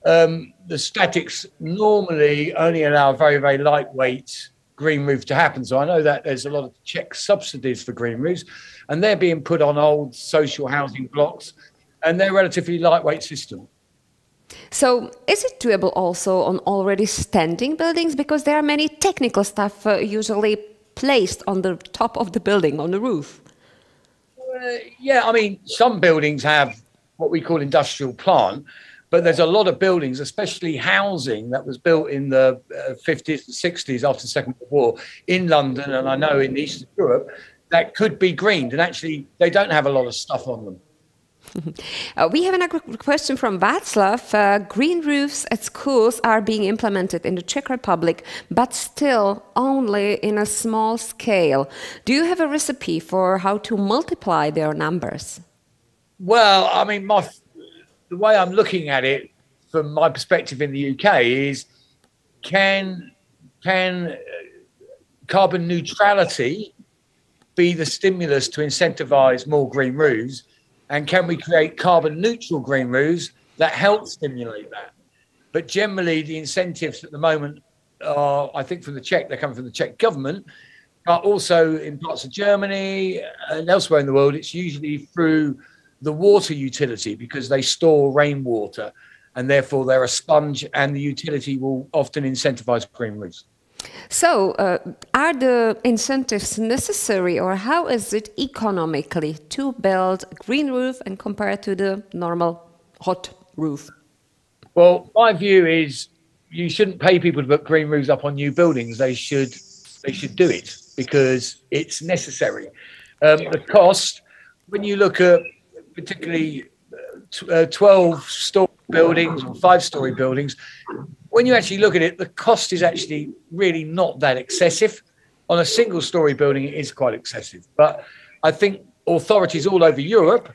the statics normally only allow very, very lightweight green roof to happen. So I know that there's a lot of Czech subsidies for green roofs, and they're being put on old social housing blocks, and they're relatively lightweight system. So is it doable also on already standing buildings? Because there are many technical stuff usually placed on the top of the building, on the roof. Yeah, I mean, some buildings have what we call industrial plant, but there's a lot of buildings, especially housing that was built in the 50s and 60s after the Second World War in London, and I know in Eastern Europe, that could be greened, and actually they don't have a lot of stuff on them. We have another question from Václav. Green roofs at schools are being implemented in the Czech Republic, but still only in a small scale. Do you have a recipe for how to multiply their numbers? Well, I mean, the way I'm looking at it from my perspective in the UK is can carbon neutrality be the stimulus to incentivize more green roofs? And can we create carbon neutral green roofs that help stimulate that? But generally, the incentives at the moment are, I think, from the Czech, they're coming from the Czech government, but also in parts of Germany and elsewhere in the world, it's usually through the water utility because they store rainwater and therefore they're a sponge, and the utility will often incentivize green roofs. So, are the incentives necessary, or how is it economically to build a green roof and compare to the normal hot roof? Well, my view is you shouldn't pay people to put green roofs up on new buildings. They should do it because it's necessary. The cost, when you look at particularly 12-story buildings or 5-story buildings, when you actually look at it, the cost is actually really not that excessive. On a single-story building, it is quite excessive. But I think authorities all over Europe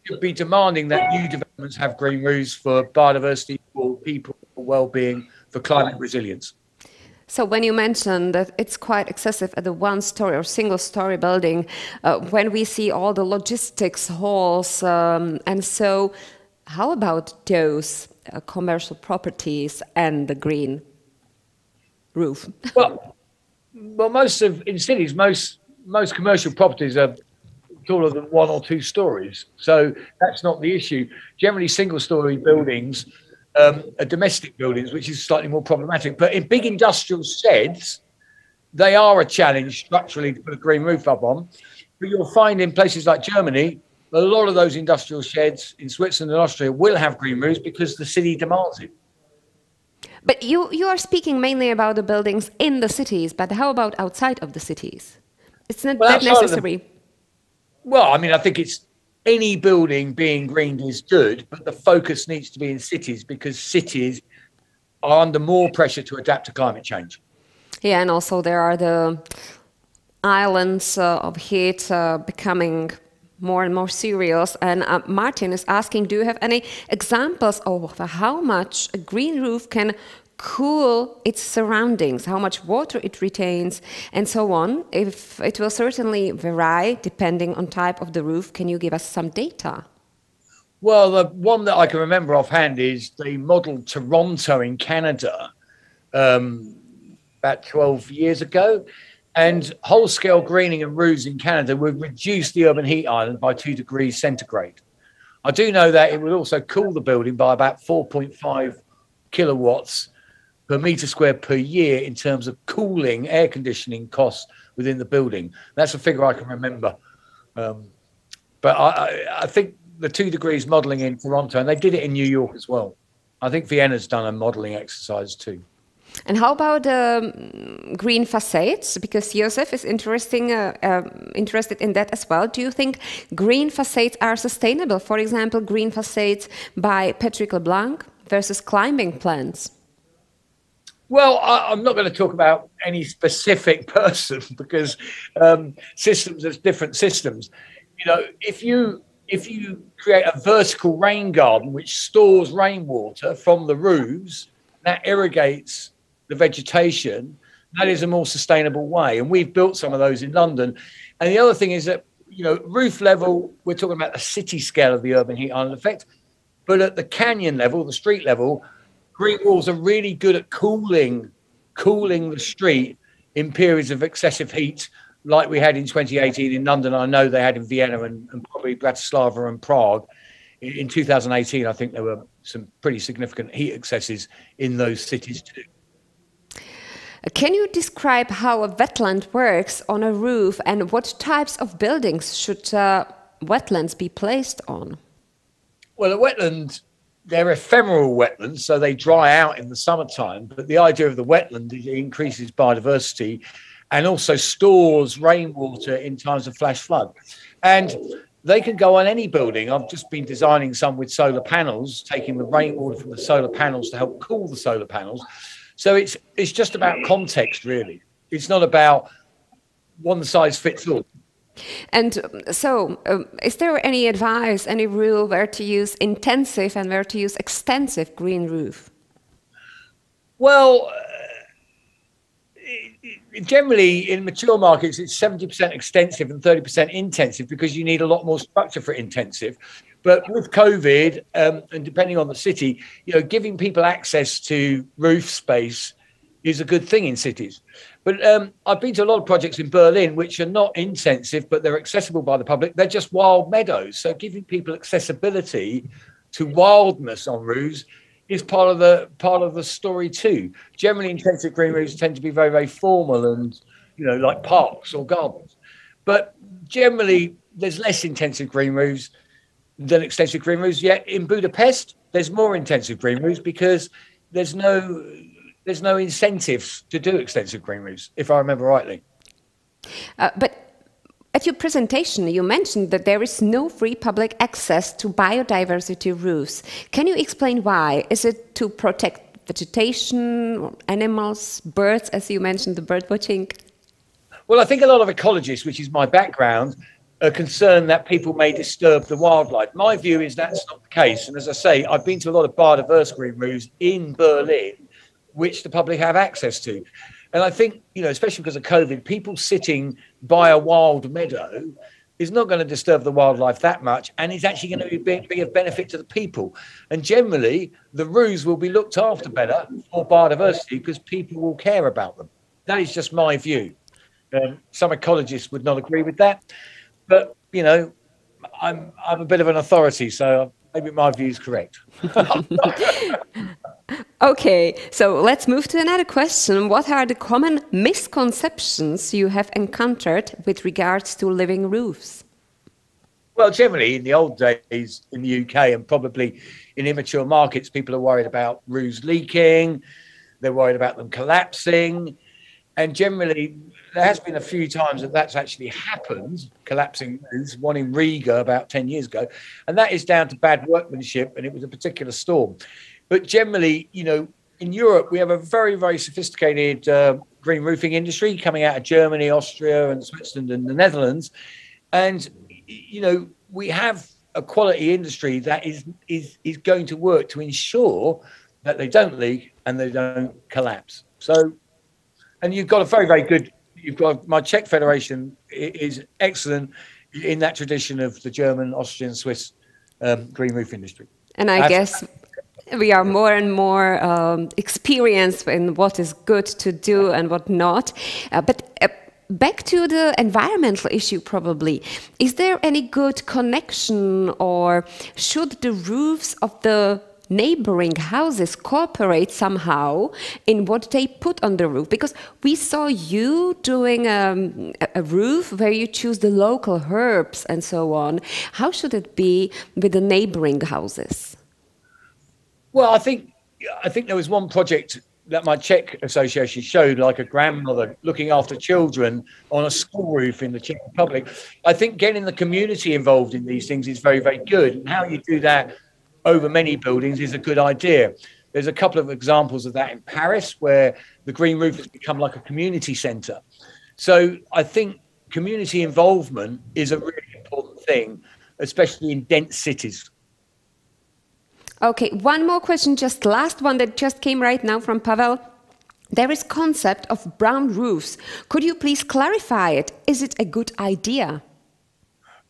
should be demanding that new developments have green roofs for biodiversity, for people, for well-being, for climate resilience. So when you mentioned that it's quite excessive at the one-story or single-story building, when we see all the logistics halls, and so how about those commercial properties and the green roof? Well, in cities, most commercial properties are taller than 1 or 2 stories, so that's not the issue. Generally, single-story buildings are domestic buildings, which is slightly more problematic. But in big industrial sheds, they are a challenge structurally to put a green roof up on. But you'll find in places like Germany, a lot of those industrial sheds in Switzerland and Austria will have green roofs because the city demands it. But you are speaking mainly about the buildings in the cities, but how about outside of the cities? It's not that necessary. Well, I mean, I think it's any building being greened is good, but the focus needs to be in cities because cities are under more pressure to adapt to climate change. Yeah, and also there are the islands of heat becoming more and more serious. And Martin is asking, do you have any examples of how much a green roof can cool its surroundings, how much water it retains, and so on? If it will certainly vary depending on type of the roof, can you give us some data? Well, the one that I can remember offhand is the model Toronto in Canada about 12 years ago. And whole-scale greening and roofs in Canada would reduce the urban heat island by 2 degrees centigrade. I do know that it would also cool the building by about 4.5 kilowatts per metre square per year in terms of cooling, air conditioning costs within the building. That's a figure I can remember. But I think the 2 degrees modelling in Toronto, and they did it in New York as well. I think Vienna's done a modelling exercise too. And how about green facades? Because Josef is interested in that as well. Do you think green facades are sustainable? For example, green facades by Patrick LeBlanc versus climbing plants? Well, I'm not going to talk about any specific person because systems are different systems. You know, if you create a vertical rain garden which stores rainwater from the roofs, that irrigates the vegetation, that is a more sustainable way. And we've built some of those in London. And the other thing is that, you know, roof level, we're talking about the city scale of the urban heat island effect, but at the canyon level, the street level, green walls are really good at cooling the street in periods of excessive heat, like we had in 2018 in London. I know they had in Vienna and probably Bratislava and Prague. In 2018, I think there were some pretty significant heat excesses in those cities too. Can you describe how a wetland works on a roof, and what types of buildings should wetlands be placed on? Well, a wetland, they're ephemeral wetlands, so they dry out in the summertime. But the idea of the wetland is it increases biodiversity and also stores rainwater in times of flash flood. And they can go on any building. I've just been designing some with solar panels, taking the rainwater from the solar panels to help cool the solar panels. So it's just about context, really. It's not about one size fits all. And so, is there any advice, any rule where to use intensive and where to use extensive green roof? Well, generally in mature markets, it's 70% extensive and 30% intensive because you need a lot more structure for intensive. But with COVID, and depending on the city, you know, giving people access to roof space is a good thing in cities. But I've been to a lot of projects in Berlin which are not intensive, but they're accessible by the public. They're just wild meadows. So giving people accessibility to wildness on roofs is part of the story too. Generally, intensive green roofs tend to be very, very formal and, you know, like parks or gardens. But generally, there's less intensive green roofs than extensive green roofs. Yet in Budapest, there's more intensive green roofs because there's no incentives to do extensive green roofs, if I remember rightly. But at your presentation, you mentioned that there is no free public access to biodiversity roofs. Can you explain why? Is it to protect vegetation, or animals, birds, as you mentioned, the bird watching? Well, I think a lot of ecologists, which is my background, are concerned that people may disturb the wildlife. My view is that's not the case. And as I say, I've been to a lot of biodiverse green roofs in Berlin, which the public have access to. And I think, you know, especially because of COVID, people sitting by a wild meadow is not going to disturb the wildlife that much, and is actually going to be of benefit to the people. And generally, the roofs will be looked after better for biodiversity because people will care about them. That is just my view. Some ecologists would not agree with that, but, you know, I'm a bit of an authority, so maybe my view is correct. Okay, so let's move to another question. What are the common misconceptions you have encountered with regards to living roofs? Well, generally in the old days in the UK and probably in immature markets, people are worried about roofs leaking, they're worried about them collapsing. And generally, there has been a few times that that's actually happened, collapsing roofs, one in Riga about 10 years ago. And that is down to bad workmanship, and it was a particular storm. But generally, you know, in Europe, we have a very, very sophisticated green roofing industry coming out of Germany, Austria, and Switzerland and the Netherlands. And, you know, we have a quality industry that is going to work to ensure that they don't leak and they don't collapse. So, and you've got a very, very good, you've got my Czech Federation is excellent in that tradition of the German, Austrian, Swiss green roof industry. And I guess we are more and more experienced in what is good to do and what not. But back to the environmental issue, probably. Is there any good connection, or should the roofs of the neighboring houses cooperate somehow in what they put on the roof? Because we saw you doing a roof where you choose the local herbs and so on. How should it be with the neighboring houses? Well, I think there was one project that my Czech association showed, like a grandmother looking after children on a school roof in the Czech Republic. I think getting the community involved in these things is very, very good. And how you do that over many buildings is a good idea. There's a couple of examples of that in Paris, where the green roof has become like a community centre. So I think community involvement is a really important thing, especially in dense cities. Okay, one more question, just last one that just came right now from Pavel. There is concept of brown roofs. Could you please clarify it? Is it a good idea?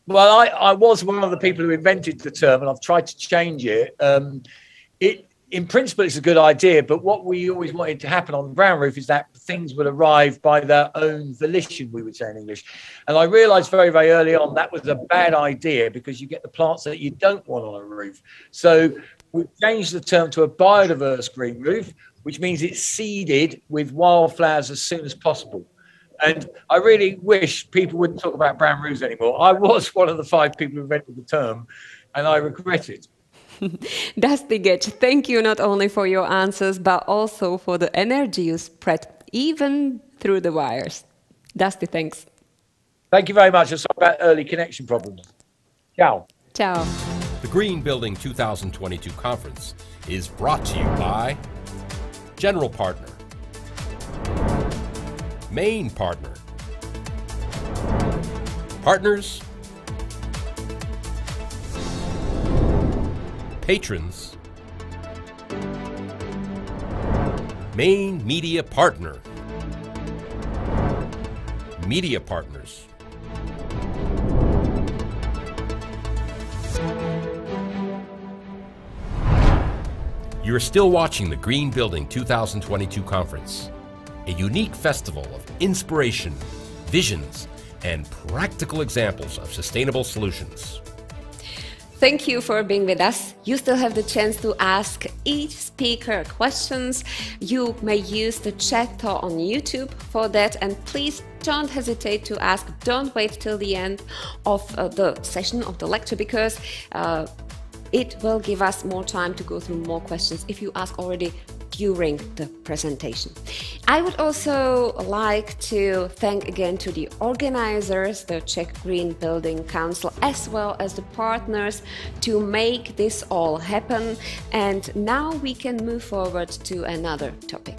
Well, I was one of the people who invented the term, and I've tried to change it. in principle, it's a good idea, but what we always wanted to happen on the brown roof is that things would arrive by their own volition, we would say in English. And I realized very, very early on that was a bad idea because you get the plants that you don't want on a roof. So we've changed the term to a biodiverse green roof, which means it's seeded with wildflowers as soon as possible. And I really wish people wouldn't talk about brown roofs anymore. I was one of the 5 people who invented the term, and I regret it. Dusty GEDGE, thank you not only for your answers, but also for the energy you spread even through the wires. Dusty, thanks. Thank you very much. I'm sorry about early connection problems. Ciao. Ciao. The Green Building 2022 conference is brought to you by General Partner, Main Partner, Partners, Patrons, Main Media Partner, Media Partners, You're still watching the Green Building 2022 conference, a unique festival of inspiration, visions, and practical examples of sustainable solutions. Thank you for being with us. You still have the chance to ask each speaker questions. You may use the chat on YouTube for that, and please don't hesitate to ask. Don't wait till the end of the session of the lecture, because it will give us more time to go through more questions if you ask already during the presentation. I would also like to thank again to the organizers, the Czech Green Building Council, as well as the partners to make this all happen. And now we can move forward to another topic.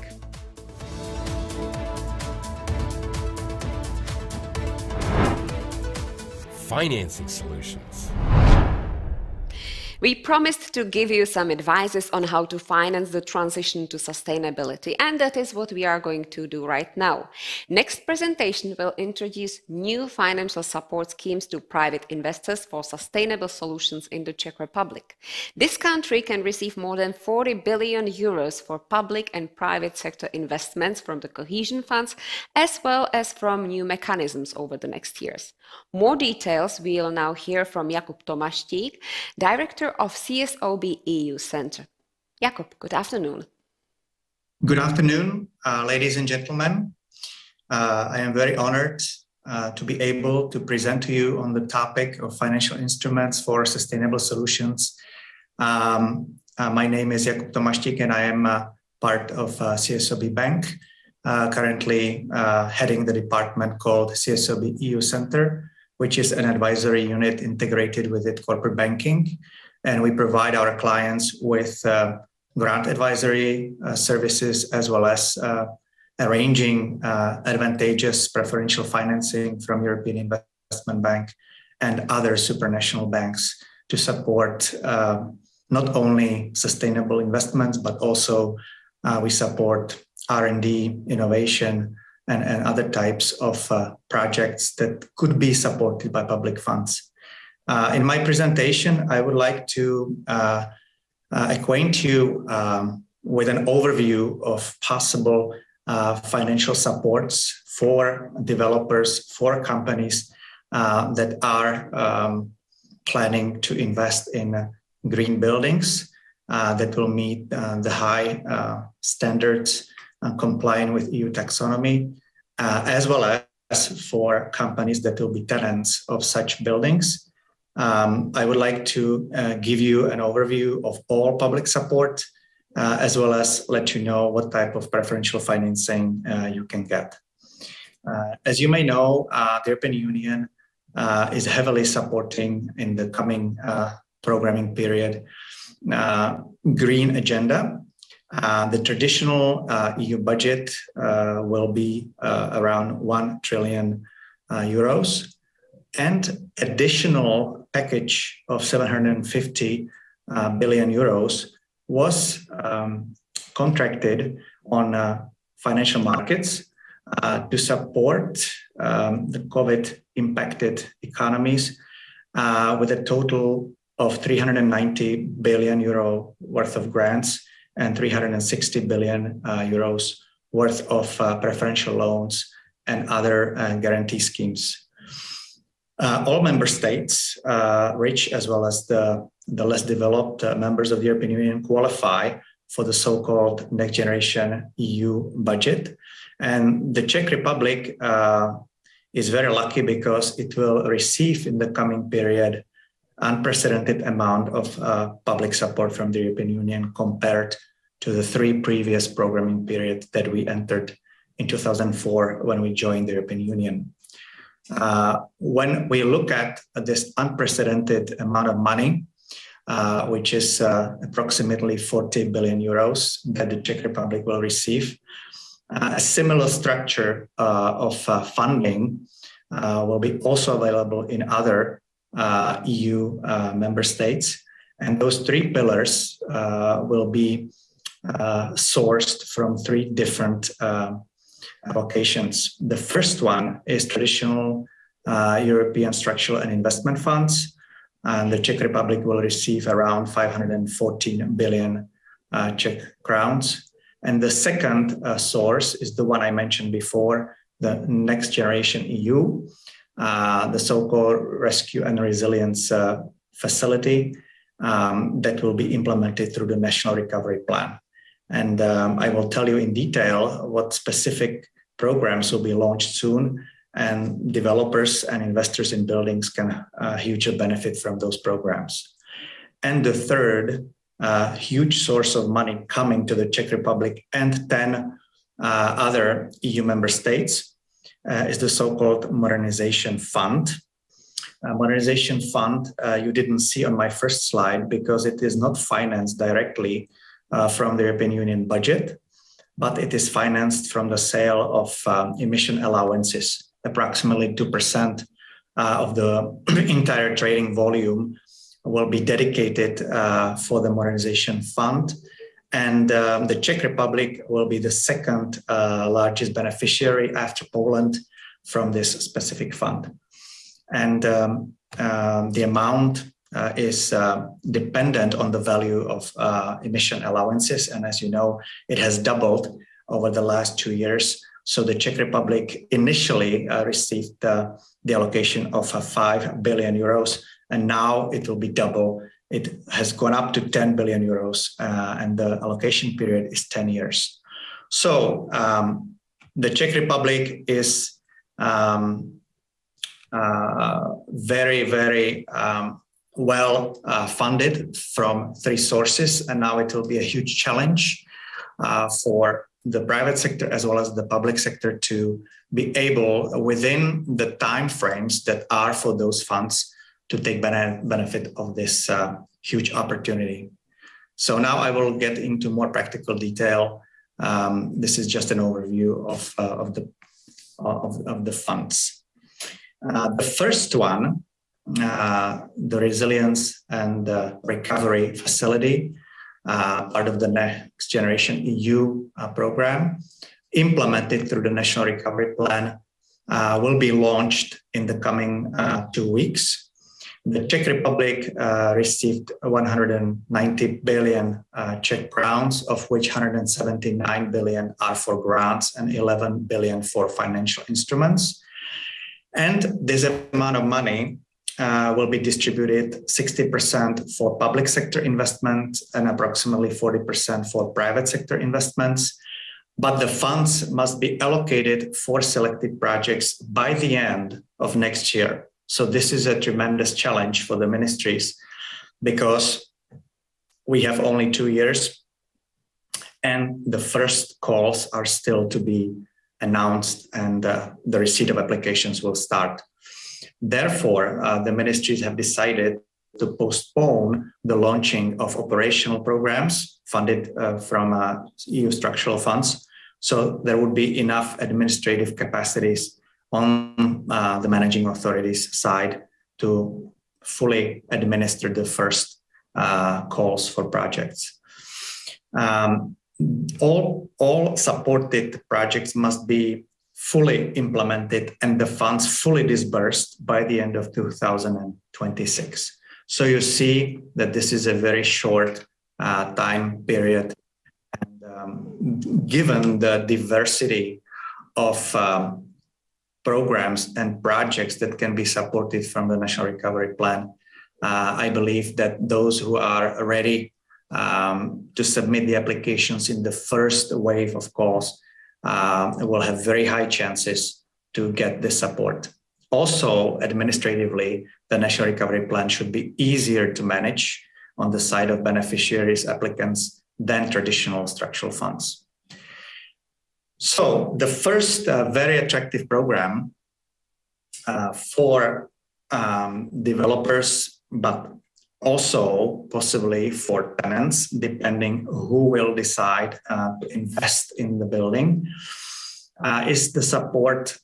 Financing solutions. We promised to give you some advices on how to finance the transition to sustainability, and that is what we are going to do right now. Next presentation will introduce new financial support schemes to private investors for sustainable solutions in the Czech Republic. This country can receive more than 40 billion euros for public and private sector investments from the cohesion funds, as well as from new mechanisms over the next years. More details we will now hear from JAKUB TOMAŠTÍK, Director of ČSOB EU Center. JAKUB, good afternoon. Good afternoon, ladies and gentlemen. I am very honored to be able to present to you on the topic of financial instruments for sustainable solutions. My name is JAKUB TOMAŠTÍK and I am part of ČSOB Bank, currently heading the department called ČSOB EU Center, which is an advisory unit integrated with it corporate banking. And we provide our clients with grant advisory services, as well as arranging advantageous preferential financing from European Investment Bank and other supranational banks to support not only sustainable investments, but also we support R&D, innovation, and other types of projects that could be supported by public funds. In my presentation, I would like to acquaint you with an overview of possible financial supports for developers, for companies that are planning to invest in green buildings that will meet the high standards complying with EU taxonomy, as well as for companies that will be tenants of such buildings. I would like to give you an overview of all public support, as well as let you know what type of preferential financing you can get. As you may know, the European Union is heavily supporting in the coming programming period green agenda. The traditional EU budget will be around 1 trillion euros, and additional package of 750 billion euros was contracted on financial markets to support the COVID-impacted economies with a total of 390 billion euro worth of grants and 360 billion euros worth of preferential loans and other guarantee schemes. All member states, rich as well as the less developed members of the European Union, qualify for the so-called Next Generation EU budget. And the Czech Republic is very lucky because it will receive in the coming period unprecedented amount of public support from the European Union compared to the 3 previous programming periods that we entered in 2004 when we joined the European Union. When we look at this unprecedented amount of money, which is approximately 40 billion euros that the Czech Republic will receive, a similar structure of funding will be also available in other EU member states. And those 3 pillars will be sourced from 3 different allocations. The first one is traditional European structural and investment funds. And the Czech Republic will receive around 514 billion Czech crowns. And the second source is the one I mentioned before, the Next Generation EU, the so-called Rescue and Resilience Facility that will be implemented through the National Recovery Plan. And I will tell you in detail what specific programs will be launched soon, and developers and investors in buildings can hugely benefit from those programs. And the third huge source of money coming to the Czech Republic and 10 other EU member states is the so-called Modernization Fund. Modernization Fund you didn't see on my first slide because it is not financed directly from the European Union budget, but it is financed from the sale of emission allowances. Approximately 2% of the entire trading volume will be dedicated for the Modernization Fund. And the Czech Republic will be the second largest beneficiary after Poland from this specific fund. And the amount is dependent on the value of emission allowances. And as you know, it has doubled over the last 2 years. So the Czech Republic initially received the allocation of 5 billion euros, and now it will be double. It has gone up to 10 billion euros, and the allocation period is 10 years. So the Czech Republic is very, very well funded from 3 sources, and now it will be a huge challenge for the private sector as well as the public sector to be able, within the time frames that are for those funds, to take benefit of this huge opportunity. So now I will get into more practical detail. This is just an overview of the funds. The first one, the Resilience and Recovery Facility, part of the Next Generation EU program, implemented through the National Recovery Plan, will be launched in the coming 2 weeks. The Czech Republic received 190 billion Czech crowns, of which 179 billion are for grants and 11 billion for financial instruments. And this amount of money will be distributed 60% for public sector investment and approximately 40% for private sector investments. But the funds must be allocated for selected projects by the end of next year. So this is a tremendous challenge for the ministries because we have only 2 years and the first calls are still to be announced and the receipt of applications will start. Therefore, the ministries have decided to postpone the launching of operational programs funded from EU structural funds. So there would be enough administrative capacities on the managing authorities' side to fully administer the first calls for projects. All supported projects must be fully implemented and the funds fully disbursed by the end of 2026. So you see that this is a very short time period given the diversity of programs and projects that can be supported from the National Recovery Plan, I believe that those who are ready to submit the applications in the first wave of calls will have very high chances to get the support. Also, administratively, the National Recovery Plan should be easier to manage on the side of beneficiaries, applicants, than traditional structural funds. So the first very attractive program for developers, but also possibly for tenants, depending who will decide to invest in the building, is the support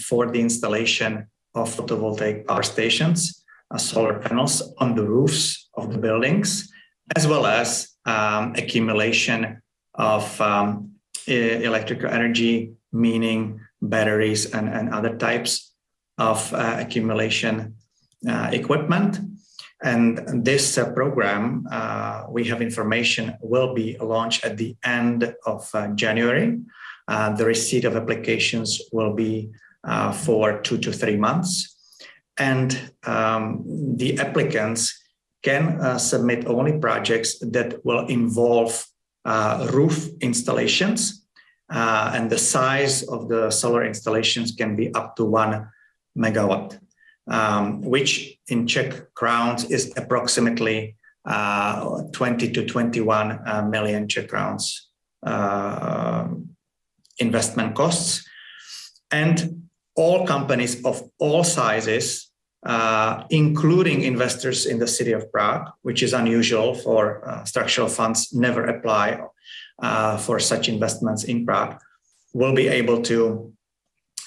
for the installation of photovoltaic power stations, solar panels on the roofs of the buildings, as well as accumulation of electrical energy, meaning batteries and other types of accumulation equipment. And this program, we have information, will be launched at the end of January. The receipt of applications will be for 2 to 3 months. And the applicants can submit only projects that will involve roof installations. And the size of the solar installations can be up to 1 megawatt, which in Czech crowns is approximately 20 to 21 million Czech crowns investment costs. And all companies of all sizes, including investors in the city of Prague, which is unusual for structural funds never apply for such investments in Prague, will be able to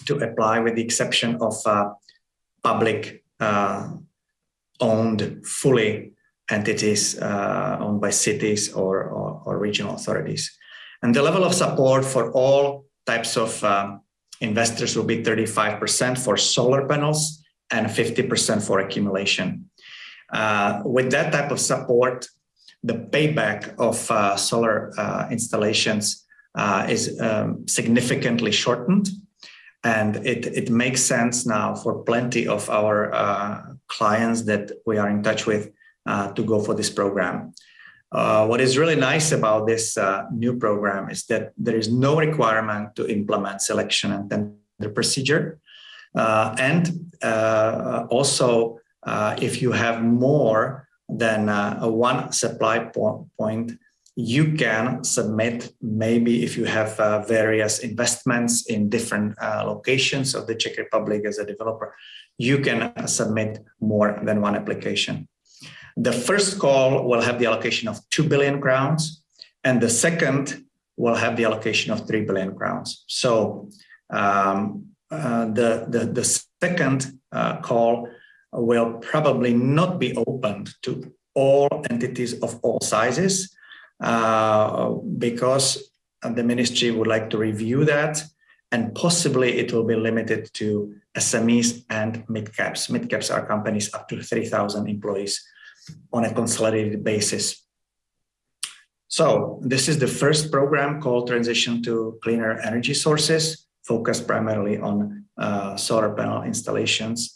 apply, with the exception of public owned fully entities owned by cities or regional authorities. And the level of support for all types of investors will be 35% for solar panels and 50% for accumulation. With that type of support, the payback of solar installations is significantly shortened. And it makes sense now for plenty of our clients that we are in touch with to go for this program. What is really nice about this new program is that there is no requirement to implement selection and tender procedure. Also, if you have more than one supply point, you can submit, maybe if you have various investments in different locations of the Czech Republic as a developer, you can submit more than one application. The first call will have the allocation of 2 billion crowns, and the second will have the allocation of 3 billion crowns. So the second call will probably not be opened to all entities of all sizes, because the ministry would like to review that, and possibly it will be limited to SMEs and mid-caps. Mid-caps are companies up to 3,000 employees on a consolidated basis. So this is the first program called Transition to Cleaner Energy Sources, focused primarily on solar panel installations.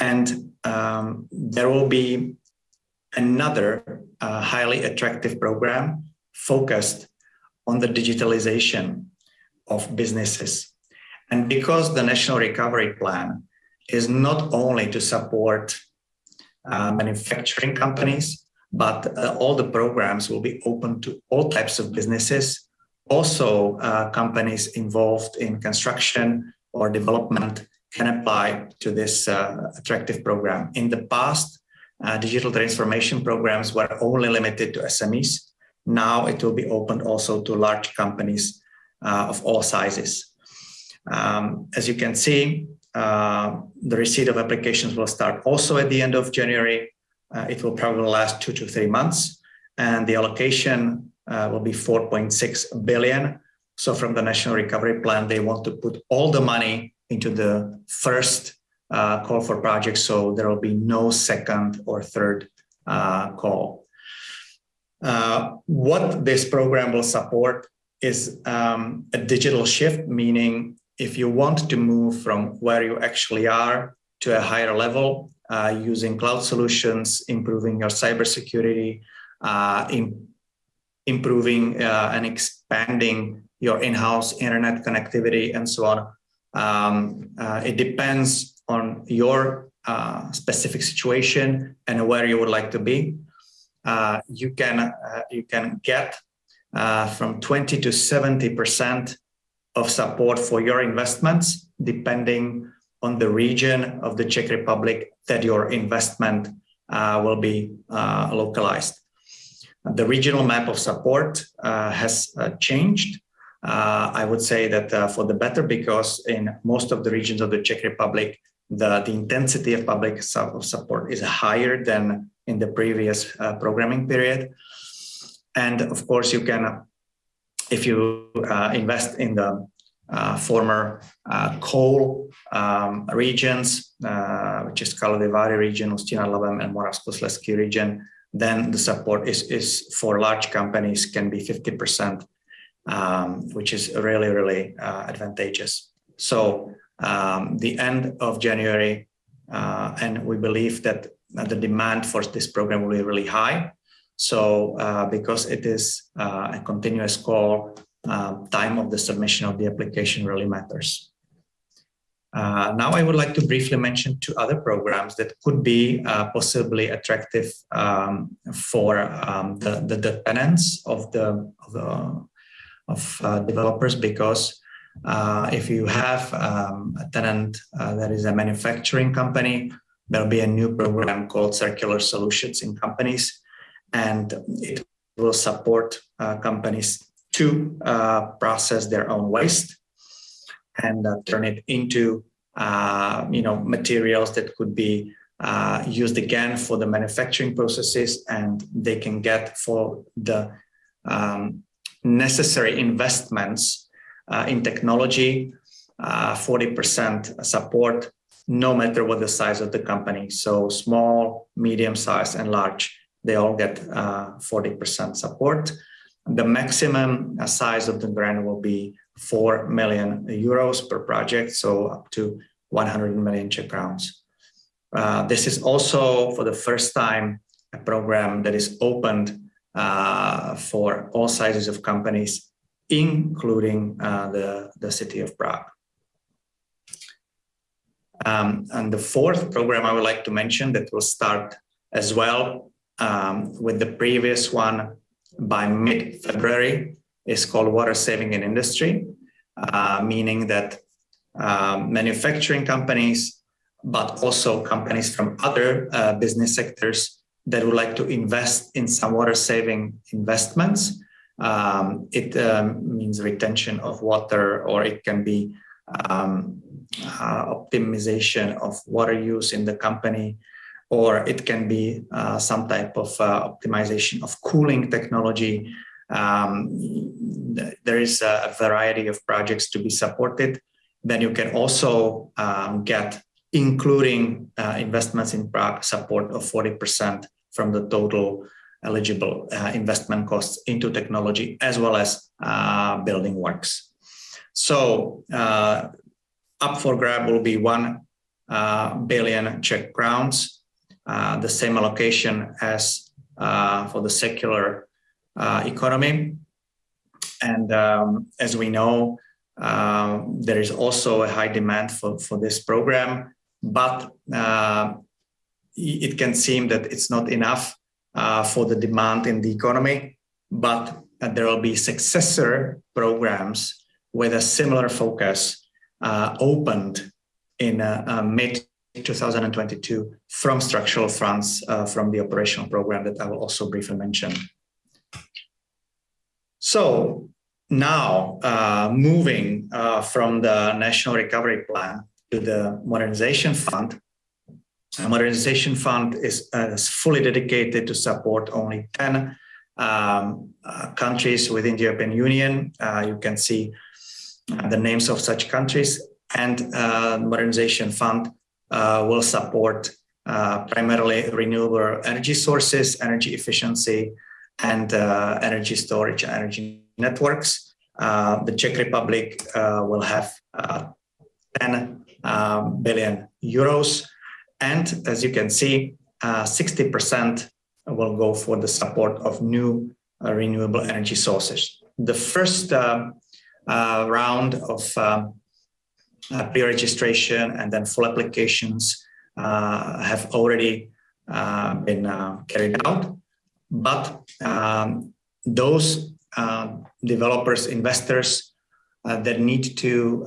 And there will be another highly attractive program focused on the digitalization of businesses. And because the National Recovery Plan is not only to support manufacturing companies, but all the programs will be open to all types of businesses. Also, companies involved in construction or development can apply to this attractive program. In the past, digital transformation programs were only limited to SMEs. Now it will be opened also to large companies of all sizes. As you can see, the receipt of applications will start also at the end of January. It will probably last 2 to 3 months, and the allocation will be 4.6 billion. So from the National Recovery Plan, they want to put all the money into the first call for projects, so there will be no second or third call. What this program will support is a digital shift, meaning if you want to move from where you actually are to a higher level, using cloud solutions, improving your cybersecurity, improving and expanding your in-house internet connectivity and so on. It depends on your specific situation and where you would like to be. You can get from 20 to 70% of support for your investments, depending on the region of the Czech Republic that your investment will be localized. The regional map of support has changed. I would say that for the better, because in most of the regions of the Czech Republic, the intensity of public support is higher than in the previous programming period. And of course, you can, if you invest in the former coal regions, which is Karlovy Vary region, Ústí nad Labem, and Moravskoslezský region, then the support is for large companies can be 50%, which is really, really advantageous. So the end of January, and we believe that the demand for this program will be really high. So because it is a continuous call, time of the submission of the application really matters. Now I would like to briefly mention two other programs that could be possibly attractive for the tenants of developers, because if you have a tenant that is a manufacturing company, there'll be a new program called Circular Solutions in Companies, and it will support companies to process their own waste and turn it into materials that could be used again for the manufacturing processes, and they can get for the necessary investments in technology 40% support, no matter what the size of the company. So small, medium size, and large, they all get 40% support. The maximum size of the grant will be 4 million euros per project, so up to 100 million Czech crowns. This is also for the first time a program that is opened for all sizes of companies, including the city of Prague. And the fourth program I would like to mention that will start as well with the previous one by mid-February is called Water Saving in Industry, meaning that manufacturing companies, but also companies from other business sectors that would like to invest in some water saving investments. It means retention of water, or it can be optimization of water use in the company, or it can be some type of optimization of cooling technology. There is a variety of projects to be supported. Then you can also get, including investments in Prague, support of 40% from the total eligible investment costs into technology, as well as building works. So up for grab will be 1 billion Czech crowns, the same allocation as for the circular economy. And as we know, there is also a high demand for this program, but it can seem that it's not enough for the demand in the economy, but there will be successor programs with a similar focus opened in mid-2022 from structural funds from the operational program that I will also briefly mention. So now moving from the National Recovery Plan to the Modernization Fund. The Modernization Fund is fully dedicated to support only 10 countries within the European Union. You can see the names of such countries, and the Modernization Fund will support primarily renewable energy sources, energy efficiency, and energy storage and energy networks. The Czech Republic will have 10 billion euros. And as you can see, 60% will go for the support of new renewable energy sources. The first round of pre-registration and then full applications have already been carried out. But those developers, investors that need to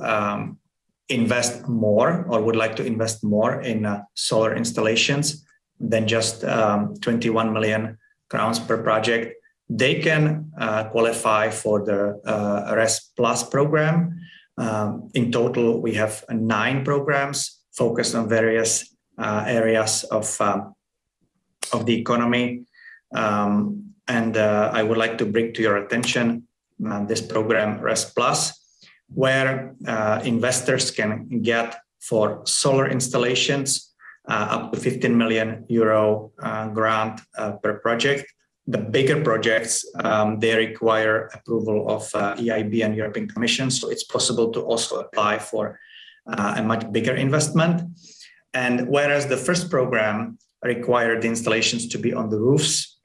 invest more or would like to invest more in solar installations than just 21 million crowns per project, they can qualify for the RES Plus program. In total, we have 9 programs focused on various areas of the economy. And I would like to bring to your attention this program RES Plus, where investors can get for solar installations up to 15 million euro grant per project. The bigger projects, they require approval of EIB and European Commission, so it's possible to also apply for a much bigger investment. And whereas the first program required the installations to be on the roofs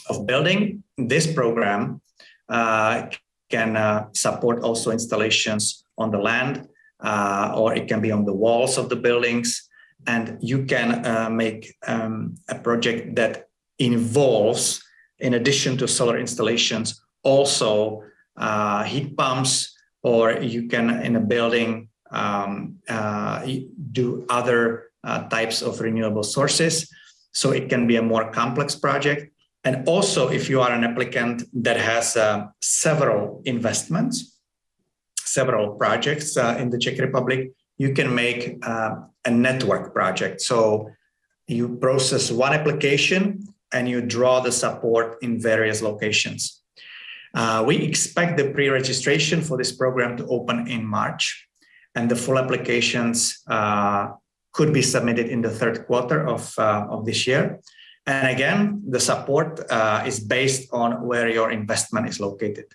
of building, this program can support also installations on the land, or it can be on the walls of the buildings. And you can make a project that involves, in addition to solar installations, also heat pumps, or you can, in a building, do other types of renewable sources. So it can be a more complex project. And also, if you are an applicant that has several investments, several projects in the Czech Republic, you can make a network project. So you process one application and you draw the support in various locations. We expect the pre-registration for this program to open in March, and the full applications could be submitted in the third quarter of this year. And again, the support is based on where your investment is located.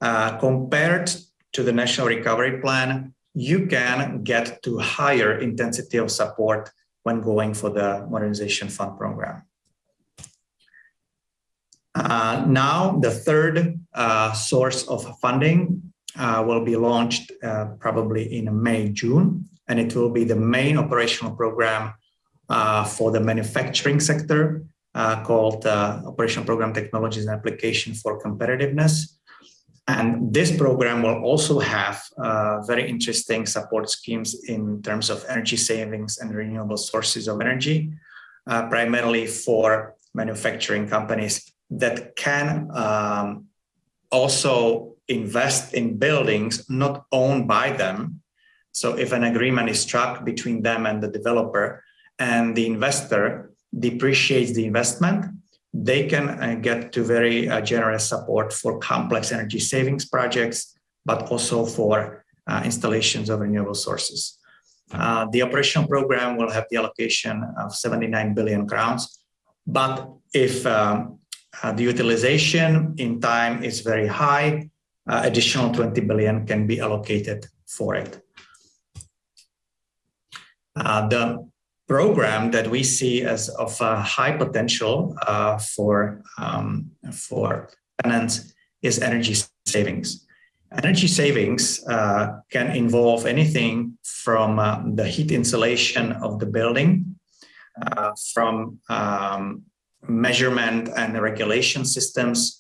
Compared to the National Recovery Plan, you can get to higher intensity of support when going for the Modernization Fund program. Now, the third source of funding will be launched probably in May, June, and it will be the main operational program for the manufacturing sector called Operational Program Technologies and Application for Competitiveness. And this program will also have very interesting support schemes in terms of energy savings and renewable sources of energy, primarily for manufacturing companies that can also invest in buildings not owned by them. So if an agreement is struck between them and the developer, and the investor depreciates the investment, they can get to very generous support for complex energy savings projects, but also for installations of renewable sources. The operational program will have the allocation of 79 billion crowns, but if the utilization in time is very high, additional 20 billion can be allocated for it. The program that we see as of high potential for tenants is energy savings. Energy savings can involve anything from the heat insulation of the building, from measurement and regulation systems,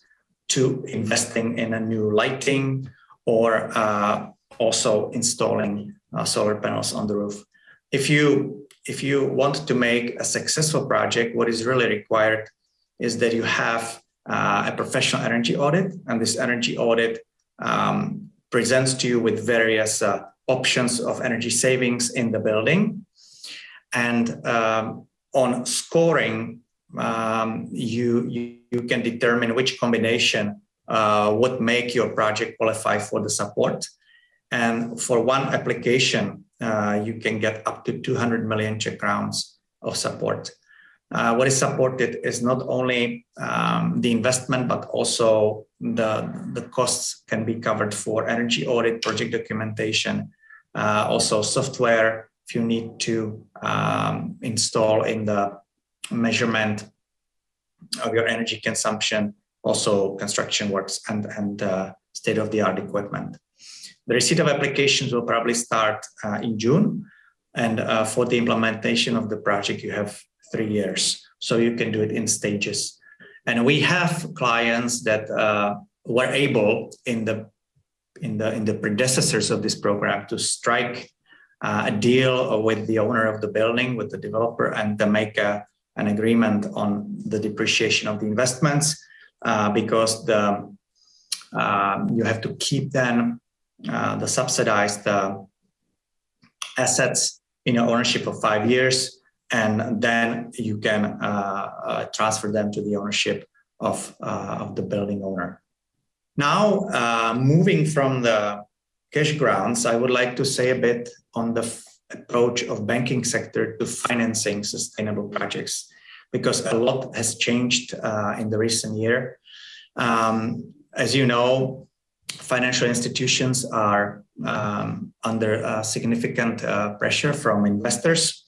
to investing in a new lighting, or also installing solar panels on the roof. If you want to make a successful project, what is really required is that you have a professional energy audit, and this energy audit presents to you with various options of energy savings in the building. And on scoring, you can determine which combination would make your project qualify for the support. And for one application, you can get up to 200 million Czech crowns of support. What is supported is not only the investment, but also the costs can be covered for energy audit, project documentation, also software if you need to install in the measurement of your energy consumption, also construction works and state-of-the-art equipment. The receipt of applications will probably start in June, and for the implementation of the project you have 3 years, so you can do it in stages. And we have clients that were able in the predecessors of this program to strike a deal with the owner of the building, with the developer, and to make an agreement on the depreciation of the investments, because you have to keep then the subsidized assets in your ownership of 5 years, and then you can transfer them to the ownership of the building owner. Now, moving from the cash grants, I would like to say a bit on the approach of banking sector to financing sustainable projects, because a lot has changed in the recent year. As you know, financial institutions are under significant pressure from investors,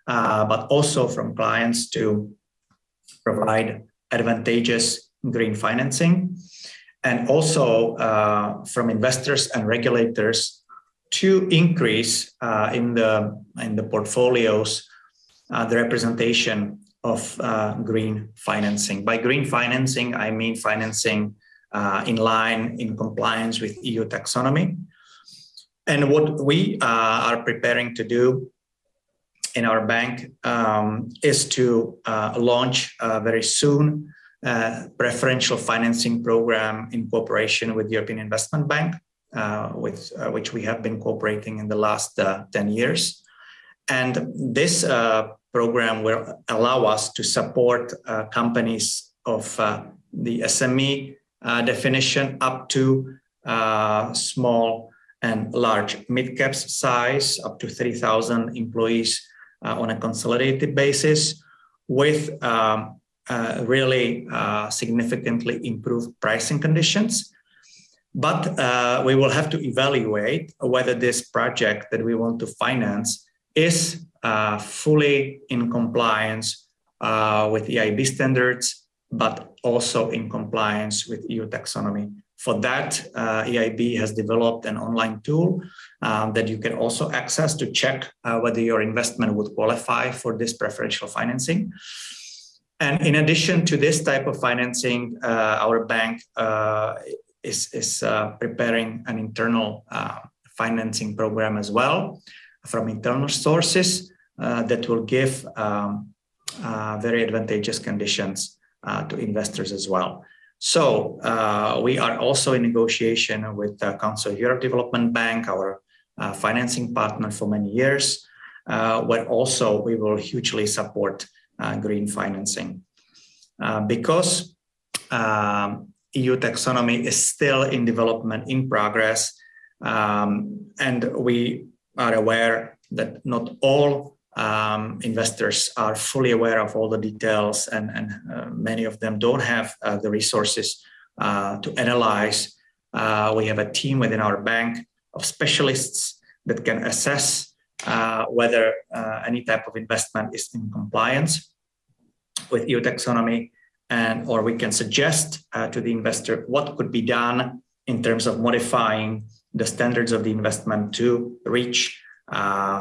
but also from clients to provide advantageous green financing, and also from investors and regulators to increase in the portfolios the representation of green financing. By green financing, I mean financing in line, in compliance with EU taxonomy. And what we are preparing to do in our bank is to launch very soon a preferential financing program in cooperation with the European Investment Bank, with which we have been cooperating in the last 10 years. And this program will allow us to support companies of the SME definition up to small and large mid-caps size, up to 3,000 employees on a consolidated basis, with really significantly improved pricing conditions. But we will have to evaluate whether this project that we want to finance is fully in compliance with EIB standards, but also in compliance with EU taxonomy. For that, EIB has developed an online tool that you can also access to check whether your investment would qualify for this preferential financing. And in addition to this type of financing, our bank is preparing an internal financing program as well from internal sources that will give very advantageous conditions to investors as well. So we are also in negotiation with the Council of Europe Development Bank, our financing partner for many years, where also we will hugely support green financing. Because EU taxonomy is still in development, in progress, and we are aware that not all investors are fully aware of all the details, and many of them don't have the resources to analyze. We have a team within our bank of specialists that can assess whether any type of investment is in compliance with EU taxonomy, or we can suggest to the investor what could be done in terms of modifying the standards of the investment to reach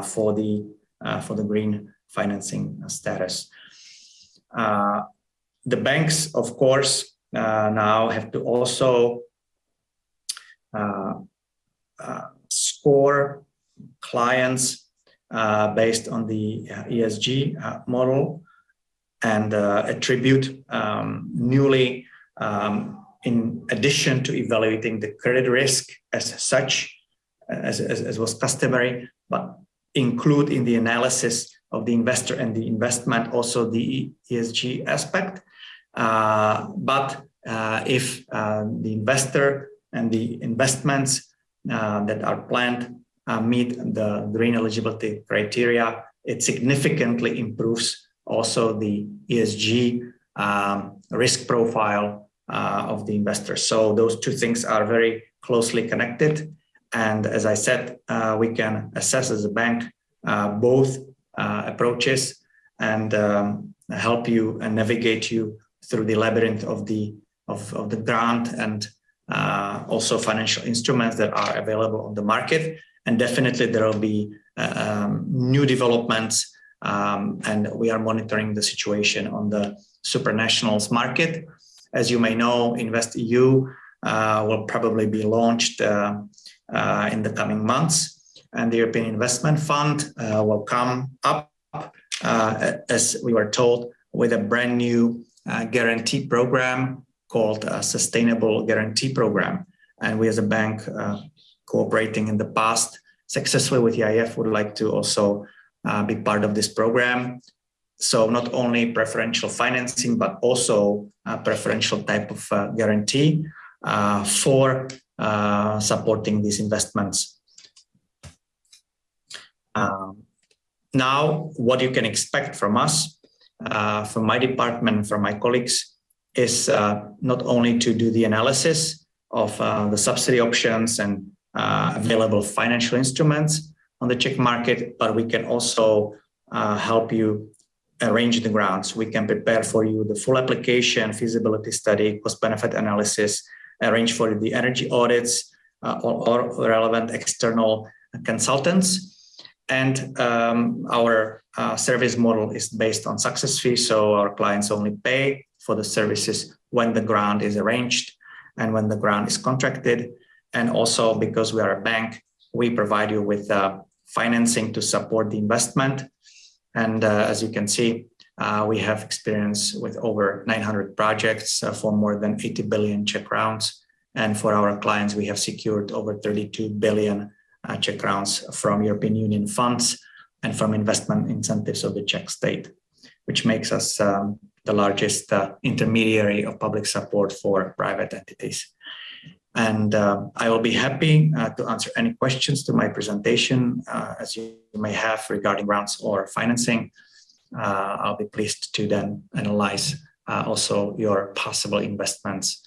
for the green financing status. The banks, of course, now have to also score clients based on the ESG model, and attribute newly, in addition to evaluating the credit risk as such, as was customary, but include in the analysis of the investor and the investment also the ESG aspect. But if the investor and the investments that are planned meet the green eligibility criteria, it significantly improves also the ESG risk profile of the investors. So those two things are very closely connected. And as I said, we can assess as a bank both approaches and help you and navigate you through the labyrinth of the grant and also financial instruments that are available on the market. And definitely there will be new developments, and we are monitoring the situation on the supranationals market. As you may know, InvestEU will probably be launched in the coming months, and the European Investment Fund will come up, as we were told, with a brand new guarantee program called a Sustainable Guarantee Program. And we as a bank, cooperating in the past successfully with EIF, would like to also be part of this program. So not only preferential financing, but also a preferential type of guarantee for supporting these investments. Now, what you can expect from us, from my department, from my colleagues, is not only to do the analysis of the subsidy options and available financial instruments on the Czech market, but we can also help you arrange the grants. We can prepare for you the full application, feasibility study, cost-benefit analysis, arrange for the energy audits or relevant external consultants. And our service model is based on success fee, so our clients only pay for the services when the grant is arranged and when the grant is contracted. And also, because we are a bank, we provide you with financing to support the investment. And as you can see, we have experience with over 900 projects for more than 80 billion Czech crowns. And for our clients, we have secured over 32 billion Czech crowns from European Union funds and from investment incentives of the Czech state, which makes us the largest intermediary of public support for private entities. And I will be happy to answer any questions to my presentation, as you may have regarding grants or financing. I'll be pleased to then analyze also your possible investments,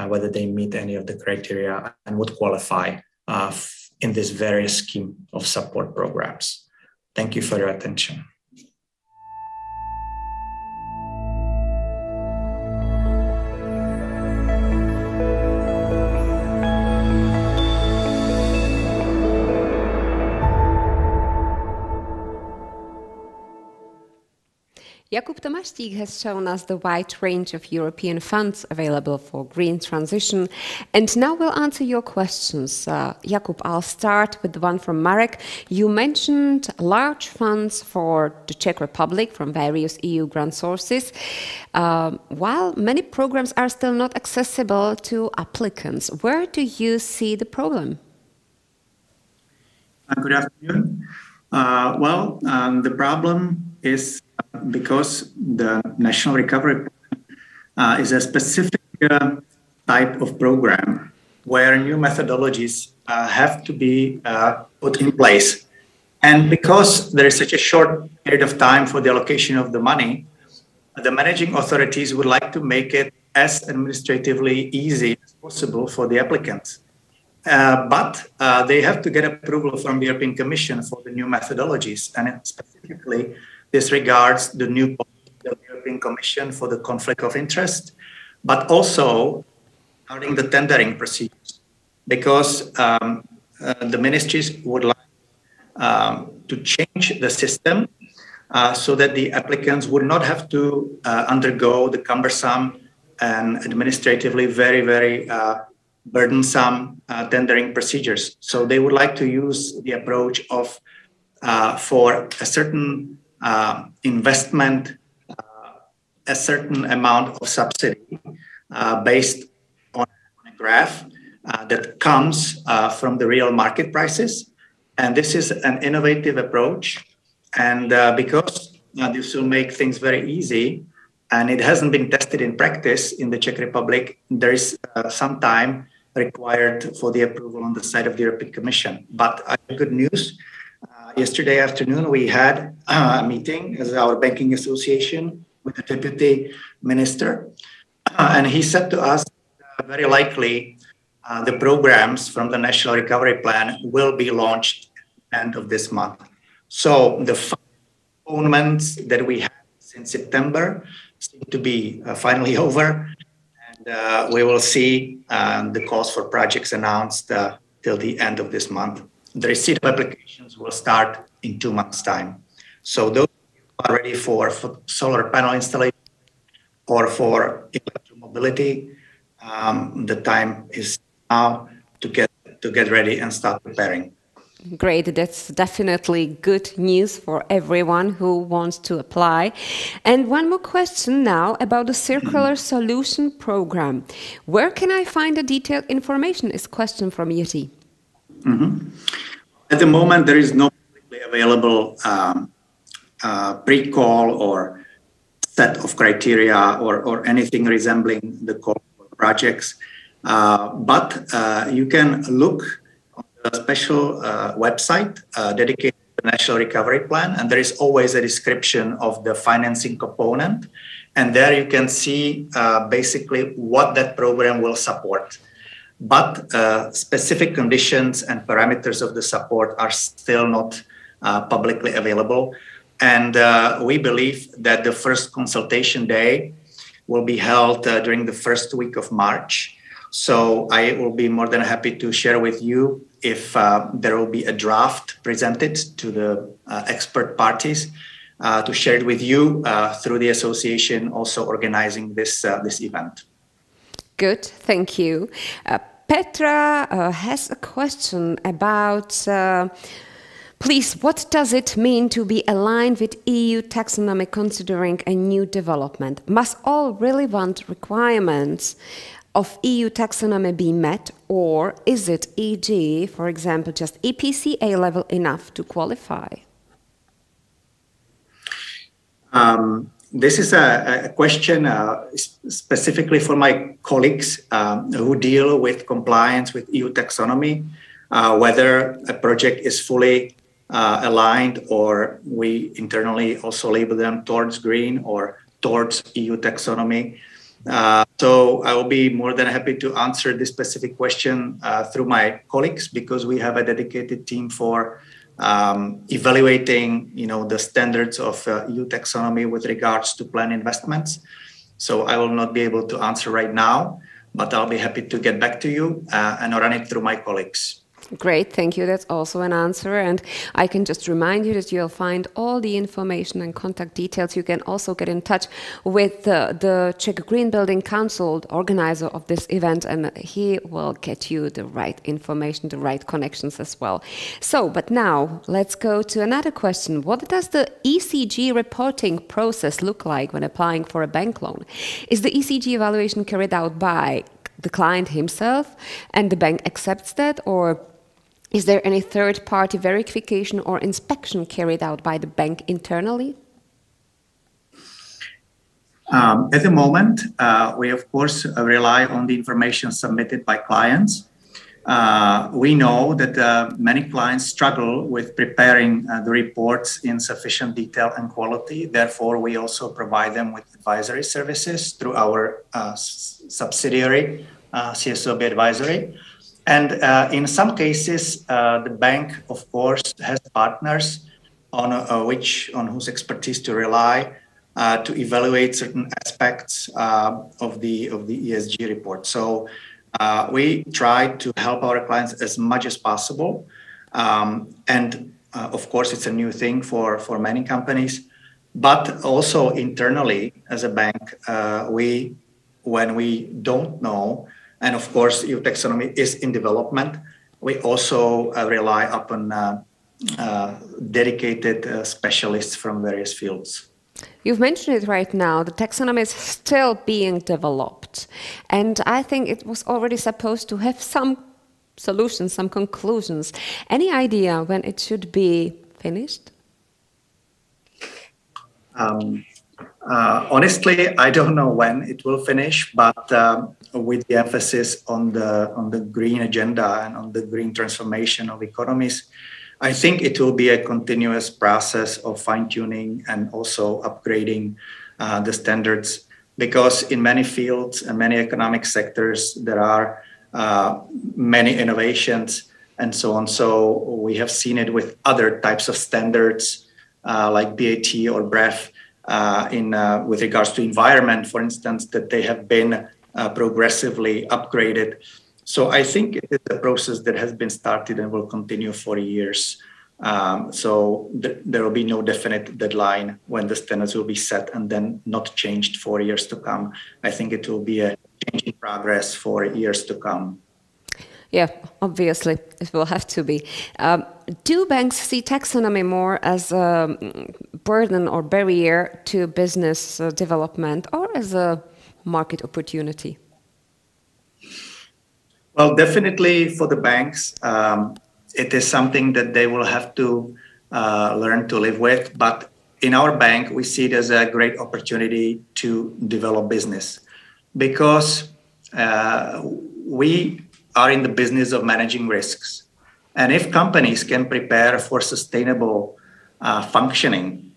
whether they meet any of the criteria and would qualify in this various scheme of support programs. Thank you for your attention. Jakub Tomaštík has shown us the wide range of European funds available for green transition, and now we'll answer your questions. Jakub, I'll start with the one from Marek. You mentioned large funds for the Czech Republic from various EU grant sources, while many programs are still not accessible to applicants. Where do you see the problem? Good afternoon. The problem is because the National Recovery Plan is a specific type of program where new methodologies have to be put in place. And because there is such a short period of time for the allocation of the money, the managing authorities would like to make it as administratively easy as possible for the applicants. But they have to get approval from the European Commission for the new methodologies, and specifically this regards the new policy of the European Commission for the conflict of interest, but also regarding the tendering procedures, because the ministries would like to change the system so that the applicants would not have to undergo the cumbersome and administratively very burdensome tendering procedures. So they would like to use the approach of for a certain investment, a certain amount of subsidy based on a graph that comes from the real market prices. And this is an innovative approach. And because this will make things very easy, and it hasn't been tested in practice in the Czech Republic, there is some time required for the approval on the side of the European Commission. But I have good news. Yesterday afternoon, we had a meeting as our banking association with the deputy minister. And he said to us, very likely, the programs from the National Recovery Plan will be launched at the end of this month. So the components that we had since September seem to be finally over. And we will see the calls for projects announced till the end of this month. The receipt of applications will start in 2 months' time. So those who are ready for solar panel installation or for electromobility, the time is now to get ready and start preparing. Great, that's definitely good news for everyone who wants to apply. And one more question now about the Circular Solution Program. Where can I find the detailed information is a question from Yeti. At the moment, there is no publicly available pre-call or set of criteria or anything resembling the call for projects. But you can look on the special website dedicated to the National Recovery Plan, and there is always a description of the financing component. And there you can see basically what that program will support. But specific conditions and parameters of the support are still not publicly available. And we believe that the first consultation day will be held during the first week of March. So I will be more than happy to share with you if there will be a draft presented to the expert parties to share it with you through the association also organizing this event. Good, thank you. Petra has a question about, please, what does it mean to be aligned with EU taxonomy considering a new development? Must all relevant requirements of EU taxonomy be met, or is it, e.g., for example, just EPC A level enough to qualify? This is a question specifically for my colleagues who deal with compliance with EU taxonomy, whether a project is fully aligned or we internally also label them towards green or towards EU taxonomy. So I will be more than happy to answer this specific question through my colleagues, because we have a dedicated team for evaluating, the standards of EU taxonomy with regards to planned investments. So I will not be able to answer right now, but I'll be happy to get back to you and run it through my colleagues. Great, thank you. That's also an answer. And I can just remind you that you'll find all the information and contact details. You can also get in touch with the Czech Green Building Council, the organizer of this event, and he will get you the right information, the right connections as well. So, but now let's go to another question. What does the ECG reporting process look like when applying for a bank loan? Is the ECG evaluation carried out by the client himself and the bank accepts that, or is there any third-party verification or inspection carried out by the bank internally? At the moment, we of course rely on the information submitted by clients. We know that many clients struggle with preparing the reports in sufficient detail and quality. Therefore, we also provide them with advisory services through our subsidiary, ČSOB Advisory. And in some cases, the bank, of course, has partners on whose expertise to rely to evaluate certain aspects of the ESG report. So we try to help our clients as much as possible. And of course, it's a new thing for many companies, but also internally as a bank, when we don't know, and of course, EU taxonomy is in development, we also rely upon dedicated specialists from various fields. You've mentioned it right now, the taxonomy is still being developed. And I think it was already supposed to have some solutions, some conclusions. Any idea when it should be finished? Honestly, I don't know when it will finish, but with the emphasis on the green agenda and on the green transformation of economies, I think it will be a continuous process of fine-tuning and also upgrading the standards, because in many fields and many economic sectors, there are many innovations and so on. So we have seen it with other types of standards like BAT or BREF with regards to environment, for instance, that they have been progressively upgraded. So I think it is a process that has been started and will continue for years. So there will be no definite deadline when the standards will be set and then not changed for years to come. I think it will be a change in progress for years to come. Yeah, obviously, it will have to be. Do banks see taxonomy more as a burden or barrier to business development or as a market opportunity? Well, definitely for the banks, it is something that they will have to learn to live with. But in our bank, we see it as a great opportunity to develop business, because we are in the business of managing risks. And if companies can prepare for sustainable functioning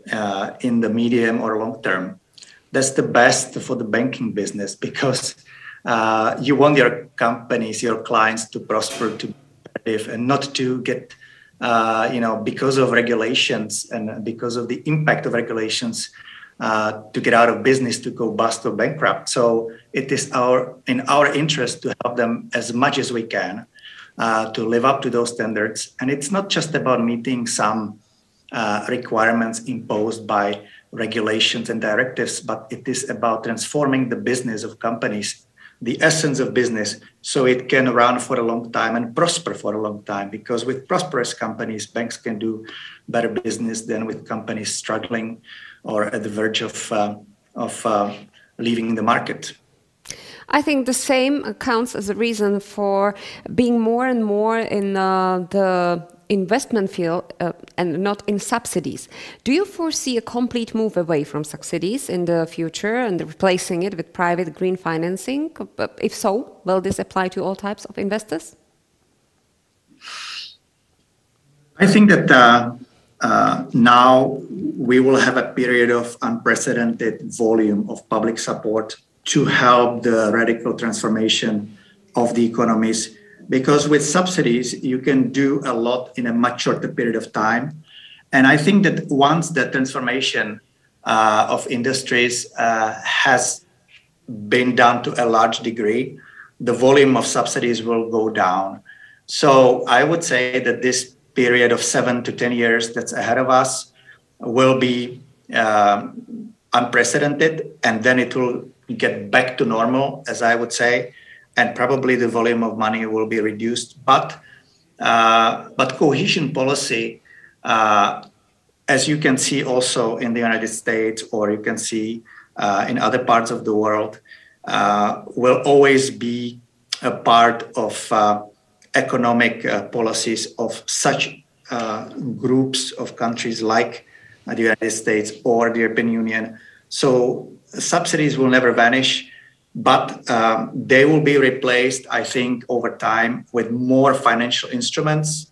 in the medium or long term, that's the best for the banking business, because you want your companies, your clients to prosper, to be competitive, and not to get, because of regulations and because of the impact of regulations, to get out of business, to go bust or bankrupt. So it is in our interest to help them as much as we can to live up to those standards. And it's not just about meeting some requirements imposed by regulations and directives, but it is about transforming the business of companies, the essence of business, so it can run for a long time and prosper for a long time. Because with prosperous companies, banks can do better business than with companies struggling or at the verge of leaving the market. I think the same counts as a reason for being more and more in the investment field and not in subsidies. Do you foresee a complete move away from subsidies in the future and replacing it with private green financing? If so, will this apply to all types of investors? I think that now we will have a period of unprecedented volume of public support to help the radical transformation of the economies. Because with subsidies, you can do a lot in a much shorter period of time. And I think that once the transformation of industries has been done to a large degree, the volume of subsidies will go down. So I would say that this period of 7 to 10 years that's ahead of us will be unprecedented, and then it will get back to normal, as I would say. And probably the volume of money will be reduced. But cohesion policy, as you can see also in the United States, or you can see in other parts of the world, will always be a part of economic policies of such groups of countries like the United States or the European Union. So subsidies will never vanish. But they will be replaced, I think, over time with more financial instruments,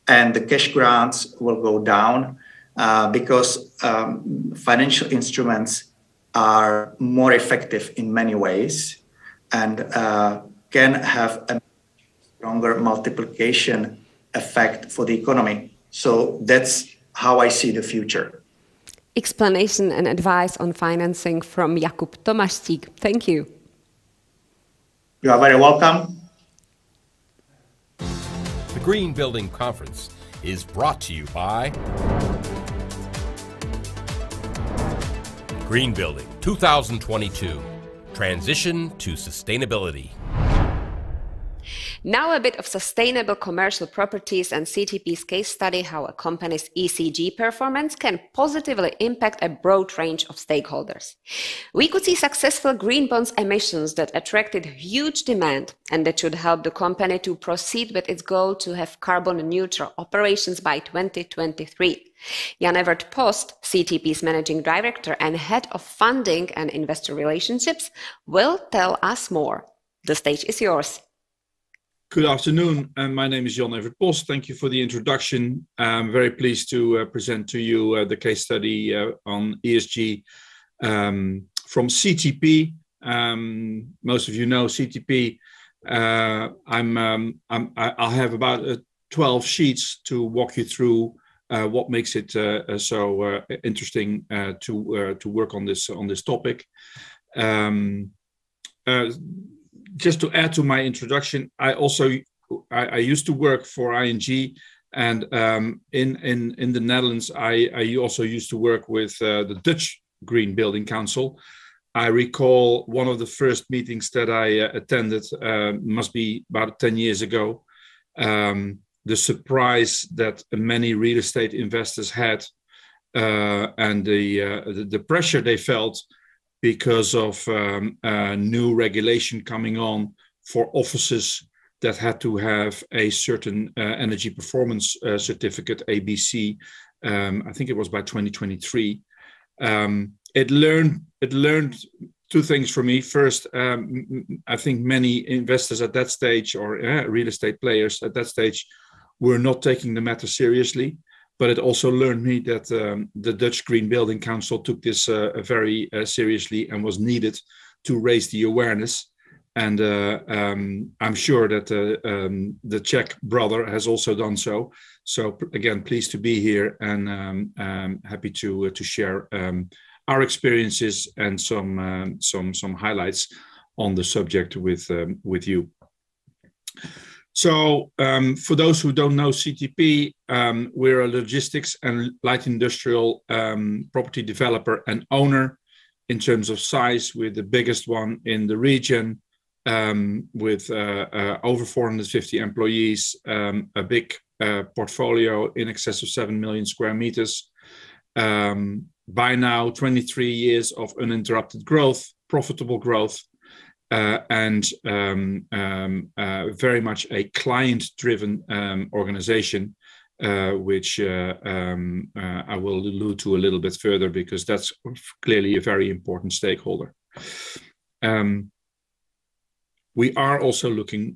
and the cash grants will go down because financial instruments are more effective in many ways and can have a stronger multiplication effect for the economy. So that's how I see the future. Explanation and advice on financing from JAKUB. TOMAŠTÍK, thank you. You are very welcome. The Green Building Conference is brought to you by Green Building 2022, Transition to Sustainability. Now a bit of sustainable commercial properties and CTP's case study how a company's ESG performance can positively impact a broad range of stakeholders. We could see successful green bonds emissions that attracted huge demand and that should help the company to proceed with its goal to have carbon neutral operations by 2023. Jan-EVERT Post, CTP's managing director and head of funding and investor relationships, will tell us more. The stage is yours. Good afternoon. My name is JAN-EVERT. Thank you for the introduction. I'm very pleased to present to you the case study on ESG from CTP. Most of you know CTP. I'll have about 12 sheets to walk you through what makes it so interesting to work on this topic. Just to add to my introduction, I used to work for ING, and in the Netherlands, I also used to work with the Dutch Green Building Council. I recall one of the first meetings that I attended, must be about 10 years ago. The surprise that many real estate investors had, and the pressure they felt because of new regulation coming on for offices that had to have a certain energy performance certificate, ABC. I think it was by 2023. It learned two things for me. First, I think many investors at that stage, or real estate players at that stage, were not taking the matter seriously. But it also learned me that the Dutch Green Building Council took this very seriously and was needed to raise the awareness. And I'm sure that the Czech brother has also done so. So again, pleased to be here, and happy to share our experiences and some highlights on the subject with you. So for those who don't know CTP, we're a logistics and light industrial property developer and owner. In terms of size, we're the biggest one in the region, with over 450 employees, a big portfolio in excess of 7 million square meters. By now, 23 years of uninterrupted growth, profitable growth, and very much a client-driven organization, which I will allude to a little bit further, because that's clearly a very important stakeholder. We are also looking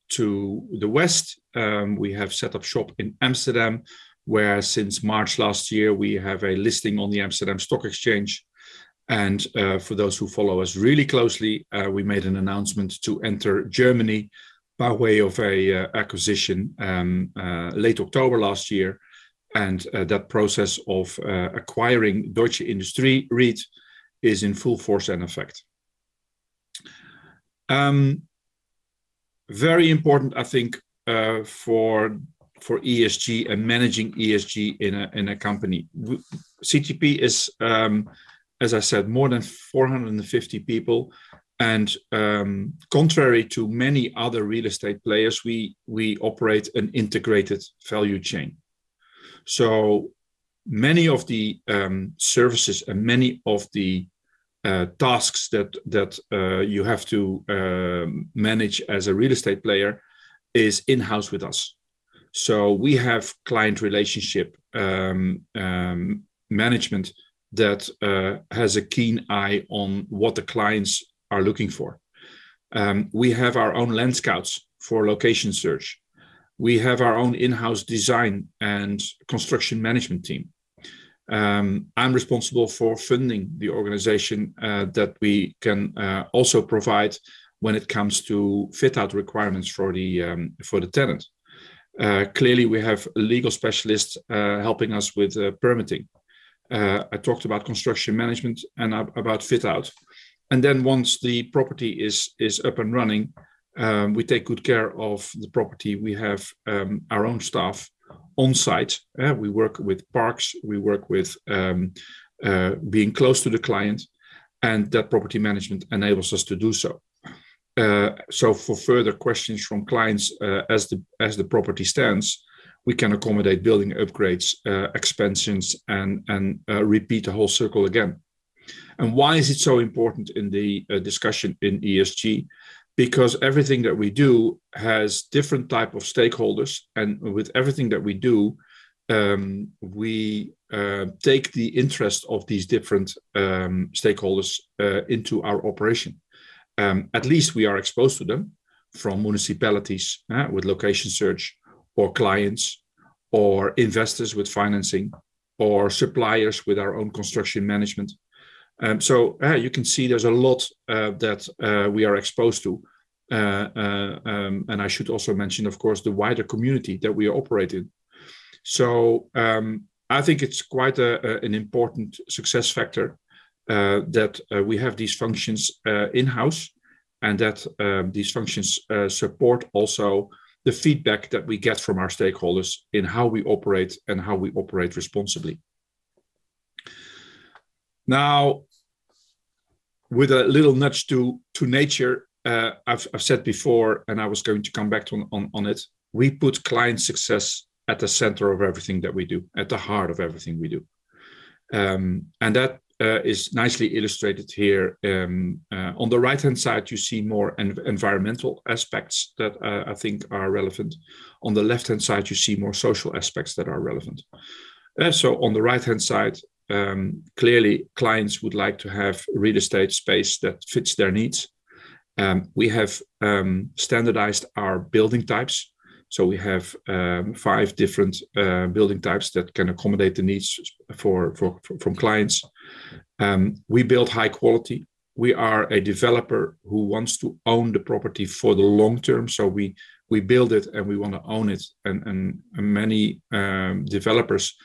to the West. We have set up shop in Amsterdam, where since March last year, we have a listing on the Amsterdam Stock Exchange. And for those who follow us really closely, we made an announcement to enter Germany by way of a acquisition late October last year. And that process of acquiring Deutsche Industrie REIT is in full force and effect. Very important, I think, for ESG and managing ESG in a company. CTP is, as I said, more than 450 people. And contrary to many other real estate players, we operate an integrated value chain. So many of the services and many of the tasks that you have to manage as a real estate player is in-house with us. So we have client relationship management that has a keen eye on what the clients are looking for. We have our own land scouts for location search. We have our own in-house design and construction management team. I'm responsible for funding the organization that we can also provide when it comes to fit-out requirements for the tenant. Clearly, we have legal specialists helping us with permitting. I talked about construction management and about fit-out. And then once the property is up and running, we take good care of the property. We have our own staff on site. We work with parks. We work with being close to the client, and that property management enables us to do so. So for further questions from clients as the property stands, we can accommodate building upgrades, expansions, and repeat the whole circle again. And why is it so important in the discussion in ESG? Because everything that we do has different type of stakeholders, and with everything that we do, we take the interest of these different stakeholders into our operation. At least we are exposed to them. from municipalities with location search, or clients, or investors with financing, or suppliers with our own construction management. So you can see there's a lot that we are exposed to. And I should also mention, of course, the wider community that we operate in. So I think it's quite an important success factor that we have these functions in-house, and that these functions support also the feedback that we get from our stakeholders in how we operate and how we operate responsibly. Now, with a little nudge to nature, I've said before, and I was going to come back on it, we put client success at the center of everything that we do, at the heart of everything we do. And that is nicely illustrated here. On the right-hand side, you see more environmental aspects that I think are relevant. On the left-hand side, you see more social aspects that are relevant. So on the right-hand side, clearly clients would like to have real estate space that fits their needs. We have standardized our building types. So we have 5 different building types that can accommodate the needs from clients. We build high quality. We are a developer who wants to own the property for the long term. So we build it and we want to own it. And many developers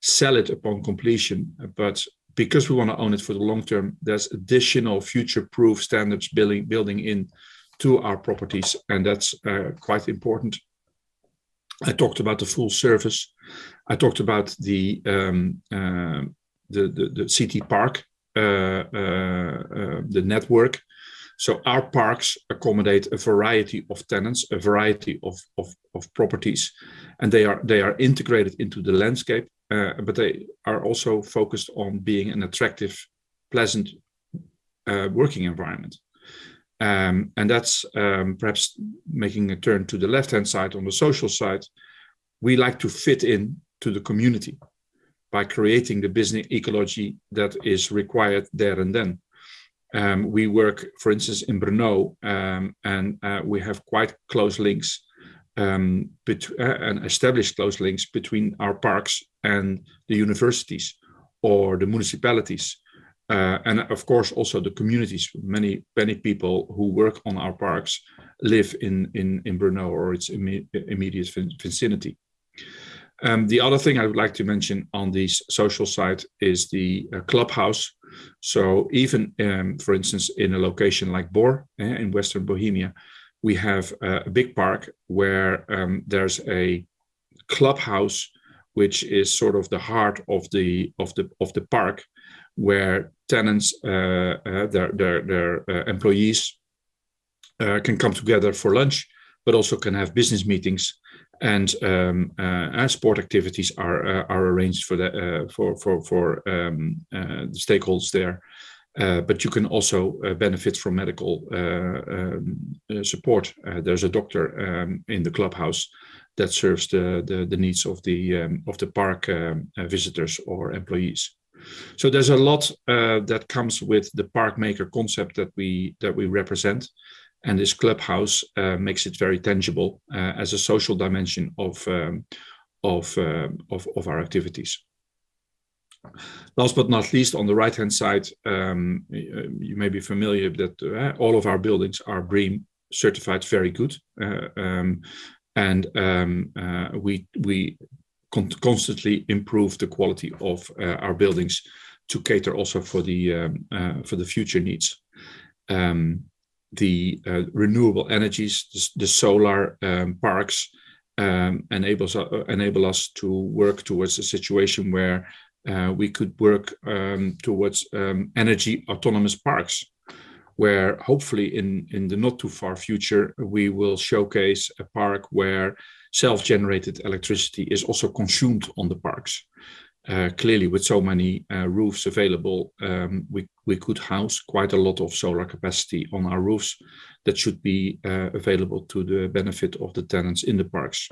sell it upon completion. But because we want to own it for the long term, there's additional future-proof standards building in to our properties. And that's quite important. I talked about the full service. I talked about the CT park, the network. So our parks accommodate a variety of tenants, a variety of properties, and they are integrated into the landscape. But they are also focused on being an attractive, pleasant working environment. And that's perhaps making a turn to the left-hand side. On the social side, we like to fit in to the community by creating the business ecology that is required there and then. We work, for instance, in Brno, and we have quite close links and established close links between our parks and the universities or the municipalities. And of course, also the communities. Many people who work on our parks live in Brno or its immediate vicinity. The other thing I would like to mention on the social side is the clubhouse. So even, for instance, in a location like Bor in Western Bohemia, we have a big park where there's a clubhouse, which is sort of the heart of the park, where tenants, their employees can come together for lunch, but also can have business meetings, and sport activities are arranged for the stakeholders there. But you can also benefit from medical support. There's a doctor in the clubhouse that serves the needs of the park visitors or employees. So there's a lot that comes with the park maker concept that we represent, and this clubhouse makes it very tangible as a social dimension of our activities. Last but not least, on the right-hand side, you may be familiar that all of our buildings are BREEAM certified very good, and we constantly improve the quality of our buildings to cater also for the future needs. The renewable energies, the solar parks enable us to work towards a situation where we could work towards energy autonomous parks, where hopefully in the not too far future, we will showcase a park where self-generated electricity is also consumed on the parks. Clearly, with so many roofs available, we could house quite a lot of solar capacity on our roofs that should be available to the benefit of the tenants in the parks.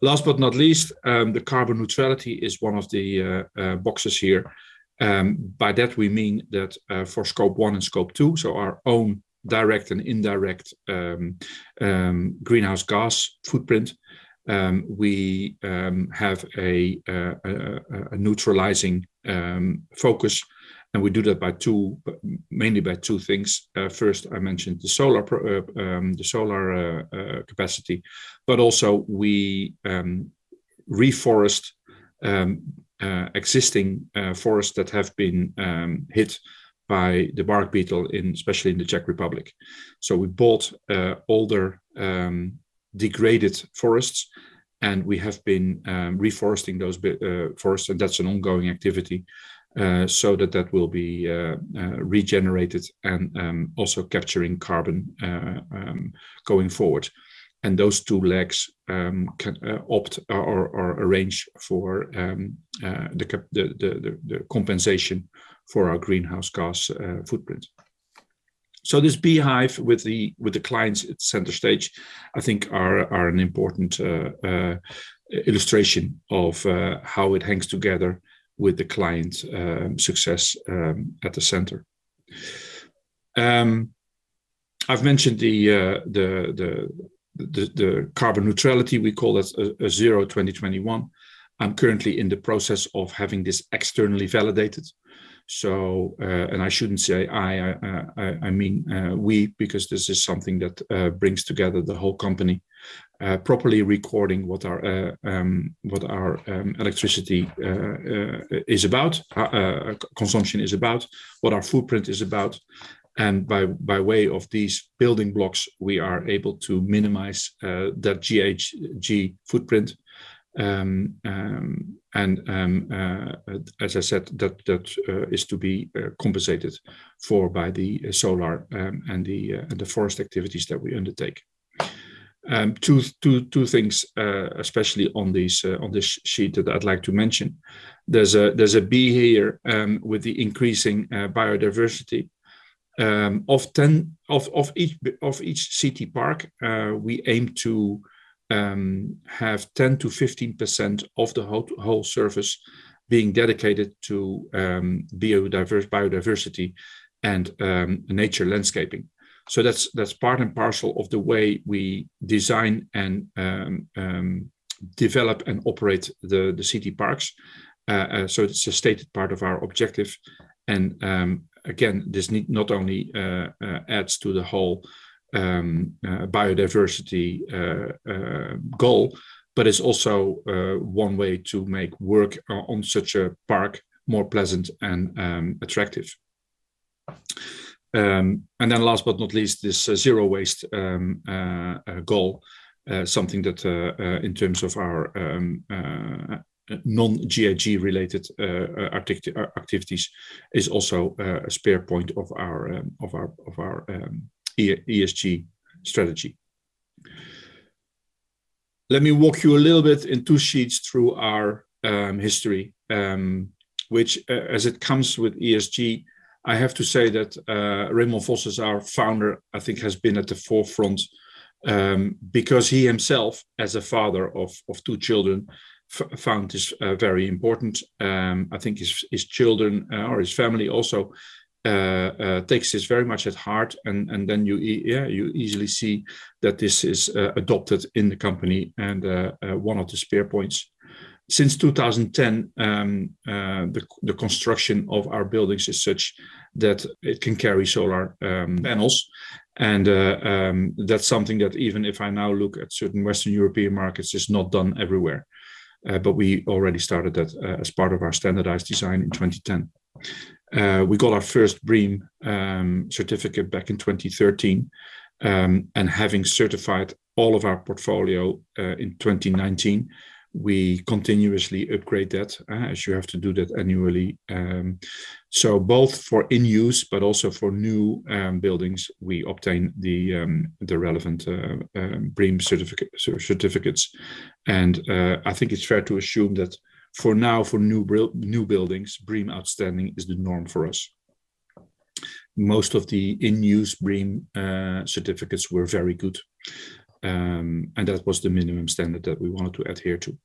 Last but not least, the carbon neutrality is one of the boxes here. By that we mean that for scope 1 and scope 2, so our own direct and indirect greenhouse gas footprint. We have a neutralizing focus, and we do that by mainly by two things. First, I mentioned the solar capacity, but also we reforest existing forests that have been hit by the bark beetle, especially in the Czech Republic. So we bought older degraded forests, and we have been reforesting those forests, and that's an ongoing activity, so that will be regenerated and also capturing carbon going forward. And those two legs can opt or arrange for the compensation for our greenhouse gas footprint. So this beehive with the clients at center stage, I think are an important illustration of how it hangs together with the client success at the center. I've mentioned the carbon neutrality. We call that a zero 2021. I'm currently in the process of having this externally validated. So, and I shouldn't say I mean we, because this is something that brings together the whole company, properly recording what our electricity is about, consumption is about, what our footprint is about. And by way of these building blocks, we are able to minimize that GHG footprint. As I said, that is to be compensated for by the solar and the forest activities that we undertake. Two things, especially on this sheet, that I'd like to mention. There's a B here with the increasing biodiversity. Of each city park, we aim to have 10 to 15% of the whole surface being dedicated to biodiversity and nature landscaping. So that's part and parcel of the way we design and develop and operate the city parks. So it's a stated part of our objective. And again, this not only adds to the whole biodiversity goal, but it's also one way to make work on such a park more pleasant and attractive. And then last but not least, this zero waste goal, something that in terms of our non-GHG related activities is also a spare point of our ESG strategy. Let me walk you a little bit in two sheets through our history, which as it comes with ESG, I have to say that Raymond Vos, as our founder, I think has been at the forefront because he himself, as a father of two children, found this very important. I think his children or his family also takes this very much at heart, and then you easily see that this is adopted in the company and one of the spare points. Since 2010, the construction of our buildings is such that it can carry solar panels, and that's something that even if I now look at certain Western European markets, is not done everywhere. But we already started that as part of our standardized design in 2010. We got our first BREEAM certificate back in 2013, and having certified all of our portfolio in 2019, we continuously upgrade that, as you have to do that annually. So both for in-use, but also for new buildings, we obtain the relevant BREEAM certificates. And I think it's fair to assume that for now, for new buildings, BREEAM Outstanding is the norm for us. Most of the in-use BREEAM certificates were very good. And that was the minimum standard that we wanted to adhere to.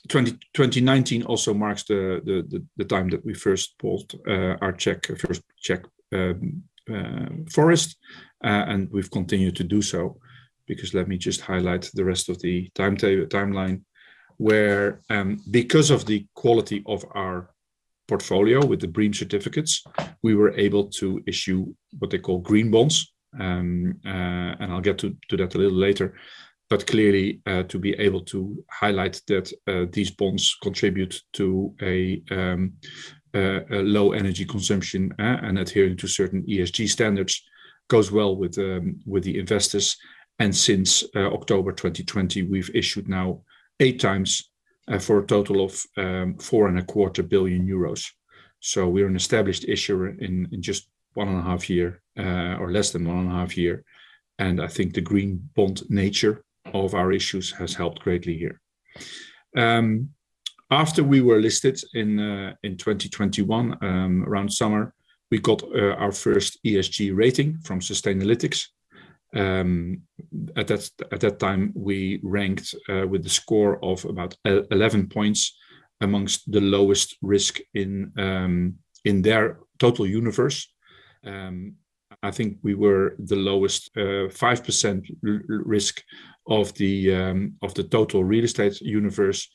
2019 also marks the time that we first bought our first Czech forest, and we've continued to do so, because let me just highlight the rest of the timeline, where because of the quality of our portfolio with the BREEAM certificates, we were able to issue what they call green bonds, and I'll get to that a little later. But clearly, to be able to highlight that these bonds contribute to a low energy consumption and adhering to certain ESG standards goes well with the investors. And since October 2020, we've issued now 8 times for a total of 4.25 billion euros. So we're an established issuer in just 1.5 years, or less than 1.5 years. And I think the green bond nature of our issues has helped greatly here. After we were listed in 2021, around summer, we got our first ESG rating from Sustainalytics. At that time, we ranked with the score of about 11 points amongst the lowest risk in their total universe. I think we were the lowest 5% risk of the total real estate universe,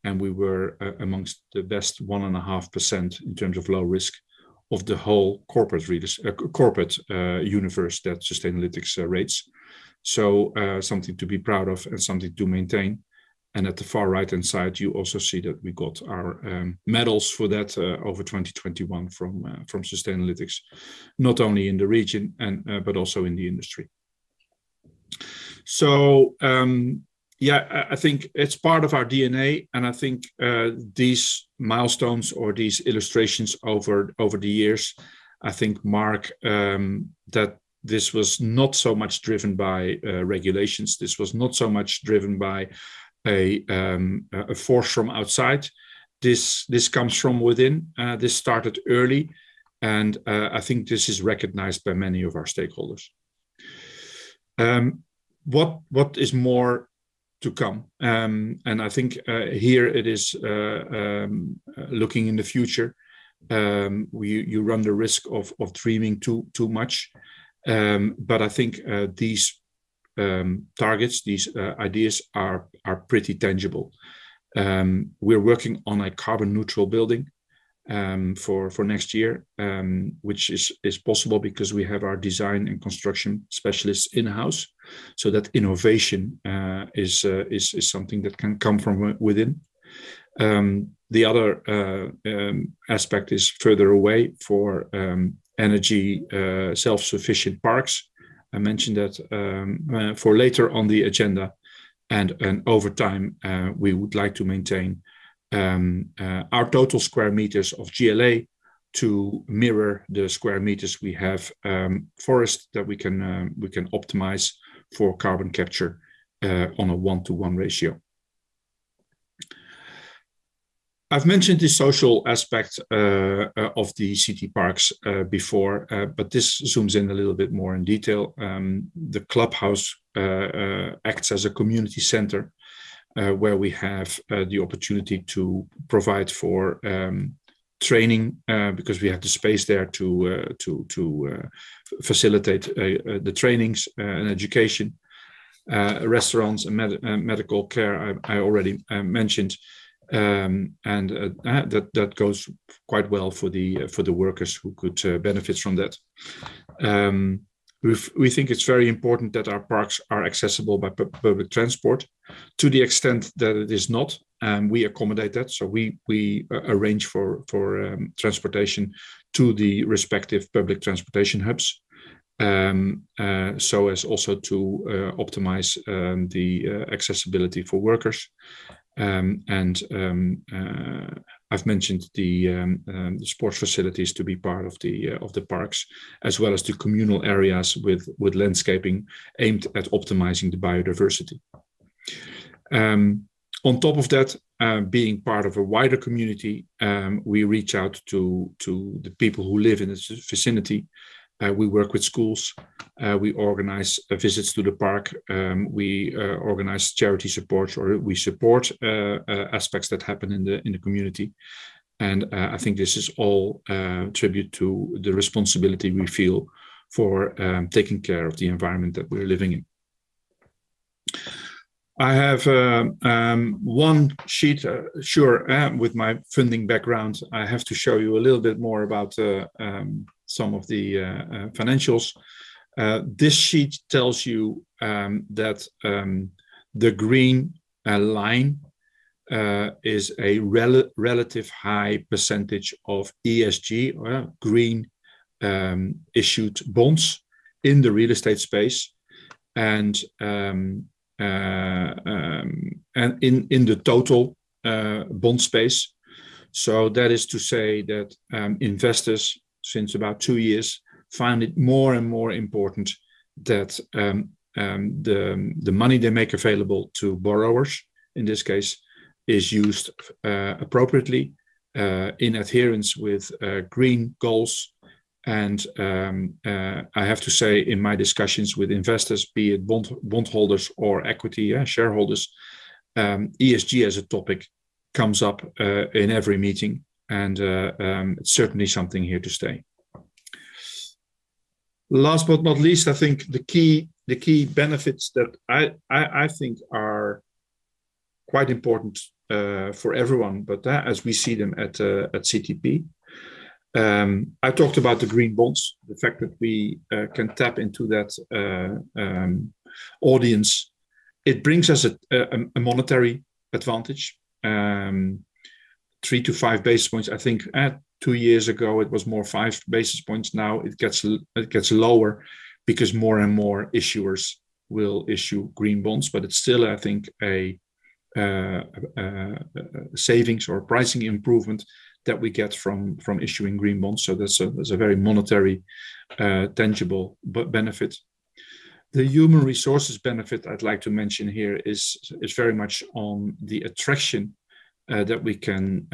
and we were amongst the best 1.5% in terms of low risk of the whole corporate universe that Sustainalytics rates. So something to be proud of and something to maintain. And at the far right-hand side, you also see that we got our medals for that over 2021 from Sustainalytics, not only in the region but also in the industry. So yeah, I think it's part of our DNA, and I think these milestones or these illustrations over the years, I think mark that this was not so much driven by regulations. This was not so much driven by a force from outside. This comes from within. This started early, and I think this is recognized by many of our stakeholders. What is more to come? And I think here it is looking in the future. You run the risk of dreaming too much, but I think these targets, these ideas are pretty tangible. We're working on a carbon neutral building for next year, which is possible because we have our design and construction specialists in-house. So that innovation is something that can come from within. The other aspect is further away for energy self-sufficient parks. I mentioned that for later on the agenda, and over time we would like to maintain our total square meters of GLA to mirror the square meters we have forest that we can optimize for carbon capture on a 1-to-1 ratio. I've mentioned the social aspect of the city parks before, but this zooms in a little bit more in detail. The clubhouse acts as a community center where we have the opportunity to provide for training because we have the space there to facilitate the trainings and education. Restaurants and medical care I already mentioned. That goes quite well for the workers who could benefit from that. We think it's very important that our parks are accessible by public transport. To the extent that it is not, we accommodate that. So we arrange for transportation to the respective public transportation hubs, so as also to optimize the accessibility for workers. I've mentioned the sports facilities to be part of the parks, as well as the communal areas with landscaping aimed at optimizing the biodiversity. On top of that, being part of a wider community, we reach out to the people who live in the vicinity. We work with schools. We organize visits to the park. We organize charity support, or we support aspects that happen in the community. And I think this is all tribute to the responsibility we feel for taking care of the environment that we're living in. I have one sheet, with my funding background, I have to show you a little bit more about some of the financials. This sheet tells you that the green line is a relative high percentage of ESG, or green issued bonds in the real estate space, and in the total bond space. So that is to say that investors, since about 2 years, find it more and more important that the money they make available to borrowers, in this case, is used appropriately in adherence with green goals. And I have to say, in my discussions with investors, be it bondholders or equity shareholders, ESG as a topic comes up in every meeting, and it's certainly something here to stay. Last but not least, I think the key benefits that I think are quite important for everyone, but as we see them at CTP. I talked about the green bonds, the fact that we can tap into that audience. It brings us a monetary advantage, 3 to 5 basis points. I think 2 years ago it was more 5 basis points. Now it gets lower because more and more issuers will issue green bonds, but it's still, I think, a savings or pricing improvement that we get from issuing green bonds. So there's a very monetary, tangible benefit. The human resources benefit I'd like to mention here is very much on the attraction that we can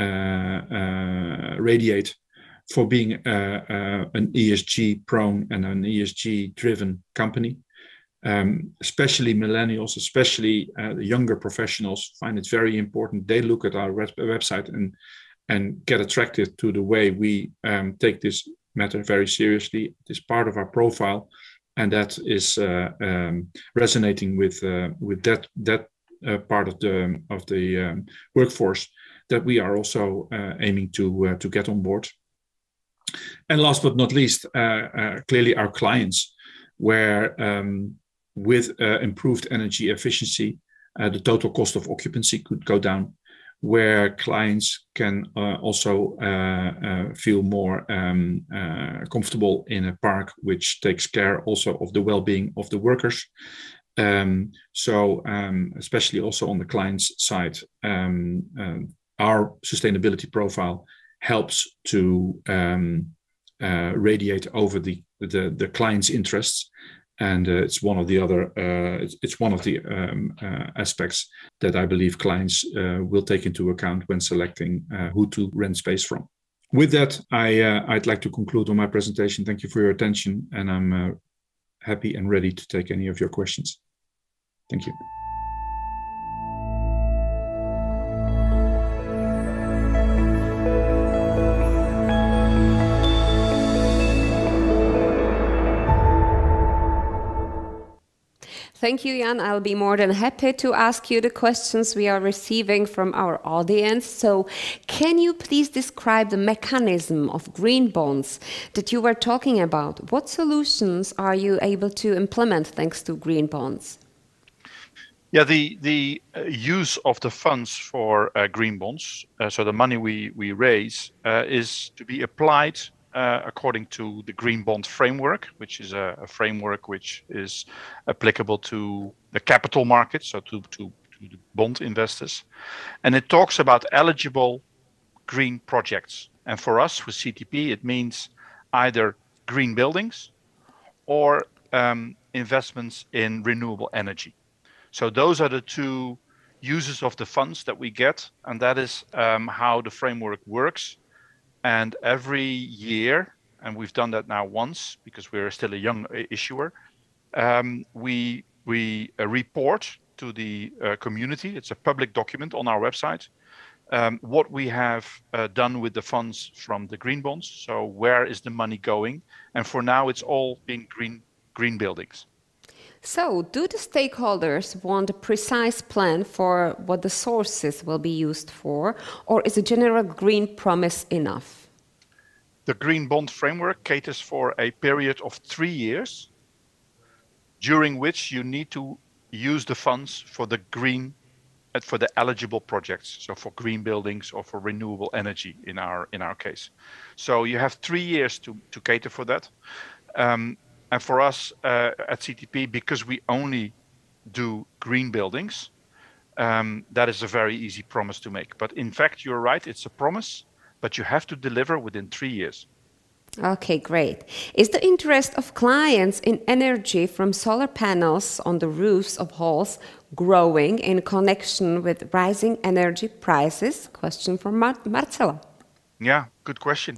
radiate for being an ESG prone and an ESG driven company. Especially millennials, especially the younger professionals, find it very important. They look at our website and get attracted to the way we take this matter very seriously. It is part of our profile, and that is resonating with that part of the workforce that we are also aiming to get on board. And last but not least, clearly our clients, where with improved energy efficiency, the total cost of occupancy could go down, where clients can also feel more comfortable in a park which takes care also of the well-being of the workers. So especially also on the client's side, our sustainability profile helps to radiate over the client's interests. And it's one of the other aspects that I believe clients will take into account when selecting who to rent space from. With that, I'd like to conclude on my presentation. Thank you for your attention, and I'm happy and ready to take any of your questions. Thank you. Thank you, Jan. I'll be more than happy to ask you the questions we are receiving from our audience. So can you please describe the mechanism of green bonds that you were talking about? What solutions are you able to implement thanks to green bonds? Yeah, the use of the funds for green bonds, so the money we raise, is to be applied according to the Green Bond Framework, which is a framework which is applicable to the capital market, so to the bond investors. And it talks about eligible green projects. And for us, with CTP, it means either green buildings or investments in renewable energy. So those are the two uses of the funds that we get, and that is how the framework works. And every year, and we've done that now once because we're still a young issuer, we report to the community. It's a public document on our website what we have done with the funds from the green bonds. So where is the money going? And for now, it's all being green buildings. So, do the stakeholders want a precise plan for what the sources will be used for, or is a general green promise enough? The green bond framework caters for a period of 3 years, during which you need to use the funds for the for the eligible projects, so for green buildings or for renewable energy in our case. So you have 3 years to cater for that. And for us at CTP, because we only do green buildings, that is a very easy promise to make. But in fact, you're right, it's a promise, but you have to deliver within 3 years. Okay, great. Is the interest of clients in energy from solar panels on the roofs of halls growing in connection with rising energy prices? Question from Marcela. Yeah, good question.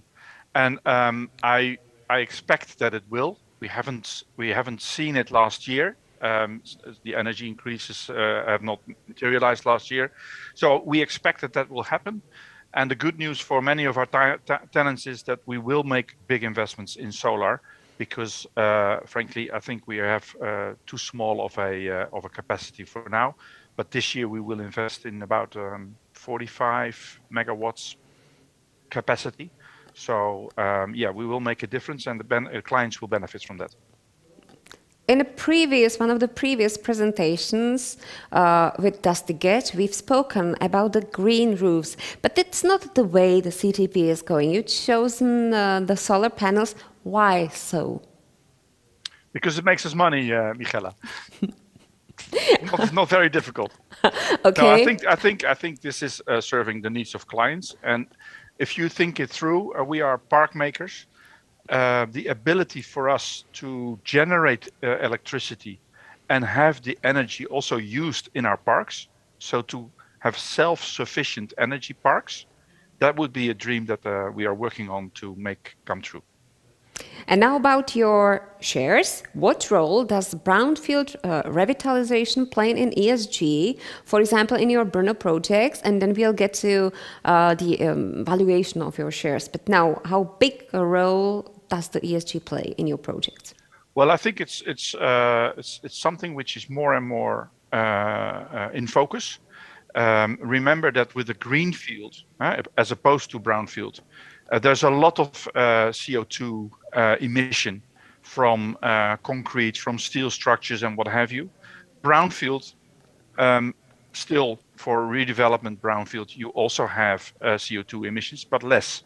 And I expect that it will. We haven't seen it last year. The energy increases have not materialized last year. So we expect that will happen. And the good news for many of our tenants is that we will make big investments in solar because, frankly, I think we have too small of a capacity for now. But this year we will invest in about 45 megawatts capacity. So yeah, we will make a difference, and the clients will benefit from that. In one of the previous presentations with Dusty GEDGE, we've spoken about the green roofs, but it's not the way the CTP is going. You've chosen the solar panels. Why so? Because it makes us money, Michala. not very difficult. Okay. No, I think this is serving the needs of clients, and if you think it through, we are park makers. The ability for us to generate electricity and have the energy also used in our parks, so to have self-sufficient energy parks, that would be a dream that we are working on to make come true. And now about your shares. What role does brownfield revitalization play in ESG, for example, in your Brno projects? And then we'll get to the valuation of your shares. But now, how big a role does the ESG play in your projects? Well, I think it's something which is more and more in focus. Remember that with a green field, as opposed to brownfield, there's a lot of CO2 emission from concrete, from steel structures and what have you. Brownfield, still for redevelopment brownfield, you also have CO2 emissions, but less.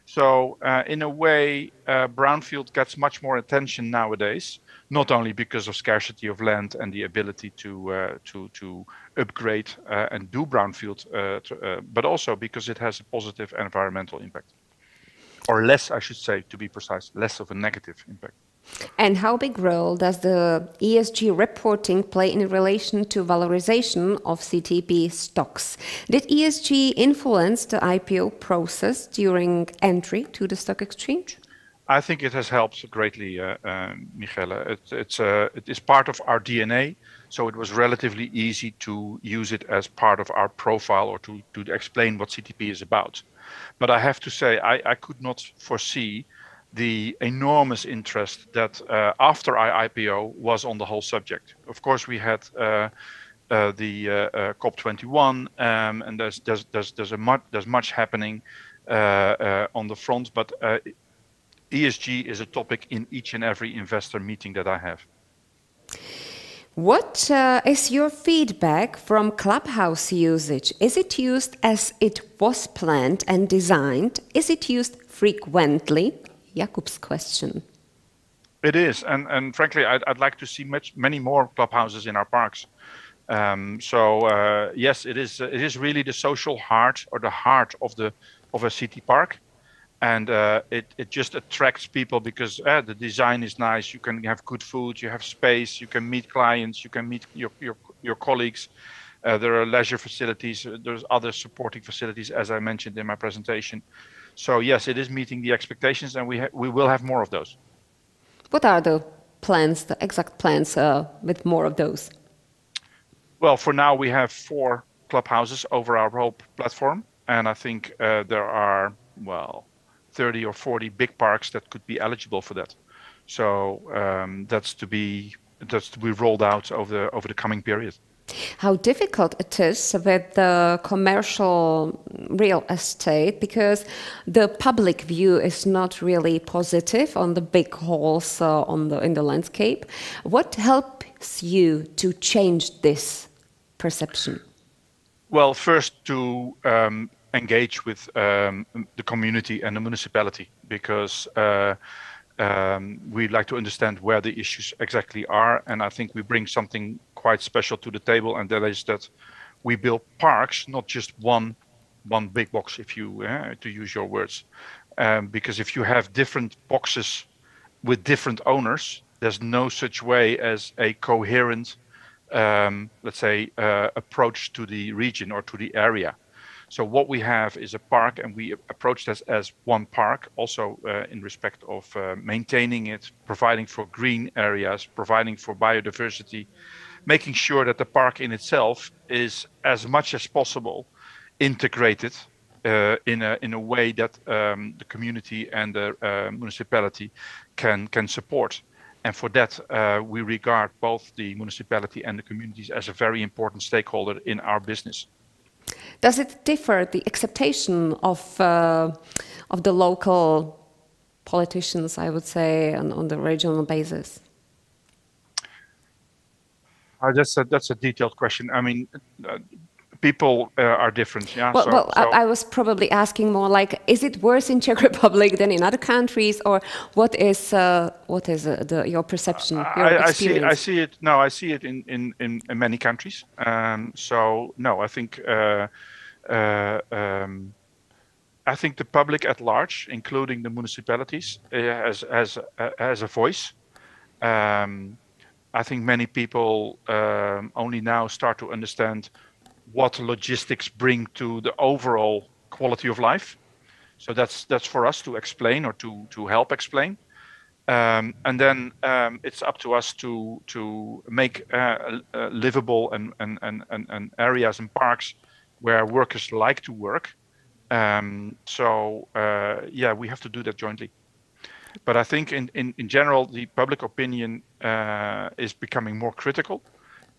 So in a way, brownfield gets much more attention nowadays, not only because of scarcity of land and the ability to upgrade and do brownfield, but also because it has a positive environmental impact. Or less, I should say, to be precise, less of a negative impact. And how big role does the ESG reporting play in relation to valorization of CTP stocks? Did ESG influence the IPO process during entry to the stock exchange? I think it has helped greatly, Michala. It is part of our DNA, so it was relatively easy to use it as part of our profile or to explain what CTP is about. But I have to say, I could not foresee the enormous interest that after our IPO was on the whole subject. Of course, we had the COP21, and there's much happening on the front, but ESG is a topic in each and every investor meeting that I have. What is your feedback from Clubhouse usage? Is it used as it was planned and designed? Is it used frequently? Jakub's question. It is, and frankly, I'd like to see many more clubhouses in our parks. Yes, it is really the social heart or the heart of a city park, and it just attracts people because the design is nice. You can have good food, you have space, you can meet clients, you can meet your colleagues. There are leisure facilities. There's other supporting facilities, as I mentioned in my presentation. So yes, it is meeting the expectations, and we will have more of those. What are the plans, the exact plans with more of those? Well, for now we have 4 clubhouses over our whole platform. and I think there are, well, 30 or 40 big parks that could be eligible for that. So that's to be rolled out over the coming period. How difficult it is with the commercial real estate, because the public view is not really positive on the big halls in the landscape. What helps you to change this perception? Well, first to engage with the community and the municipality, because we'd like to understand where the issues exactly are. And I think we bring something quite special to the table, and that is that we build parks, not just one big box, if you to use your words. Because if you have different boxes with different owners, there's no such way as a coherent, let's say, approach to the region or to the area. So what we have is a park, and we approach this as one park, also in respect of maintaining it, providing for green areas, providing for biodiversity, making sure that the park in itself is as much as possible integrated in a way that the community and the municipality can support. And for that, we regard both the municipality and the communities as a very important stakeholder in our business. Does it differ, the acceptation of the local politicians, I would say, on the regional basis? That's a detailed question. I mean, people are different. Yeah. Well, I was probably asking more like, is it worse in Czech Republic than in other countries, or what is your perception, your experience? I see it. No, I see it in many countries. So no, I think the public at large, including the municipalities, has a voice. I think many people only now start to understand what logistics bring to the overall quality of life. So that's for us to explain, or to help explain. And then it's up to us to make livable and areas and parks where workers like to work. Yeah, we have to do that jointly. But I think in general, the public opinion is becoming more critical,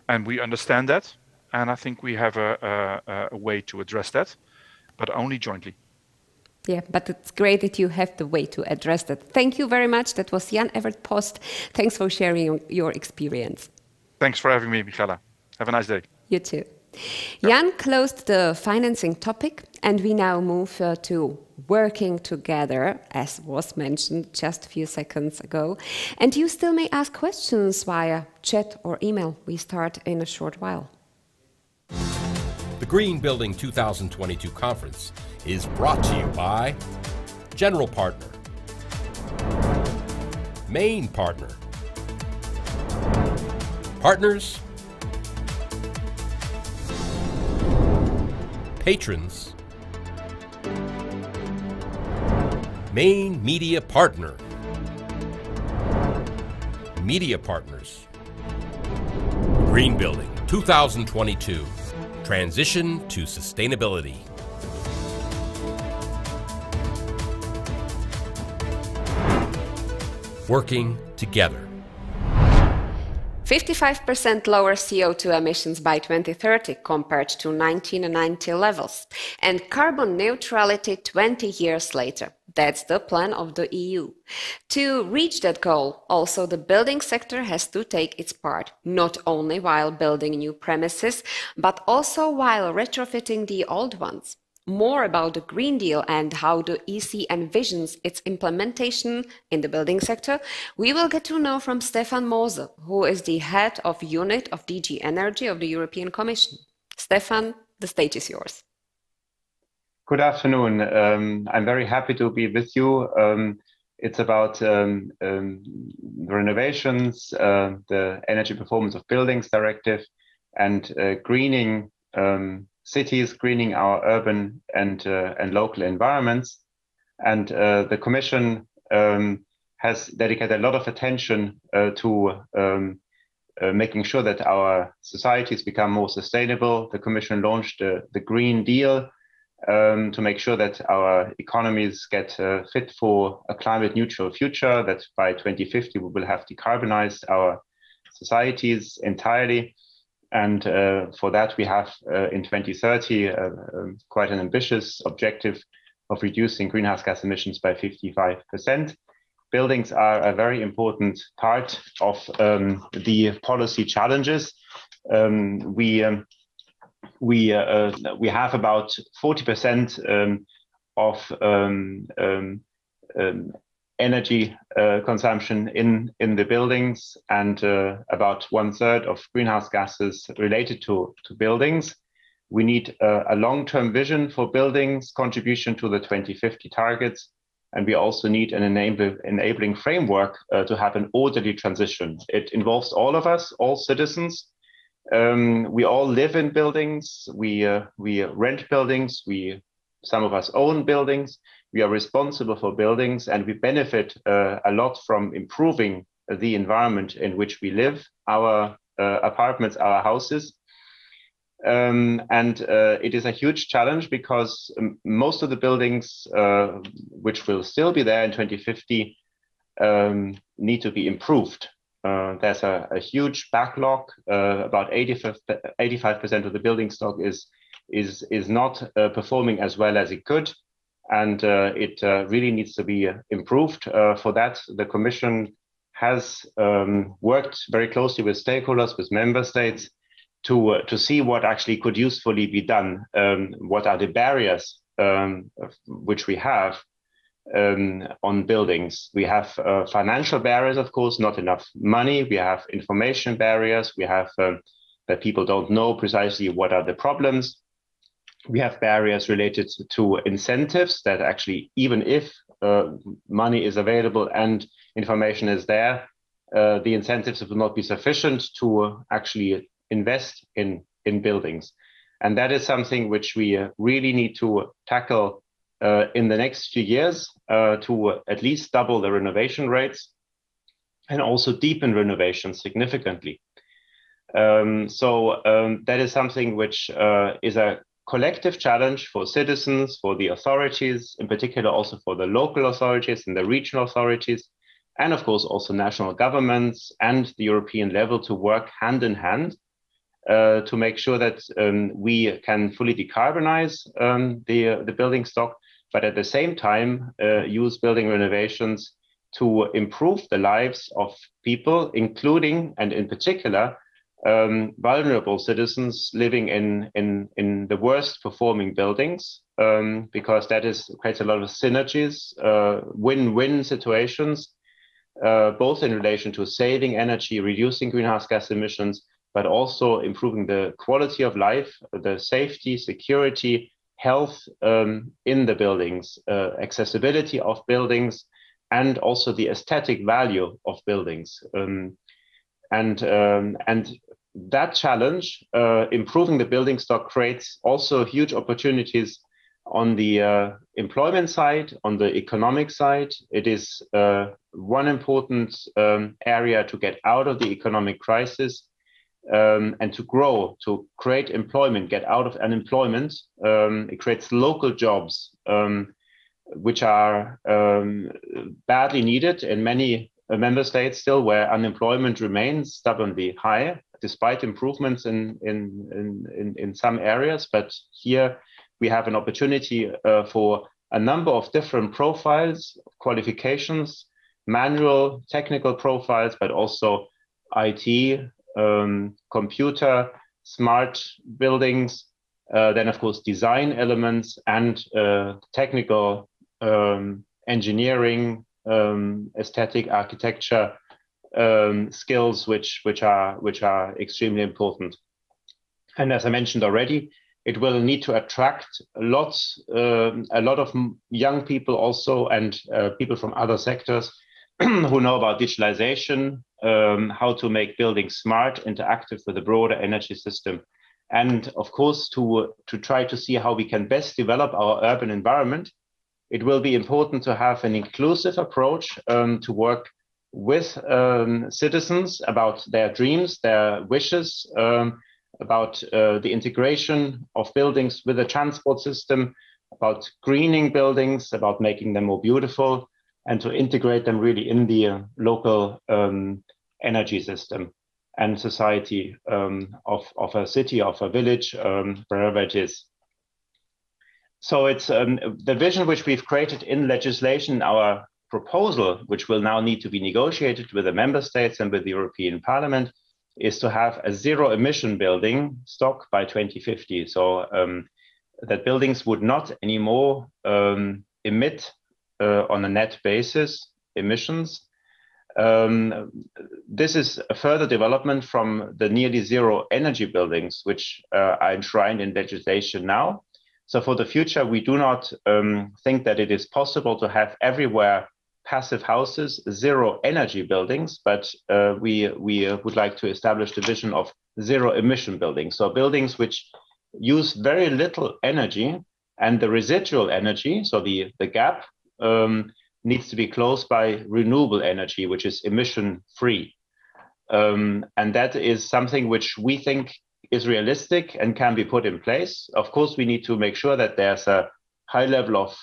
and we understand that. And I think we have a way to address that, but only jointly. Yeah, but it's great that you have the way to address that. Thank you very much. That was JAN-EVERT Post. Thanks for sharing your experience. Thanks for having me, Michala. Have a nice day. You too. Jan closed the financing topic, and we now move to working together, as was mentioned just a few seconds ago. And you still may ask questions via chat or email. We start in a short while. The Green Building 2022 conference is brought to you by General Partner, Main Partner, Partners, Patrons, Main Media Partner, Media Partners. Green Building 2022, Transition to Sustainability. Working together. 55% lower CO2 emissions by 2030 compared to 1990 levels, and carbon neutrality 20 years later. That's the plan of the EU. To reach that goal, also the building sector has to take its part, not only while building new premises, but also while retrofitting the old ones. More about the Green Deal and how the EC envisions its implementation in the building sector, we will get to know from Stefan Moser, who is the head of unit of DG Energy of the European Commission. Stefan, the stage is yours. Good afternoon. I'm very happy to be with you. It's about renovations, the Energy Performance of Buildings Directive, and greening cities, greening our urban and local environments. And the Commission has dedicated a lot of attention to making sure that our societies become more sustainable. The Commission launched the Green Deal, to make sure that our economies get fit for a climate neutral future, that by 2050 we will have decarbonized our societies entirely. And for that we have in 2030 quite an ambitious objective of reducing greenhouse gas emissions by 55%. Buildings are a very important part of the policy challenges. We have about 40% of energy consumption in the buildings, and about 1/3 of greenhouse gases related to buildings. We need a long-term vision for buildings, contribution to the 2050 targets, and we also need an enabling framework to have an orderly transition. It involves all of us, all citizens. We all live in buildings, we rent buildings, some of us own buildings, we are responsible for buildings, and we benefit a lot from improving the environment in which we live, our apartments, our houses. It is a huge challenge because most of the buildings which will still be there in 2050 need to be improved. There's a huge backlog. About 85% of the building stock is not performing as well as it could, and it really needs to be improved. For that, the Commission has worked very closely with stakeholders, with member states, to see what actually could usefully be done. What are the barriers which we have on buildings? We have financial barriers, of course, not enough money. We have information barriers. We have that people don't know precisely what are the problems. We have barriers related to incentives, that actually, even if money is available and information is there, the incentives will not be sufficient to actually invest in buildings. And that is something which we really need to tackle in the next few years, to at least double the renovation rates and also deepen renovation significantly. That is something which is a collective challenge for citizens, for the authorities, in particular also for the local authorities and the regional authorities, and of course also national governments and the European level, to work hand in hand to make sure that we can fully decarbonize the building stock, but at the same time use building renovations to improve the lives of people, including and in particular vulnerable citizens living in the worst performing buildings, because that creates a lot of synergies, win-win situations, both in relation to saving energy, reducing greenhouse gas emissions, but also improving the quality of life, the safety, security, health in the buildings, accessibility of buildings, and also the aesthetic value of buildings. And that challenge, improving the building stock, creates also huge opportunities on the employment side, on the economic side. It is one important area to get out of the economic crisis and to grow, to create employment, get out of unemployment. It creates local jobs, which are badly needed in many member states still, where unemployment remains stubbornly high, despite improvements in some areas. But here we have an opportunity for a number of different profiles, qualifications, manual, technical profiles, but also IT, computer, smart buildings, then of course design elements and technical engineering, aesthetic architecture skills, which are extremely important. And as I mentioned already, it will need to attract a lot of young people also, and people from other sectors who know about digitalization, how to make buildings smart, interactive with the broader energy system, and of course to try to see how we can best develop our urban environment. It will be important to have an inclusive approach, to work with citizens about their dreams, their wishes, about the integration of buildings with the transport system, about greening buildings, about making them more beautiful, and to integrate them really in the local energy system and society of a city, of a village, wherever it is. So it's the vision which we've created in legislation, our proposal, which will now need to be negotiated with the member states and with the European Parliament, is to have a zero emission building stock by 2050. So that buildings would not anymore emit on a net basis emissions. This is a further development from the nearly zero energy buildings, which are enshrined in legislation now. So for the future, we do not think that it is possible to have everywhere passive houses, zero energy buildings, but we would like to establish the vision of zero emission buildings. So buildings which use very little energy, and the residual energy, so the gap, needs to be closed by renewable energy, which is emission free. And that is something which we think is realistic and can be put in place. Of course, we need to make sure that there's a high level of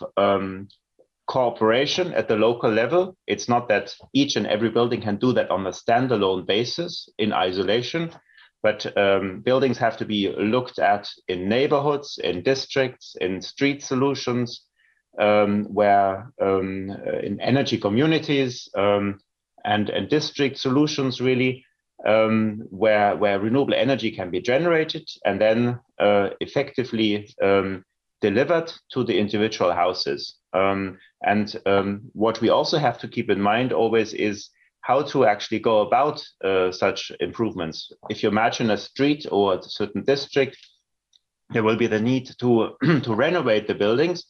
cooperation at the local level. It's not that each and every building can do that on a standalone basis in isolation, but buildings have to be looked at in neighborhoods, in districts, in street solutions, where in energy communities and district solutions really, where renewable energy can be generated and then effectively delivered to the individual houses. What we also have to keep in mind always is how to actually go about such improvements. If you imagine a street or a certain district, there will be the need to renovate the buildings.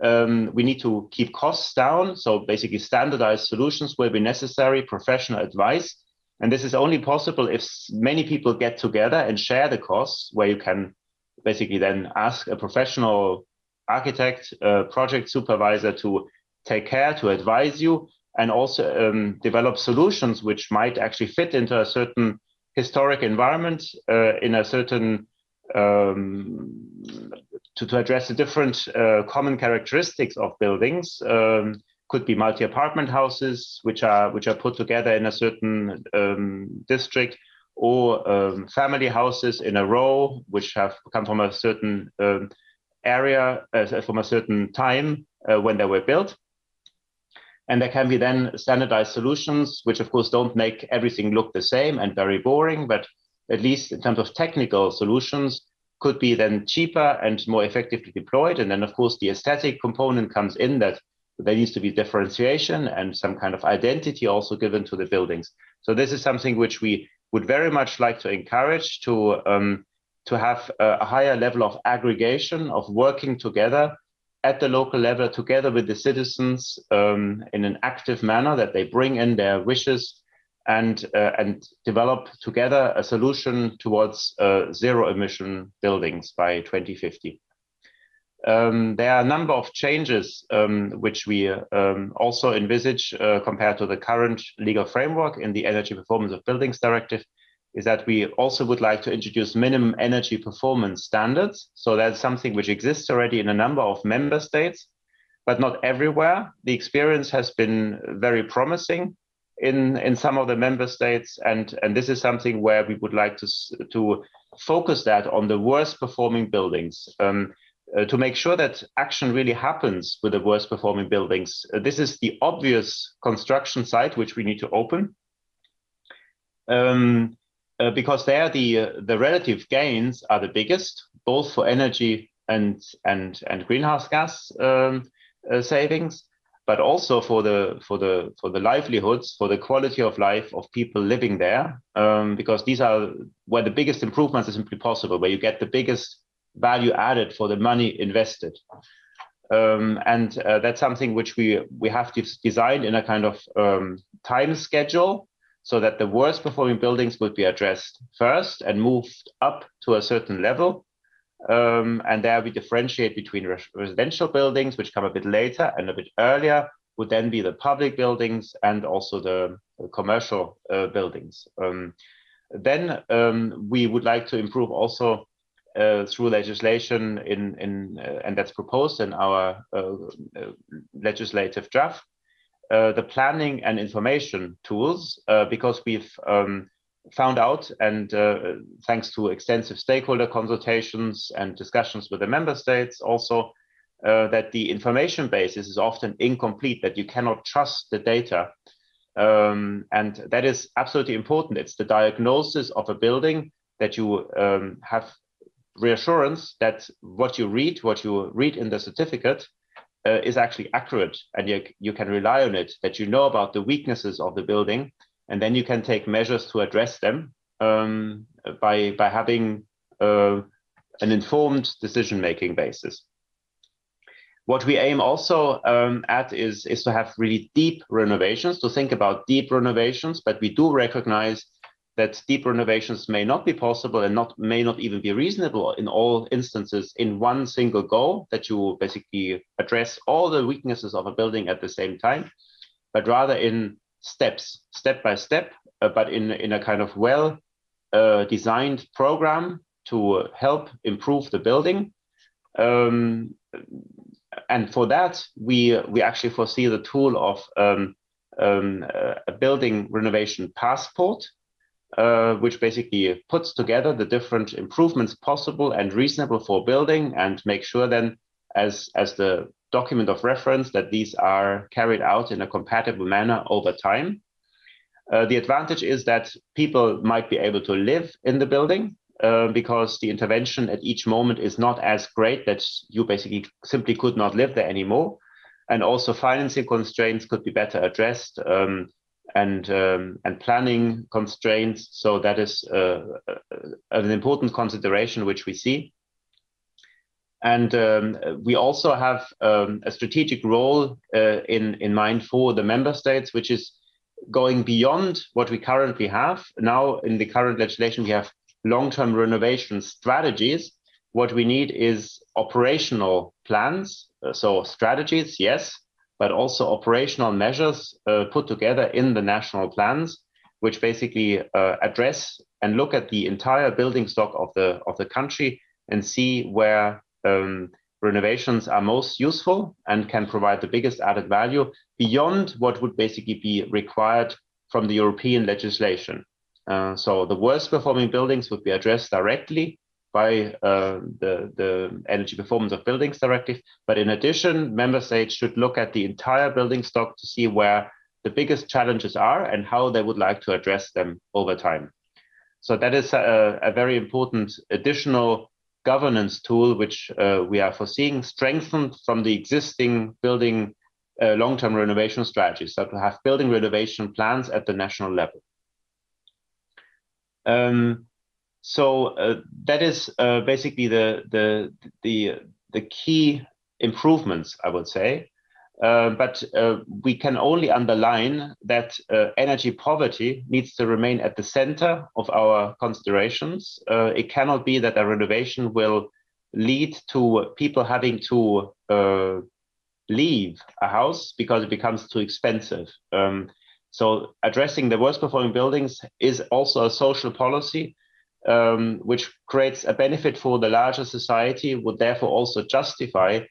We need to keep costs down. So basically standardized solutions will be necessary, professional advice. And this is only possible if many people get together and share the costs, where you can basically then ask a professional architect, project supervisor to take care, to advise you, and also develop solutions which might actually fit into a certain historic environment, in a certain to address the different common characteristics of buildings. Could be multi-apartment houses which are put together in a certain district, or family houses in a row which have come from a certain area, from a certain time when they were built. And there can be then standardized solutions, which of course don't make everything look the same and very boring, but at least in terms of technical solutions, could be then cheaper and more effectively deployed. And then of course the aesthetic component comes in, that there needs to be differentiation and some kind of identity also given to the buildings. So this is something which we would very much like to encourage, to have a higher level of aggregation, of working together at the local level, together with the citizens, in an active manner, that they bring in their wishes and develop together a solution towards zero emission buildings by 2050. There are a number of changes which we also envisage compared to the current legal framework in the Energy Performance of Buildings Directive, is that we also would like to introduce minimum energy performance standards. So that's something which exists already in a number of member states, but not everywhere. The experience has been very promising in some of the member states, and this is something where we would like to focus that on the worst performing buildings, to make sure that action really happens with the worst performing buildings. This is the obvious construction site which we need to open, because there the relative gains are the biggest, both for energy and greenhouse gas savings, but also for the livelihoods, for the quality of life of people living there, because these are where the biggest improvements are simply possible, where you get the biggest value added for the money invested. And that's something which we have to design in a kind of time schedule, so that the worst performing buildings would be addressed first and moved up to a certain level. And there we differentiate between residential buildings, which come a bit later, and a bit earlier would then be the public buildings and also the commercial buildings. Then we would like to improve also through legislation and that's proposed in our legislative draft, the planning and information tools, because we've found out, and thanks to extensive stakeholder consultations and discussions with the member states also, that the information basis is often incomplete, that you cannot trust the data. And that is absolutely important. It's the diagnosis of a building that you have reassurance that what you read in the certificate is actually accurate, and you can rely on it, that you know about the weaknesses of the building, and then you can take measures to address them by having an informed decision-making basis. What we aim also at is to have really deep renovations, to think about deep renovations, but we do recognize that deep renovations may not be possible and may not even be reasonable in all instances in one single go, that you basically address all the weaknesses of a building at the same time, but rather in steps, step by step, but in a kind of well designed program to help improve the building. And for that, we actually foresee the tool of a building renovation passport, which basically puts together the different improvements possible and reasonable for building, and make sure then as the document of reference that these are carried out in a compatible manner over time. The advantage is that people might be able to live in the building because the intervention at each moment is not as great that you basically simply could not live there anymore. And also financing constraints could be better addressed, and planning constraints. So that is an important consideration which we see. And we also have a strategic role in mind for the member states, which is going beyond what we currently have. Now, in the current legislation, we have long-term renovation strategies. What we need is operational plans. So strategies, yes, but also operational measures put together in the national plans, which basically address and look at the entire building stock of the country and see where renovations are most useful and can provide the biggest added value beyond what would basically be required from the European legislation. So the worst performing buildings would be addressed directly by the Energy Performance of Buildings Directive. But in addition, member states should look at the entire building stock to see where the biggest challenges are and how they would like to address them over time. So that is a very important additional governance tool, which we are foreseeing strengthened from the existing building long-term renovation strategies, so to have building renovation plans at the national level. So that is basically the key improvements, I would say. But we can only underline that energy poverty needs to remain at the center of our considerations. It cannot be that a renovation will lead to people having to leave a house because it becomes too expensive. So addressing the worst performing buildings is also a social policy, which creates a benefit for the larger society, would therefore also justify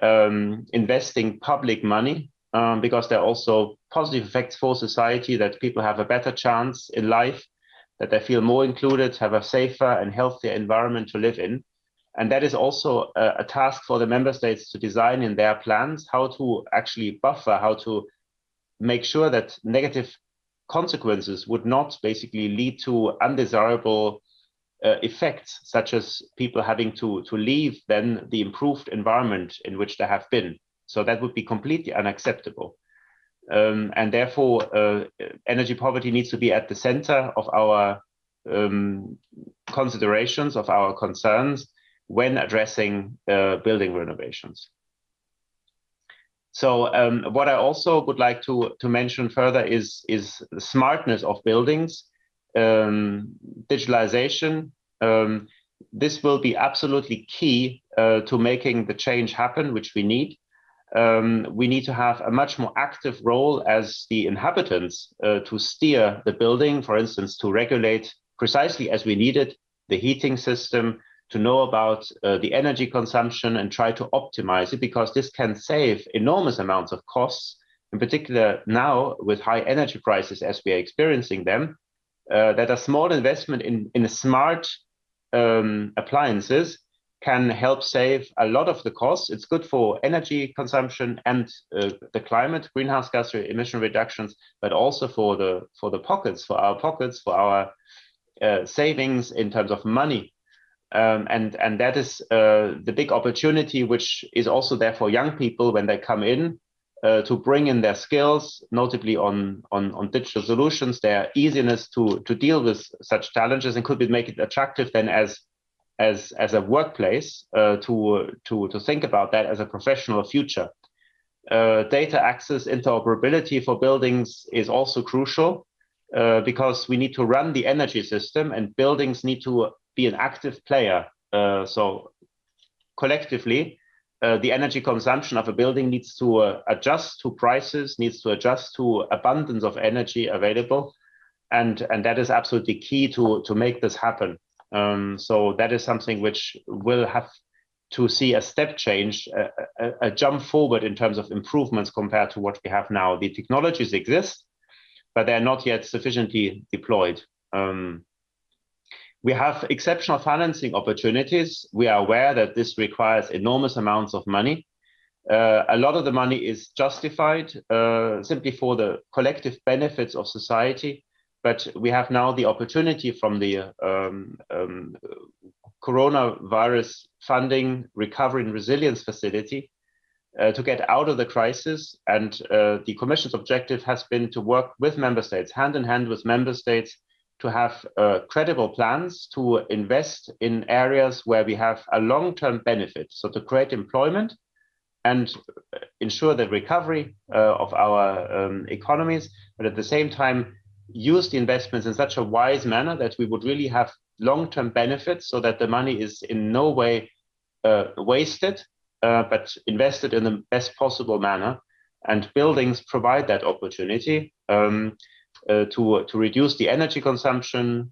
investing public money, because there are also positive effects for society, that people have a better chance in life, that they feel more included, have a safer and healthier environment to live in. And that is also a task for the member states to design in their plans, how to actually buffer, how to make sure that negative consequences would not basically lead to undesirable effects, such as people having to leave then the improved environment in which they have been. So that would be completely unacceptable. And therefore, energy poverty needs to be at the center of our considerations, of our concerns when addressing building renovations. So what I also would like to mention further is the smartness of buildings. Digitalization, this will be absolutely key to making the change happen, which we need. We need to have a much more active role as the inhabitants to steer the building, for instance, to regulate precisely as we need it, the heating system, know about the energy consumption and try to optimize it, because this can save enormous amounts of costs, in particular now with high energy prices as we are experiencing them, that a small investment in smart appliances can help save a lot of the costs. It's good for energy consumption and the climate, greenhouse gas emission reductions, but also for the pockets, for our savings in terms of money. And that is the big opportunity, which is also there for young people when they come in, to bring in their skills, notably on digital solutions, their easiness to deal with such challenges, and could we make it attractive then as a workplace to think about that as a professional future. Data access, interoperability for buildings is also crucial, because we need to run the energy system, and buildings need to be an active player. So collectively, the energy consumption of a building needs to adjust to prices, needs to adjust to abundance of energy available, and that is absolutely key to make this happen. So that is something which will have to see a step change, a jump forward in terms of improvements compared to what we have now. The technologies exist, but they are not yet sufficiently deployed. We have exceptional financing opportunities. We are aware that this requires enormous amounts of money. A lot of the money is justified simply for the collective benefits of society. But we have now the opportunity from the coronavirus funding recovery and resilience facility to get out of the crisis. And the Commission's objective has been to work with member states, hand in hand with member states, to have credible plans to invest in areas where we have a long-term benefit. So to create employment and ensure the recovery of our economies, but at the same time, use the investments in such a wise manner that we would really have long-term benefits, so that the money is in no way wasted, but invested in the best possible manner. And buildings provide that opportunity to reduce the energy consumption,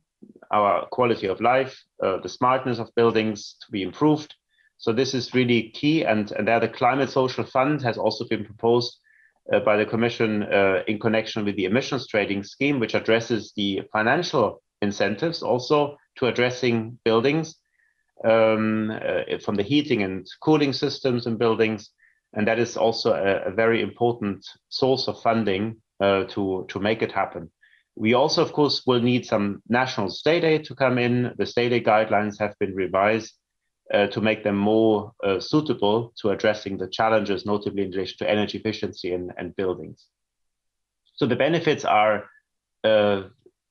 our quality of life, the smartness of buildings to be improved. So this is really key. And there the Climate Social Fund has also been proposed by the Commission in connection with the emissions trading scheme, which addresses the financial incentives also to addressing buildings, from the heating and cooling systems in buildings. And that is also a very important source of funding to make it happen. We also, of course, will need some national state aid to come in. The state aid guidelines have been revised to make them more suitable to addressing the challenges, notably in relation to energy efficiency and buildings. So the benefits are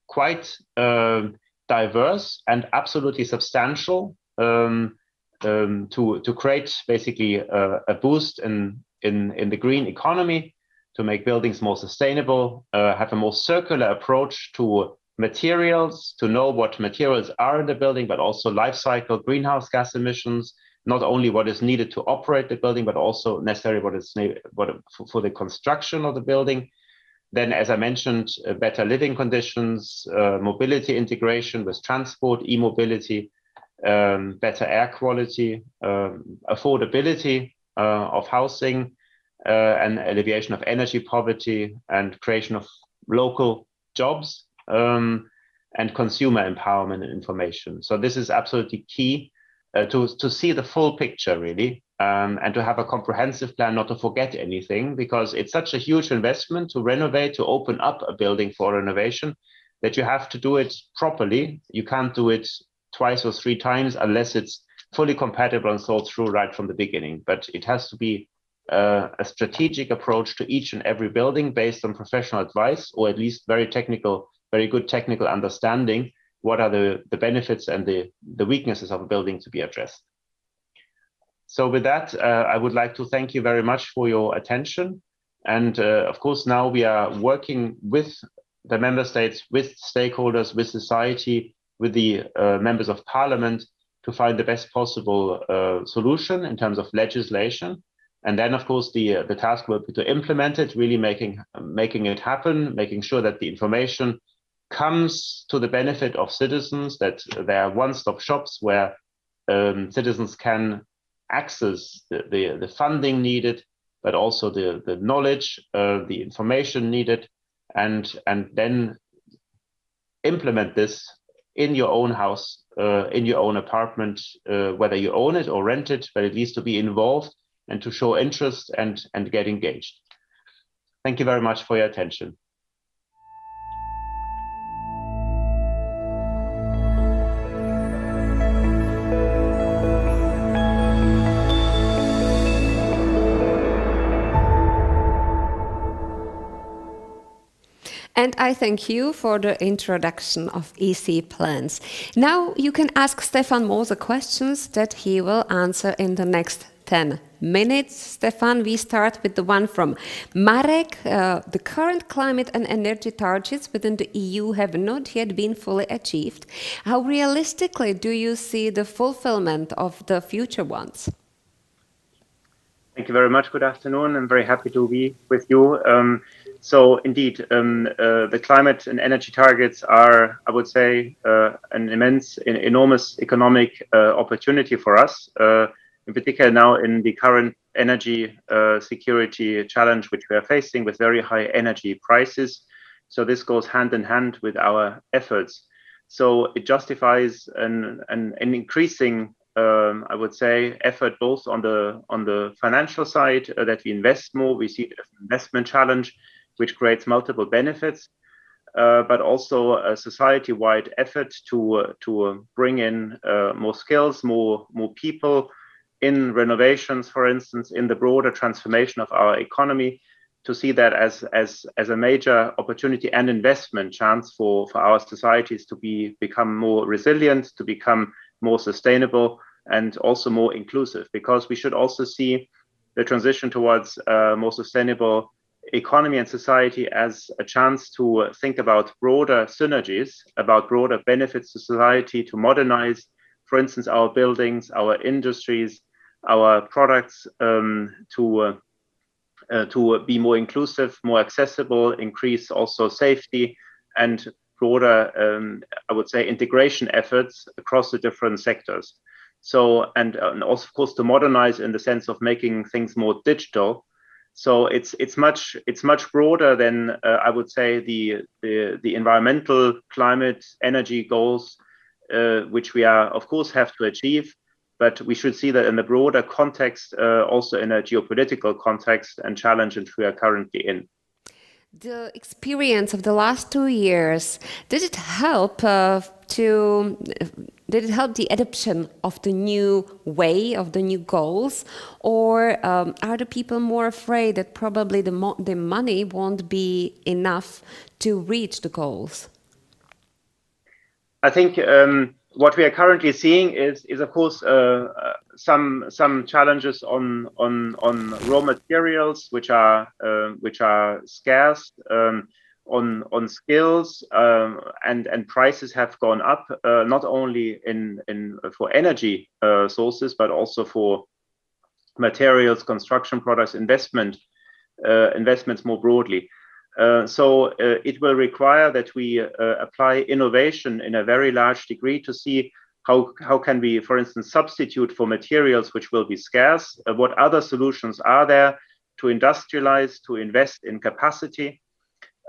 quite diverse and absolutely substantial to create basically a boost in the green economy, to make buildings more sustainable, have a more circular approach to materials, to know what materials are in the building, but also life cycle greenhouse gas emissions, not only what is needed to operate the building, but also necessary what is needed for the construction of the building. Then, as I mentioned, better living conditions, mobility integration with transport, e-mobility, better air quality, affordability of housing, and alleviation of energy poverty, and creation of local jobs, and consumer empowerment and information. So this is absolutely key to see the full picture, really, and to have a comprehensive plan, not to forget anything, because it's such a huge investment to renovate, to open up a building for renovation, that you have to do it properly. You can't do it twice or three times unless it's fully compatible and thought through right from the beginning. But it has to be a strategic approach to each and every building based on professional advice, or at least very good technical understanding. What are the benefits and the weaknesses of a building to be addressed? So with that, I would like to thank you very much for your attention. And of course, now we are working with the member states, with stakeholders, with society, with the members of parliament to find the best possible solution in terms of legislation. And then, of course, the task will be to implement it, really making it happen, making sure that the information comes to the benefit of citizens, that there are one-stop shops where citizens can access the funding needed, but also the knowledge, the information needed, and then implement this in your own house, in your own apartment, whether you own it or rent it, but at least to be involved and to show interest and get engaged. Thank you very much for your attention. And I thank you for the introduction of EC plans. Now you can ask Stefan Moser questions that he will answer in the next 10 minutes. Stefan, we start with the one from Marek. The current climate and energy targets within the EU have not yet been fully achieved. How realistically do you see the fulfillment of the future ones? Thank you very much. Good afternoon. I'm very happy to be with you. So indeed, the climate and energy targets are, I would say, an enormous economic opportunity for us, in particular now in the current energy security challenge which we are facing with very high energy prices. So this goes hand in hand with our efforts. So it justifies an increasing I would say, effort both on the financial side, that we invest more. We see it as an investment challenge, which creates multiple benefits, but also a society-wide effort to bring in more skills, more people in renovations, for instance, in the broader transformation of our economy, to see that as a major opportunity and investment chance for our societies to become more resilient, to become more sustainable, and also more inclusive, because we should also see the transition towards a more sustainable economy and society as a chance to think about broader synergies, about broader benefits to society, to modernize, for instance, our buildings, our industries, our products, to be more inclusive, more accessible, increase also safety and broader, I would say, integration efforts across the different sectors. So, and also, of course, to modernize in the sense of making things more digital. So it's much broader than I would say the environmental, climate, energy goals, which we are, of course, have to achieve. But we should see that in the broader context, also in a geopolitical context and challenge which we are currently in. The experience of the last 2 years, did it help the adoption of the new way, of the new goals, or are the people more afraid that probably the money won't be enough to reach the goals? I think what we are currently seeing is of course some challenges on raw materials which are scarce, on skills, and prices have gone up, not only for energy sources, but also for materials, construction products, investments more broadly. So it will require that we apply innovation in a very large degree to see how can we, for instance, substitute for materials which will be scarce, what other solutions are there to industrialize, to invest in capacity,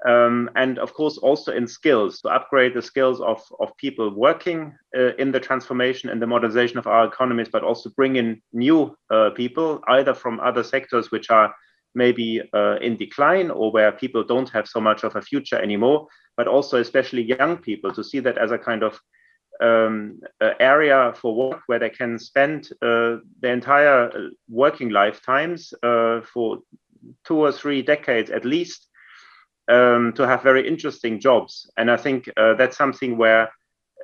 and of course also in skills, to upgrade the skills of people working in the transformation and the modernization of our economies, but also bring in new people, either from other sectors which are maybe in decline or where people don't have so much of a future anymore, but also especially young people, to see that as a kind of area for work where they can spend their entire working lifetimes for 2 or 3 decades at least, to have very interesting jobs. And I think that's something where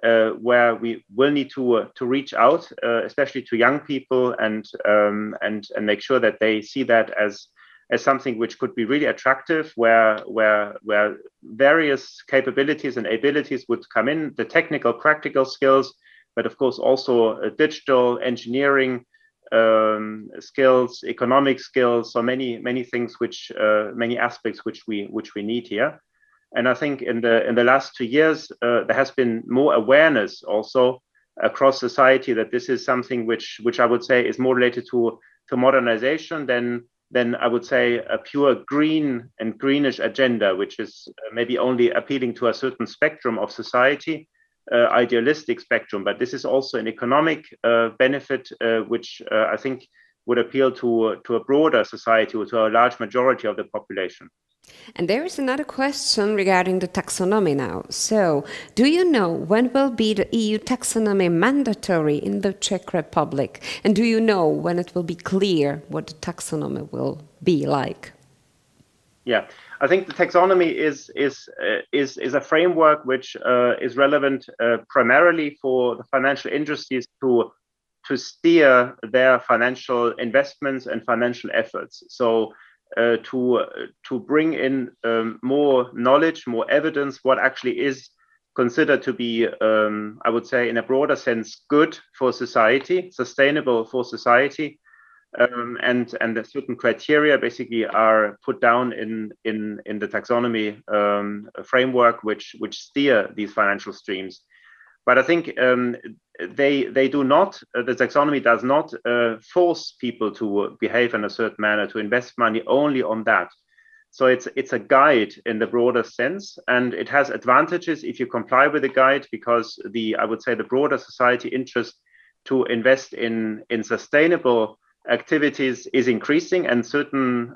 we will need to reach out, especially to young people, and make sure that they see that as something which could be really attractive, where various capabilities and abilities would come in, the technical, practical skills, but of course also digital engineering skills, economic skills, so many things which many aspects which we need here. And I think in the last 2 years there has been more awareness also across society, that this is something which I would say is more related to modernization than I would say a pure green and greenish agenda, which is maybe only appealing to a certain spectrum of society, idealistic spectrum. But this is also an economic benefit, which I think would appeal to a broader society, or to a large majority of the population. And there is another question regarding the taxonomy now. So, do you know when will be the EU taxonomy mandatory in the Czech Republic? And do you know when it will be clear what the taxonomy will be like? Yeah, I think the taxonomy is a framework which is relevant primarily for the financial industries to steer their financial investments and financial efforts. So to bring in more knowledge, more evidence, what actually is considered to be, I would say, in a broader sense, good for society, sustainable for society, and the certain criteria basically are put down in the taxonomy framework, which steer these financial streams. But I think they do not, the taxonomy does not force people to behave in a certain manner, to invest money only on that. So it's a guide in the broader sense, and it has advantages if you comply with the guide, because I would say the broader society interest to invest in sustainable activities is increasing, and certain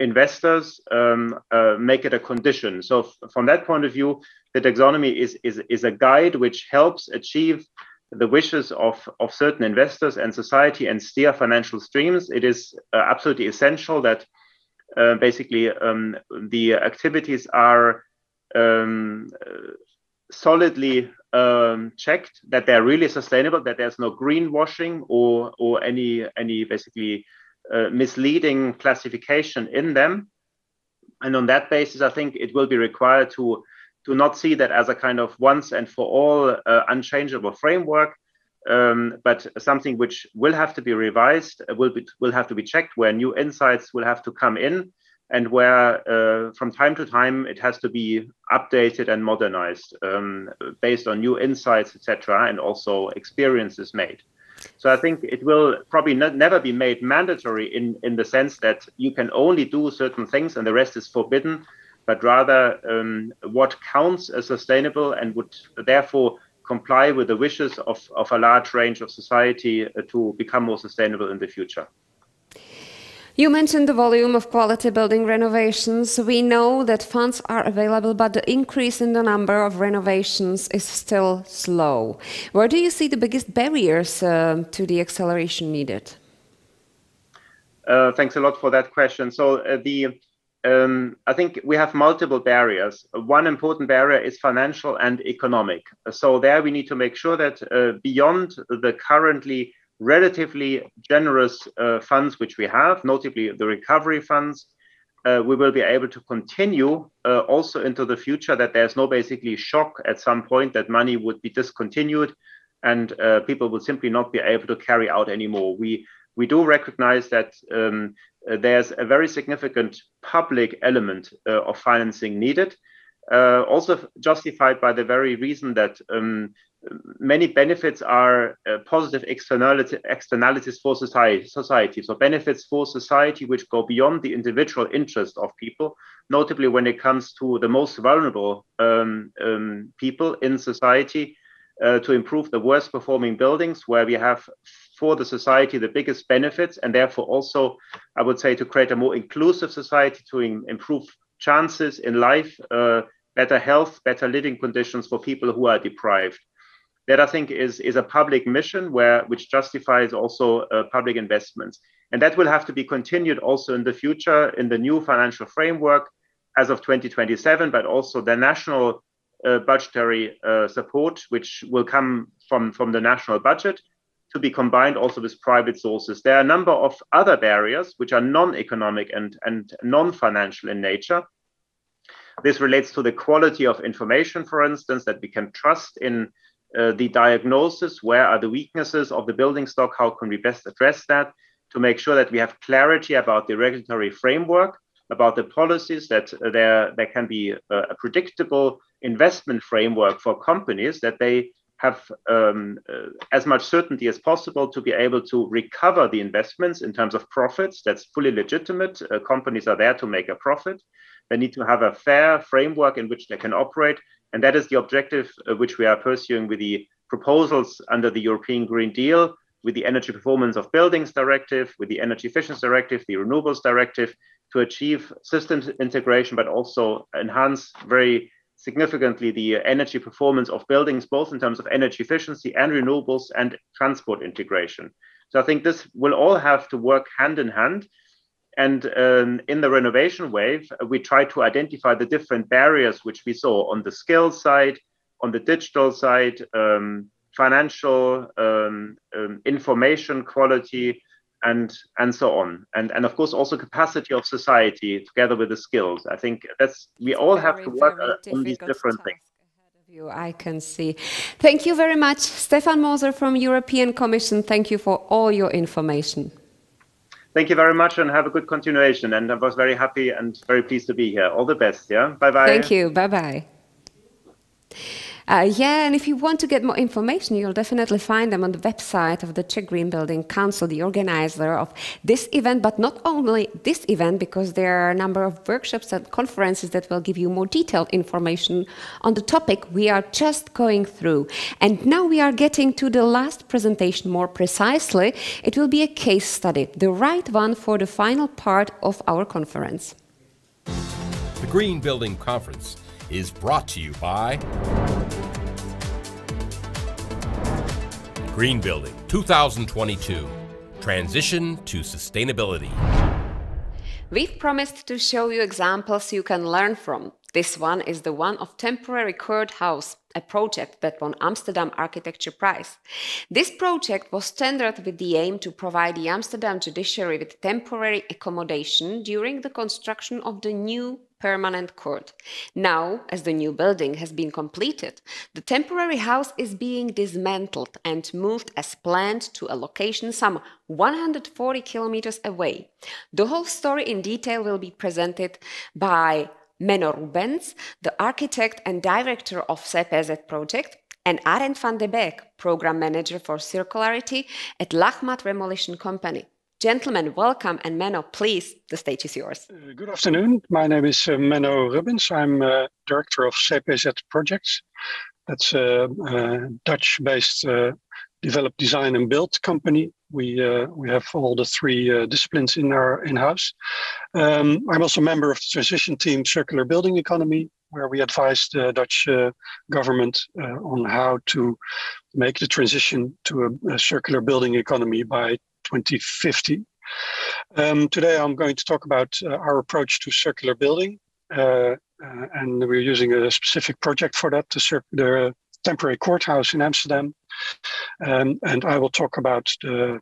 investors make it a condition. So from that point of view, the taxonomy is a guide which helps achieve the wishes of certain investors and society and steer financial streams. It is absolutely essential that basically the activities are solidly checked, that they're really sustainable, that there's no greenwashing or any basically misleading classification in them. And on that basis, I think it will be required to not see that as a kind of once and for all unchangeable framework, but something which will have to be revised, will have to be checked, where new insights will have to come in, and where from time to time it has to be updated and modernized based on new insights, etc., and also experiences made. So I think it will probably never be made mandatory in the sense that you can only do certain things and the rest is forbidden, but rather what counts as sustainable and would therefore comply with the wishes of a large range of society to become more sustainable in the future. You mentioned the volume of quality building renovations. We know that funds are available, but the increase in the number of renovations is still slow. Where do you see the biggest barriers to the acceleration needed? Thanks a lot for that question. So I think we have multiple barriers. One important barrier is financial and economic. So there we need to make sure that beyond the currently relatively generous funds which we have, notably the recovery funds, we will be able to continue also into the future, that there's no basically shock at some point that money would be discontinued and people will simply not be able to carry out anymore. We do recognize that there's a very significant public element of financing needed, also justified by the very reason that many benefits are positive externalities for society. So benefits for society which go beyond the individual interest of people, notably when it comes to the most vulnerable people in society, to improve the worst performing buildings, where we have for the society the biggest benefits, and therefore also, I would say, to create a more inclusive society, to improve chances in life, better health, better living conditions for people who are deprived. That, I think, is a public mission which justifies also public investments. And that will have to be continued also in the future in the new financial framework as of 2027, but also the national budgetary support, which will come from the national budget, to be combined also with private sources. There are a number of other barriers which are non-economic and non-financial in nature. This relates to the quality of information, for instance, that we can trust in the diagnosis. Where are the weaknesses of the building stock? How can we best address that? To make sure that we have clarity about the regulatory framework, about the policies, that there can be a predictable investment framework for companies, that they have as much certainty as possible to be able to recover the investments in terms of profits. That's fully legitimate. Companies are there to make a profit. They need to have a fair framework in which they can operate. And that is the objective which we are pursuing with the proposals under the European Green Deal, with the Energy Performance of Buildings Directive, with the Energy Efficiency Directive, the Renewables Directive, to achieve systems integration, but also enhance very significantly the energy performance of buildings, both in terms of energy efficiency and renewables and transport integration. So I think this will all have to work hand in hand. And in the renovation wave, we try to identify the different barriers which we saw on the skills side, on the digital side, financial, information quality, and so on. And of course, also capacity of society together with the skills. I think we all have to work on these different things. I can see. Thank you very much, Stefan Moser from European Commission. Thank you for all your information. Thank you very much and have a good continuation. And I was very happy and very pleased to be here. All the best. Yeah. Bye-bye. Thank you. Bye-bye. Yeah, and if you want to get more information, you'll definitely find them on the website of the Czech Green Building Council, the organizer of this event, but not only this event, because there are a number of workshops and conferences that will give you more detailed information on the topic we are just going through. And now we are getting to the last presentation more precisely. It will be a case study, the right one for the final part of our conference. The Green Building Conference is brought to you by Green Building 2022, Transition to Sustainability. We've promised to show you examples you can learn from. This one is the one of temporary courthouse, a project that won Amsterdam Architecture Prize. This project was tendered with the aim to provide the Amsterdam judiciary with temporary accommodation during the construction of the new permanent court. Now, as the new building has been completed, the temporary house is being dismantled and moved as planned to a location some 140 kilometers away. The whole story in detail will be presented by MENNO, the architect and director of ČPZ project, and AREND van de Beek, program manager for circularity at Lagemaat Remolition company. Gentlemen, welcome, and Menno, please, the stage is yours. Good afternoon. My name is Menno Rubbens. I'm director of ČPZ Projects. That's a Dutch-based develop, design, and build company. We have all the three disciplines in-house. I'm also a member of the transition team Circular Building Economy, where we advise the Dutch government on how to make the transition to a circular building economy by 2050. Today I'm going to talk about our approach to circular building, and we're using a specific project for that, the temporary courthouse in Amsterdam. And I will talk about the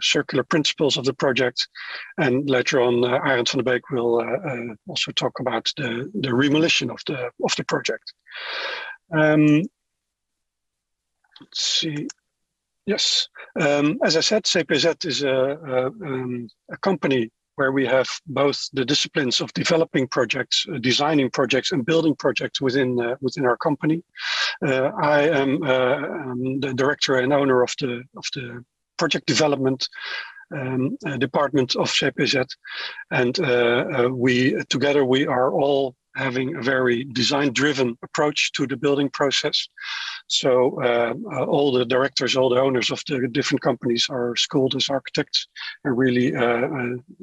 circular principles of the project, and later on AREND van de Beek will also talk about the remolition of the project. Let's see. Yes, as I said, ČPZ is a company where we have both the disciplines of developing projects, designing projects, and building projects within our company. I am the director and owner of the project development department of ČPZ, and we are all having a very design-driven approach to the building process. So all the directors, all the owners of the different companies are schooled as architects, and really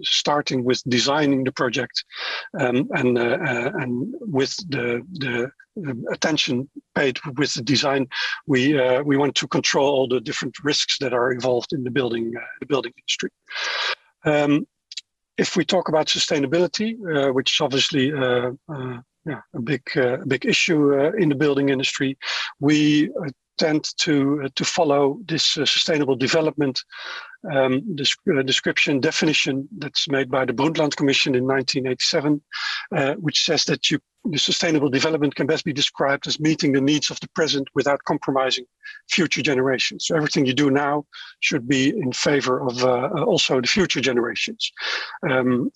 starting with designing the project, and with the attention paid with the design, we want to control all the different risks that are involved in the building industry. If we talk about sustainability, which is obviously a big issue in the building industry, we tend to follow this sustainable development description definition that's made by the Brundtland Commission in 1987, which says that the sustainable development can best be described as meeting the needs of the present without compromising future generations. So everything you do now should be in favor of also the future generations. And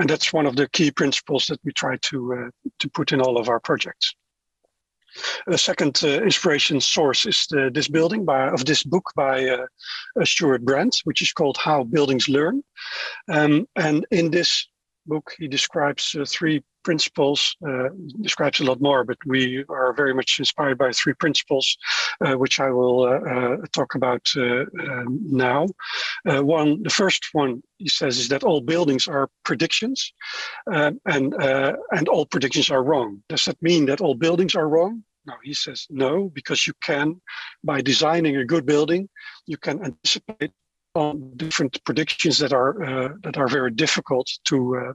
that's one of the key principles that we try to put in all of our projects. A second inspiration source is this book by Stuart Brand, which is called How Buildings Learn. And in this book, he describes three principles, describes a lot more, but we are very much inspired by three principles, which I will talk about now. The first one, he says, is that all buildings are predictions, and all predictions are wrong. Does that mean that all buildings are wrong? No, he says no, because you can, by designing a good building, you can anticipate on different predictions that are very difficult to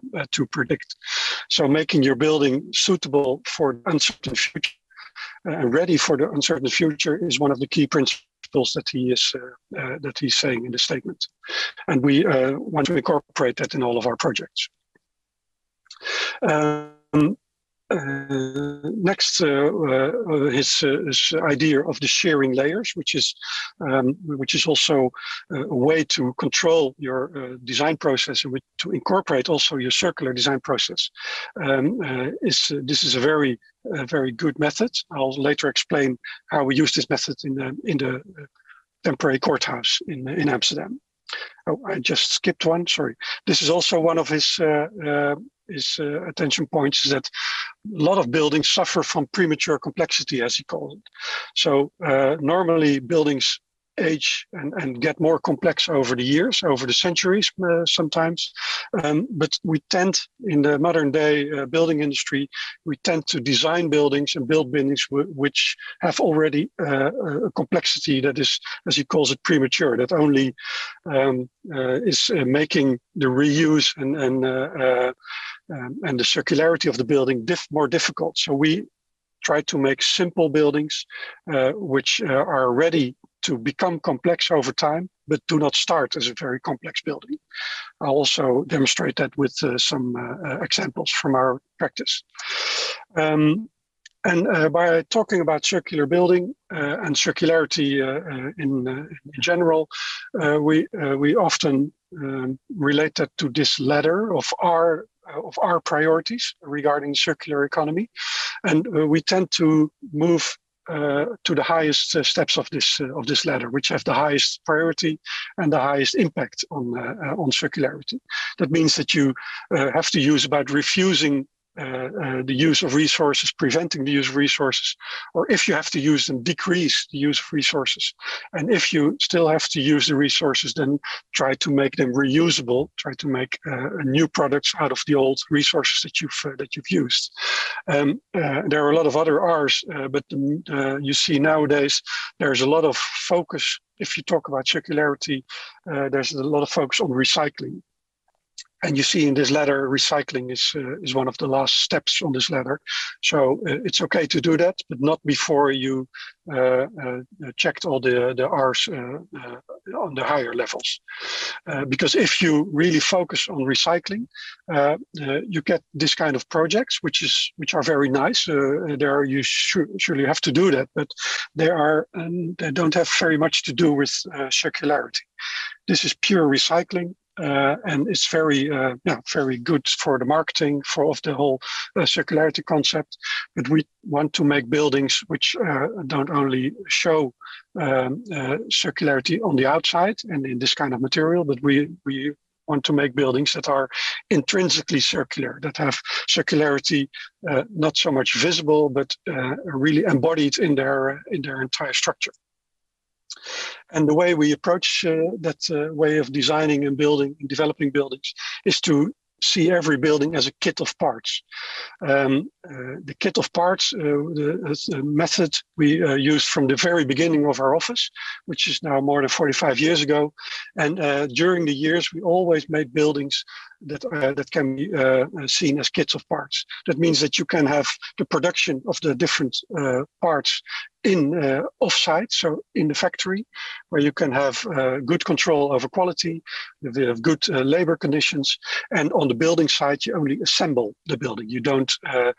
predict. So making your building suitable for the uncertain future and ready for the uncertain future is one of the key principles that he's saying in the statement, and we want to incorporate that in all of our projects. Next, his idea of the sharing layers, which is also a way to control your design process and to incorporate also your circular design process. This is a very good method. I'll later explain how we use this method in the temporary courthouse in Amsterdam. Oh, I just skipped one. Sorry. This is also one of his attention points, is that a lot of buildings suffer from premature complexity, as he calls it. So normally buildings age and get more complex over the years, over the centuries sometimes. But we tend, in the modern day building industry, we tend to design buildings and build buildings which have already a complexity that is, as he calls it, premature, that only is making the reuse and the circularity of the building more difficult. So we try to make simple buildings which are ready to become complex over time, but do not start as a very complex building. I'll also demonstrate that with some examples from our practice. And by talking about circular building and circularity in general, we often relate that to this ladder of our priorities regarding circular economy, and we tend to move to the highest steps of this ladder, which have the highest priority and the highest impact on circularity. That means that you have to use about refusing the use of resources, preventing the use of resources, or if you have to use them, decrease the use of resources. And if you still have to use the resources, then try to make them reusable, try to make new products out of the old resources that you've used. There are a lot of other R's, but you see nowadays there's a lot of focus. If you talk about circularity, there's a lot of focus on recycling. And you see in this ladder, recycling is one of the last steps on this ladder. So it's okay to do that, but not before you checked all the R's on the higher levels. Because if you really focus on recycling, you get this kind of projects, which are very nice. There you surely have to do that, but they don't have very much to do with circularity. This is pure recycling. And it's very good for the marketing of the whole circularity concept. But we want to make buildings which don't only show circularity on the outside and in this kind of material, but we want to make buildings that are intrinsically circular, that have circularity not so much visible, but really embodied in their entire structure. And the way we approach that way of designing and building and developing buildings is to see every building as a kit of parts. The kit of parts, the method we used from the very beginning of our office, which is now more than 45 years ago. And during the years, we always made buildings that can be seen as kits of parts. That means that you can have the production of the different parts in offsite, so in the factory, where you can have good control over quality, you have good labor conditions, and on the building side, you only assemble the building. You don't. So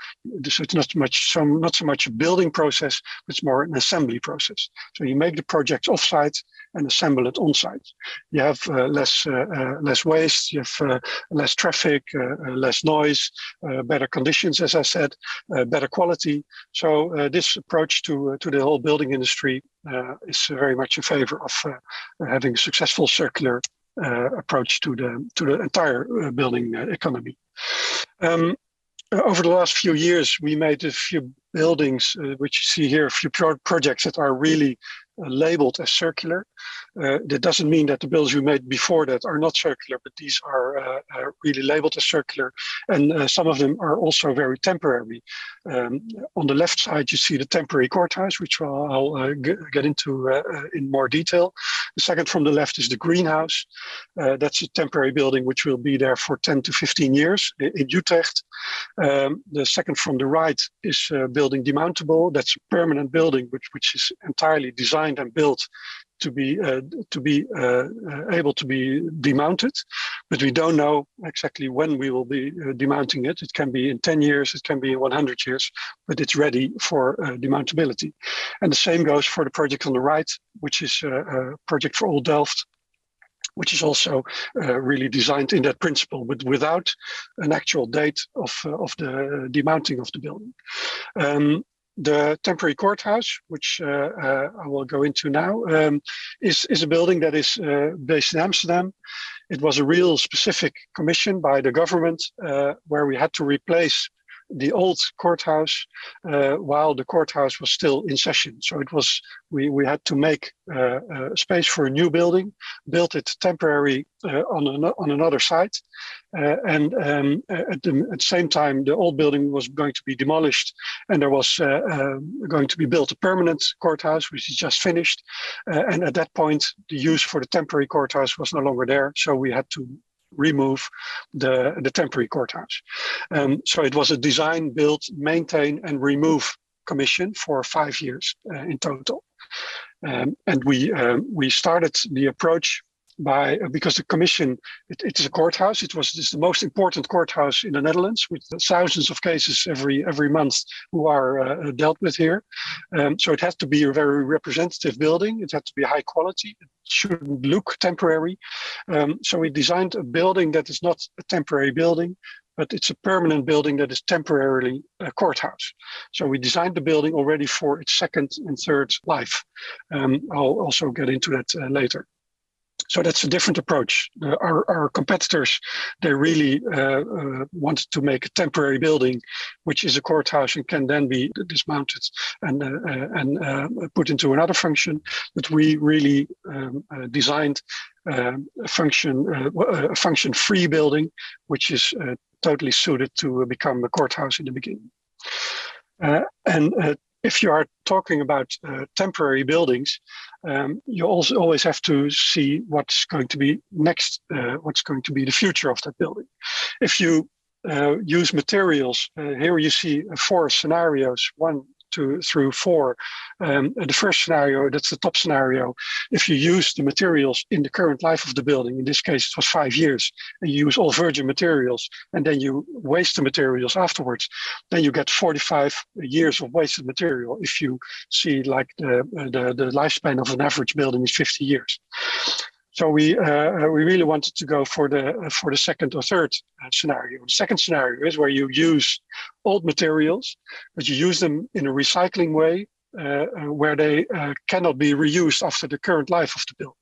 it's not so much a building process, but it's more an assembly process. So you make the projects offsite and assemble it on site. You have less waste. You have less traffic, less noise, better conditions, as I said, better quality. So this approach to the whole building industry is very much in favor of having a successful circular approach to the entire building economy. Over the last few years, we made a few buildings, which you see here, a few projects that are really labeled as circular. That doesn't mean that the buildings we made before that are not circular, but these are really labeled as circular, and some of them are also very temporary. On the left side, you see the temporary courthouse, which I'll get into in more detail. The second from the left is the greenhouse. That's a temporary building which will be there for 10 to 15 years in Utrecht. The second from the right is building demountable. That's a permanent building which is entirely designed and built to be able to be demounted, but we don't know exactly when we will be demounting it. It can be in 10 years, it can be in 100 years, but it's ready for demountability. And the same goes for the project on the right, which is a project for Old Delft, which is also really designed in that principle, but without an actual date of the demounting of the building. The temporary courthouse, which I will go into now, is a building that is based in Amsterdam. It was a real specific commission by the government where we had to replace the old courthouse while the courthouse was still in session. So it was we had to make space for a new building, built it temporary on another site, and at the same time the old building was going to be demolished, and there was going to be built a permanent courthouse, which is just finished, and at that point the use for the temporary courthouse was no longer there, so we had to remove the temporary courthouse. So it was a design, build, maintain, and remove commission for 5 years in total. And we started the approach by, because the commission, it is a courthouse. It's the most important courthouse in the Netherlands, with thousands of cases every month who are dealt with here. So it has to be a very representative building. It had to be high quality. It shouldn't look temporary. So we designed a building that is not a temporary building, but it's a permanent building that is temporarily a courthouse. So we designed the building already for its second and third life. I'll also get into that later. So that's a different approach. Our competitors, they really wanted to make a temporary building, which is a courthouse and can then be dismounted and put into another function. But we really designed a function-free building, which is totally suited to become a courthouse in the beginning. If you are talking about temporary buildings, you also always have to see what's going to be next, what's going to be the future of that building. If you use materials, here you see 4 scenarios, 1, 2 through 4. The first scenario, that's the top scenario. If you use the materials in the current life of the building, in this case it was 5 years, and you use all virgin materials, and then you waste the materials afterwards, then you get 45 years of wasted material. If you see like the lifespan of an average building is 50 years. So we really wanted to go for the second or third scenario. The second scenario is where you use old materials, but you use them in a recycling way where they cannot be reused after the current life of the building.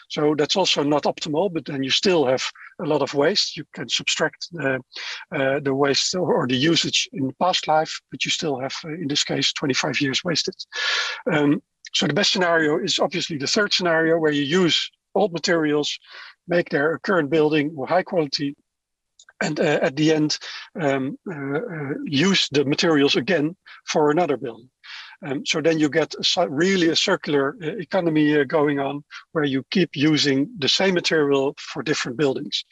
So that's also not optimal, but then you still have a lot of waste. You can subtract the waste or the usage in the past life, but you still have, in this case, 25 years wasted. So the best scenario is obviously the third scenario, where you use old materials, make their current building with high quality, and at the end use the materials again for another building. So then you get really a circular economy going on, where you keep using the same material for different buildings.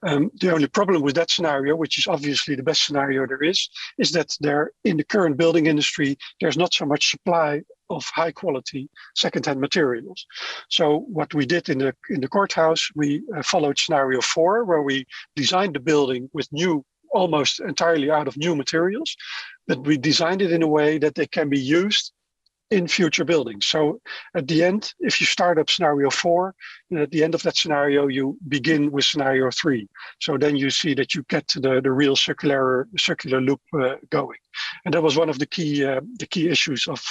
The only problem with that scenario, which is obviously the best scenario there is that there, in the current building industry, there's not so much supply of high quality secondhand materials. So what we did in the courthouse, we followed scenario 4, where we designed the building with almost entirely out of new materials, but we designed it in a way that they can be used in future buildings. So at the end, if you start up scenario 4, at the end of that scenario, you begin with scenario 3. So then you see that you get to the real circular loop going. And that was one of the key issues of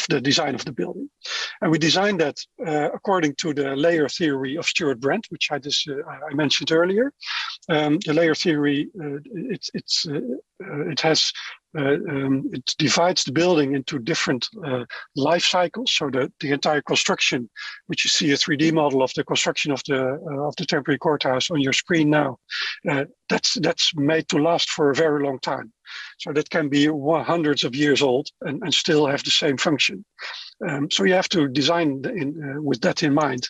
the design of the building. And we designed that according to the layer theory of Stuart Brent, which I mentioned earlier. The layer theory, it divides the building into different life cycles. So the entire construction, which you see a 3D model of the construction of the temporary courthouse on your screen now, that's made to last for a very long time. So that can be hundreds of years old and still have the same function. So you have to design with that in mind.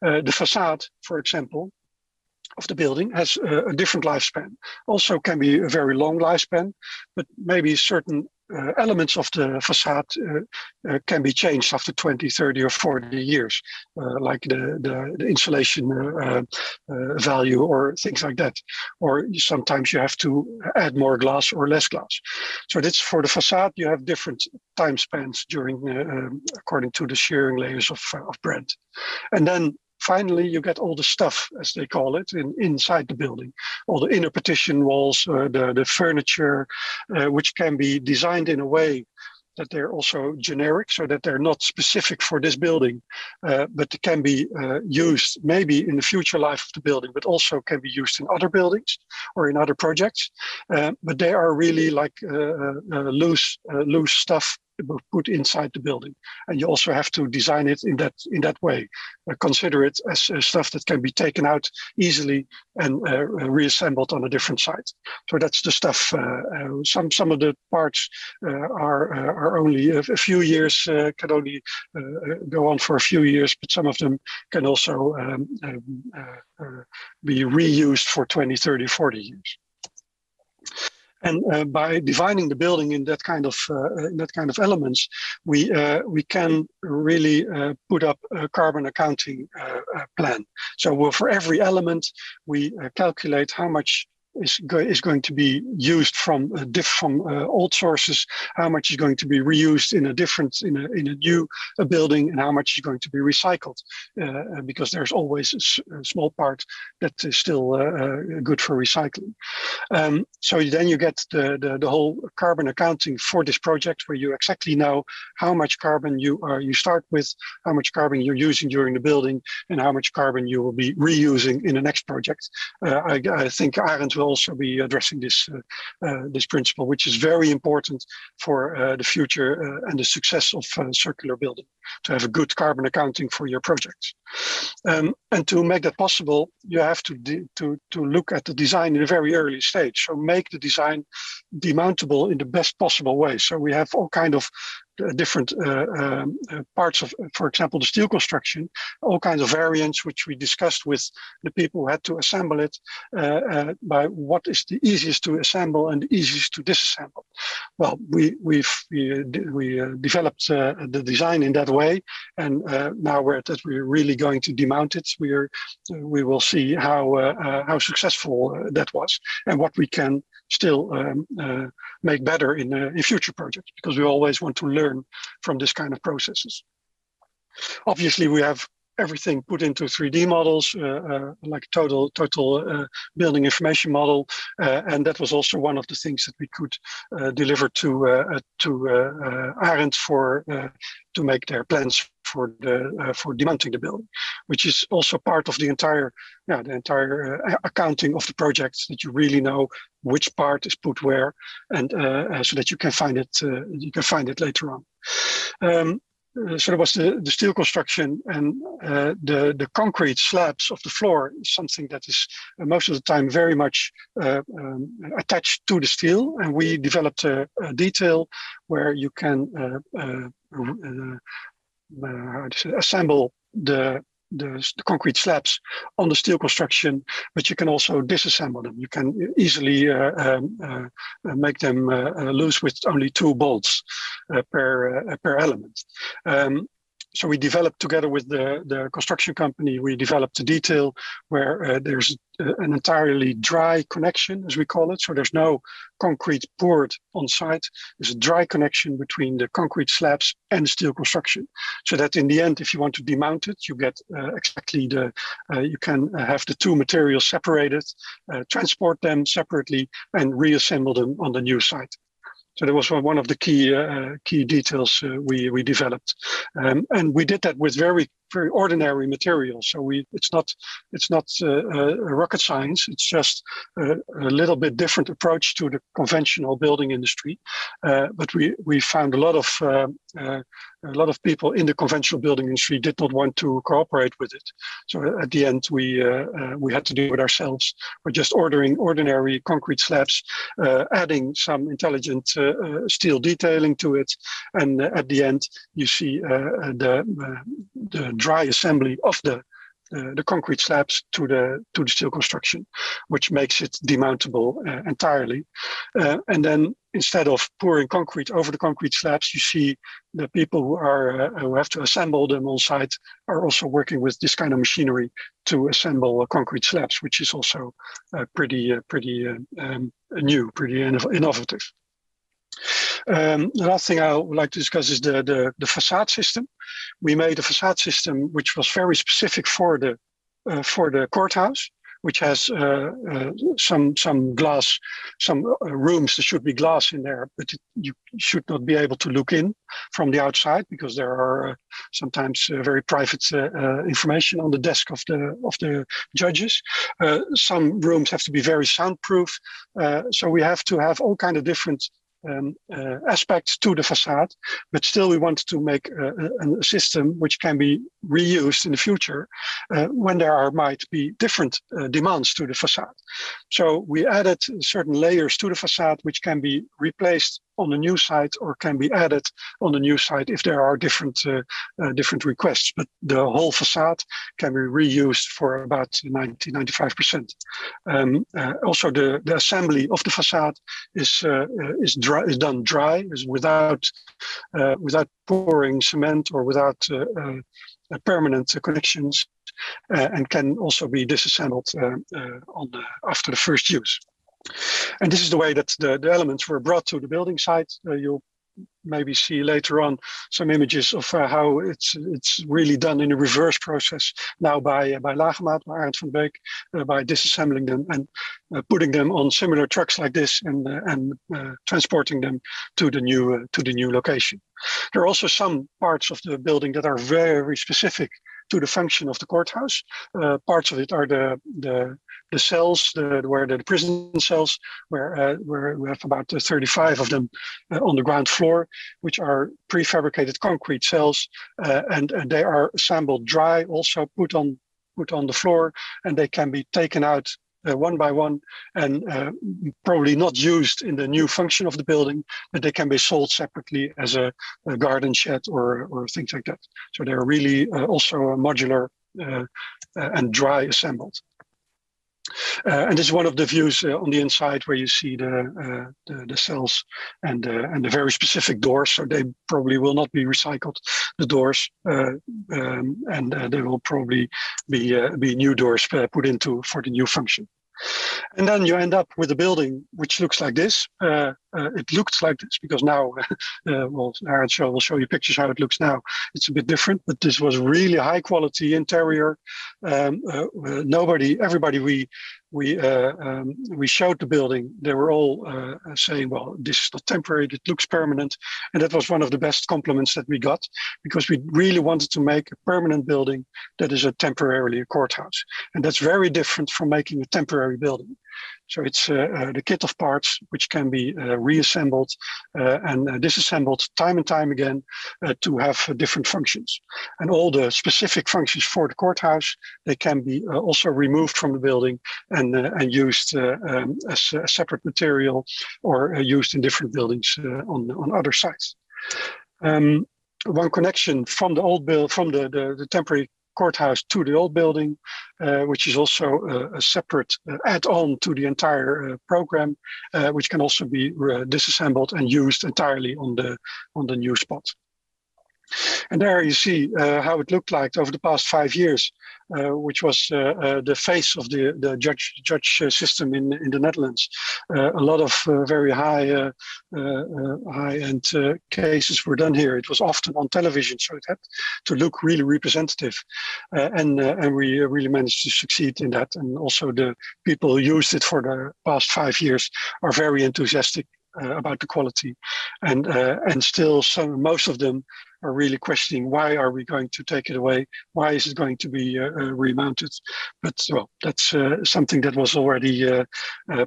The facade, for example, of the building has a different lifespan. Also can be a very long lifespan, but maybe certain elements of the facade can be changed after 20, 30 or 40 years, like the insulation value or things like that. Or sometimes you have to add more glass or less glass. So that's for the facade, you have different time spans during, according to the shearing layers of Brent. And then finally, you get all the stuff, as they call it, inside the building. All the inner partition walls, the furniture, which can be designed in a way that they're also generic, so that they're not specific for this building, but they can be used maybe in the future life of the building, but also can be used in other buildings or in other projects. But they are really like loose stuff put inside the building, and you also have to design it in that way. Consider it as stuff that can be taken out easily and reassembled on a different site. So that's the stuff. Some of the parts are only a few years, can only go on for a few years, but some of them can also be reused for 20, 30, 40 years. And by dividing the building in that kind of elements, we can really put up a carbon accounting plan. So for every element, we calculate how much is going to be used from old sources, how much is going to be reused in a new building, and how much is going to be recycled, because there's always a small part that is still good for recycling. So then you get the whole carbon accounting for this project, where you exactly know how much carbon you start with, how much carbon you're using during the building, and how much carbon you will be reusing in the next project. I think AREND will also be addressing this principle, which is very important for the future and the success of circular building, to have a good carbon accounting for your projects. And to make that possible, you have to look at the design in a very early stage. So make the design demountable in the best possible way. So we have all kind of different parts of, for example, the steel construction, all kinds of variants, which we discussed with the people who had to assemble it, by what is the easiest to assemble and the easiest to disassemble. Well, we developed the design in that way, and now we're really going to demount it. We will see how successful that was, and what we can still make better in future projects, because we always want to learn from this kind of processes. Obviously, we have everything put into 3D models, like total building information model, and that was also one of the things that we could deliver to AREND to make their plans for demounting the building, which is also part of the entire accounting of the project, that you really know which part is put where, and so that you can find it later on. So there was the steel construction, and the concrete slabs of the floor is something that is most of the time very much attached to the steel, and we developed a detail where you can assemble the concrete slabs on the steel construction, but you can also disassemble them. You can easily make them loose with only 2 bolts per element. So we developed together with the construction company, we developed a detail where there's an entirely dry connection, as we call it. So there's no concrete poured on site. There's a dry connection between the concrete slabs and the steel construction. So that in the end, if you want to demount it, you get exactly you can have the two materials separated, transport them separately and reassemble them on the new site. So that was one of the key details we developed, and we did that with very ordinary materials. So it's not rocket science. It's just a little bit different approach to the conventional building industry. But we found a lot of people in the conventional building industry did not want to cooperate with it. So at the end, we had to do it ourselves. We're just ordering ordinary concrete slabs, adding some intelligent steel detailing to it, and at the end, you see the dry assembly of the concrete slabs to the steel construction, which makes it demountable entirely. And then instead of pouring concrete over the concrete slabs, you see the people who have to assemble them on site are also working with this kind of machinery to assemble concrete slabs, which is also pretty new, pretty innovative. The last thing I would like to discuss is the facade system. We made a facade system which was very specific for the courthouse, which has some glass, some rooms. There should be glass in there, but you should not be able to look in from the outside because there are sometimes very private information on the desk of the judges. Some rooms have to be very soundproof, so we have to have all kind of different aspects to the facade, but still we wanted to make a system which can be reused in the future when there might be different demands to the facade. So we added certain layers to the facade which can be replaced on the new site or can be added on the new site if there are different requests. But the whole facade can be reused for about 90–95%. Also, the assembly of the facade is done dry, is without pouring cement or without permanent connections, and can also be disassembled after the first use. And this is the way that the elements were brought to the building site. You'll maybe see later on some images of how it's really done in a reverse process now by Lagemaat, by AREND VAN DE BEEK, by disassembling them and putting them on similar trucks like this and transporting them to the new location. There are also some parts of the building that are very specific to the function of the courthouse. Parts of it are the cells, where the prison cells, where we have about 35 of them on the ground floor, which are prefabricated concrete cells, and they are assembled dry, also put on the floor, and they can be taken out one by one and probably not used in the new function of the building, but they can be sold separately as a garden shed or things like that. So they're really also modular and dry assembled. And this is one of the views on the inside where you see the cells and the very specific doors. So they probably will not be recycled, the doors, and there will probably be new doors put into for the new function. And then you end up with a building which looks like this. It looked like this because now, well, AREND will show you pictures how it looks now. It's a bit different, but this was really high quality interior. Everybody we showed the building, they were all saying, well, this is not temporary, it looks permanent. And that was one of the best compliments that we got, because we really wanted to make a permanent building that is temporarily a courthouse. And that's very different from making a temporary building. So it's the kit of parts which can be reassembled and disassembled time and time again to have different functions. And all the specific functions for the courthouse, they can be also removed from the building and used as a separate material or used in different buildings on other sites. One connection from the old from the temporary courthouse to the old building, which is also a separate add-on to the entire program, which can also be disassembled and used entirely on the new spot. And there you see how it looked like over the past 5 years, which was the face of the judge system in the Netherlands. A lot of very high-end cases were done here. It was often on television, so it had to look really representative. And we really managed to succeed in that. And also the people who used it for the past 5 years are very enthusiastic about the quality, and still most of them are really questioning, why are we going to take it away? Why is it going to be remounted? But well, that's something that was already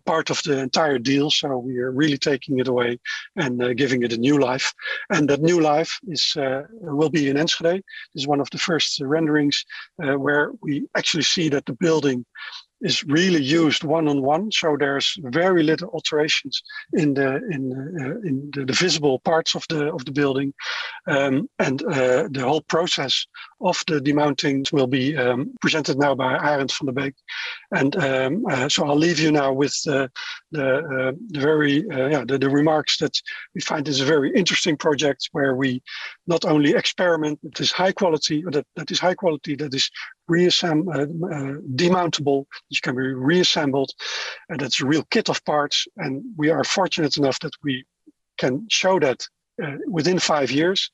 part of the entire deal. So we are really taking it away and giving it a new life. And that new life is will be in Enschede. This is one of the first renderings where we actually see that the building is really used one-on-one, so there's very little alterations in the visible parts of the building, and the whole process of the demounting will be presented now by AREND van de Beek, and so I'll leave you now with the remarks that we find this a very interesting project where we not only experiment with this high quality, that is high quality, that is demountable, which can be reassembled, and that's a real kit of parts. And we are fortunate enough that we can show that within 5 years,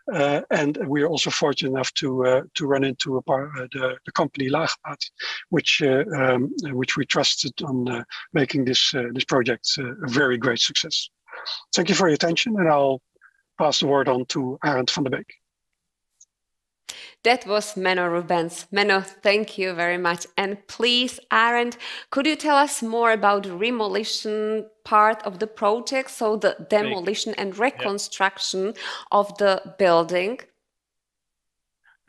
and we are also fortunate enough to run into the company Lagemaat, which we trusted on making this project a very great success. Thank you for your attention, and I'll pass the word on to AREND van de Beek. That was Menno Rubens. Menno, thank you very much. And please, AREND, could you tell us more about the demolition part of the project, so the demolition and reconstruction of the building?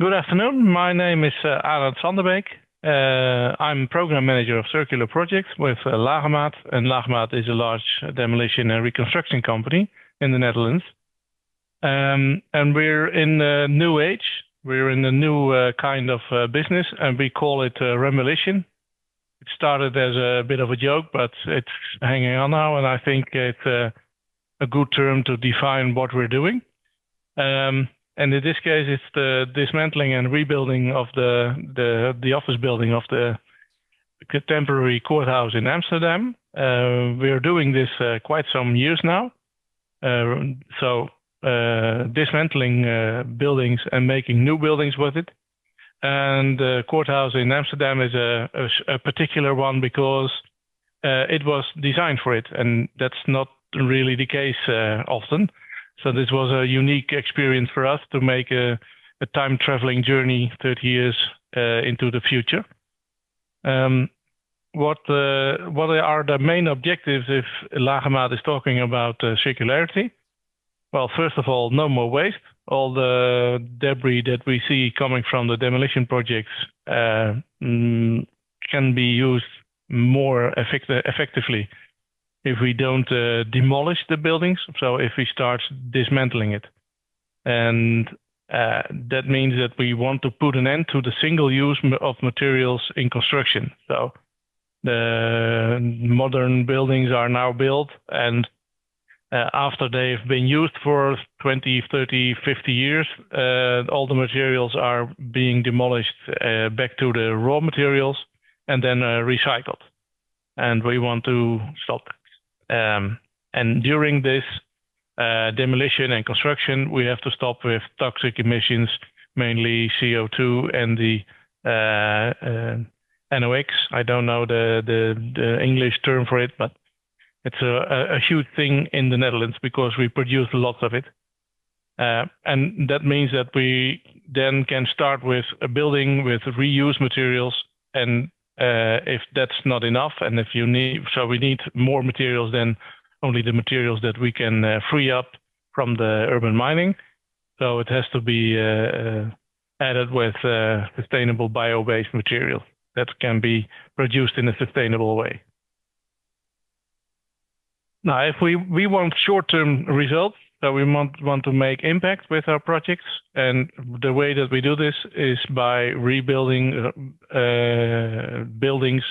Good afternoon. My name is AREND van de Beek. I'm Program Manager of Circular Projects with Lagemaat, and Lagemaat is a large demolition and reconstruction company in the Netherlands. And we're in a new age. We're in a new kind of business, and we call it Remolition. It started as a bit of a joke, but it's hanging on now, and I think it's a good term to define what we're doing. And in this case, it's the dismantling and rebuilding of the office building of the temporary courthouse in Amsterdam. We're doing this quite some years now. Dismantling buildings and making new buildings with it. And the courthouse in Amsterdam is a particular one because it was designed for it, and that's not really the case often. So this was a unique experience for us to make a time-traveling journey 30 years into the future. What are the main objectives if Lagemaat is talking about circularity? Well, first of all, no more waste. All the debris that we see coming from the demolition projects can be used more effectively if we don't demolish the buildings. So if we start dismantling it. And that means that we want to put an end to the single use of materials in construction. So the modern buildings are now built, and after they've been used for 20, 30, 50 years, all the materials are being demolished back to the raw materials and then recycled. And we want to stop that. And during this demolition and construction, we have to stop with toxic emissions, mainly CO2 and the NOx. I don't know the English term for it, but it's a huge thing in the Netherlands because we produce lots of it. And that means that we then can start with a building with reused materials. And if that's not enough, and if you need, so we need more materials than only the materials that we can free up from the urban mining. So it has to be added with sustainable bio-based material that can be produced in a sustainable way. Now, if we want short-term results, so we want to make impact with our projects, and the way that we do this is by rebuilding buildings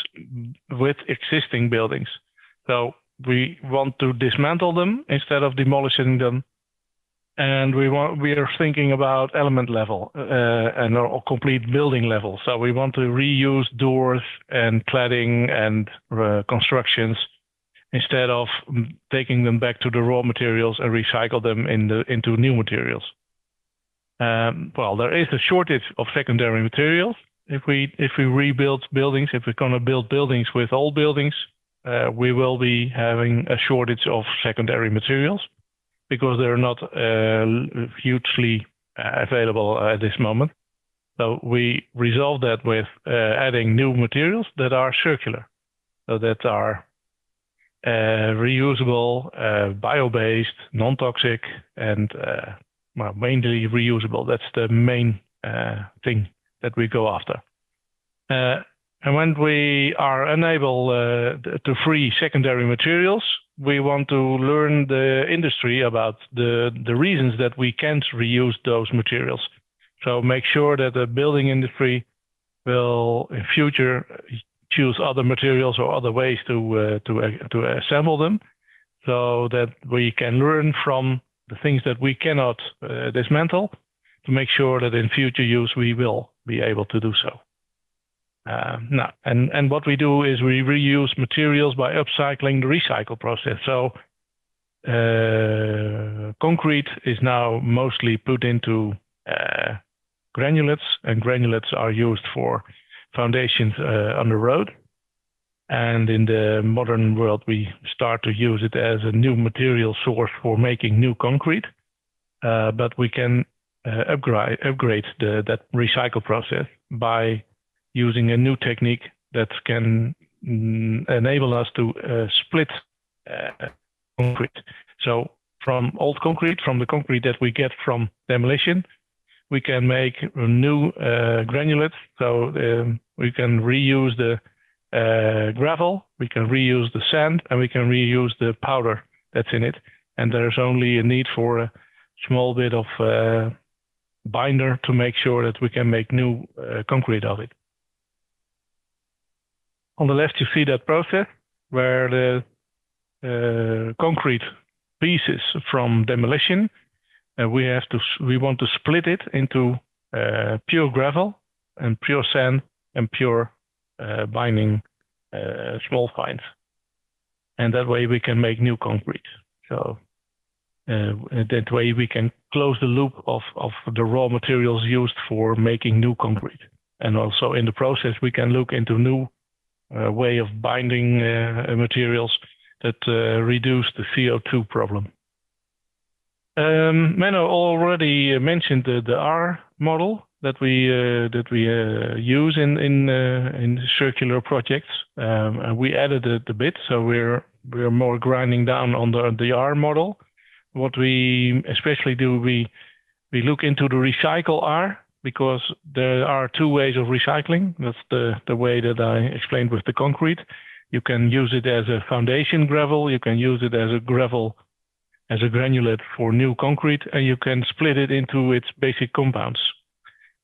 with existing buildings. So we want to dismantle them instead of demolishing them, and we are thinking about element level and a complete building level. So we want to reuse doors and cladding and constructions instead of taking them back to the raw materials and recycle them into new materials. Well, there is a shortage of secondary materials. If we rebuild buildings, if we're going to build buildings with old buildings, we will be having a shortage of secondary materials because they're not hugely available at this moment. So we resolve that with adding new materials that are circular, so that are reusable, bio-based, non-toxic, and well, mainly reusable. That's the main thing that we go after. And when we are unable to free secondary materials, we want to learn the industry about the reasons that we can't reuse those materials. So make sure that the building industry will in future choose other materials or other ways to assemble them, so that we can learn from the things that we cannot dismantle, to make sure that in future use we will be able to do so. Now, and what we do is we reuse materials by upcycling the recycle process. So concrete is now mostly put into granulates, and granulates are used for foundations on the road. And in the modern world, we start to use it as a new material source for making new concrete. But we can upgrade that recycle process by using a new technique that can enable us to split concrete. So from old concrete, from the concrete that we get from demolition, we can make new granulates. So we can reuse the gravel, we can reuse the sand, and we can reuse the powder that's in it. And there's only a need for a small bit of binder to make sure that we can make new concrete of it. On the left, you see that process where the concrete pieces from demolition, we want to split it into pure gravel and pure sand and pure binding small fines. And that way we can make new concrete. So that way we can close the loop of the raw materials used for making new concrete. And also in the process, we can look into new way of binding materials that reduce the CO2 problem. Menno already mentioned the R model that we use in circular projects. And we added it a bit, so we're more grinding down on the R model. What we especially do, we look into the recycle R, because there are two ways of recycling. That's the way that I explained with the concrete. You can use it as a foundation gravel, you can use it as a gravel, as a granulate for new concrete, and you can split it into its basic compounds.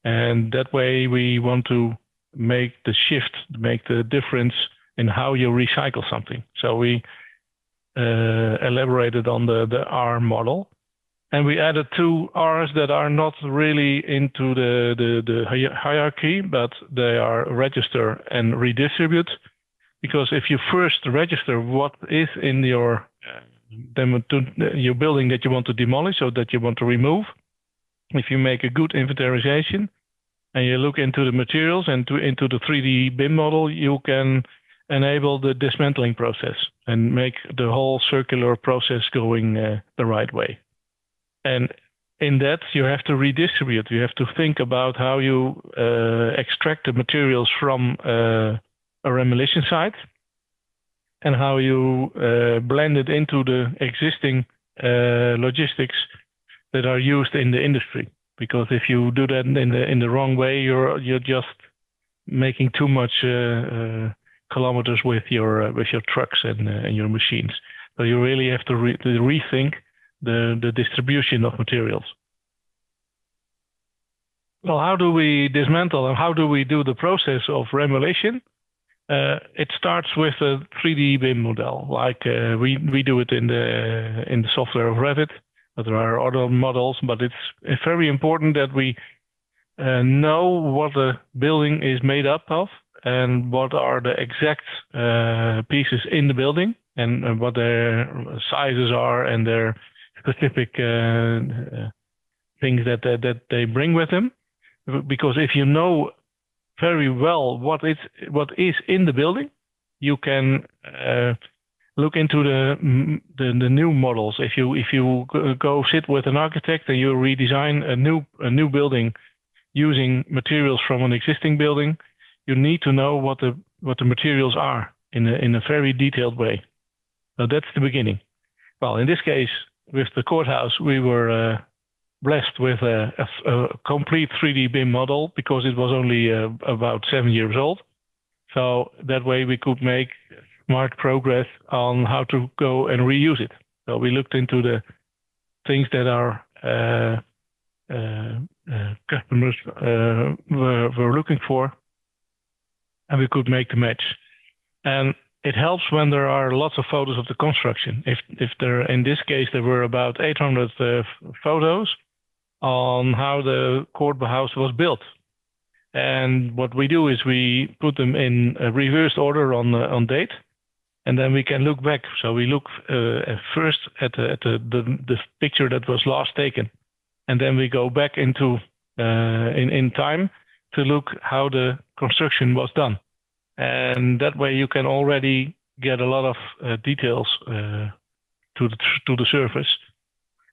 And that way we want to make the shift, make the difference in how you recycle something. So we elaborated on the R model. And we added two R's that are not really into the hierarchy, but they are register and redistribute. Because if you first register what is in your building that you want to demolish or that you want to remove, if you make a good inventarization and you look into the materials and into the 3D BIM model, you can enable the dismantling process and make the whole circular process going the right way. And in that, you have to redistribute. You have to think about how you extract the materials from a remolition site and how you blend it into the existing logistics that are used in the industry. Because if you do that in the wrong way, you're just making too much kilometers with your trucks and your machines. So you really have to rethink the distribution of materials. Well, how do we dismantle and how do we do the process of remolition? It starts with a 3D BIM model, like we do it in the software of Revit. but there are other models. But it's very important that we know what the building is made up of and what are the exact pieces in the building and what their sizes are and their specific things that they bring with them. Because if you know very well what is in the building, you can look into the new models. If you go sit with an architect and you redesign a new building using materials from an existing building, you need to know what the materials are in a very detailed way. So that's the beginning. Well, in this case, with the courthouse, we were blessed with a complete 3D BIM model because it was only about 7 years old. So that way we could make smart progress on how to go and reuse it. So we looked into the things that our customers were looking for, and we could make the match. And it helps when there are lots of photos of the construction. If there, in this case, there were about 800 photos on how the courthouse was built. And what we do is we put them in a reversed order on date, and then we can look back. So we look first at the picture that was last taken, and then we go back into in time to look how the construction was done. And that way you can already get a lot of details to the surface.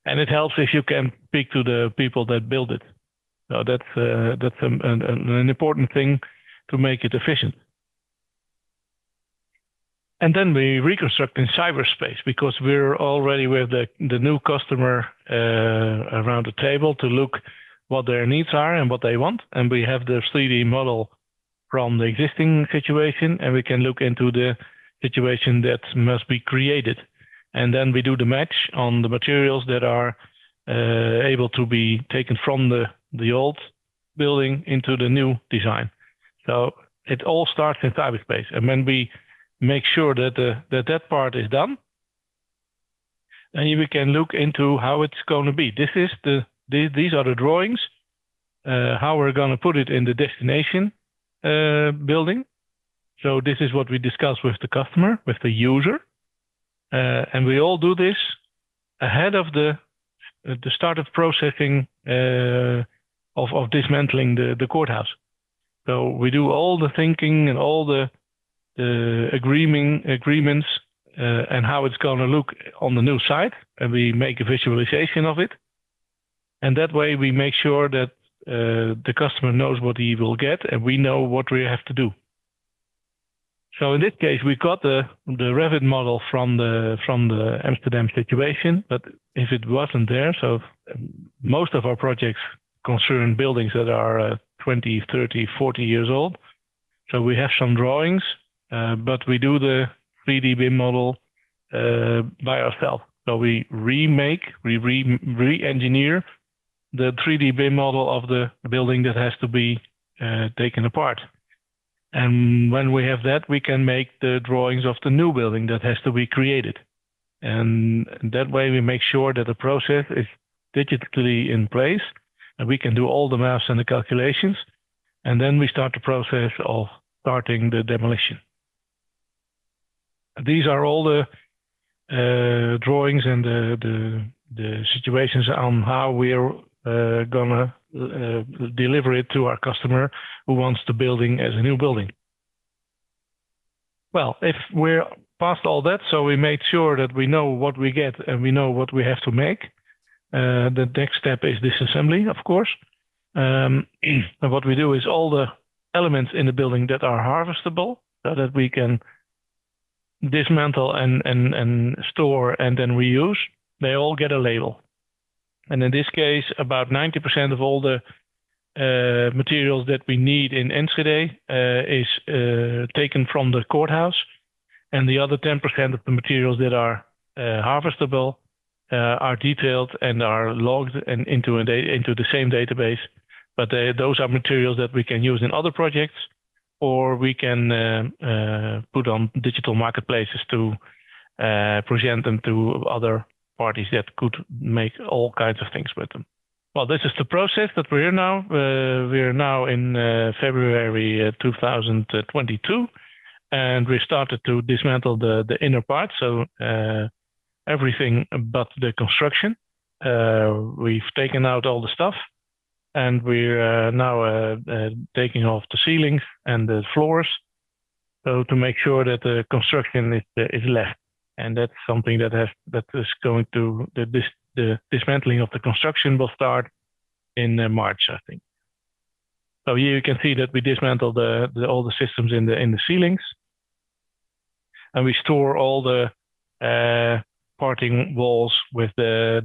And it helps if you can speak to the people that build it. So that's an important thing to make it efficient. And then we reconstruct in cyberspace because we're already with the new customer around the table to look what their needs are and what they want. And we have the 3D model from the existing situation, and we can look into the situation that must be created. And then we do the match on the materials that are able to be taken from the old building into the new design. So it all starts in cyberspace. And when we make sure that that part is done, then we can look into how it's going to be. These are the drawings, how we're going to put it in the destination building. So this is what we discuss with the customer, with the user. And we all do this ahead of the start of processing of dismantling the courthouse. So we do all the thinking and all the agreements and how it's going to look on the new site, and we make a visualization of it. And that way we make sure that the customer knows what he will get, and we know what we have to do. So in this case, we got the Revit model from the Amsterdam situation, but if it wasn't there, so most of our projects concern buildings that are 20, 30, 40 years old. So we have some drawings, but we do the 3D BIM model by ourselves. So we re-engineer the 3D BIM model of the building that has to be taken apart. And when we have that, we can make the drawings of the new building that has to be created. And that way we make sure that the process is digitally in place, and we can do all the maths and the calculations. And then we start the process of starting the demolition. These are all the drawings and the situations on how we're gonna deliver it to our customer who wants the building as a new building. Well, if we're past all that, so we made sure that we know what we get and we know what we have to make. The next step is disassembly, of course. And what we do is all the elements in the building that are harvestable, so that we can dismantle and store and then reuse, they all get a label. And in this case, about 90% of all the materials that we need in Enschede is taken from the courthouse, and the other 10% of the materials that are harvestable are detailed and are logged and into the same database. But those are materials that we can use in other projects, or we can put on digital marketplaces to present them to other parties that could make all kinds of things with them. Well, this is the process that we're in now. We're now in February 2022, and we started to dismantle the inner part, so everything but the construction. We've taken out all the stuff, and we're now taking off the ceilings and the floors, so to make sure that the construction is left. And that's something that is going to the dismantling of the construction will start in March, I think. So here you can see that we dismantle all the systems in the ceilings, and we store all the parting walls with the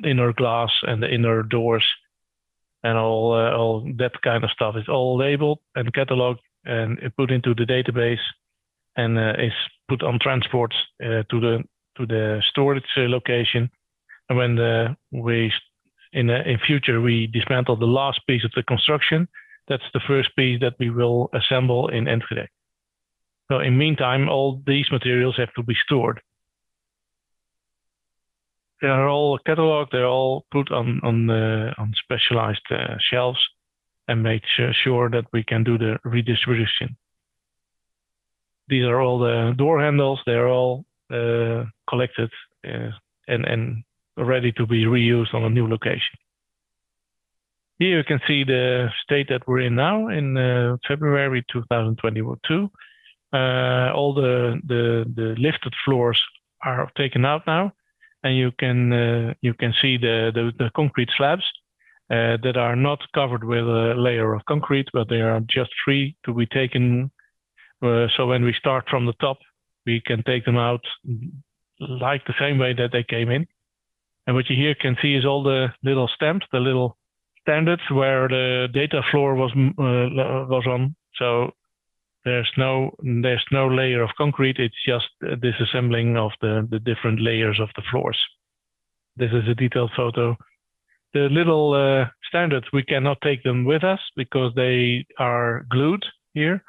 inner glass and the inner doors, and all that kind of stuff is all labeled and cataloged and put into the database, and is put on transports to the storage location. And when in future we dismantle the last piece of the construction, that's the first piece that we will assemble in Enschede. So in meantime, all these materials have to be stored. They are all cataloged. They're all put on specialized shelves, and make sure that we can do the redistribution. These are all the door handles. They're all collected and ready to be reused on a new location. Here you can see the state that we're in now in February 2022. All the lifted floors are taken out now, and you can see the concrete slabs that are not covered with a layer of concrete, but they are just free to be taken. So when we start from the top, we can take them out like the same way that they came in. And what you here can see is all the little stamps, the little standards where the data floor was on. So there's no layer of concrete. It's just disassembling of the different layers of the floors. This is a detailed photo. The little standards, we cannot take them with us because they are glued here.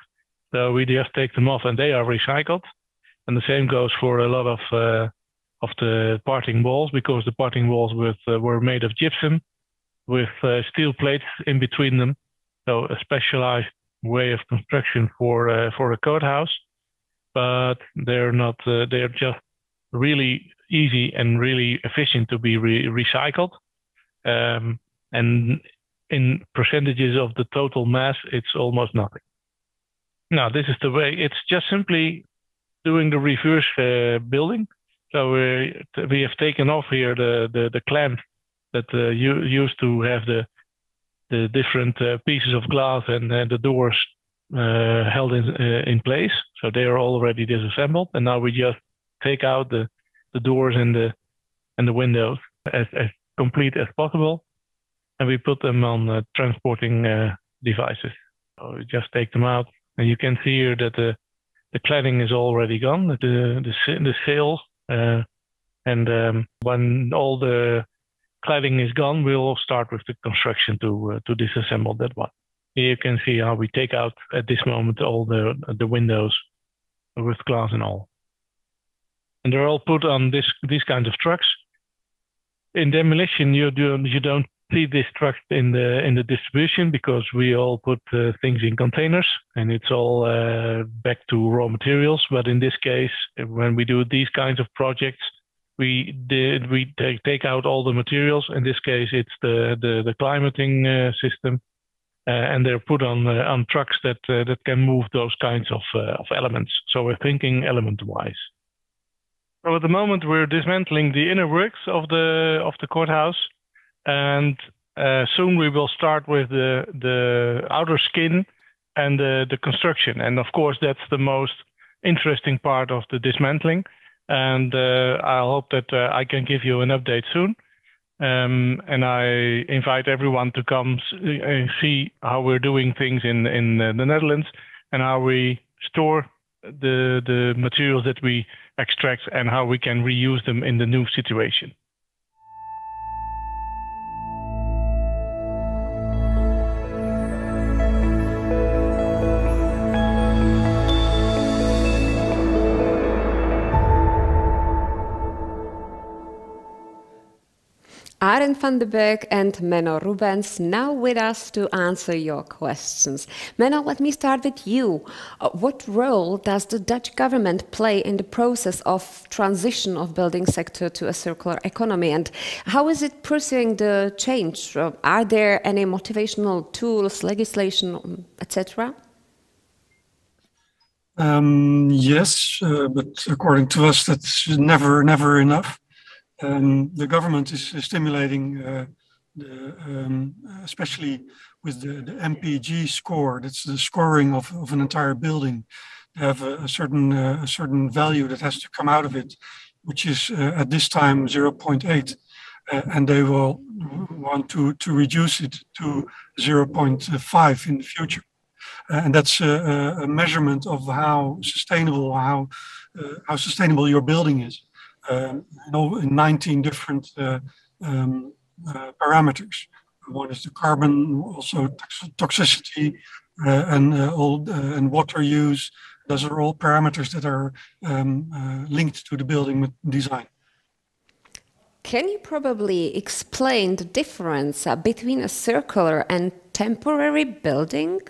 So we just take them off and they are recycled. And the same goes for a lot of the parting walls, because the parting walls were made of gypsum with steel plates in between them. So a specialized way of construction for a courthouse, but they're not. They're just really easy and really efficient to be recycled. And in percentages of the total mass, it's almost nothing. Now, this is the way. It's just simply doing the reverse building. So we have taken off here the clamp that used to have the different pieces of glass and the doors held in place. So they are already disassembled, and now we just take out the doors and the windows as complete as possible, and we put them on transporting devices. So we just take them out, and you can see here that the cladding is already gone, the sails, and when all the cladding is gone, we'll start with the construction to disassemble that one. Here you can see how we take out at this moment all the windows with glass and all, and they're all put on these kinds of trucks. In demolition, you don't see this truck in the distribution, because we all put things in containers and it's all back to raw materials. But in this case, when we do these kinds of projects, we take out all the materials. In this case, it's the climating system, and they're put on trucks that can move those kinds of elements. So we're thinking element-wise. So at the moment, we're dismantling the inner works of the courthouse, and soon we will start with the outer skin and the construction. And of course, that's the most interesting part of the dismantling. And I hope that I can give you an update soon. And I invite everyone to come see how we're doing things in the Netherlands, and how we store the materials that we extract and how we can reuse them in the new situation. AREND van de Beek and Menno Rubens now with us to answer your questions. Menno, let me start with you. What role does the Dutch government play in the process of transition of building sector to a circular economy, and how is it pursuing the change? Are there any motivational tools, legislation, etc.? Yes, but according to us, that's never enough. The government is stimulating, especially with the MPG score. That's the scoring of an entire building. They have a certain value that has to come out of it, which is at this time 0.8, and they will want to reduce it to 0.5 in the future. And that's a measurement of how sustainable your building is. In 19 different parameters. One is the carbon, also toxicity, and water use. Those are all parameters that are linked to the building design. Can you probably explain the difference between a circular and temporary building?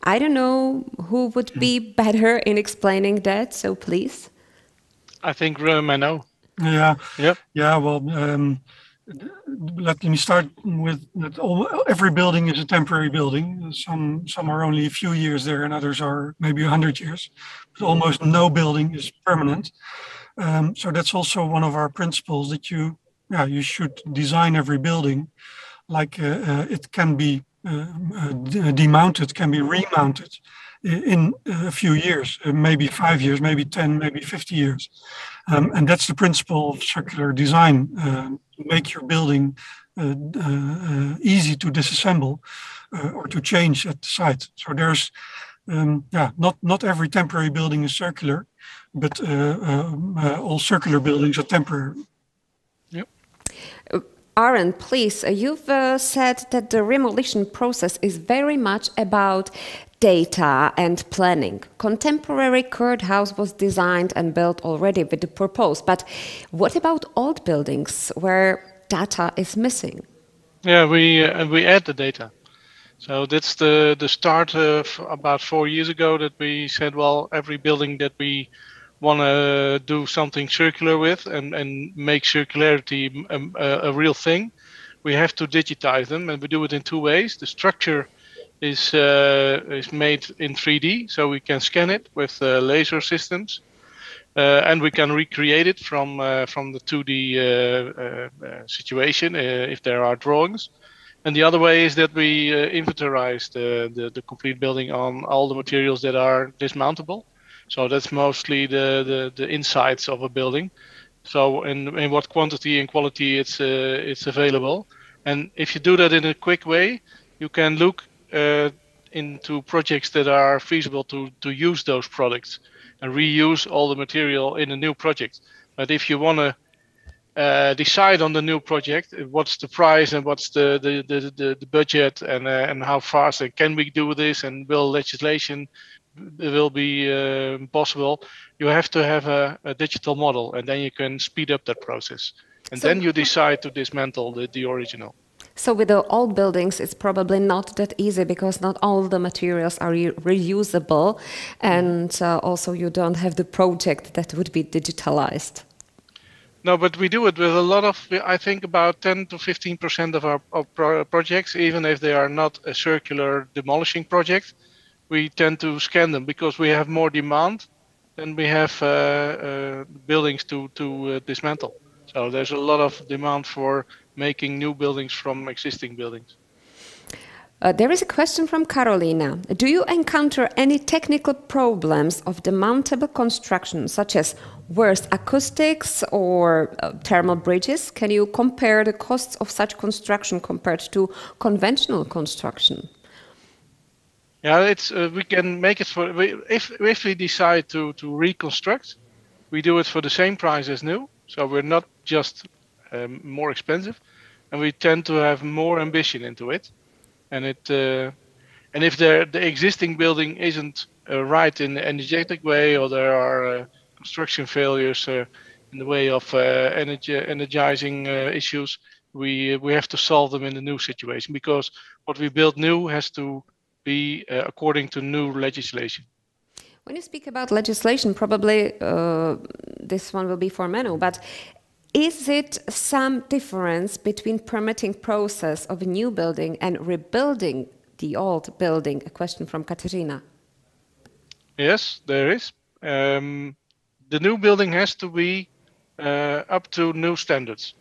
I don't know who would be better in explaining that, so please. I think Menno. Yeah. Yep. Yeah. Well, let me start with that. Every building is a temporary building. Some are only a few years there, and others are maybe 100 years. But almost no building is permanent. So that's also one of our principles, that you should design every building like it can be demounted, can be remounted in a few years, maybe 5 years, maybe 10, maybe 50 years. And that's the principle of circular design, make your building easy to disassemble or to change at the site. So there's, not every temporary building is circular, but all circular buildings are temporary. Yep. AREND, please, you've said that the demolition process is very much about data and planning. Contemporary courthouse was designed and built already with the purpose, but what about old buildings where data is missing? Yeah, we add the data. So that's the start of about 4 years ago that we said, well, every building that we want to do something circular with and make circularity a real thing, we have to digitize them, and we do it in two ways. The structure is made in 3D, so we can scan it with laser systems, and we can recreate it from the 2D situation if there are drawings. And the other way is that we inventorize the complete building on all the materials that are dismountable. So that's mostly the insides of a building. So in what quantity and quality it's available. And if you do that in a quick way, you can look into projects that are feasible to use those products and reuse all the material in a new project. But if you want to decide on the new project, what's the price and what's the budget and how fast and can we do this, and will legislation will be possible, you have to have a digital model, and then you can speed up that process. And then you decide to dismantle the original. So with the old buildings, it's probably not that easy because not all the materials are reusable, and also you don't have the project that would be digitalized. No, but we do it with a lot of, I think about 10 to 15% of our projects, even if they are not a circular demolishing project. We tend to scan them because we have more demand than we have buildings to dismantle. So there's a lot of demand for making new buildings from existing buildings. There is a question from Carolina. Do you encounter any technical problems of demountable construction, such as worse acoustics or thermal bridges? Can you compare the costs of such construction compared to conventional construction? Yeah, it's we can make it for if we decide to reconstruct, we do it for the same price as new. So we're not just more expensive, and we tend to have more ambition into it. And if the existing building isn't right in the energetic way, or there are construction failures in the way of energizing issues, we have to solve them in the new situation, because what we build new has to be according to new legislation. When you speak about legislation, probably this one will be for Menno, but is it some difference between permitting process of a new building and rebuilding the old building? A question from Katerina. Yes, there is. The new building has to be up to new standards.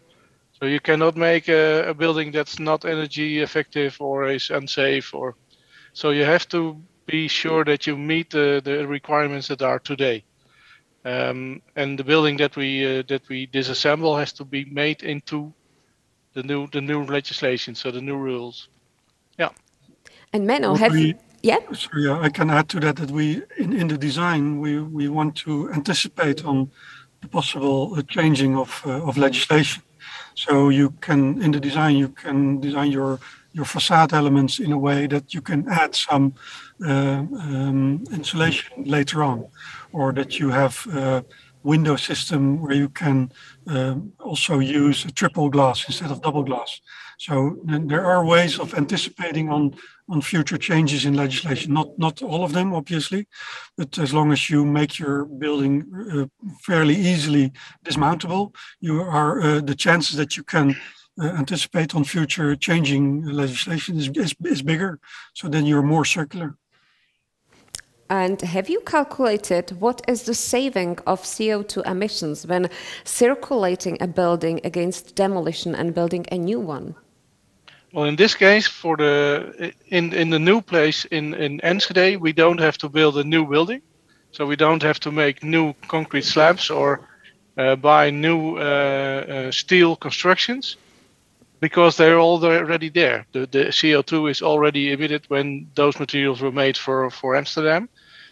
So you cannot make a building that's not energy effective or is unsafe, or so you have to be sure that you meet the requirements that are today. And the building that we disassemble has to be made into the new legislation, so the new rules. Yeah. And Menno, So I can add to that we in the design we want to anticipate on the possible changing of legislation. So you can in the design you can design your facade elements in a way that you can add some insulation later on, or that you have a window system where you can also use a triple glass instead of double glass. So there are ways of anticipating on future changes in legislation. Not all of them, obviously, but as long as you make your building fairly easily dismountable, you are the chances that you can anticipate on future changing legislation is bigger. So then you're more circular. And have you calculated what is the saving of CO2 emissions when circulating a building against demolition and building a new one? Well, in this case, for in the new place in Enschede, we don't have to build a new building, so we don't have to make new concrete slabs or buy new steel constructions, because they're already there. The CO2 is already emitted when those materials were made for Amsterdam.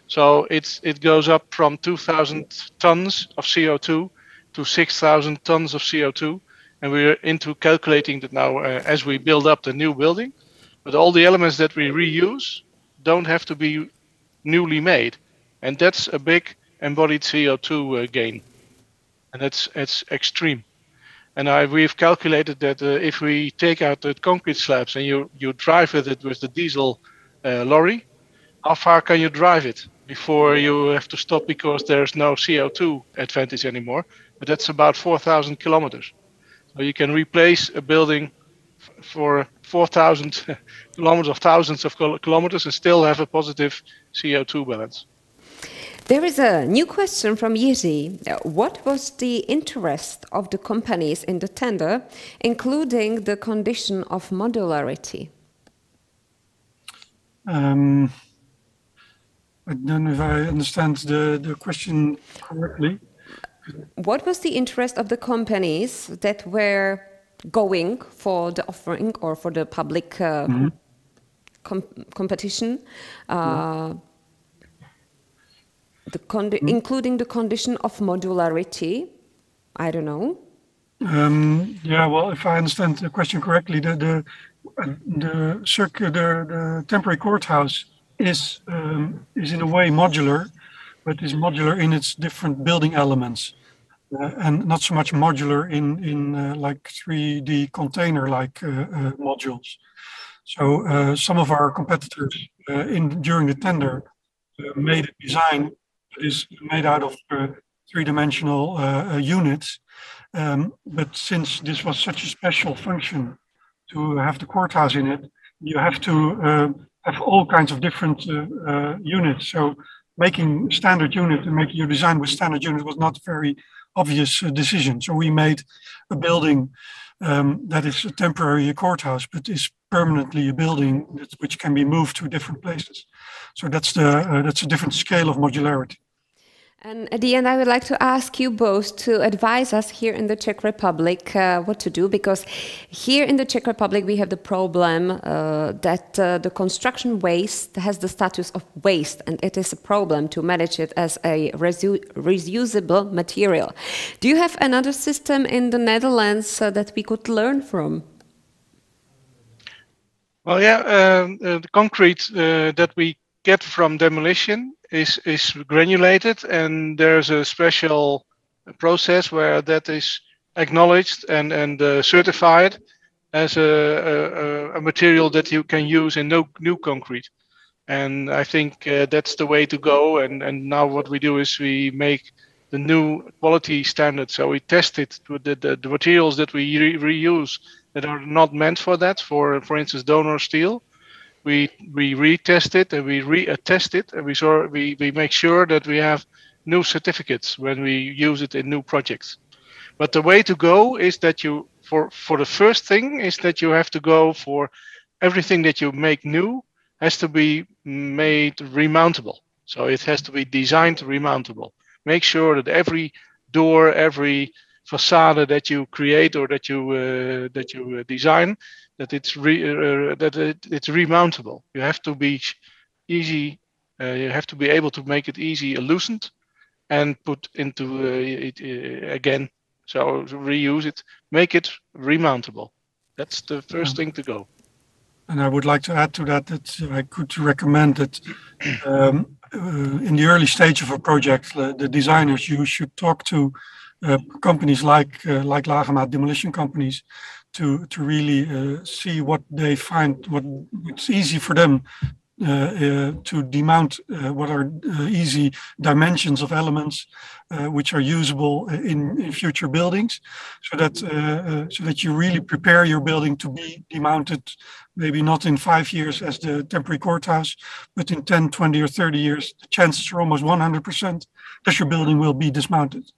So it goes up from 2,000 tons of CO2 to 6,000 tons of CO2. And we're into calculating that now as we build up the new building. But all the elements that we reuse don't have to be newly made. And that's a big embodied CO2 gain. And it's extreme. And we've calculated that if we take out the concrete slabs and you drive with it with the diesel lorry, how far can you drive it before you have to stop because there's no CO2 advantage anymore? But that's about 4,000 kilometers. So you can replace a building for 4,000 kilometers of thousands of kilometers and still have a positive CO2 balance. There is a new question from Jiří. What was the interest of the companies in the tender, including the condition of modularity? I don't know if I understand the question correctly. What was the interest of the companies that were going for the offering or for the public competition, including the condition of modularity? I don't know. Yeah, well, if I understand the question correctly, the temporary courthouse is in a way modular, but is modular in its different building elements, and not so much modular in like 3D container-like modules. So some of our competitors during the tender made a design that is made out of three-dimensional units. But since this was such a special function to have the courthouse in it, you have to have all kinds of different units. So making standard unit and making your design with standard unit was not a very obvious decision. So we made a building that is a temporary courthouse, but is permanently a building which can be moved to different places. So that's a different scale of modularity. And at the end, I would like to ask you both to advise us here in the Czech Republic what to do, because here in the Czech Republic we have the problem that the construction waste has the status of waste, and it is a problem to manage it as a reusable material. Do you have another system in the Netherlands that we could learn from? Well, yeah, the concrete that we get from demolition is granulated, and there's a special process where that is acknowledged and certified as a material that you can use in new concrete. And I think that's the way to go. And now what we do is we make the new quality standard. So we test it with the materials that we reuse that are not meant for that, for instance, donor steel. We retest it and we reattest it, and we make sure that we have new certificates when we use it in new projects. But the way to go is that you, for the first thing, is that you have to go for everything that you make new has to be made remountable. So it has to be designed remountable. Make sure that every door, every facade that you create or that you design, that it's remountable. You have to be easy. You have to be able to make it easy loosened and put into it again. So reuse it, make it remountable. That's the first thing to go. And I would like to add to that I could recommend that in the early stage of a project, the designers, you should talk to companies like Lagemaat demolition companies to really see what they find, what's easy for them to demount, what are easy dimensions of elements which are usable in future buildings, so that you really prepare your building to be demounted, maybe not in 5 years as the temporary courthouse, but in 10, 20 or 30 years, the chances are almost 100% that your building will be dismounted.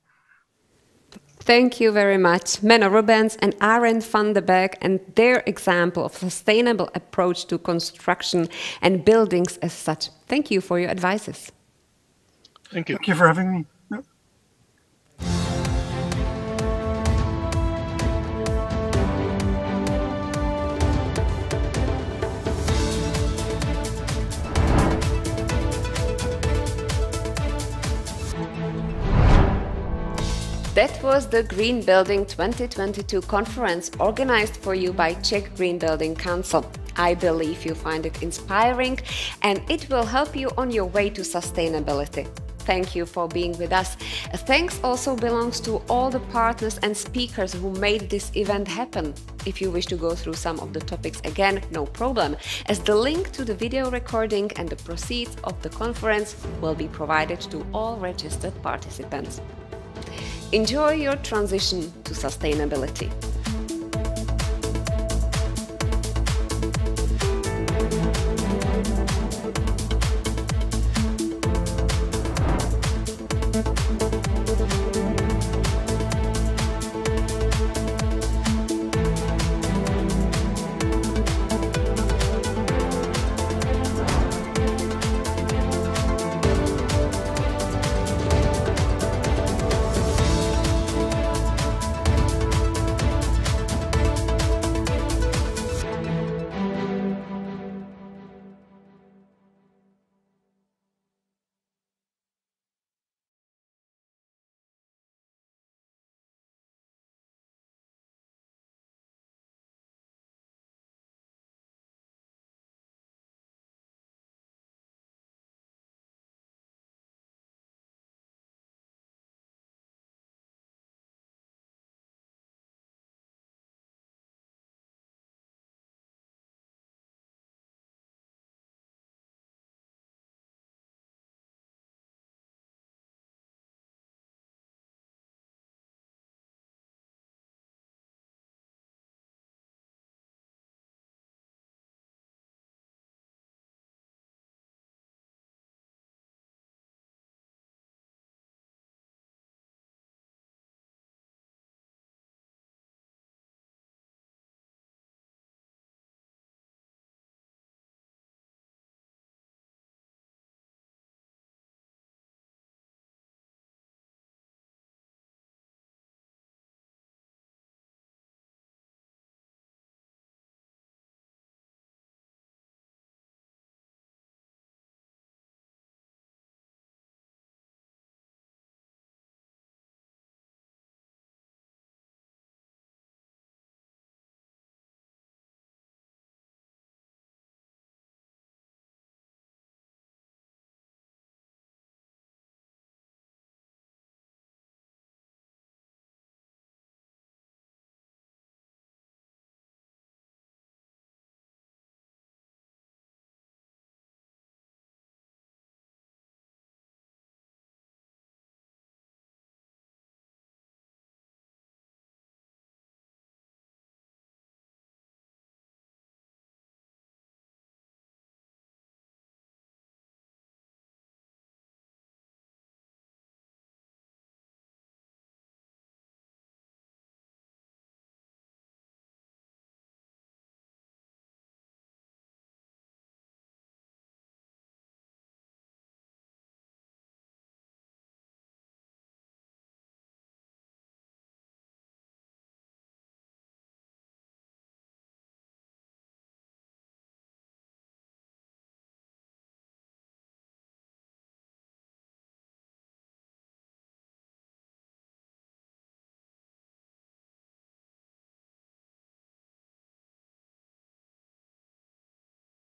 Thank you very much, Menno Rubens and AREND van de Beek, and their example of sustainable approach to construction and buildings as such. Thank you for your advices. Thank you. Thank you for having me. That was the Green Building 2022 conference organized for you by Czech Green Building Council. I believe you find it inspiring and it will help you on your way to sustainability. Thank you for being with us. Thanks also belongs to all the partners and speakers who made this event happen. If you wish to go through some of the topics again, no problem, as the link to the video recording and the proceeds of the conference will be provided to all registered participants. Enjoy your transition to sustainability.